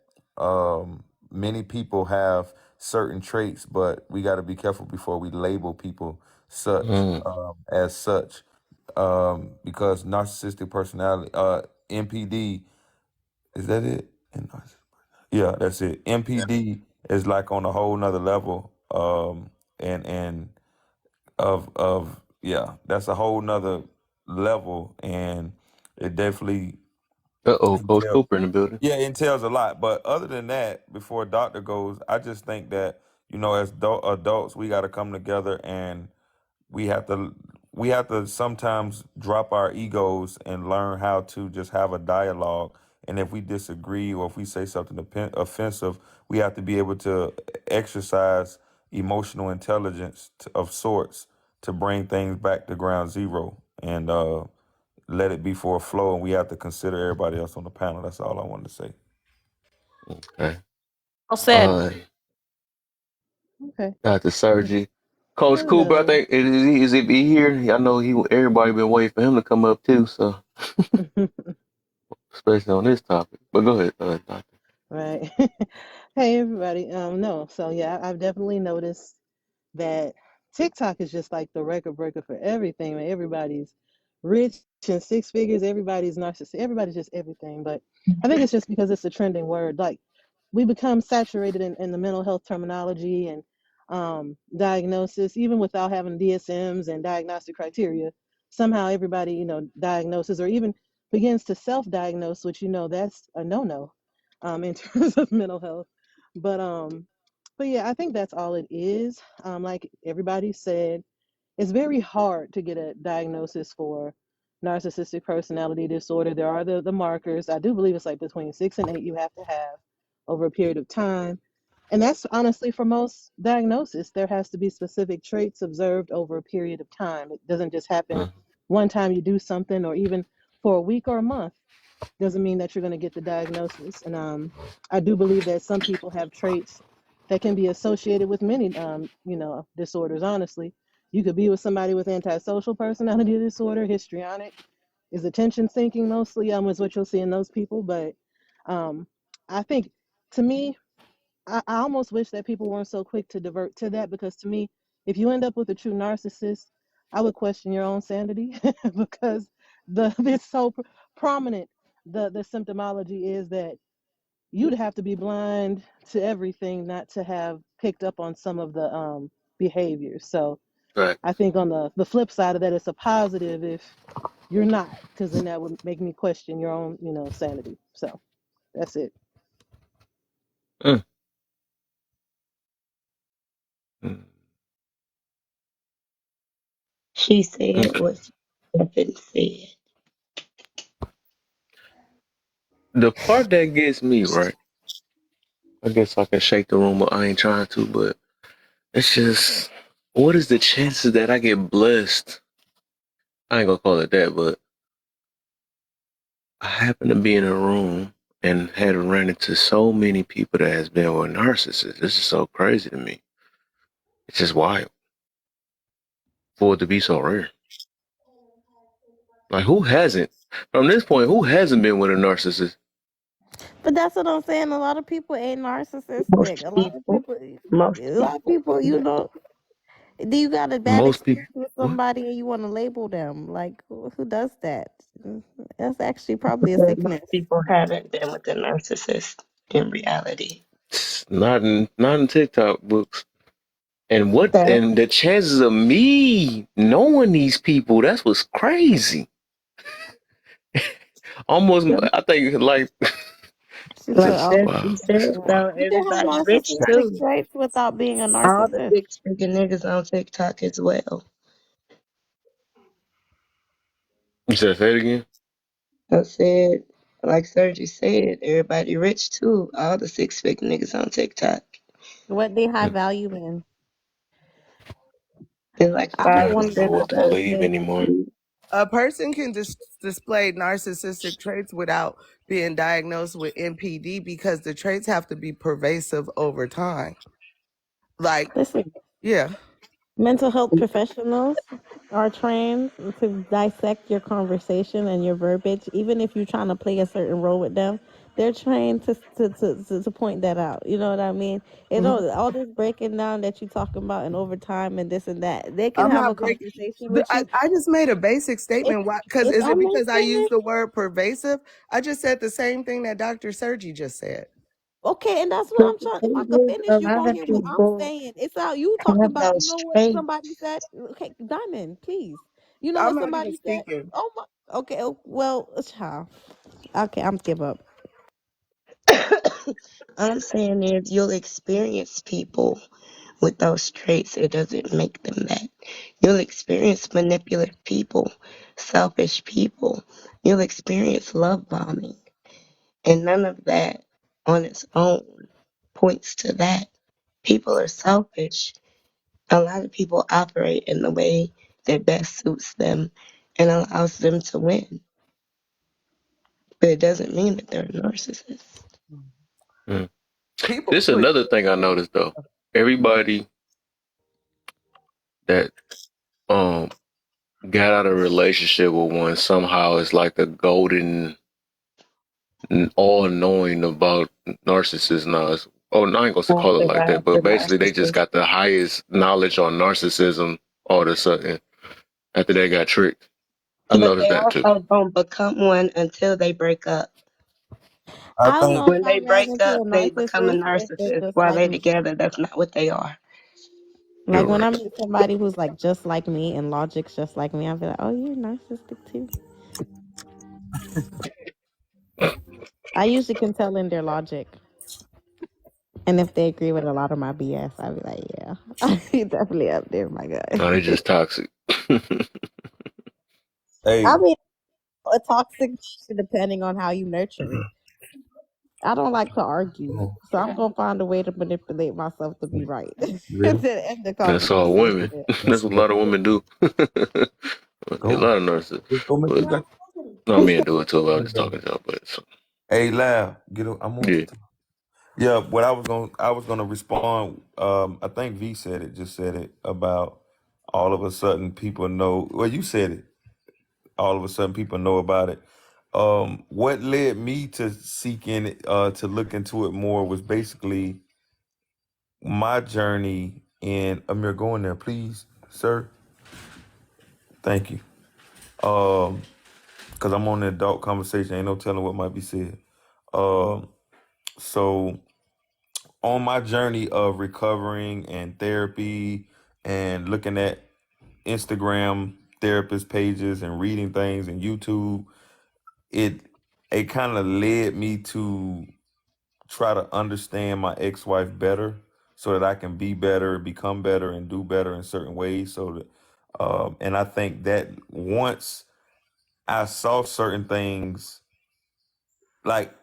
many people have certain traits, but we got to be careful before we label people mm, as such, because narcissistic personality, NPD, is that it? Yeah, that's it. MPD is like on a whole nother level, and of yeah, that's a whole nother level, and it definitely uh-oh, Coach entails. Cooper in the building. Yeah, it entails a lot. But other than that, before a doctor goes, I just think that as adults, we got to come together and we have to sometimes drop our egos and learn how to just have a dialogue. And if we disagree or if we say something offensive, we have to be able to exercise emotional intelligence of sorts to bring things back to ground zero and let it be for a flow. And we have to consider everybody else on the panel. That's all I wanted to say. Okay. Well said. Uh, Okay. Dr. Surgery. Coach Cooper, I Hello. think is he be here? I know everybody been waiting for him to come up too. So especially on this topic. But go ahead, Doctor. Right. Hey everybody. No, so yeah, I've definitely noticed that TikTok is just like the record breaker for everything. Man. Everybody's rich and 6 figures, everybody's narcissistic, everybody's just everything. But I think it's just because it's a trending word. Like we become saturated in the mental health terminology and diagnosis, even without having DSMs and diagnostic criteria. Somehow everybody, diagnoses or even begins to self-diagnose, which that's a no-no in terms of mental health. But yeah, I think that's all it is. Like everybody said, it's very hard to get a diagnosis for narcissistic personality disorder. There are the markers. I do believe it's like between 6 and 8 you have to have over a period of time. And that's honestly for most diagnoses. There has to be specific traits observed over a period of time. It doesn't just happen Mm, one time you do something, or even for a week or a month doesn't mean that you're going to get the diagnosis. And I do believe that some people have traits that can be associated with many, disorders. Honestly, you could be with somebody with antisocial personality disorder, histrionic, is attention seeking mostly, is what you'll see in those people. But I think, to me, I almost wish that people weren't so quick to divert to that, because to me, if you end up with a true narcissist, I would question your own sanity because it's so prominent. The symptomology is that you'd have to be blind to everything not to have picked up on some of the behaviors. So right. I think on the flip side of that, it's a positive if you're not, because then that would make me question your own, sanity. So that's it. Mm, mm, She said okay. what she been said. The part that gets me, right? I guess I can shake the room, but I ain't trying to. But it's just, what is the chances that I get blessed? I ain't gonna call it that, but I happen to be in a room and had run into so many people that has been with narcissists. This is so crazy to me. It's just wild for it to be so rare. Like, who hasn't? From this point, who hasn't been with a narcissist? But that's what I'm saying. A lot of people ain't narcissistic. Most A lot of people, people, most a lot of people. people, do you got a bad Most people. experience with What? somebody and you want to label them? Like, who does that? That's actually probably a Because most sickness. people haven't been with a narcissist in reality. Not in TikTok books. That And the chances of me knowing these people, that's what's crazy. Almost, I think, like, She like said, just oh, Cedric wow. said It's wild. about you can have everybody rich narcissistic too. traits without being a All the narcissist. six figure niggas on TikTok as well. You said say it again? I said, like Sergi said, everybody rich too. All the six figure niggas on TikTok. What they high Mm. value in. And like I I don't don't 5% want even to know be of what that to the believe person. anymore. A person can display narcissistic traits without being diagnosed with NPD because the traits have to be pervasive over time. Like, Listen, yeah, mental health professionals are trained to dissect your conversation and your verbiage. Even if you're trying to play a certain role with them, they're trained to point that out. You know what I mean? You mhm. know, all this breaking down that you're talking about and over time and this and that, they can I'm have a not breaking. conversation with you. I just made a basic If statement. Why? Because if is I it may because I used finish, the word pervasive? I just said the same thing that Dr. Sergi just said. okay, and that's what but I'm the trying. If I thing could is, finish, a you're lot gonna of hear what I'm people saying. It's how you talking have about. You those know what somebody traits. said? Okay, Diamond, please. You know what I'm not even somebody said? speaking. Oh my. Okay. Well, child. Okay, I'm give up. All I'm saying is you'll experience people with those traits. It doesn't make them that. You'll experience manipulative people, selfish people. You'll experience love bombing. And none of that on its own points to that. People are selfish. A lot of people operate in the way that best suits them and allows them to win. But it doesn't mean that they're a narcissist. Mm. People This is switch. another thing I noticed though. Everybody that um got out of a relationship with one somehow is like the golden all knowing about narcissists now. Oh, no, I ain't gonna call it After like that, that, but the basically they just narcissist. got the highest knowledge on narcissism all of a sudden after they got tricked. I But noticed they that too. also don't become one until they break up. I I don't think know if When they I ran break into up, a they become a narcissist if they're narcissist. just While like they me. together, that's not what they are. Like You're when I right. meet somebody who's like just like me and logic's just like me, I'll be like, oh, you're narcissistic too. I usually can tell in their logic. And if they agree with a lot of my BS, I'd be like, yeah, you definitely up there, my guy. No, they just toxic. I Hey, mean, a toxic depending on how you nurture it. I don't like to argue, so I'm gonna find a way to manipulate myself to be right really? to end the That's all conversation. women. Let's That's see what a what lot of you got. women do. A Go. lot of nurses. Just go make But you got. no, men do it too. I was just talking to y'all, but so, Hey, Lab, get. I'm on yeah. to. Yeah, what I was gonna respond. I think V said it. Just said it about all of a sudden people know. Well, you said it. All of a sudden people know about it. What led me to seek in it, to look into it more was basically my journey in Amir. Go in there, please, sir. Thank you. Because I'm on the adult conversation. Ain't no telling what might be said. Um, so on my journey of recovering and therapy and looking at Instagram therapist pages and reading things and YouTube, it it kind of led me to try to understand my ex-wife better so that I can be better, become better, and do better in certain ways. So that, and I think that once I saw certain things, like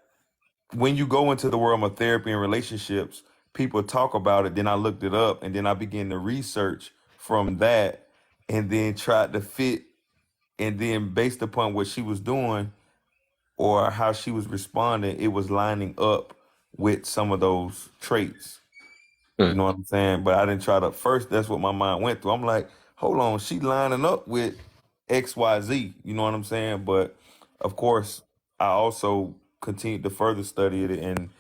when you go into the world of therapy and relationships, people talk about it. Then I looked it up, and then I began to research from that, and then tried to fit. And then based upon what she was doing or how she was responding, it was lining up with some of those traits. You Mm. know what I'm saying? But I didn't try to first. That's what my mind went through. I'm like, hold on, she lining up with X, Y, Z. You know what I'm saying? But of course, I also continued to further study it, and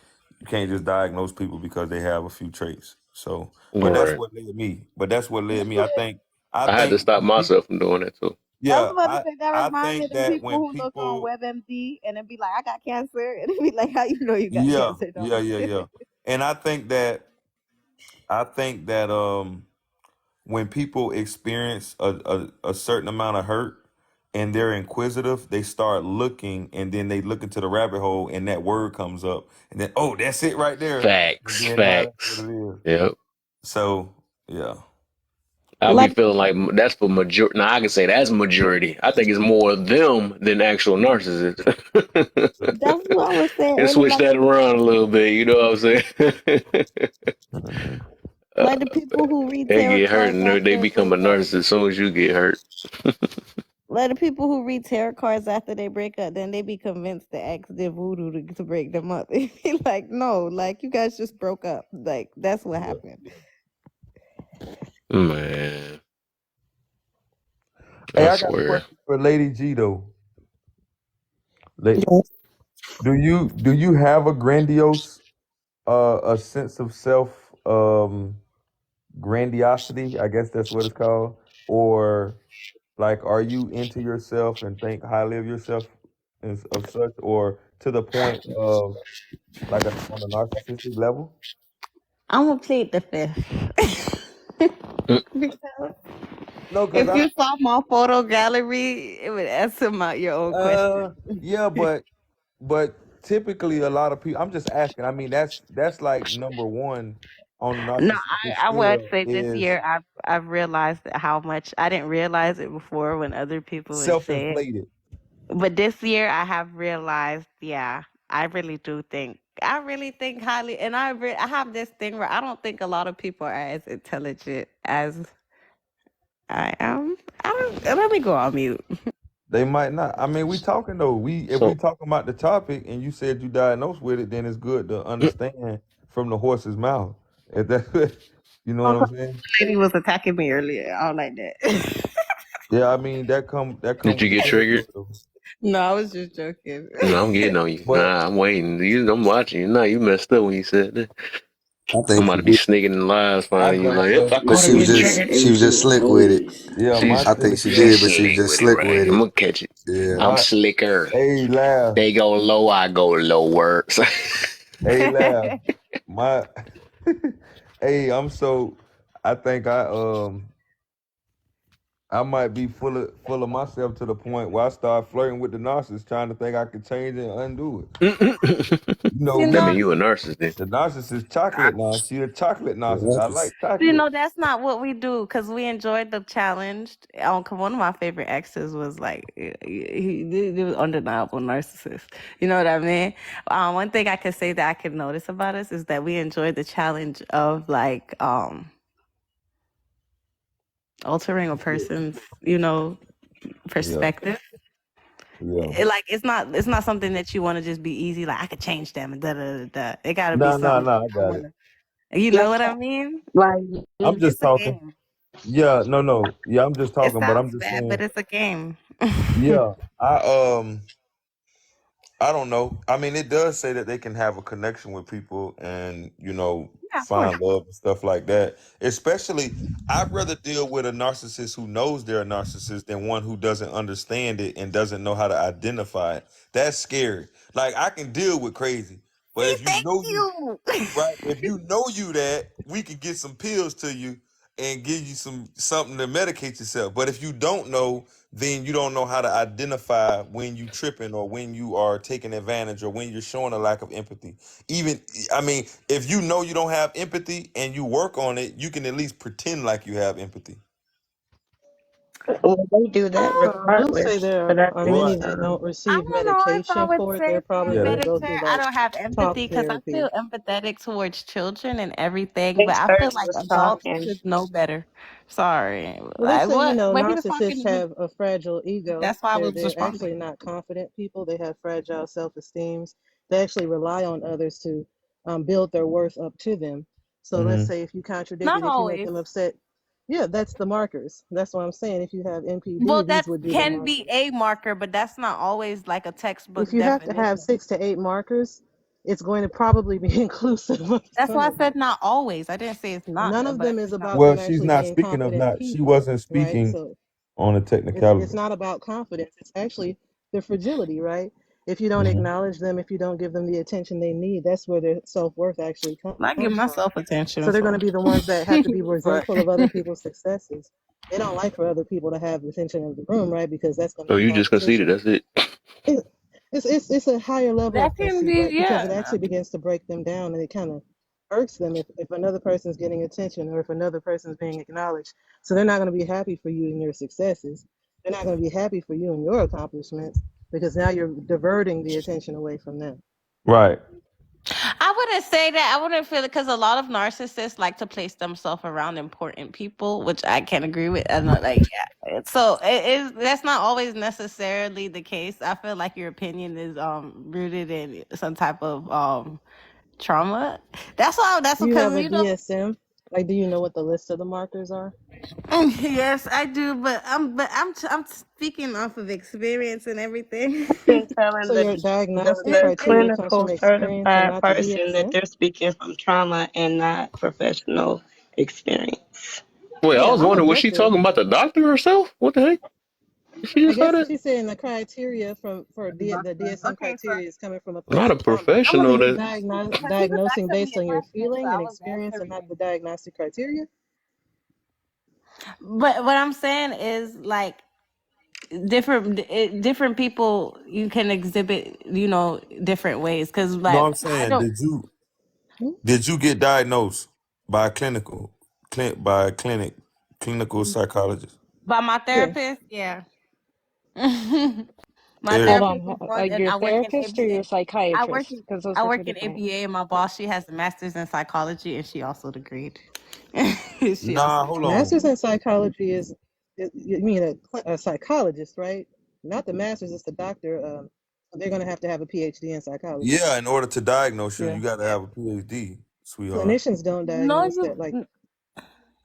you can't just diagnose people because they have a few traits. So, but All that's right. what led me. But that's what led me. I think. I I had to think. stop myself from doing that too. I was Yeah. about to I. say that I reminds me of think them that people when who look on people. WebMD and then be like, I got cancer. And it be like, how you know you got Yeah. cancer, Yeah. dog? Yeah. Yeah. And I think that. When people experience a certain amount of hurt and they're inquisitive, they start looking and then they look into the rabbit hole and that word comes up and then, oh, that's it right there. And Facts, then now that's what facts. it is. Yep. So, yeah. I'll be Like, feeling like that's for majority. Now I can say that's majority. I think it's more them than actual narcissists. that's what I was saying And earlier. switch that around a little bit. You know what I'm saying? uh, Like the people who read they tarot get hurt cards and they after a become a breakup. narcissist as soon as you get hurt. Like the people who read tarot cards after they break up, then they be convinced the ex did voodoo to break them up. They be like, no, like you guys just broke up. Like that's what Yeah. happened. Man, Hey, I I got a swear. question for Lady G though. La- Yes. do you have a grandiose a sense of self grandiosity? I guess that's what it's called. Or like, are you into yourself and think highly of yourself and of such, or to the point of like on a narcissistic level? I'm gonna plead the fifth. Mm. Because No, because if you saw my photo gallery, it would answer your own question. yeah, but typically a lot of people. I'm just asking. I mean, that's like number one on the No, narcissistic I would scale say this is year I've realized that how much I didn't realize it before when other people would say it. self-inflated. But this year I have realized, yeah, I really do think I really think highly, and I have this thing where I don't think a lot of people are as intelligent as I am. I don't. Let me go on mute. They might not. I mean, we talking though. We if we So, talking about the topic and you said you diagnosed with it, then it's good to understand from the horse's mouth. If that, you know what I'm saying? Lady was attacking me earlier. I don't like that. Yeah, I mean that come did with you the get triggered? territory though. No, I was just joking. No, I'm getting on you. But Nah, I'm waiting. I'm watching you. Nah, you messed up when you said that. I I'm think about she to be did, sneaking in lives, I finding you think like, yep, so. I but caught her getting triggered. she was just slick with it. Yeah, my She's I think she significant she's did, but other, she was slick just with it, slick right? with I'm it. gonna catch it. Yeah. I'm my slicker. hey laugh, They go low, I go lower. hey laugh, my hey, I'm so I think I might be full of myself to the point where I start flirting with the narcissist, trying to think I could change it and undo it. You know You That know, mean me. you a narcissist then. The narcissist chocolate now. She a chocolate narcissist. I like you chocolate. know that's not what we do because we enjoyed the challenge. 'Cause one of my favorite exes was like he was undeniable narcissist. You know what I mean? One thing I could say that I could notice about us is that we enjoyed the challenge of like altering a person's Yeah, perspective. yeah. Like it's not something that you want to just be easy. Like I could change them and da da da da. It got to be Nah, nah, something. nah. I I got it. wanna. You know what I mean? Like, I'm just It's a talking. game. Yeah, no, no. Yeah, I'm just It talking, but I'm sounds just bad, but saying. it's a game. Yeah, I don't know. I mean, it does say that they can have a connection with people and, Yeah, of course. find love and stuff like that. Especially, I'd rather deal with a narcissist who knows they're a narcissist than one who doesn't understand it and doesn't know how to identify it. That's scary. Like, I can deal with crazy, but See, if you thank know you, you. right, if you know you that, we could get some pills to you and give you something to medicate yourself. But if you don't know, then you don't know how to identify when you tripping or when you are taking advantage or when you're showing a lack of empathy. Even I mean, if you know you don't have empathy and you work on it, you can at least pretend like you have empathy. well, they do that I will say regardless. there But at are the Right. many same that time, don't I receive don't know if I medication would for it. say They're probably Yeah, going to that go premeditated. through I like don't have talk empathy because I therapy. feel empathetic towards children and everything, but ex I feel person like was adults talking. should know better. Sorry. Well, they Like say, what he was narcissists talking, have a fragile ego. that's why I was They're responding. actually not confident people. They have fragile self-esteems. They actually rely on others to build their worth up to them. So let's hmm say if you contradict Not it, if you make always. them upset, yeah, that's the markers. That's what I'm saying. If you have Well, NPD, these that would be the can be markers. a marker, but that's not always like a If textbook you have to have definition. 6 to 8 markers, it's going to probably be inclusive of That's some why I of them. said not always. I didn't say it's not, None of but I them is said not about Well, them always. she's actually not being speaking of confident not. She people, wasn't right? speaking So on a it's technicality. not about confidence. It's actually their fragility, right? If you don't hmm acknowledge them, if you don't give them the attention they need, that's where their self-worth actually I give comes from. myself So attention, they're going so to be the ones that have to be but resentful of other people's successes. They don't like for other people to have the attention of the room, right? Because that's going to So be you just conceded. competition. That's it. It, it's a higher level that of can conceit, be right? Because it yeah. actually begins to break them down, and it kind of irks them if another person's getting attention or if another person's being acknowledged. So they're not going to be happy for you and your successes. They're not going to be happy for you and your accomplishments because now you're diverting the attention away from them. Right. I wouldn't say that. I wouldn't feel it because a lot of narcissists like to place themselves around important people, which I can agree with. I'm not like, yeah. So it is. That's not always necessarily the case. I feel like your opinion is rooted in some type of trauma. That's why. That's Do you because have a DSM? Like, do you know what the list of the markers are? yes, I do. But I'm speaking off of experience and everything. I've been telling So the your diagnostic the criteria comes clinical from experience and certified not the person that DSM? they're speaking from trauma and not professional experience. Wait, I Yeah, was I'm wondering, was she objective. talking about the doctor herself? What the heck? Did she I just say guess that? she's saying the criteria the DSM Okay, so criteria is coming from a place Not a of trauma. I'm gonna professional. So be you're That because he was diagnosing asking me based a on your question, so feeling I and was experience and answering not it. the diagnostic criteria. But what I'm saying is like different people you can exhibit different ways because No, like I'm I saying, don't Hmm? did you get diagnosed by a by a clinical psychologist? by my Yeah. therapist, yeah. My Eric, Hold therapist on. is one, and Your I work in therapist or ABA. your I work psychiatrist? in Because those I are work two in different. ABA, and my boss, she has a master's in psychology, and she also agreed. She also nah, hold agreed. on. Master's in psychology you mean a psychologist, right? Not the master's, it's the doctor. They're going to have a PhD in psychology. Yeah, in order to diagnose you, Yeah. you got to have a PhD, sweetheart. Clinicians don't No, diagnose that. Like,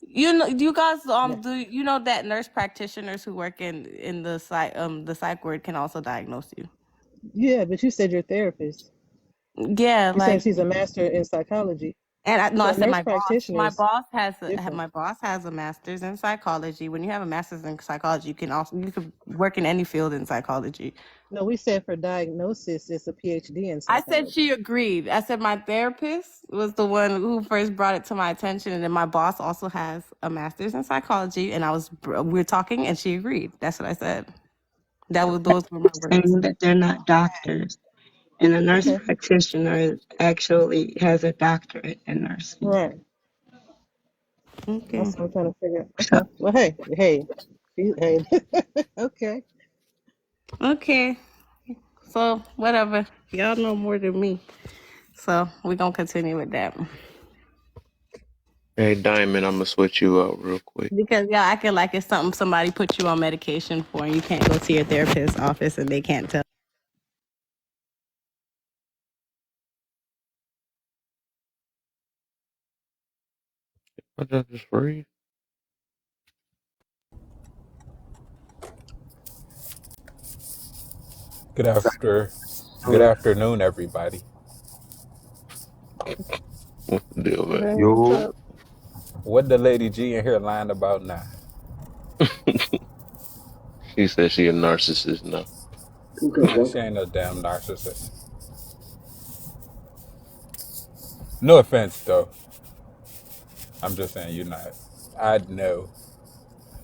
you guys yeah. do you know that nurse practitioners who work in the psych ward can also diagnose you. Yeah, but you said your therapist. Yeah, You said like she's a master in psychology. And no, I So said nurse my boss. My practitioners boss has different. my boss has a master's in psychology. When you have a master's in psychology, you can work in any field in psychology. No, we said for diagnosis, it's a PhD in I said psychology. she agreed. I said my therapist was the one who first brought it to my attention, and then my boss also has a master's in psychology. And we were talking, and she agreed. That's what I said. Those were my words. Saying that they're not doctors. And a nurse Okay, practitioner actually has a doctorate in nursing. right. Okay. That's what I'm trying to figure out. So Okay. Well, hey. Okay. Okay. So whatever. Y'all know more than me. So we're gonna continue with that. Hey, Diamond, I'm gonna switch you out real quick. Because y'all acting like it's something somebody put you on medication for and you can't go to your therapist's office and they can't tell. I just free. Good afternoon, everybody. What's the deal, man? Hey, what's Yo, up? What the lady G in here lying about now? She said she a narcissist now. Man, she ain't no damn narcissist. No offense, though. I'm just saying you're not. I know.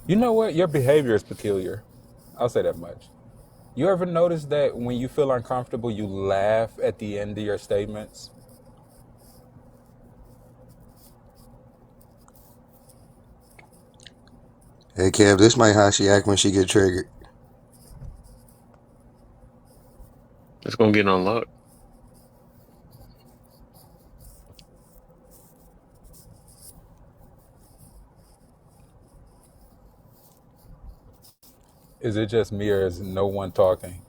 You know what? Your behavior is peculiar. I'll say that much. You ever notice that when you feel uncomfortable, you laugh at the end of your statements? Hey Kev, this might how she act when she get triggered. It's gonna get unlocked. Is it just me or is no one talking?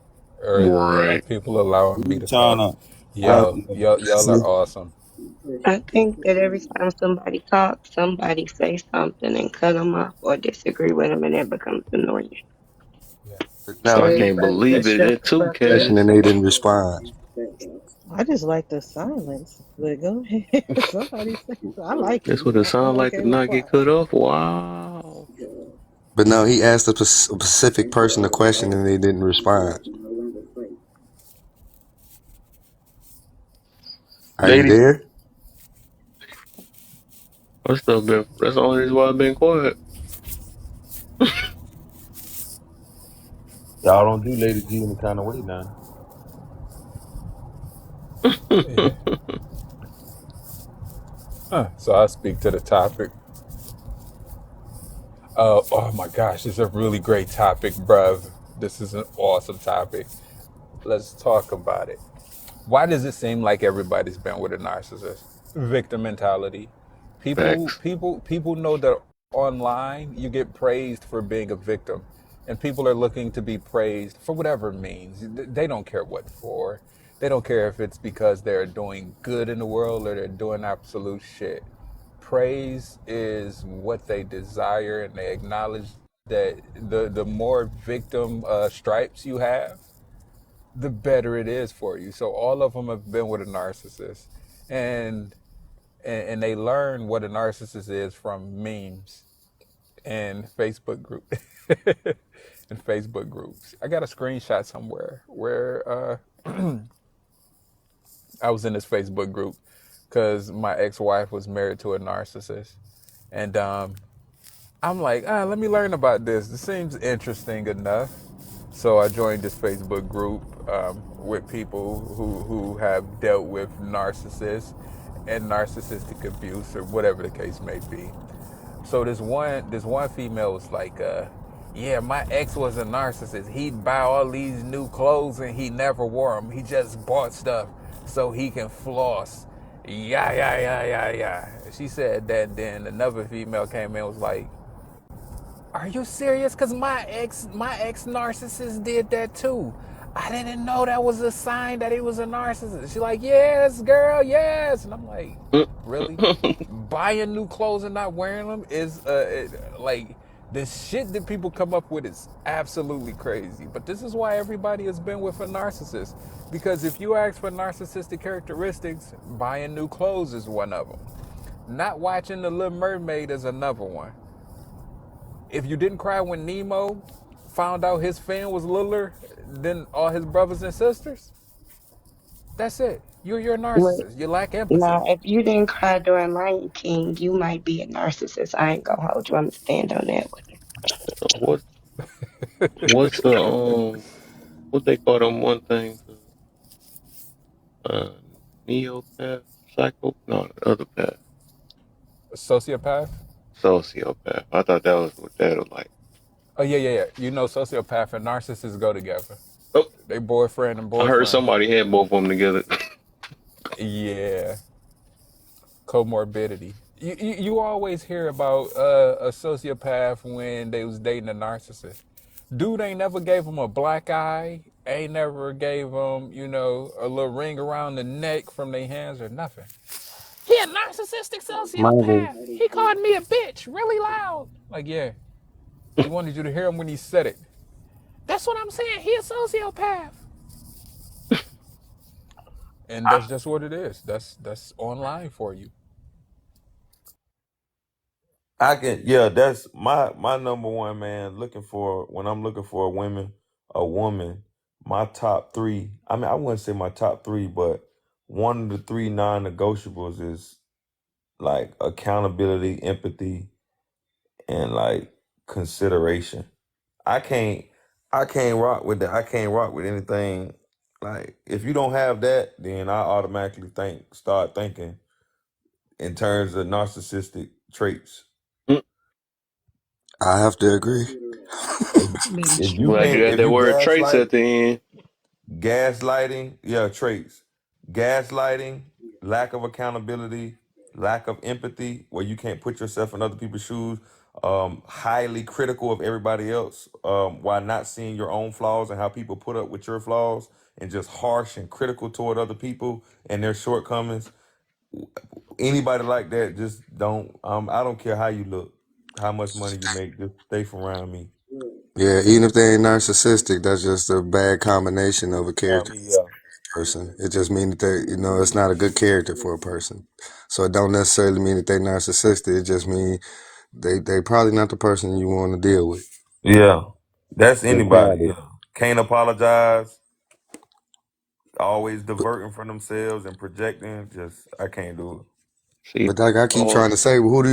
Or are Right. people allowing me we to trying talk? to. Y'all are awesome. I think that every time somebody talks, somebody say something and cut them off or disagree with them, and it becomes annoying. Yeah. So I Now can't everybody believe just it. shut It the too, fuck up. question Cass. and they didn't respond. I just like the silence, but go ahead. Somebody say I like it. That's what it I'm sounds like okay to with not get quiet. cut off. Wow. But no, he asked a specific person a question and they didn't respond. Are you Lady, there? That's still been. That's the only reason why I've been quiet. y'all don't do Lady G any kind of way now. Yeah. So I speak to the topic. Oh my gosh, this is a really great topic, bruv. This is an awesome topic. Let's talk about it. Why does it seem like everybody's been with a narcissist? Victim mentality. Facts. People know that online you get praised for being a victim, and people are looking to be praised for whatever means. They don't care what for. They don't care if it's because they're doing good in the world or they're doing absolute shit. Praise is what they desire, and they acknowledge that the more victim stripes you have, the better it is for you. So all of them have been with a narcissist, and and they learn what a narcissist is from memes and Facebook group and Facebook groups. I got a screenshot somewhere where I was in this Facebook group because my ex-wife was married to a narcissist, and I'm like, let me learn about this. This seems interesting enough. So I joined this Facebook group with people who have dealt with narcissists and narcissistic abuse or whatever the case may be. So this one female was like, yeah, my ex was a narcissist. He'd buy all these new clothes and he never wore them. He just bought stuff so he can floss. Yeah, yeah, yeah, yeah, yeah. She said that. Then another female came in and was like, are you serious? Cause my ex narcissist did that too. I didn't know that was a sign that he was a narcissist. She's like, yes, girl, yes. And I'm like, really? Buying new clothes and not wearing them is like the shit that people come up with is absolutely crazy. But this is why everybody has been with a narcissist. Because if you ask for narcissistic characteristics, buying new clothes is one of them. Not watching The Little Mermaid is another one. If you didn't cry when Nemo found out his fin was littler than all his brothers and sisters, that's it. You're a Well, narcissist. You lack empathy. now, if you didn't cry during Lion King, you might be a narcissist. I ain't gonna hold you. I'm gonna stand on that one. What what's the what they call them one thing? Uh, neopath, psycho? No, the other path, A sociopath? sociopath. I thought that was what that was like. Oh yeah, yeah, yeah. You know, sociopath and narcissists go together. Oh, They boyfriend and I heard boyfriend. somebody had both of them together. Yeah, comorbidity. You always hear about a sociopath when they was dating a narcissist. Dude ain't never gave him a black eye. Ain't never gave him, a little ring around the neck from their hands or nothing. He a narcissistic Marvin, sociopath. He called me a bitch really loud. Like, yeah, he wanted you to hear him when he said it. That's what I'm saying. He a sociopath. And that's just what it is. That's online for you. I can, yeah, that's my number one, man. Looking for when I'm looking for a woman, my top three. I mean, I wouldn't say my top three, but one of the three non-negotiables is like accountability, empathy, and like consideration. I can't I can't rock with that. I can't rock with anything. Like if you don't have that, then I automatically start thinking in terms of narcissistic traits. Mm, I have to agree. If, Maybe if you Glad you can't, got if that you word traits gaslight, at the end. yeah, traits, gaslighting, lack of accountability, lack of empathy, where you can't put yourself in other people's shoes, highly critical of everybody else, while not seeing your own flaws and how people put up with your flaws, and just harsh and critical toward other people and their shortcomings. Anybody like that, just don't. I don't care how you look, how much money you make, just stay from around me. Yeah, even if they ain't narcissistic, that's just a bad combination of a character Yeah. person. It just means that it's not a good character for a person. So it don't necessarily mean that they narcissistic. It just means they probably not the person you want to deal with. Yeah, that's anybody. Exactly. Yeah, can't apologize. Always diverting from themselves and projecting. Just I can't do See, But like I keep trying boss. to say, well, who do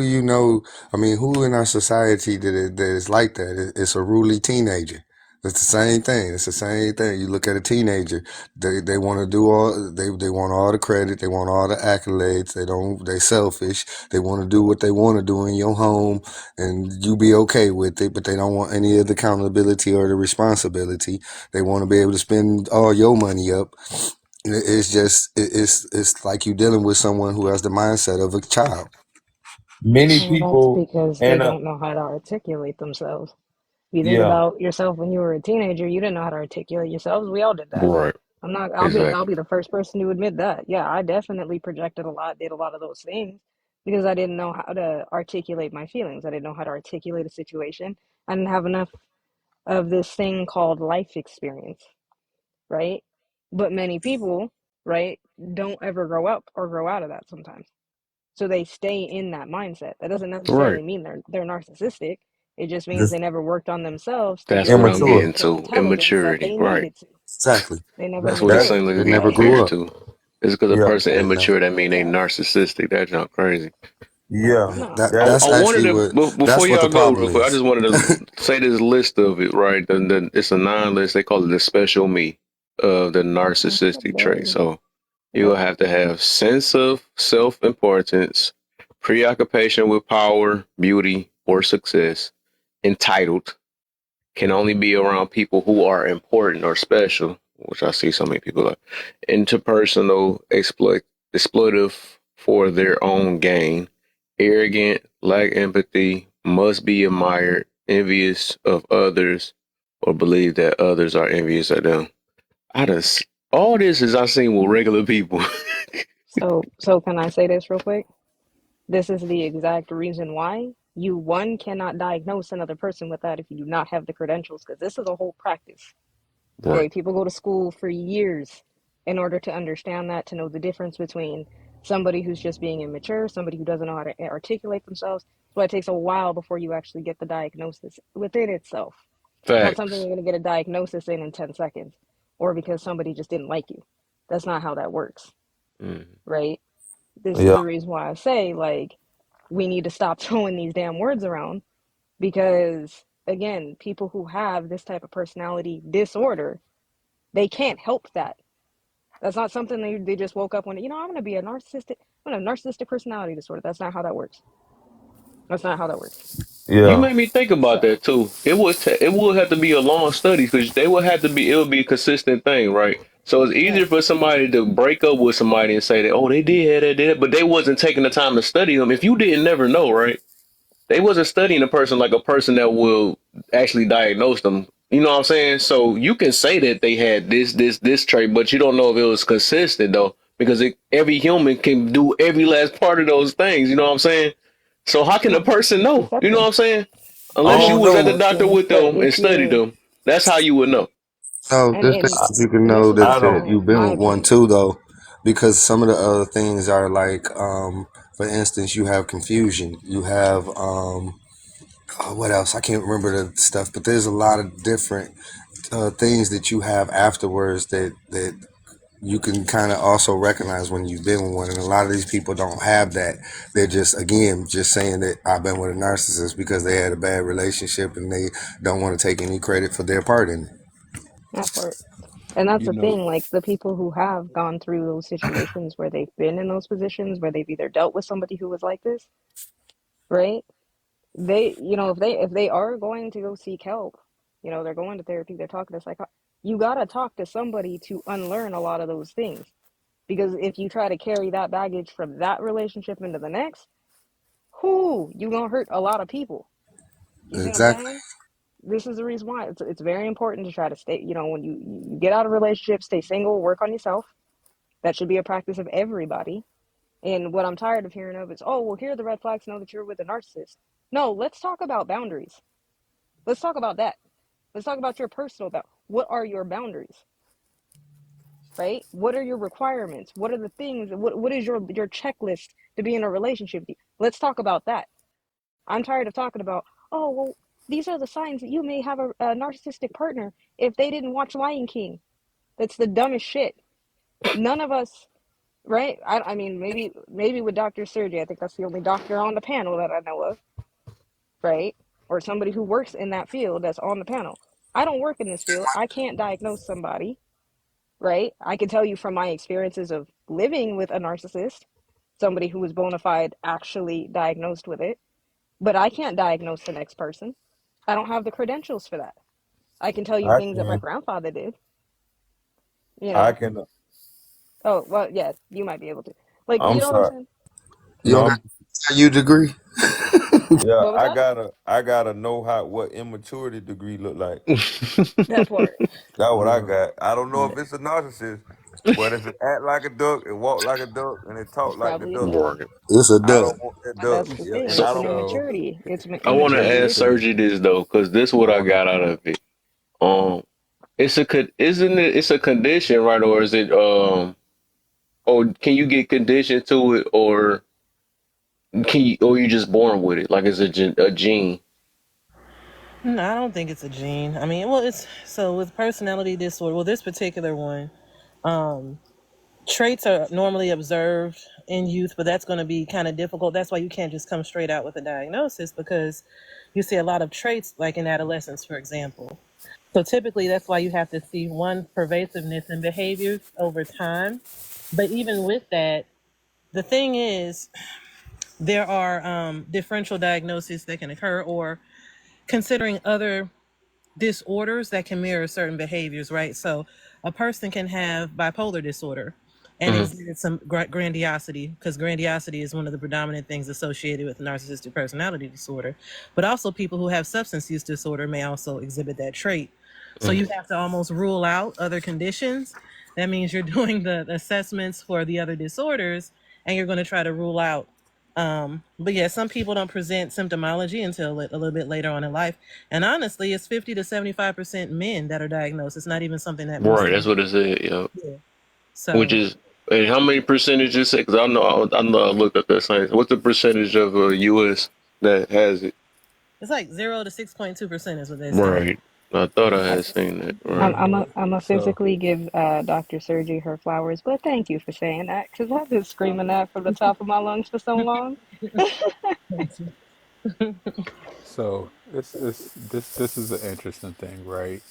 you know? I mean, who in our society that is like that? It's a ruly teenager. It's the same thing. It's the same thing. You look at a teenager, they want to do all they want all the credit, they want all the accolades. They selfish. They want to do what they want to do in your home, and you be okay with it. But they don't want any of the accountability or the responsibility. They want to be able to spend all your money up. It's just it's like you dealing with someone who has the mindset of a child. Many well, that's people, because they and don't know how to articulate themselves. You think yeah, about yourself when you were a teenager, you didn't know how to articulate yourselves. We all did that. Right. I'm not I'll Exactly. be the first person to admit that. Yeah, I definitely projected a lot, did a lot of those things because I didn't know how to articulate my feelings. I didn't know how to articulate a situation. I didn't have enough of this thing called life experience, right? But many people, right, don't ever grow up or grow out of that sometimes. So they stay in that mindset. That doesn't Right. necessarily mean they're narcissistic. It just means just they never worked on themselves to That's what build I'm the immature. getting emotional to. intelligence that Immaturity. they Right. needed to. Exactly. They never That's what it That matured. seems like They it's never getting grew compared up. to. It's because a yeah, person They never. immature, that mean they narcissistic. That's not crazy. yeah. No. That I, That that's I wanted actually to what before that's what the y'all go problem real quick. I is. just wanted to say this list of it, right? Then it's a non-list. They call it the special me of the narcissistic trait. So you will Yep. have to have sense of self-importance, preoccupation with power, beauty, or success, entitled, can only be around people who are important or special, which I see so many people are, interpersonal, exploitive for their own gain, arrogant, lack empathy, must be admired, envious of others, or believe that others are envious of them. I just all this is I seen with regular people. So can I say this real quick? This is the exact reason why you one cannot diagnose another person with that if you do not have the credentials, because this is a whole practice. Right. Okay, people go to school for years in order to understand that, to know the difference between somebody who's just being immature, somebody who doesn't know how to articulate themselves. So it takes a while before you actually get the diagnosis within itself. It's not something Facts. you're going to get a diagnosis in 10 seconds or because somebody just didn't like you. That's not how that works, Mm. right? This is Yeah. the reason why I say, like, we need to stop throwing these damn words around because, again, people who have this type of personality disorder, they can't help that. That's not something they just woke up when, I'm going to be a narcissistic, I'm going to have narcissistic personality disorder. That's not how that works. That's not how that works. You Yeah. made me think about So, that too. It would have to be a long study because they would have to be. It would be a consistent thing, right? So it's yeah, easier for somebody to break up with somebody and say that, oh, they did, they did, but they wasn't taking the time to study them. If you didn't never know, right? They wasn't studying a person like a person that will actually diagnose them. You know what I'm saying? So you can say that they had this trait, but you don't know if it was consistent though, because every human can do every last part of those things. You know what I'm saying? So how can a no, person it's know? You know what perception. I'm saying? I Unless Yeah, you don't it's was at the know. doctor perception. with But them and if studied you're, them, that's how you would know. No, and, this and thing you can this know is I that, don't. also you've been my with one opinion. too, though, because some of the other things are like, for instance, you have confusion. You have, what else? I can't remember the stuff, but there's a lot of different things that you have afterwards that you can kind of also recognize when you've been with one. And a lot of these people don't have that. They're just, again, just saying that I've been with a narcissist because they had a bad relationship and they don't want to take any credit for their part in it. That part. And that's You the know, thing, like the people who have gone through those situations where they've been in those positions where they've either dealt with somebody who was like this, right? They, if they are going to go seek help, they're going to therapy, they're talking to psych, you gotta talk to somebody to unlearn a lot of those things. Because if you try to carry that baggage from that relationship into the next, whoo, you gonna hurt a lot of people. You see what I'm Exactly. saying? This is the reason why it's very important to try to stay, when you get out of a relationship, stay single, work on yourself. That should be a practice of everybody. And what I'm tired of hearing of is, oh, well, here are the red flags, know that you're with a narcissist. No, let's talk about boundaries. Let's talk about that. Let's talk about your personal what are your boundaries, right? What are your requirements? What are the things? What is your checklist to be in a relationship with you? Let's talk about that. I'm tired of talking about, oh, well, these are the signs that you may have a narcissistic partner if they didn't watch Lion King. That's the dumbest shit. None of us, right? I mean, maybe with Dr. Sergi, I think that's the only doctor on the panel that I know of, right? Or somebody who works in that field that's on the panel. I don't work in this field. I can't diagnose somebody, right? I can tell you from my experiences of living with a narcissist, somebody who was bona fide actually diagnosed with it, but I can't diagnose the next person. I don't have the credentials for that. I can tell you I things that my can. grandfather did, you I know. can. Oh, well, yeah, you might be able to. Like, you I'm know what I'm sorry. saying? You No, don't got I'm. you degree? Yeah, What was I that? gotta. I gotta know what immaturity degree look like. That part. That's what I Yeah. got. I don't know Yeah, if it's a narcissist, but if it act like a duck, it walk like a duck, and it talk it's like the probably a duck, duck. Right. It's a I duck. don't want that But duck. that's the Yeah, thing. and I It's an don't want. so immaturity. It's an I want to immaturity ask just issue. Sergi this though, because this I what I want to. got out of it. Um, isn't it? It's a condition, right? Or is it? Or can you get conditioned to it, or or you just born with it? Like it's a gene. No, I don't think it's a gene. I mean, well, it's so with personality disorder. Well, this particular one, um, traits are normally observed in youth, but that's going to be kind of difficult. That's why you can't just come straight out with a diagnosis because you see a lot of traits, like in adolescence, for example. So typically, that's why you have to see one pervasiveness in behaviors over time. But even with that, the thing is, there are differential diagnoses that can occur, or considering other disorders that can mirror certain behaviors, right? So a person can have bipolar disorder and Mm, exhibit some grandiosity, because grandiosity is one of the predominant things associated with narcissistic personality disorder. But also, people who have substance use disorder may also exhibit that trait. So mm. you have to almost rule out other conditions. That means you're doing the assessments for the other disorders, and you're going to try to rule out. But yeah, some people don't present symptomology until a little bit later on in life. And honestly, it's 50 to 75% men that are diagnosed. It's not even something that most Right. of That's them what it said. Yeah. do. Which So is And how many percentage is it? Because I know I looked up that science. What's the percentage of U.S. that has it? It's like 0 to 6.2% is what they say. Right. I thought I I, had seen that. I'm Right. Hmm. I'm a, I'm a So physically give Dr. Sergi her flowers, but thank you for saying that because I've been screaming that from the top of my lungs for so long. so it's this is an interesting thing, right?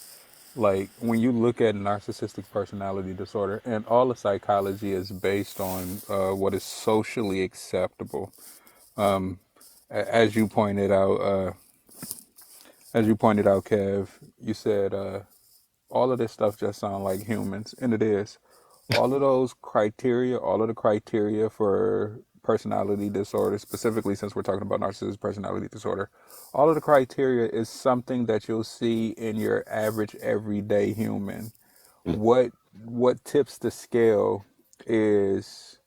Like when you look at narcissistic personality disorder, and all of psychology is based on what is socially acceptable. As you pointed out, Kev, you said all of this stuff just sound like humans, and it is. All of the criteria for personality disorder, specifically since we're talking about narcissistic personality disorder, all of the criteria is something that you'll see in your average everyday human. What tips the scale is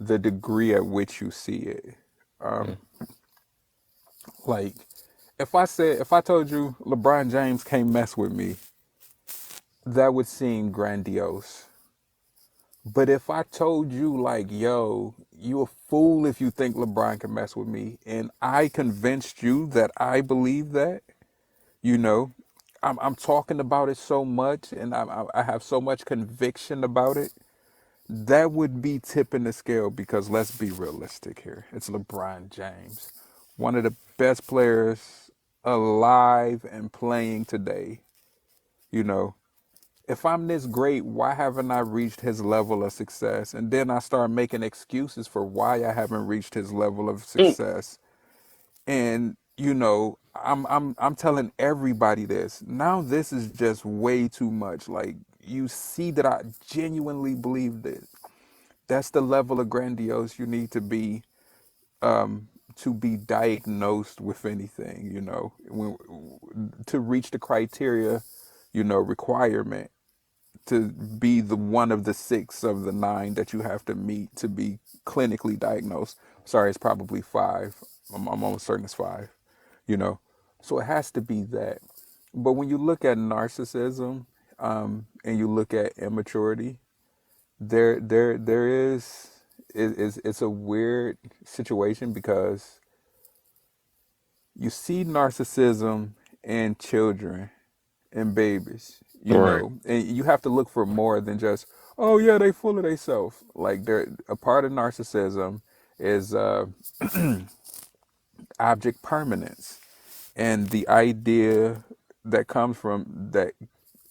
the degree at which you see it. Like if I told you LeBron James can't mess with me, that would seem grandiose. But if I told you like, yo, you a fool if you think LeBron can mess with me, and I convinced you that I believe that, you know, I'm talking about it so much, and I have so much conviction about it. That would be tipping the scale because let's be realistic here. It's LeBron James, one of the best players alive and playing today. You know, if I'm this great, why haven't I reached his level of success? And then I start making excuses for why I haven't reached his level of Mm. success. And I'm telling everybody this. Now this is just way too much. Like you see that I genuinely believe this. That's the level of grandiose you need to be diagnosed with anything, to reach the criteria, requirement to be the one of the six of the nine that you have to meet to be clinically diagnosed. Sorry, it's probably five. I'm almost certain it's five, you know. So it has to be that. But when you look at narcissism, and you look at immaturity, there is it's a weird situation because you see narcissism in children and babies, Right. and you have to look for more than just, oh yeah, they full of themselves. Like they're a part of narcissism is object permanence, and the idea that comes from that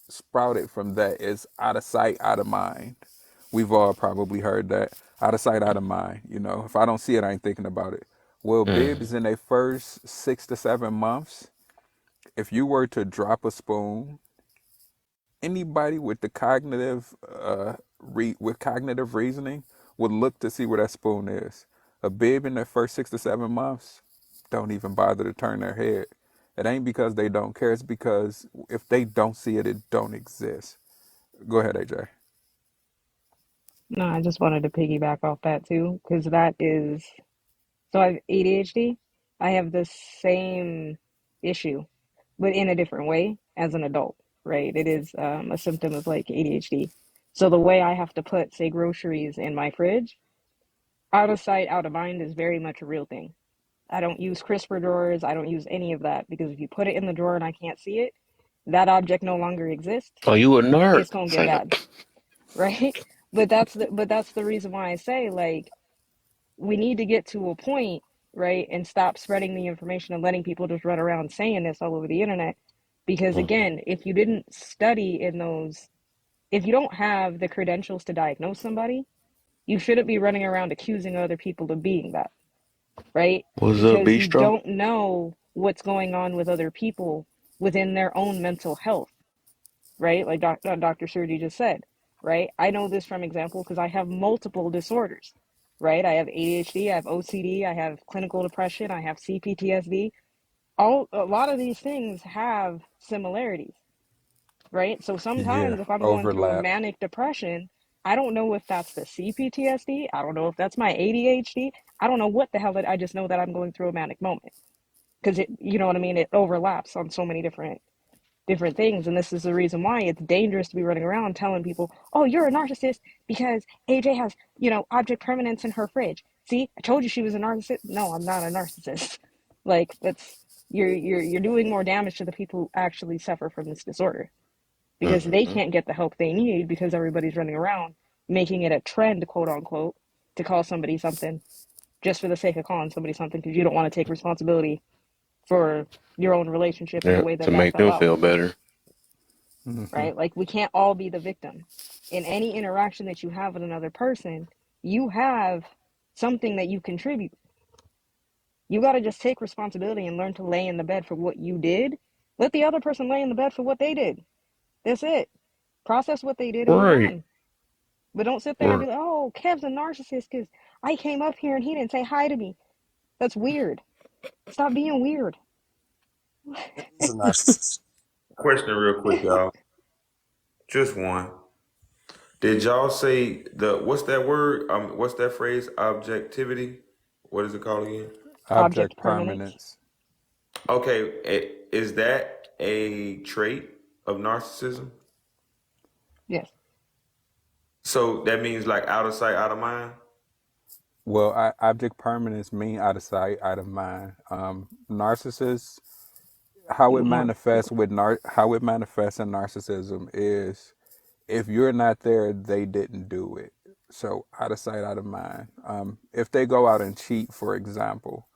sprouted from that is out of sight, out of mind. We've all probably heard that. Out of sight, out of mind. If I don't see it, I ain't thinking about it. Well, Mm. bibs in their first 6 to 7 months, if you were to drop a spoon, anybody with the with cognitive reasoning would look to see where that spoon is. A bib in their first 6 to 7 months don't even bother to turn their head. It ain't because they don't care. It's because if they don't see it, it don't exist. Go ahead, AJ. No, I just wanted to piggyback off that too because that is so I have ADHD. I have the same issue, but in a different way as an adult, right? It is a symptom of like ADHD. So the way I have to put, say, groceries in my fridge, out of sight, out of mind is very much a real thing. I don't use crisper drawers. I don't use any of that because if you put it in the drawer and I can't see it, that object no longer exists. Oh, you a narc? It's gonna get Fam. bad, right? But that's the reason why I say like we need to get to a point, right, and stop spreading the information and letting people just run around saying this all over the internet. Because Mm. again, if you didn't study in those, if you don't have the credentials to diagnose somebody, you shouldn't be running around accusing other people of being that, right? What's up, Because you Bistro? don't know what's going on with other people within their own mental health, right? Like Dr. Surdi just said, right? I know this from example because I have multiple disorders, right? I have ADHD, I have OCD, I have clinical depression, I have CPTSD. A lot of these things have similarities, right? So Yeah, sometimes if I'm going through a overlap. manic depression, I don't know if that's the CPTSD, I don't know if that's my ADHD, I don't know what the hell I just know that I'm going through a manic moment because it, you know what I mean? It overlaps on so many different. different things. And this is the reason why it's dangerous to be running around telling people, oh, you're a narcissist because AJ has, object permanence in her fridge. See, I told you she was a narcissist. No, I'm not a narcissist. Like, that's you're doing more damage to the people who actually suffer from this disorder, because they Mm-hmm. can't get the help they need because everybody's running around making it a trend, quote unquote, to call somebody something just for the sake of calling somebody something, because you don't want to take responsibility for your own relationship and the Yeah, way to that make fell them out, feel better. Hmm. right? Like, we can't all be the victim. In any interaction that you have with another person, you have something that you contribute. You got to just take responsibility and learn to lay in the bed for what you did. Let the other person lay in the bed for what they did. That's it. Process what they did and move Right. on. But don't sit there and Right. be like, oh, Kev's a narcissist because I came up here and he didn't say hi to me. That's weird. Stop being weird. He's a narcissist. Question real quick, y'all. Just one. Did y'all say the what's that word? What's that phrase? Objectivity? What is it called again? Object Object permanence. permanence. Okay, is that a trait of narcissism? Yes. So that means like out of sight, out of mind? Well, object permanence mean out of sight, out of mind. Narcissists, how it More. manifests how it manifests in narcissism is if you're not there, they didn't do it. So out of sight, out of mind. If they go out and cheat, for example,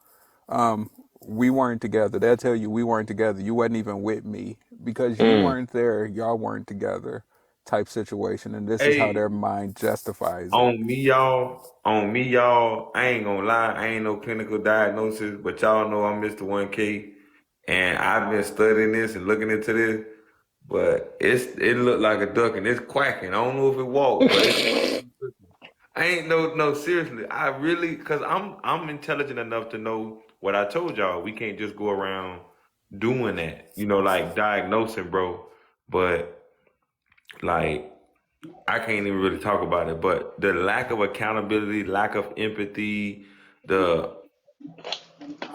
um, we weren't together. They'll tell you we weren't together. You wasn't even with me because you Mm. weren't there. Y'all weren't together. Type situation, and this is how Hey, their mind justifies it. on me, y'all, I ain't gonna lie, I ain't no clinical diagnosis, but y'all know I'm Mr. 1K, and I've been studying this and looking into this, but it looked like a duck and it's quacking. I don't know if it walked, but it's I ain't no seriously. I really cause I'm intelligent enough to know what I told y'all. We can't just go around doing that, like diagnosing, bro. But like I can't even really talk about it. But the lack of accountability, lack of empathy, the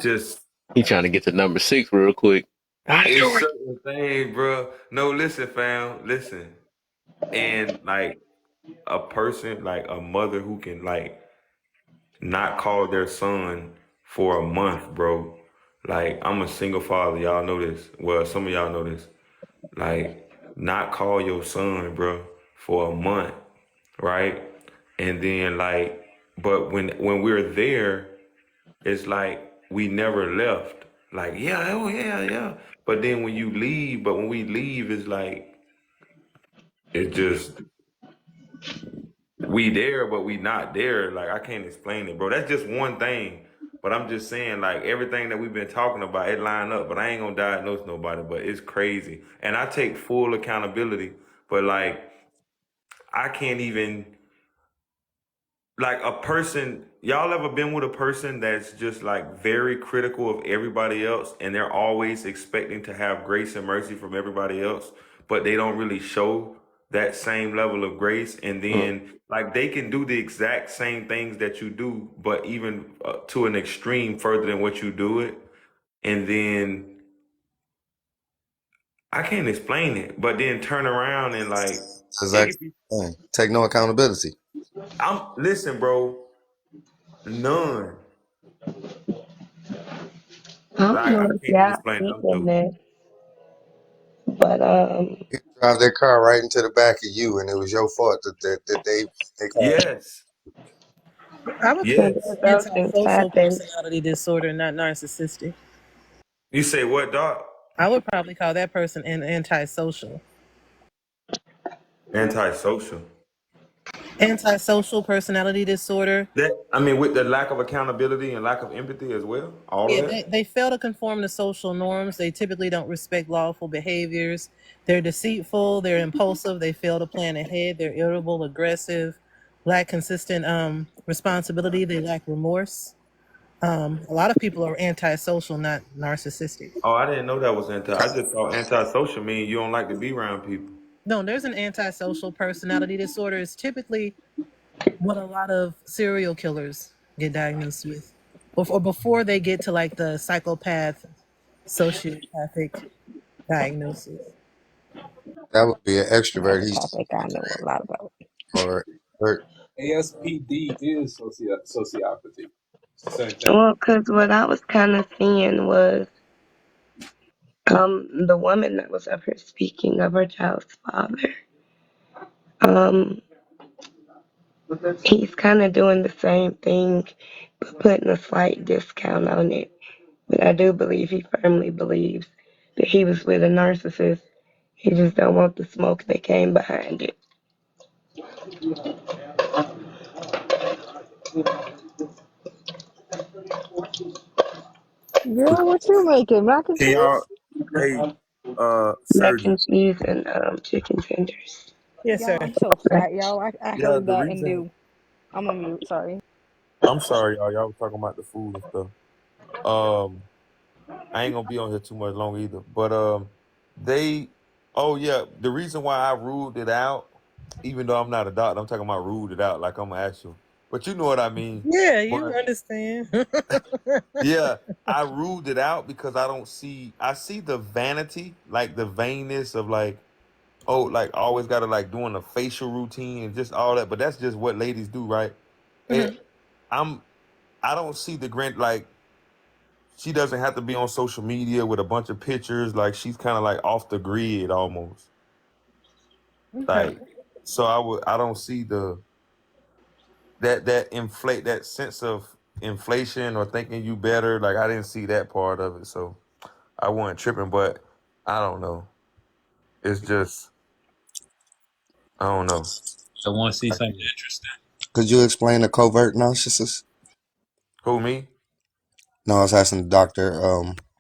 just He trying to get to number 6 real quick. I it's do it. certain things, bro. No, listen, fam, listen. And like a person, like a mother who can like not call their son for a month, bro. Like I'm a single father, y'all know this. Well, some of y'all know this. Like not call your son, bro, for a month, right? And then like, but when we're there, it's like we never left. Like yeah, oh yeah, yeah. But then when you leave, but when we leave, it's like it just we there, but we not there. Like I can't explain it, bro. That's just one thing. But I'm just saying, like everything that we've been talking about, it line up. But I ain't gonna diagnose nobody. But it's crazy, and I take full accountability. But like I can't even like a person. Y'all ever been with a person that's just like very critical of everybody else, and they're always expecting to have grace and mercy from everybody else, but they don't really show that same level of grace, and Mm. then like they can do the exact same things that you do, but even to an extreme further than what you do it, and then I can't explain it, but then turn around and like it Exactly. could be. Take no accountability. I'm listen, bro, none. I don't Like know I if can't even y'all explain it. been I'm in through. there, but Drive their car right into the back of you, and it was your fault that they crashed. Yes, I would call yes. something else since antisocial happened. personality disorder, not narcissistic. You say what, Doc? I would probably call that person an antisocial. Antisocial. Antisocial personality disorder. That I mean, with the lack of accountability and lack of empathy as well. All of Yeah, that. they fail to conform to social norms. They typically don't respect lawful behaviors. They're deceitful. They're impulsive. They fail to plan ahead. They're irritable, aggressive, lack consistent responsibility. They lack remorse. A lot of people are antisocial, not narcissistic. Oh, I didn't know that was anti. I just thought antisocial mean you don't like to be around people. No, there's an antisocial personality disorder. It's typically what a lot of serial killers get diagnosed with, or before they get to like the psychopath, sociopathic diagnosis. That would be an That's extrovert. a He's topic I know a lot about. or or ASPD is sociopathy. It's the same thing. Well, because what I was kind of seeing was the woman that was up here speaking of her child's father. Um, he's kind of doing the same thing, but putting a slight discount on it. But I do believe he firmly believes that he was with a narcissist. He just don't want the smoke that came behind it. Girl, what you making? Mac and Can y'all, cheese? hey, Mac surgeon. and cheese and chicken tenders. Yes, sir. Y'all, I'm so fat, y'all. I Yeah, heard the that and reason. do. I'm on mute. Sorry. I'm sorry, y'all. Y'all was talking about the food and stuff. Um, I ain't gonna be on here too much long either. But they. Oh yeah, the reason why I ruled it out, even though I'm not a doctor, I'm talking about ruled it out like I'm actual. But you know what I mean. Yeah, you But understand. yeah, I ruled it out because I don't see. I see the vanity, like the vainness of like, oh, like always got to like doing a facial routine and just all that. But that's just what ladies do, right? Mhm. It, I'm. I don't see the grand like she doesn't have to be on social media with a bunch of pictures. Like she's kind of like off the grid almost. Okay. Like so, I don't see the that inflate that sense of inflation or thinking you better. Like I didn't see that part of it, so I wasn't tripping. But I don't know. It's just I don't know. I want to see Like, something interesting. could you explain a covert narcissist? who me? No, I was asking the doctor,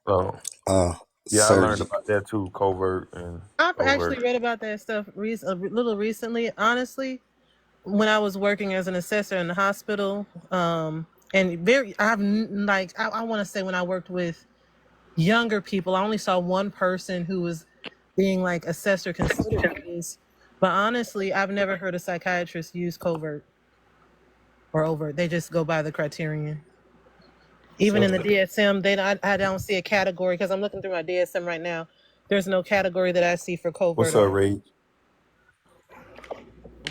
Oh uh, yeah, I learned surgery. about that too. Covert and I've overt. actually read about that stuff a little recently. Honestly, when I was working as an assessor in the hospital, and I want to say when I worked with younger people, I only saw one person who was being like assessed or considered for this. But honestly, I've never heard a psychiatrist use covert or overt. They just go by the criterion. Even So in the DSM, I don't see a category because I'm looking through my DSM right now. There's no category that I see for what's covert or up, overt. Rage?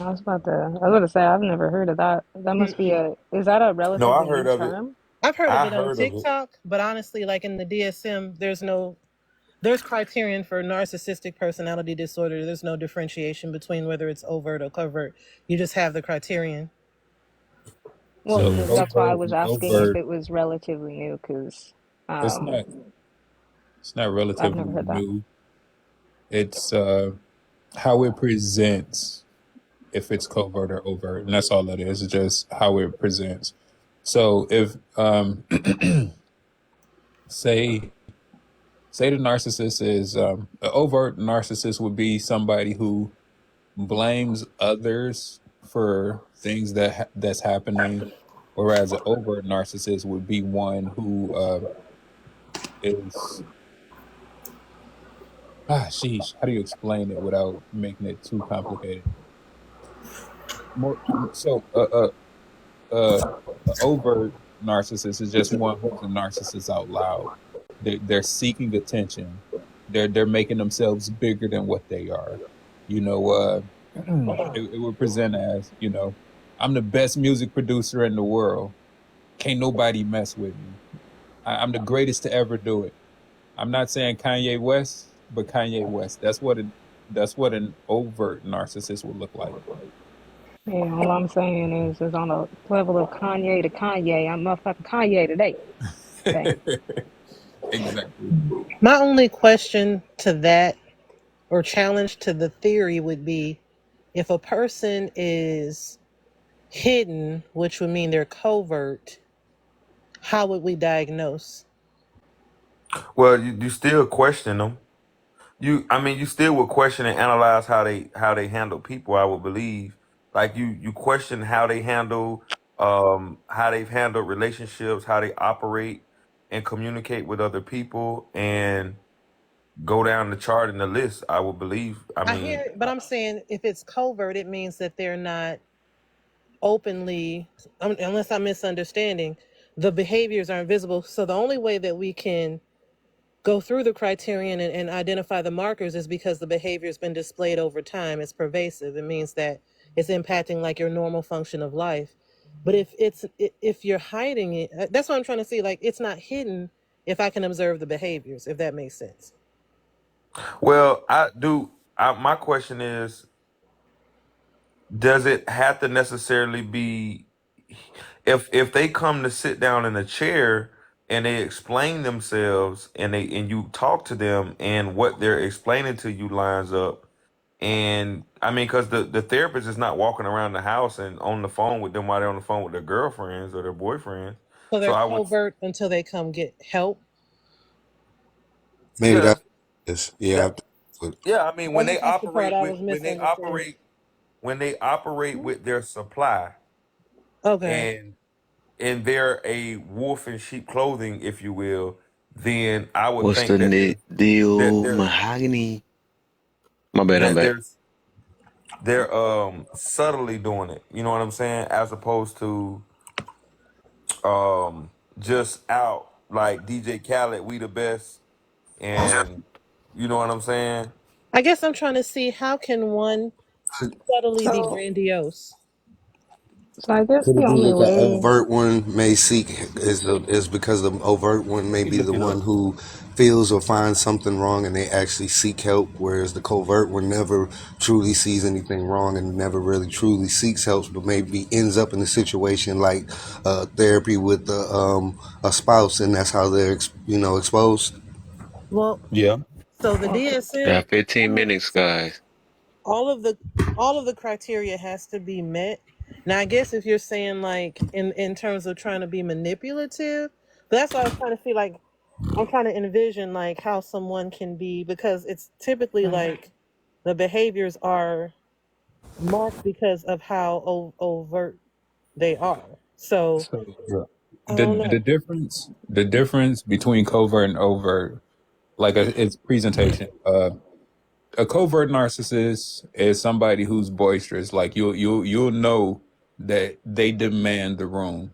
I was about to say I've never heard of that. That must be Mm-mm. a. Is that a No, I relatively heard new of it. term? I've heard of I it on heard of it. TikTok, but honestly, like in the DSM, there's criterion for narcissistic personality disorder. There's no differentiation between whether it's overt or covert. You just have the criterion. Well, So Mm. that's why I covert was and asking if overt, it was relatively new because it's um, not it's not I've relatively never heard that. new. It's how it presents, if it's covert or overt, and that's all that is. It's just how it presents. So if say say the narcissist is an overt narcissist would be somebody who blames others for things that's happening, whereas an overt narcissist would be one who is sheesh, how do you explain it without making it too complicated? More so uh a overt narcissist is just one who's a narcissist out loud. They're seeking attention. They're making themselves bigger than what they are. You know, it would present as, I'm the best music producer in the world. Can't nobody mess with me. I'm the greatest to ever do it. I'm not saying Kanye West, but Kanye West. That's what an overt narcissist would look like. Yeah, all I'm saying is on a level of Kanye to Kanye, I'm motherfucking Kanye today. Okay. Exactly. My only question to that or challenge to the theory would be if a person is hidden, which would mean they're covert, how would we diagnose? Well, you still question them. I mean, you still would question and analyze how they handle people. I would believe, like you question how they handle, how they've handled relationships, how they operate and communicate with other people, and go down the chart in the list. I would believe. I I hear mean, it, but I'm saying if it's covert, it means that they're not openly, unless I'm misunderstanding, the behaviors are invisible. So the only way that we can go through the criterion and identify the markers is because the behavior has been displayed over time. It's pervasive. It means that it's impacting like your normal function of life. But if you're hiding it, that's what I'm trying to see. Like it's not hidden if I can observe the behaviors, if that makes sense. Well, I do. My question is, does it have to necessarily be if they come to sit down in a chair and they explain themselves and you talk to them and what they're explaining to you lines up, and I mean because the therapist is not walking around the house and on the phone with them while they're on the phone with their girlfriends or their boyfriends. So So they're I would, covert until they come get help. Maybe yeah, that's this. Yeah. that, yeah. I mean Maybe that's the part I was misunderstanding. when they operate with their supply Okay. and they're a wolf in sheep clothing, if you will, then I would What's think the that net that deal? there Mahogany. My bad, I'm that back. there's they're subtly doing it. You know what I'm saying? As opposed to just out like DJ Khaled, we the best, and you know what I'm saying? I guess I'm trying to see how can one subtly be So grandiose. So I guess Could the it be only that the way, overt one may seek is because the overt one may You can be look the it one up. who feels or finds something wrong and they actually seek help, whereas the covert one never truly sees anything wrong and never really truly seeks help, but maybe ends up in a situation like therapy with a spouse, and that's how they're exposed. Well, Yeah. so the well, DSM, Got 15 all of minutes, guys. all of the all of the criteria has to be met. Now, I guess if you're saying like in terms of trying to be manipulative, but that's why I was trying to see like I'm trying to envision like how someone can be because it's typically like the behaviors are marked because of how overt they are. So So I don't know. the difference between covert and overt, like its presentation. A covert narcissist is somebody who's boisterous. Like you'll know that they demand the room.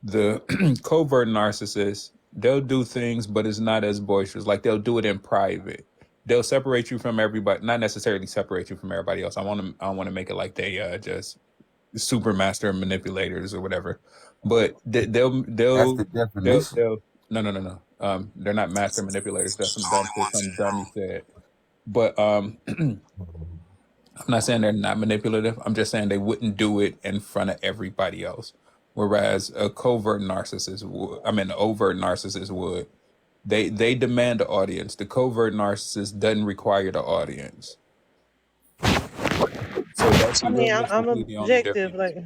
The covert narcissist, they'll do things, but it's not as boisterous. Like they'll do it in private. They'll separate you from everybody, not necessarily separate you from everybody else. I want to make it like they just super master manipulators or whatever. But That's the definition. they'll no. They're not master manipulators. That's some dumb shit some dummy said. But I'm not saying they're not manipulative. I'm just saying they wouldn't do it in front of everybody else. Whereas a covert narcissist, an overt narcissist would. They demand the audience. The covert narcissist doesn't require the audience. So I mean, that's I'm really the only objective. difference. Like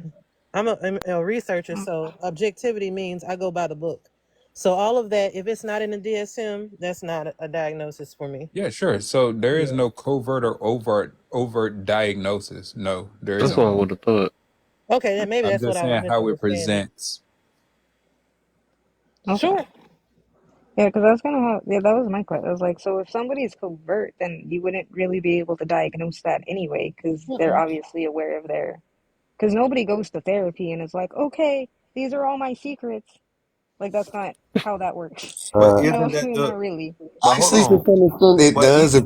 I'm a researcher, so objectivity means I go by the book. So all of that, if it's not in the DSM, that's not a diagnosis for me. Yeah, sure. So there is Yeah. no covert or overt diagnosis. No, there That's isn't what I one. would have thought. Okay, then maybe I'm that's what just I was saying how it misunderstanding. presents. okay. Sure. Yeah, because I was gonna have, yeah, that was my question. I was like, so if somebody's covert, then you wouldn't really be able to diagnose that anyway, because they're Mm-mm. obviously aware of their, because nobody goes to therapy and is like, okay, these are all my secrets. Like, that's not how that works. But You isn't know, that the not really. but hold Actually, to on. some extent, it But does. even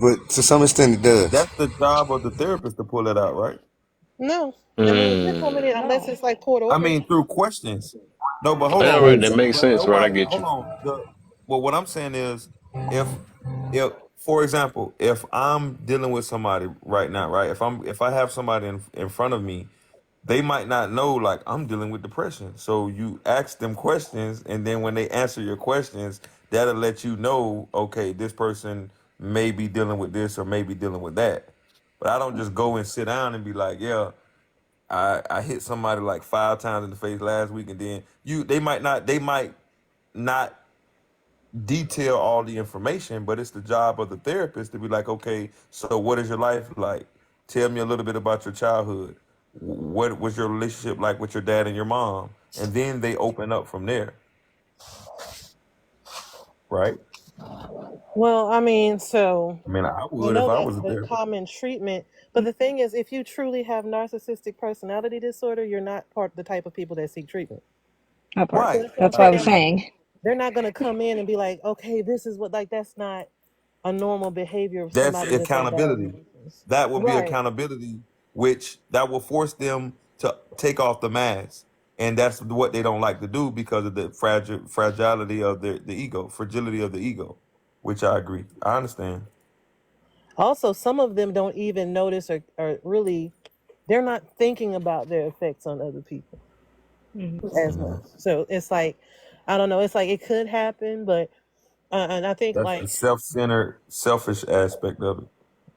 But to some extent, it does. that's the job of the therapist to pull it out, right? No, I mean, it depends how Mm. many, unless No. it's like court I ordered. mean, through questions. No, but hold Yeah, on. right. That makes But sense, right? I nobody. get Hold you. on. Well, what I'm saying is, if for example, if I'm dealing with somebody right now, right? If I have somebody in front of me, they might not know like I'm dealing with depression. So you ask them questions, and then when they answer your questions, that'll let you know, okay, this person may be dealing with this or may be dealing with that. But I don't just go and sit down and be like, yeah. I hit somebody like 5 times in the face last week, and then they might not detail all the information, but it's the job of the therapist to be like, okay, so what is your life like? Tell me a little bit about your childhood. What was your relationship like with your dad and your mom? And then they open up from there, right? Well, I mean, so I mean, I I would if know I that's was a the therapist. common treatment, but the thing is, if you truly have narcissistic personality disorder, you're not part of the type of people that seek treatment. That part. Right, So that's what I'm That's what I right. was saying. Like, saying. They're not gonna come in and be like, okay, this is what, like, that's not a normal behavior of That's somebody that's in bad accountability. relations. That will be Right. accountability, which that will force them to take off the mask. And that's what they don't like to do because of the fragility of the ego, fragility of the ego, which I agree. I understand. Also, some of them don't even notice or really, they're not thinking about their effects on other people Mhm. as much. So it's like, I don't know. It's like it could happen, but and I think That's the like self-centered, selfish aspect of it.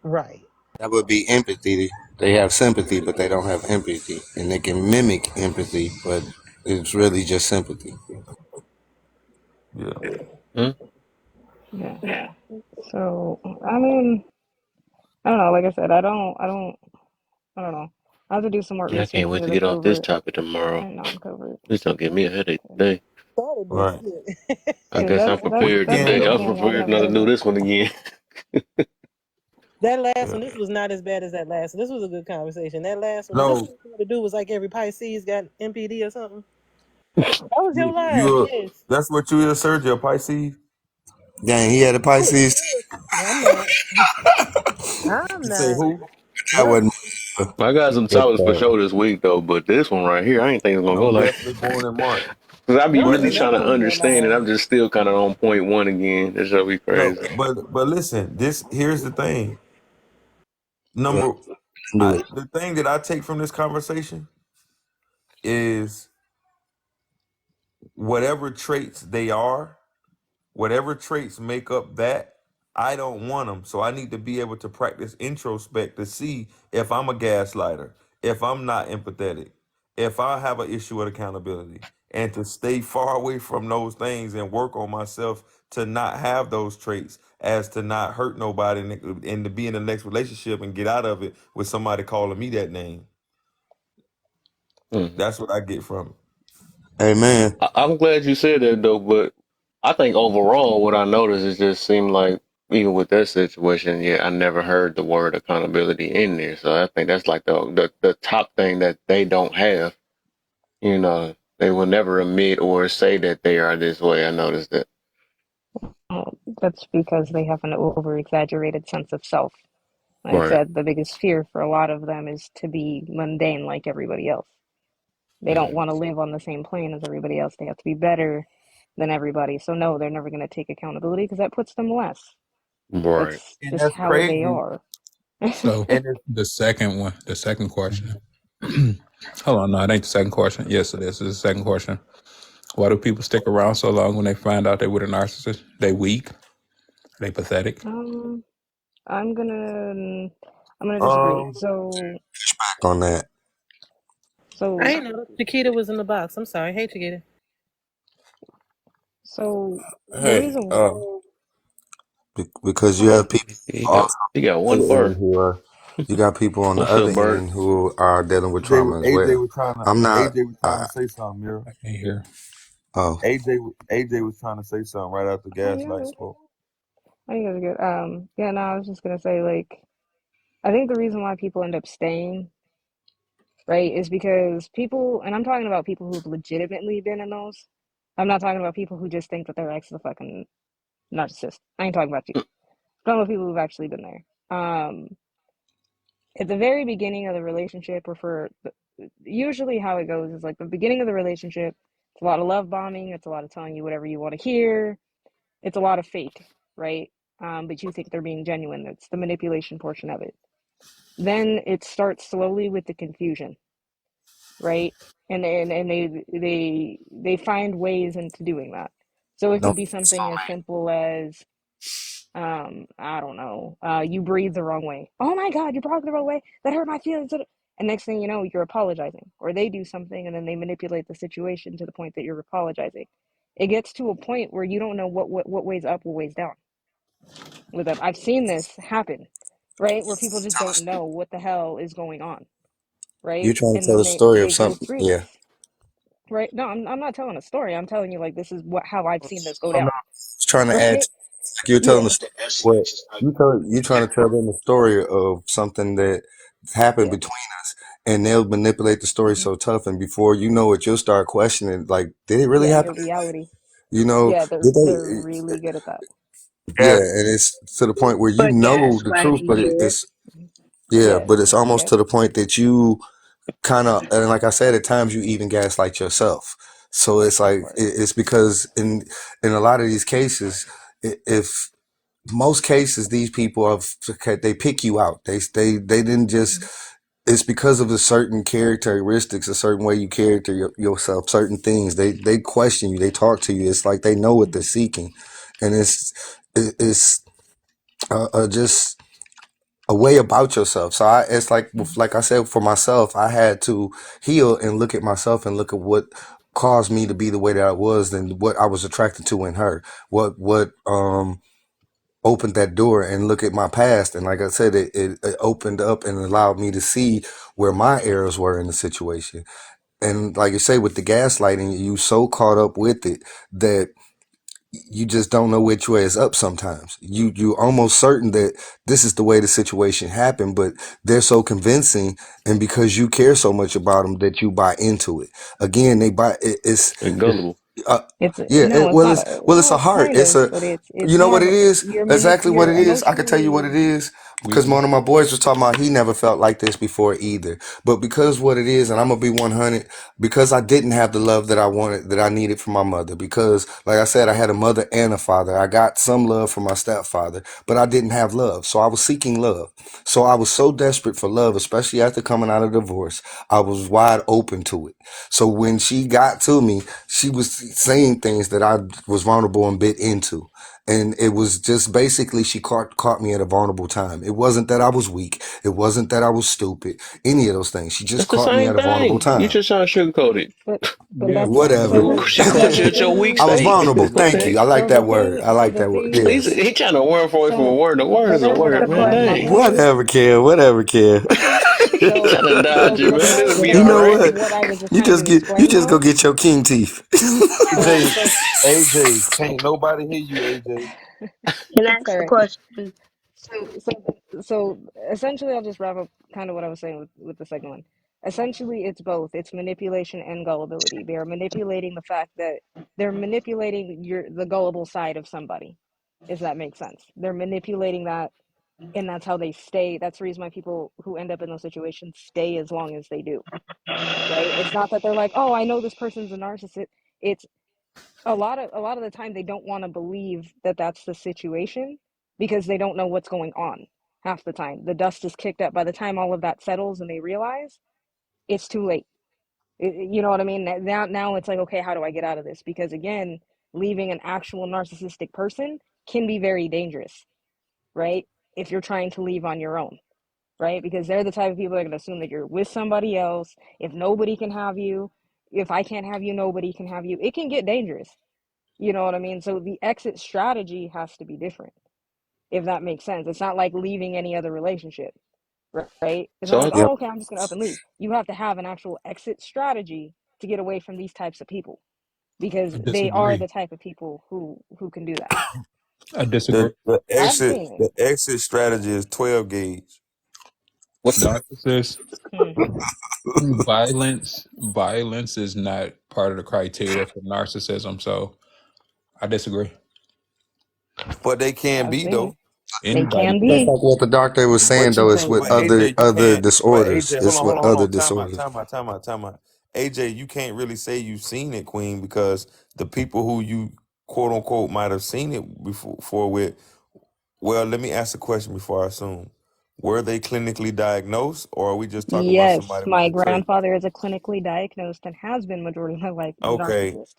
right. That would be empathy. They have sympathy, but they don't have empathy. And they can mimic empathy, but it's really just sympathy. Yeah. Hmm? Yeah. So I mean, I don't know. Like I said, I don't know. I have to do some more Yeah, I can't research wait into to the get off this covert topic tomorrow. and non-covert. This don't give me a headache today. Started this Right. shit. I Because guess I'm Well, prepared that's again, today. another I'm thing I prepared not to never. do this one again. That last yeah. one, this was not as bad as that last one. This was a good conversation. That last one, was this No, what you want to do? Was like every Pisces got MPD or something? That was your you live, yes. that's what you is, Sergio, Pisces. Dang, he had a Oh, he Pisces. is. No, I'm not. I'm You say not. who? That What? wasn't. I got some But, topics for show this week though, but this one right here, I ain't think it's gonna No, go I'm like. definitely born in March. Cause I be No, But really ain't trying none to of them your understand it. live. I'm just still kind of on point one again. This shall be no, crazy. but listen, this here's the thing. yeah, Number do it. the thing that I take from this conversation is whatever traits they are, whatever traits make up that, I don't want them. So I need to be able to practice introspect to see if I'm a gaslighter, if I'm not empathetic, if I have an issue with accountability, and to stay far away from those things and work on myself to not have those traits as to not hurt nobody and to be in the next relationship and get out of it with somebody calling me that name. Mhm. That's what I get from it. Amen. I'm glad you said that though, but I think overall, what I noticed is just seemed like even with that situation, yeah, I never heard the word accountability in there. So I think that's like the top thing that they don't have. You know, they will never admit or say that they are this way. I noticed that. That's because they have an over-exaggerated sense of self. Like I Right. said, the biggest fear for a lot of them is to be mundane like everybody else. They don't Mm. want to live on the same plane as everybody else. They have to be better than everybody. So no, they're never going to take accountability because that puts them less. Right. That's And just that's how they crazy. are. So And it's, the second one, the second question. Hold on, no, it ain't the second question. Yes, it is. It's the second question. Why do people stick around so long when they find out they with a narcissist? They weak. They pathetic. Um, I'm gonna I'm gonna disagree. um Back on that. I So ain't know Chiquita was in the box. I'm sorry. Hey, Chiquita. so the Hey, reason because you have people also He got on one the other bar. end who are, you got people on the What's other up, Bert? end who are dealing with AJ, trauma as well. I'm not. Was trying to say something, Mira. I can't hear. Oh, AJ was trying to say something right after oh you guys Gaslight good. spoke. Oh you guys are good. Yeah, no, I was just gonna say like I think the reason why people end up staying, right, is because people and I'm talking about people who've legitimately been in those. I'm not talking about people who just think that their ex is a fucking narcissist. I ain't talking about you. I'm talking about people who've actually been there. At the very beginning of the relationship, or for usually how it goes is like the beginning of the relationship, it's a lot of love bombing, it's a lot of telling you whatever you want to hear, it's a lot of fake, right? But you think they're being genuine. It's the manipulation portion of it. Then it starts slowly with the confusion, right? And they find ways into doing that. So it could don't. be something as simple as I don't know, you breathe the wrong way. Oh my God, you breathed the wrong way. That hurt my feelings. And next thing you know, you're apologizing, or they do something and then they manipulate the situation to the point that you're apologizing. It gets to a point where you don't know what way's up, what way's down with them. I've seen this happen, right? Where people just don't know what the hell is going on, right? You're trying to And tell then the story of they go something. through Yeah. this, right? No, I'm not telling a story. I'm telling you like this is what how I've seen this go I'm down, not trying to add. right? Like you're telling Yeah, the story. What you trying to tell them the story of something that happened yeah, between us, and they'll manipulate the story hmm so tough, and before you know it, you'll start questioning. Like, did it really yeah. Your happen? reality. You know, Yeah, did they're they? really good at that. Yeah, and it's to the point where you But know the truth, gaslighting but is. it's yeah, Yeah. but it's almost Yep. to the point that you kind of, and like I said, at times you even gaslight yourself. So it's Of like course. it's because in a lot of these cases, if most cases these people have they pick you out. They didn't just. Mhm. It's because of a certain characteristics, a certain way you character yourself, certain things. They question you, they talk to you. It's like they know what they're Mhm. seeking, and it's just a way about yourself. So it's Mhm. like I said, for myself, I had to heal and look at myself and look at what caused me to be the way that I was and what I was attracted to in her. What opened that door and look at my past. And like I said, it opened up and allowed me to see where my errors were in the situation. And like you say, with the gaslighting, you so caught up with it that you just don't know which way is up sometimes. You almost certain that this is the way the situation happened, but they're so convincing, and because you care so much about them that you buy into it. Again, they buy it, They're it's gullible. uh, It's yeah. no, it's not a Well, it's a well, heart. kind It's of, a but you it's know more what of it is. Exactly what you're it is. I can tell you what it emotionally. is because You one of my boys was talking about he never felt like this before either. But because what it is, and I'm gonna be 100, because I didn't have the love that I wanted, that I needed from my mother. Because, like I said, I had a mother and a father. I got some love from my stepfather, but I didn't have love, so I was seeking love. So I was so desperate for love, especially after coming out of divorce. I was wide open to it. So when she got to me, she was saying things that I was vulnerable and bit into. And it was just basically she caught me at a vulnerable time. It wasn't that I was weak. It wasn't that I was stupid. Any of those things. She just That's the caught me same at a vulnerable thing. You time. just trying to sugarcoat it. But yeah, that's but so Whatever. She caught you the at your weak I was thing. state. vulnerable. What the Thank heck? you. I like that word. I So like the that word. thing He's Yes. he trying to worm for it from a so word. The word is a but word, man. my Dang. point Whatever, kid. Whatever, kid. so Trying to dodge it, the man. It'll point be You all know right. what? what I was just You trying just to get. You explain just go though. get your king teeth. So AJ, so AJ, can't nobody hear you, AJ. Can I it's ask all a right. question? So essentially, I'll just wrap up kind of what I was saying with the second one. Essentially, it's both. It's manipulation and gullibility. They are manipulating the fact that they're manipulating the gullible side of somebody. If that makes sense, they're manipulating that, and that's how they stay. That's the reason why people who end up in those situations stay as long as they do. Right? It's not that they're like, oh, I know this person's a narcissist. It's a lot of the time they don't want to believe that that's the situation because they don't know what's going on half the time. The dust is kicked up. By the time all of that settles and they realize, it's too late. You know what I mean? Now it's like, okay, how do I get out of this? Because again, leaving an actual narcissistic person can be very dangerous, right? If you're trying to leave on your own, right? Because they're the type of people that are going to assume that you're with somebody else. If nobody can have you, if I can't have you, nobody can have you. It can get dangerous. You know what I mean? So the exit strategy has to be different, if that makes sense. It's not like leaving any other relationship, right? It's not So like, I, Yep. oh, okay, I'm just going to up and leave. You have to have an actual exit strategy to get away from these types of people because I they are disagree. the type of people who can do that. I disagree. The I've exit seen it. the exit strategy is 12 gauge. what's the Narcissists, Hmm. violence is not part of the criteria for narcissism. So I disagree. But they can I've be seen it. though. They Anybody can That's can. be. like what the doctor was saying But you though. It's can't. with But Hmm. other AJ, you can't. But disorders. AJ, hold It's on, with hold on, hold other on. Time out, disorders. time out, time out, time out. AJ, you can't really say you've seen it, Queen, because the people who you quote unquote might have seen it before with. Well, let me ask the question before I assume. Were they clinically diagnosed, or are we just talking about Yes, somebody with my the trait? grandfather is a clinically diagnosed and has been majority of my life Okay, narcissist.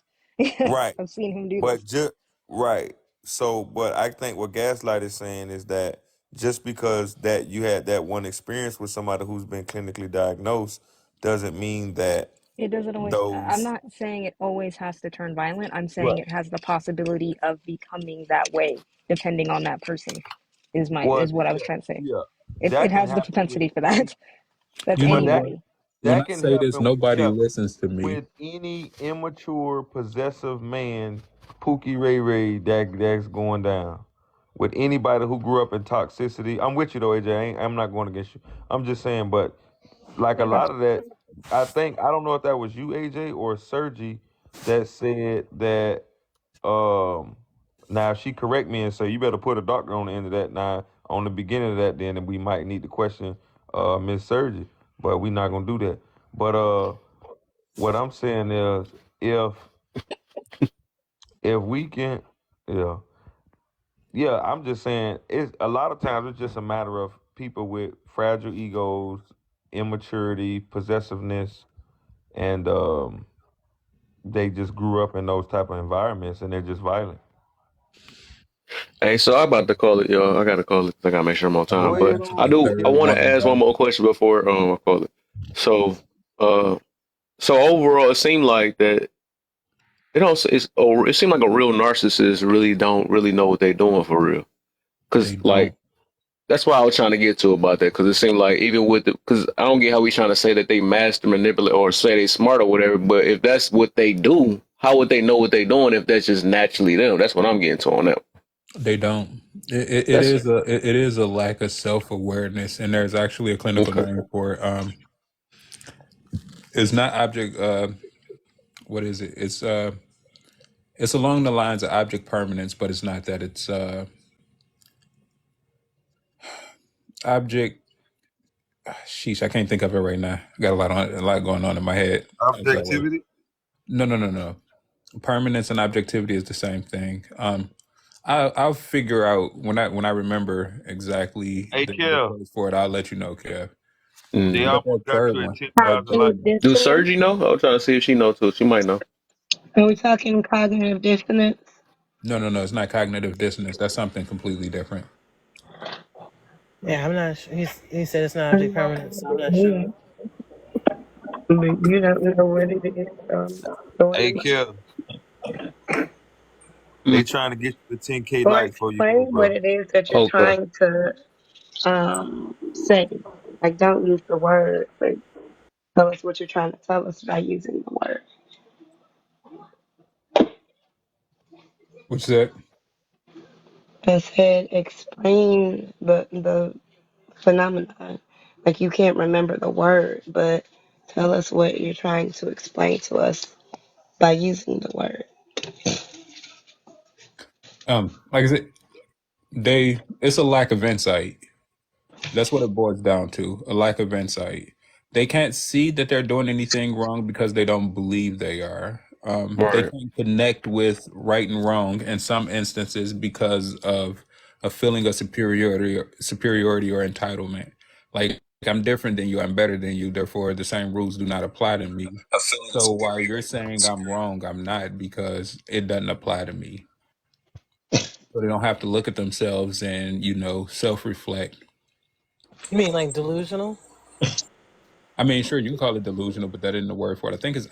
right. I've seen him do this. But just right. So, but I think what Gaslight is saying is that just because that you had that one experience with somebody who's been clinically diagnosed doesn't mean that It doesn't always, I'm those. not saying it always has to turn violent. I'm saying Right. it has the possibility of becoming that way, depending on that person, Well, is what I was yeah, trying to say. yeah, It that can has the happen with propensity for any, that. That's You know but what? anybody. When I that can say this, happen. nobody Yeah, listens to me. with any immature, possessive man, Pookie Ray Ray, that's going down. With anybody who grew up in toxicity, I'm with you though, AJ. I'm not going against you. I'm just saying, but like a Okay. lot of that, I don't know if that was you, AJ, or Sergi, that said that Now if she correct me and say you better put a doctor on the end of that. Now on the beginning of that, then we might need to question Miss Surgery, but we're not gonna do that. But what I'm saying is if we can, yeah, yeah, I'm just saying it's a lot of times it's just a matter of people with fragile egos, immaturity, possessiveness, and they just grew up in those type of environments and they're just violent. Hey, so I'm about to call it, y'all. I gotta call it. I gotta make sure I'm on I'm Go time. going But ahead to I the on. do. I third want to one, ask one guys. more question before I call it. So, uh, so overall, it seemed like that. It don't. It seemed like a real narcissist really don't really know what they're doing for real. Cause They don't. like that's why I was trying to get to about that. Cause it seemed like even with the, cause I don't get how we trying to say that they master manipulate or say they smart or whatever. But if that's what they do, how would they know what they doing if that's just naturally them? That's what I'm getting to on that. They don't. It That's is it is a lack of self awareness, and there's actually a clinical okay. name for it. It's not object. What is it? It's along the lines of object permanence, but it's not that. It's object. Sheesh, I can't think of it right now. I got a lot going on in my head. I'm sorry. Objectivity. No. Permanence and objectivity is the same thing. I'll figure out when I remember exactly Hey, the Kev, place for it. I'll let you know, Kev. they Mm. But that almost got third you at one, that 10,000 likes. third Cognitive one. Do dissonance. Sergi know? I was trying to see if she know too. She might know. Are we talking cognitive dissonance? No. It's not cognitive dissonance. That's something completely different. Yeah, I'm not. He said it's not object permanent, so I'm not sure. Yeah, but you don't know what it is. So what Hey, is it? Kev, they Mm. trying to get you to 10K Or likes for you, explain what bro. it is that you're Okay. trying to say. Like, don't use the word, but tell us what you're trying to tell us by using the word. What's that? I said, explain the phenomenon. Like, you can't remember the word, but tell us what you're trying to explain to us by using the word. Like I said, it's a lack of insight. That's what it boils down to, a lack of insight. They can't see that they're doing anything wrong because they don't believe they are. They Right. can't connect with right and wrong in some instances because of a feeling of superiority or entitlement. Like I'm different than you, I'm better than you, therefore the same rules do not apply to me. A feeling of So while you're superiority. saying I'm wrong, I'm not because it doesn't apply to me. So they don't have to look at themselves and, self-reflect. You mean like delusional? I mean, sure, you can call it delusional, but that isn't the word for it. I think it's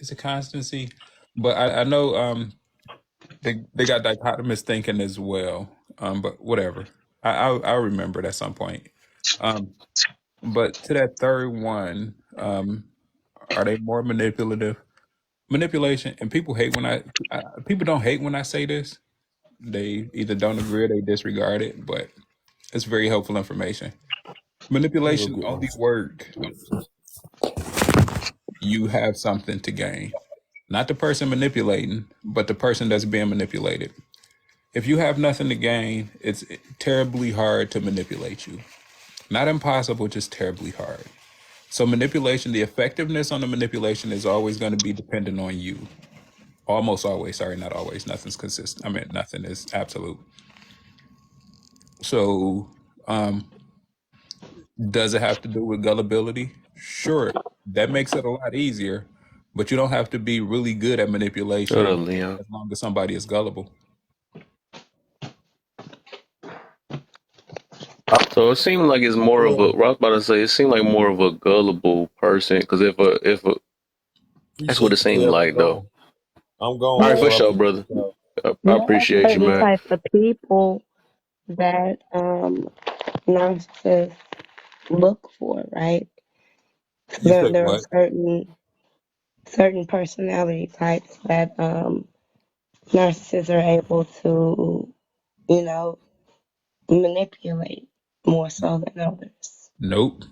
is it constancy? But I know they got dichotomous thinking as well. But whatever. I'll remember it at some point. Um, but to that third one, are they more manipulative? Manipulation, and people hate when people don't hate when I say this. They either don't agree or they disregard it, but it's very helpful information. Let me go Manipulation get one. only work you have something to gain. Not the person manipulating, but the person that's being manipulated. If you have nothing to gain, it's terribly hard to manipulate you. Not impossible, just terribly hard. So, manipulation, the effectiveness on the manipulation is always going to be dependent on you. Almost always, sorry, not always. Nothing's consistent. I mean, nothing is absolute. So, does it have to do with gullibility? Sure. That makes it a lot easier, but you don't have to be really good at Shut up, manipulation Leon. as long as somebody is gullible. So it seemed like it's more of a. What I was about to say, it seemed like more of a gullible person. Because if a, that's what Appreciate it you, seemed Kev. I'm like though. gone. I'm gone, All right, Yeah, for bro. I sure, appreciate brother. y'all. I there are appreciate you, certain man. types of people that narcissists look for, right? So You say there are what? certain personality types that narcissists are able to, you know, manipulate more so than others. Nope.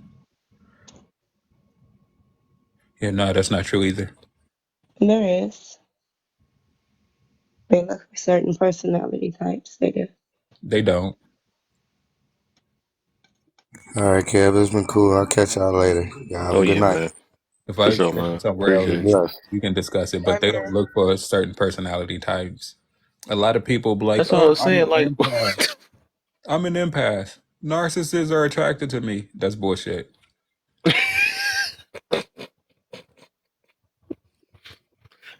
Yeah, no, that's not true either. There is. They look for certain personality types. They do. They don't. All right, Kev, it's been cool. I'll catch y'all later. Y'all have Oh a good yeah, night. man. If For I sure, catch you man. somewhere else, Appreciate Yes. we can discuss it. But Same they don't here. look for certain personality types. A lot of people be you. like, That's what I "Oh, was I'm saying. an Like, empath. I'm an empath. Narcissists are attracted to me." That's bullshit.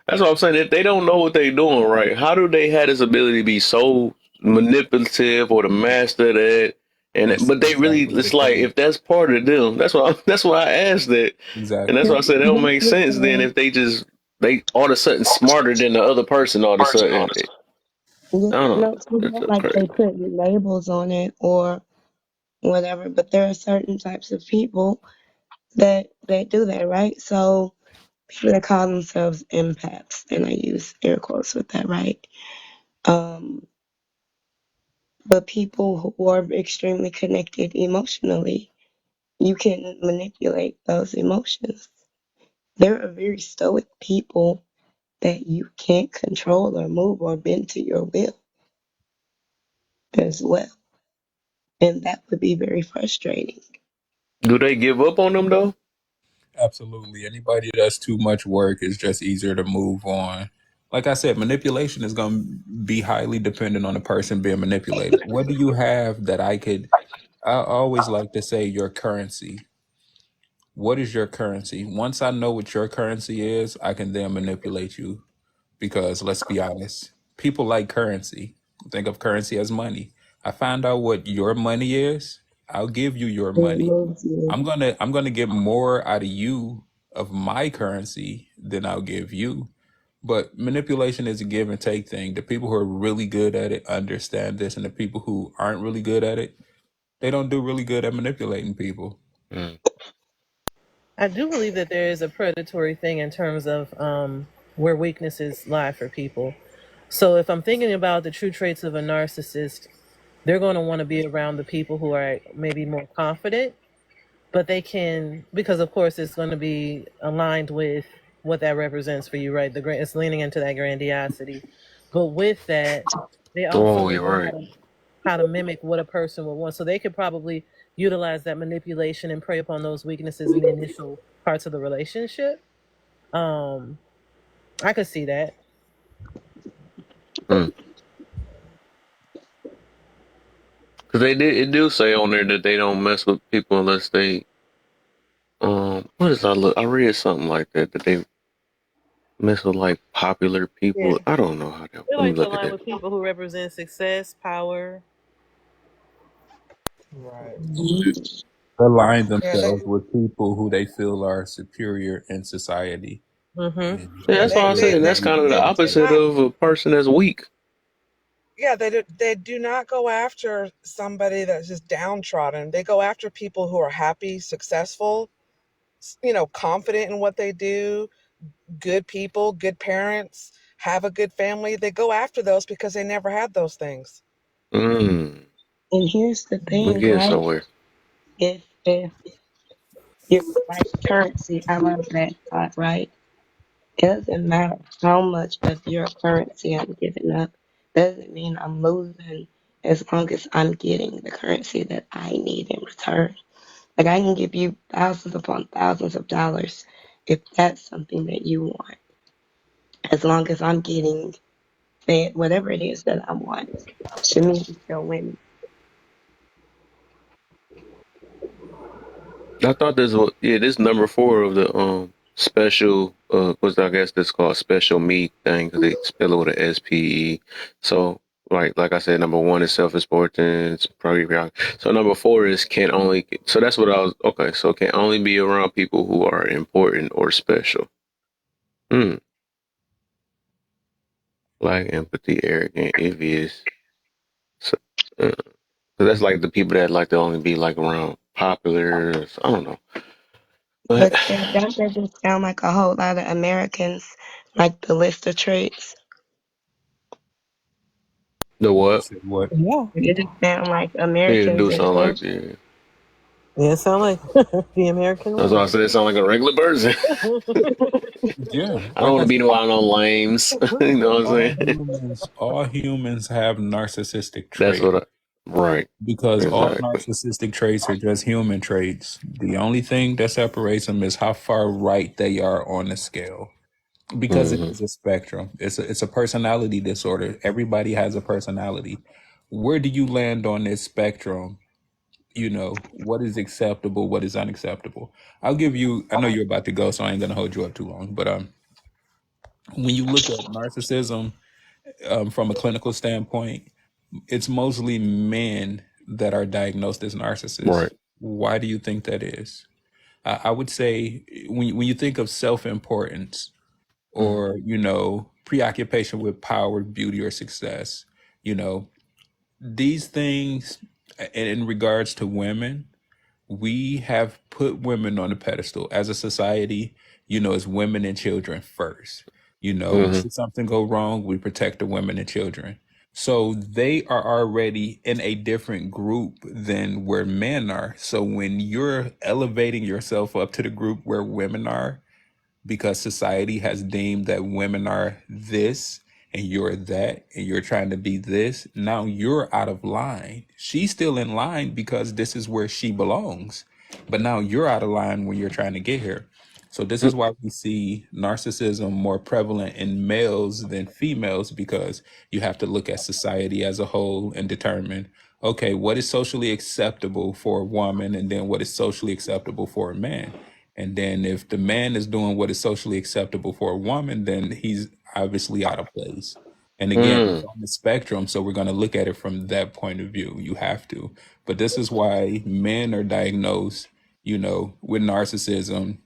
that's what I'm saying. If they don't know what they're doing, right? How do they have this ability to be so manipulative or to master that? And That's but they really, exactly it's the like case. if that's part of them, that's why I asked that, and that's Exactly. why I said that don't make Here's sense. Then the if they all of a sudden smarter than the other person, all of a sudden, yeah, I don't know. no, it's not That's like they crazy. put labels on it or whatever, but there are certain types of people that do that, right? So people that call themselves empaths, and I use air quotes with that, right? Um, but people who are extremely connected emotionally, you can manipulate those emotions. There are very stoic people that you can't control or move or bend to your will as well. And that would be very frustrating. Do they give up on them though? Absolutely. Anybody that's too much work is just easier to move on. Like I said, manipulation is going to be highly dependent on the person being manipulated. What do you have that I could? I always like to say your currency. What is your currency? Once I know what your currency is, I can then manipulate you. Because let's be honest, people like currency. Think of currency as money. I find out what your money is, I'll give you your It money. moves you. I'm gonna get more out of you of my currency than I'll give you. But manipulation is a give and take thing. The people who are really good at it understand this, and the people who aren't really good at it, they don't do really good at manipulating people. Mm. I do believe that there is a predatory thing in terms of where weaknesses lie for people. So if I'm thinking about the true traits of a narcissist, they're going to want to be around the people who are maybe more confident, but they can, because of course it's going to be aligned with what that represents for you, right? It's leaning into that grandiosity, but with that, they also Oh, will you're know right. how to mimic what a person would want. So they could probably utilize that manipulation and prey upon those weaknesses in the initial parts of the relationship. Um, I could see that. Because they did it do say on there that they don't mess with people unless they what is I look? I read something like that they mess with like popular Yeah. people. I don't know how that. They Let me like to look at align that. with people who represent success, power. Right. Mhm. Align Yeah, they themselves with people who they feel are superior in society. Mm-hmm. And Yeah, yeah that's why I said that's kind of the they do opposite not of a person that's weak. yeah they do not go after somebody that's just downtrodden. They go after people who are happy, successful, confident in what they do, good people, good parents, have a good family. They go after those because they never had those things. Mm, And here's the I'm thing, getting right? somewhere. If you're like currency, I love that thought, right? It doesn't matter how much of your currency I'm giving up. Doesn't mean I'm losing as long as I'm getting the currency that I need in return. Like I can give you thousands upon thousands of dollars if that's something that you want, as long as I'm getting fed whatever it is that I want. To me, I'm still winning. I thought this was this number four of the special was I guess this called special meat thing because they spell it with a SPE. So like I said, number one is self importance, probably so number four is can only so that's what I was okay. So can only be around people who are important or special. Hmm. Like empathy, arrogant, envious. So, uh, 'cause that's like the people that like to only be like around popular. I don't know, but But don't that just sound like a whole lot of Americans, like the list of traits? the you what? said what? Yeah. It just sound like Yeah, it Americans do in sound like general. yeah. Yeah, it sound like the American That's why I way. said it sound like a regular person. Yeah, I don't like want I to be said, around no lames. You know what I'm saying? all humans have narcissistic That's traits what I. Right. because all Exactly. narcissistic traits are just human traits. The only thing that separates them is how far right they are on the scale. Because it Hmm. is a spectrum. It's a personality disorder. Everybody has a personality. Where do you land on this spectrum? You know, what is acceptable, what is unacceptable? I'll give you, I know you're about to go, so I ain't gonna hold you up too long. But when you look at narcissism from a clinical standpoint, it's mostly men that are diagnosed as narcissists. Right. Why do you think that is? I would say when you think of self-importance, Mm-hmm. or preoccupation with power, beauty, or success, you know these things. And in regards to women, we have put women on a pedestal as a society. It's women and children first. Mm-hmm. Should something go wrong, we protect the women and children. So they are already in a different group than where men are. So when you're elevating yourself up to the group where women are, because society has deemed that women are this and you're that and you're trying to be this, now you're out of line. She's still in line because this is where she belongs, but now you're out of line when you're trying to get here. So this is why we see narcissism more prevalent in males than females, because you have to look at society as a whole and determine, okay, what is socially acceptable for a woman, and then what is socially acceptable for a man. And then if the man is doing what is socially acceptable for a woman, then he's obviously out of place. And again, it's Mm. on the spectrum, so we're going to look at it from that point of view. You have to. But this is why men are diagnosed, with narcissism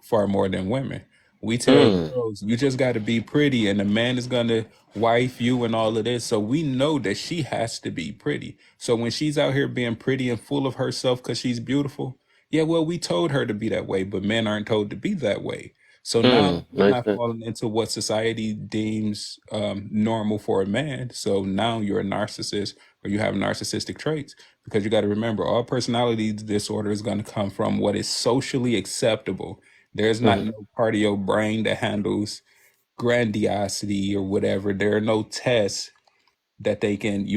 far more than women. We tell Mm. girls, you just got to be pretty, and the man is going to wife you and all of this. So we know that she has to be pretty. So when she's out here being pretty and full of herself because she's beautiful, yeah, well, we told her to be that way, but men aren't told to be that way. So now Mm. you're Makes not sense. falling into what society deems normal for a man. So now you're a narcissist, or you have narcissistic traits, because you got to remember, all personality disorder is going to come from what is socially acceptable. There's not Mm. no part of your brain that handles grandiosity or whatever. There are no tests that they can,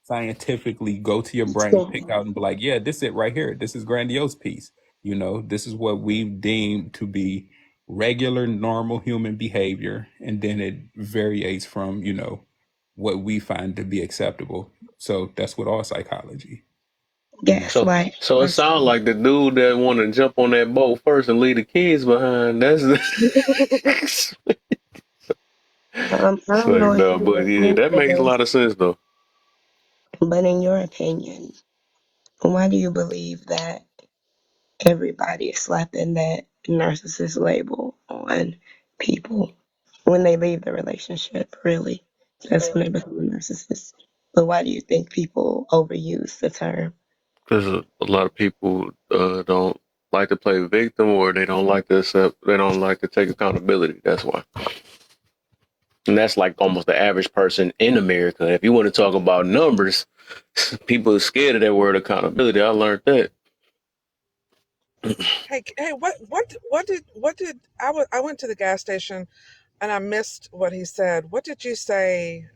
scientifically go to your brain, pick out, and be like, yeah, this is it right here. This is grandiose piece. This is what we deem to be regular, normal human behavior. And then it varies from, what we find to be acceptable. So that's what all psychology. Guess So what? so it I'm sounds sorry. like the dude that want to jump on that boat first and leave the kids behind. That's the. I It's don't know like if no, you but yeah, agree that with makes a this, lot of sense though. but in your opinion, why do you believe that everybody is slapping that narcissist label on people when they leave the relationship? Really, that's when they become a narcissist. But why do you think people overuse the term? Because a lot of people don't like to play victim, or they don't like to accept. They don't like to take accountability. That's why. And that's like almost the average person in America. If you want to talk about numbers, people are scared of that word accountability. I learned that. Hey, what did I went to the gas station and I missed what he said. What did you say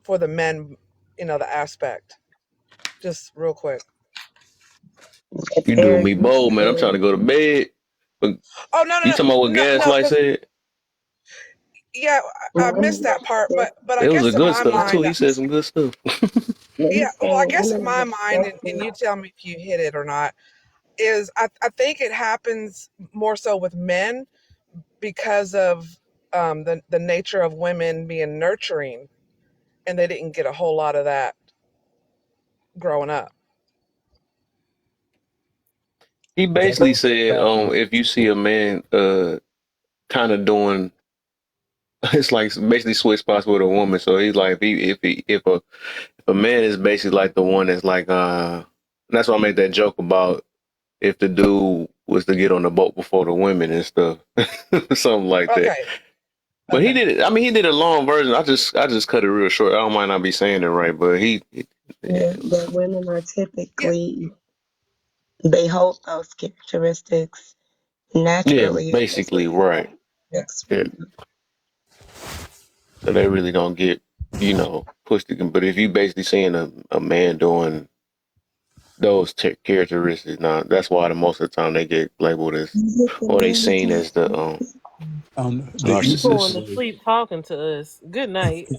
for the men, the aspect? Just real quick. If You doing Eric, me you bold, man. I'm trying said, to go to bed. But Oh, no, you no, talking about what no, no, Gaslight because said? yeah, I missed women, that part, but I It was a guess in good my stuff too. mind, He said some good stuff. he yeah, well, I said guess women in are my mind, and expecting. you tell me if you hit it or not, is I think it happens more so with men because of the nature of women being nurturing, and they didn't get a whole lot of that growing up. He They basically don't said, expect. if you see a man kind of doing, it's like basically switch spots with a woman. So he's like, if a man is basically like the one that's like, that's why I made that joke about if the dude was to get on the boat before the women and stuff, something like that. Okay, But he okay. did it. I mean, he did a long version. I just cut it real short. I don't might not be saying it right, but he Yeah, but women are Yeah, typically. They hold those characteristics Yeah, naturally, basically, especially right. next Yeah. women. So they really don't get, pushed. But if you basically seeing a man doing those characteristics, now that's why most of the time they get labeled as, or they seen as the The You easiest going to narcissist. way, sleep talking to us. Good night.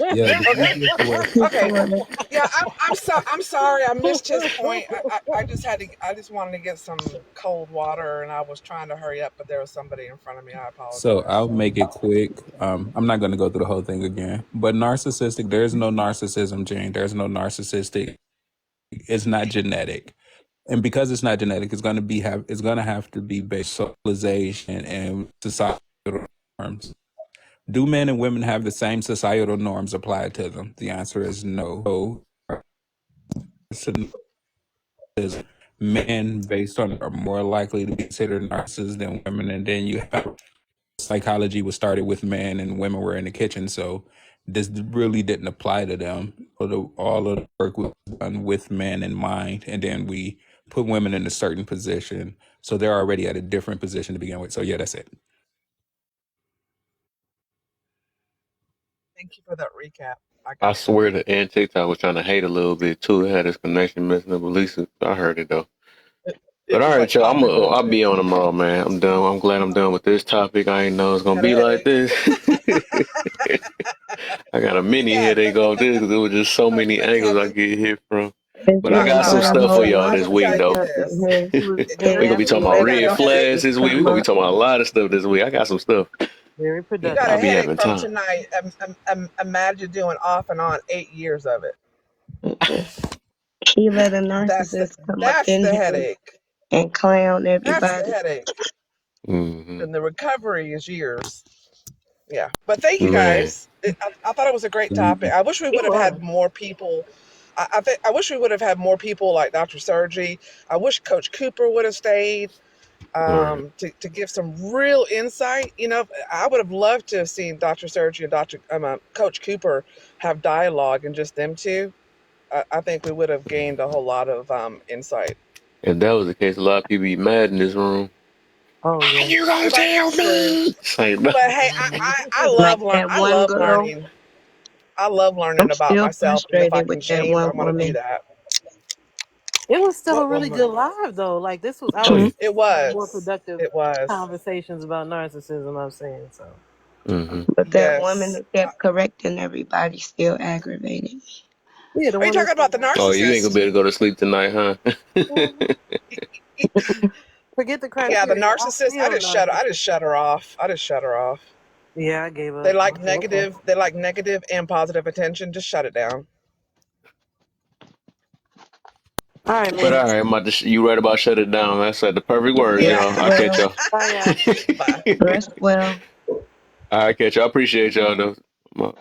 yeah, the Okay. easiest way. Okay. Yeah, I'm sorry I missed his point. I just had to I just wanted to get some cold water and I was trying to hurry up, but there was somebody in front of me. I So apologize. I'll make it quick. I'm not going to go through the whole thing again. But narcissistic, there's no narcissism gene. There's no narcissistic. It's not genetic, and because it's not genetic, it's going to have to be based on socialization and societal norms. Do men and women have the same societal norms applied to them? The answer is no. So, men based on are more likely to be considered narcissists than women, and then you have psychology was started with men and women were in the kitchen, so this really didn't apply to them. All of the work was done with men in mind, and then we put women in a certain position, so they're already at a different position to begin with. So yeah, that's it. Thank you for that recap. I I got that. swear the and TikTok was trying to hate a little bit too. It had this connection messing up. At least I heard it though. It, But it all was right, like y'all. popping up I'll too. be on tomorrow, man. I'm done. I'm glad I'm done with this topic. I ain't know it's gonna Got a be like headache. this. I got a mini Yeah, headache off this because there was just so no, many but angles I Kevin, get hit from. Is But I I, got anyone some I stuff will for hold tell y'all I this will week tell hands you though. up in this. here? He was We very gonna Any be talking You about may productive. got red a headache. flags this week. We come gonna be up? talking about a lot of stuff this week. I got some stuff. Very You got I a productive. be headache having from time. tonight. Imagine doing off and on 8 years of it. Mm-mm. Sheila the That's the narcissist come up that's in the here headache. and clown That's the everybody. headache. Hmm. And the recovery is years. Yeah. But thank you Man, guys. I thought it was a great topic. I wish we He would have had was. more people. I wish we would have had more people like Dr. Sergi. I wish Coach Cooper would have stayed right. to give some real insight. I would have loved to have seen Dr. Sergi and Coach Cooper have dialogue and just them two. I think we would have gained a whole lot of insight. If that was the case, a lot of people be mad in this room. Oh How yeah. you gonna tell That's true. me? It's like, no. But hey, Like that I one love girl. learning. I love learning I'm about still myself, and if I frustrated with can that change, I one want to do woman. that. It was still a What really woman? good live though. Like this was I Oh was yeah. Hmm. It more was. productive It was. conversations about narcissism I'm saying. So Hmm. But that woman Yes. that kept correcting everybody still aggravated me. yeah, the Are you one talking that about the Oh, you ain't gonna narcissist? be able to go to sleep tonight, huh? Mhm. Forget the Yeah, the criteria. I narcissist. feel I narcissism. just shut her off. I just shut her off. Yeah, I gave They up. I like was like, okay. negative. They like negative and positive attention. Just shut it down. All right, But man. all right, you right about shut it down. That's the perfect words, Yeah. Rest y'all. I'll catch well. y'all. Bye, y'all. Bye. All Rest well. right, catch y'all. I appreciate y'all though.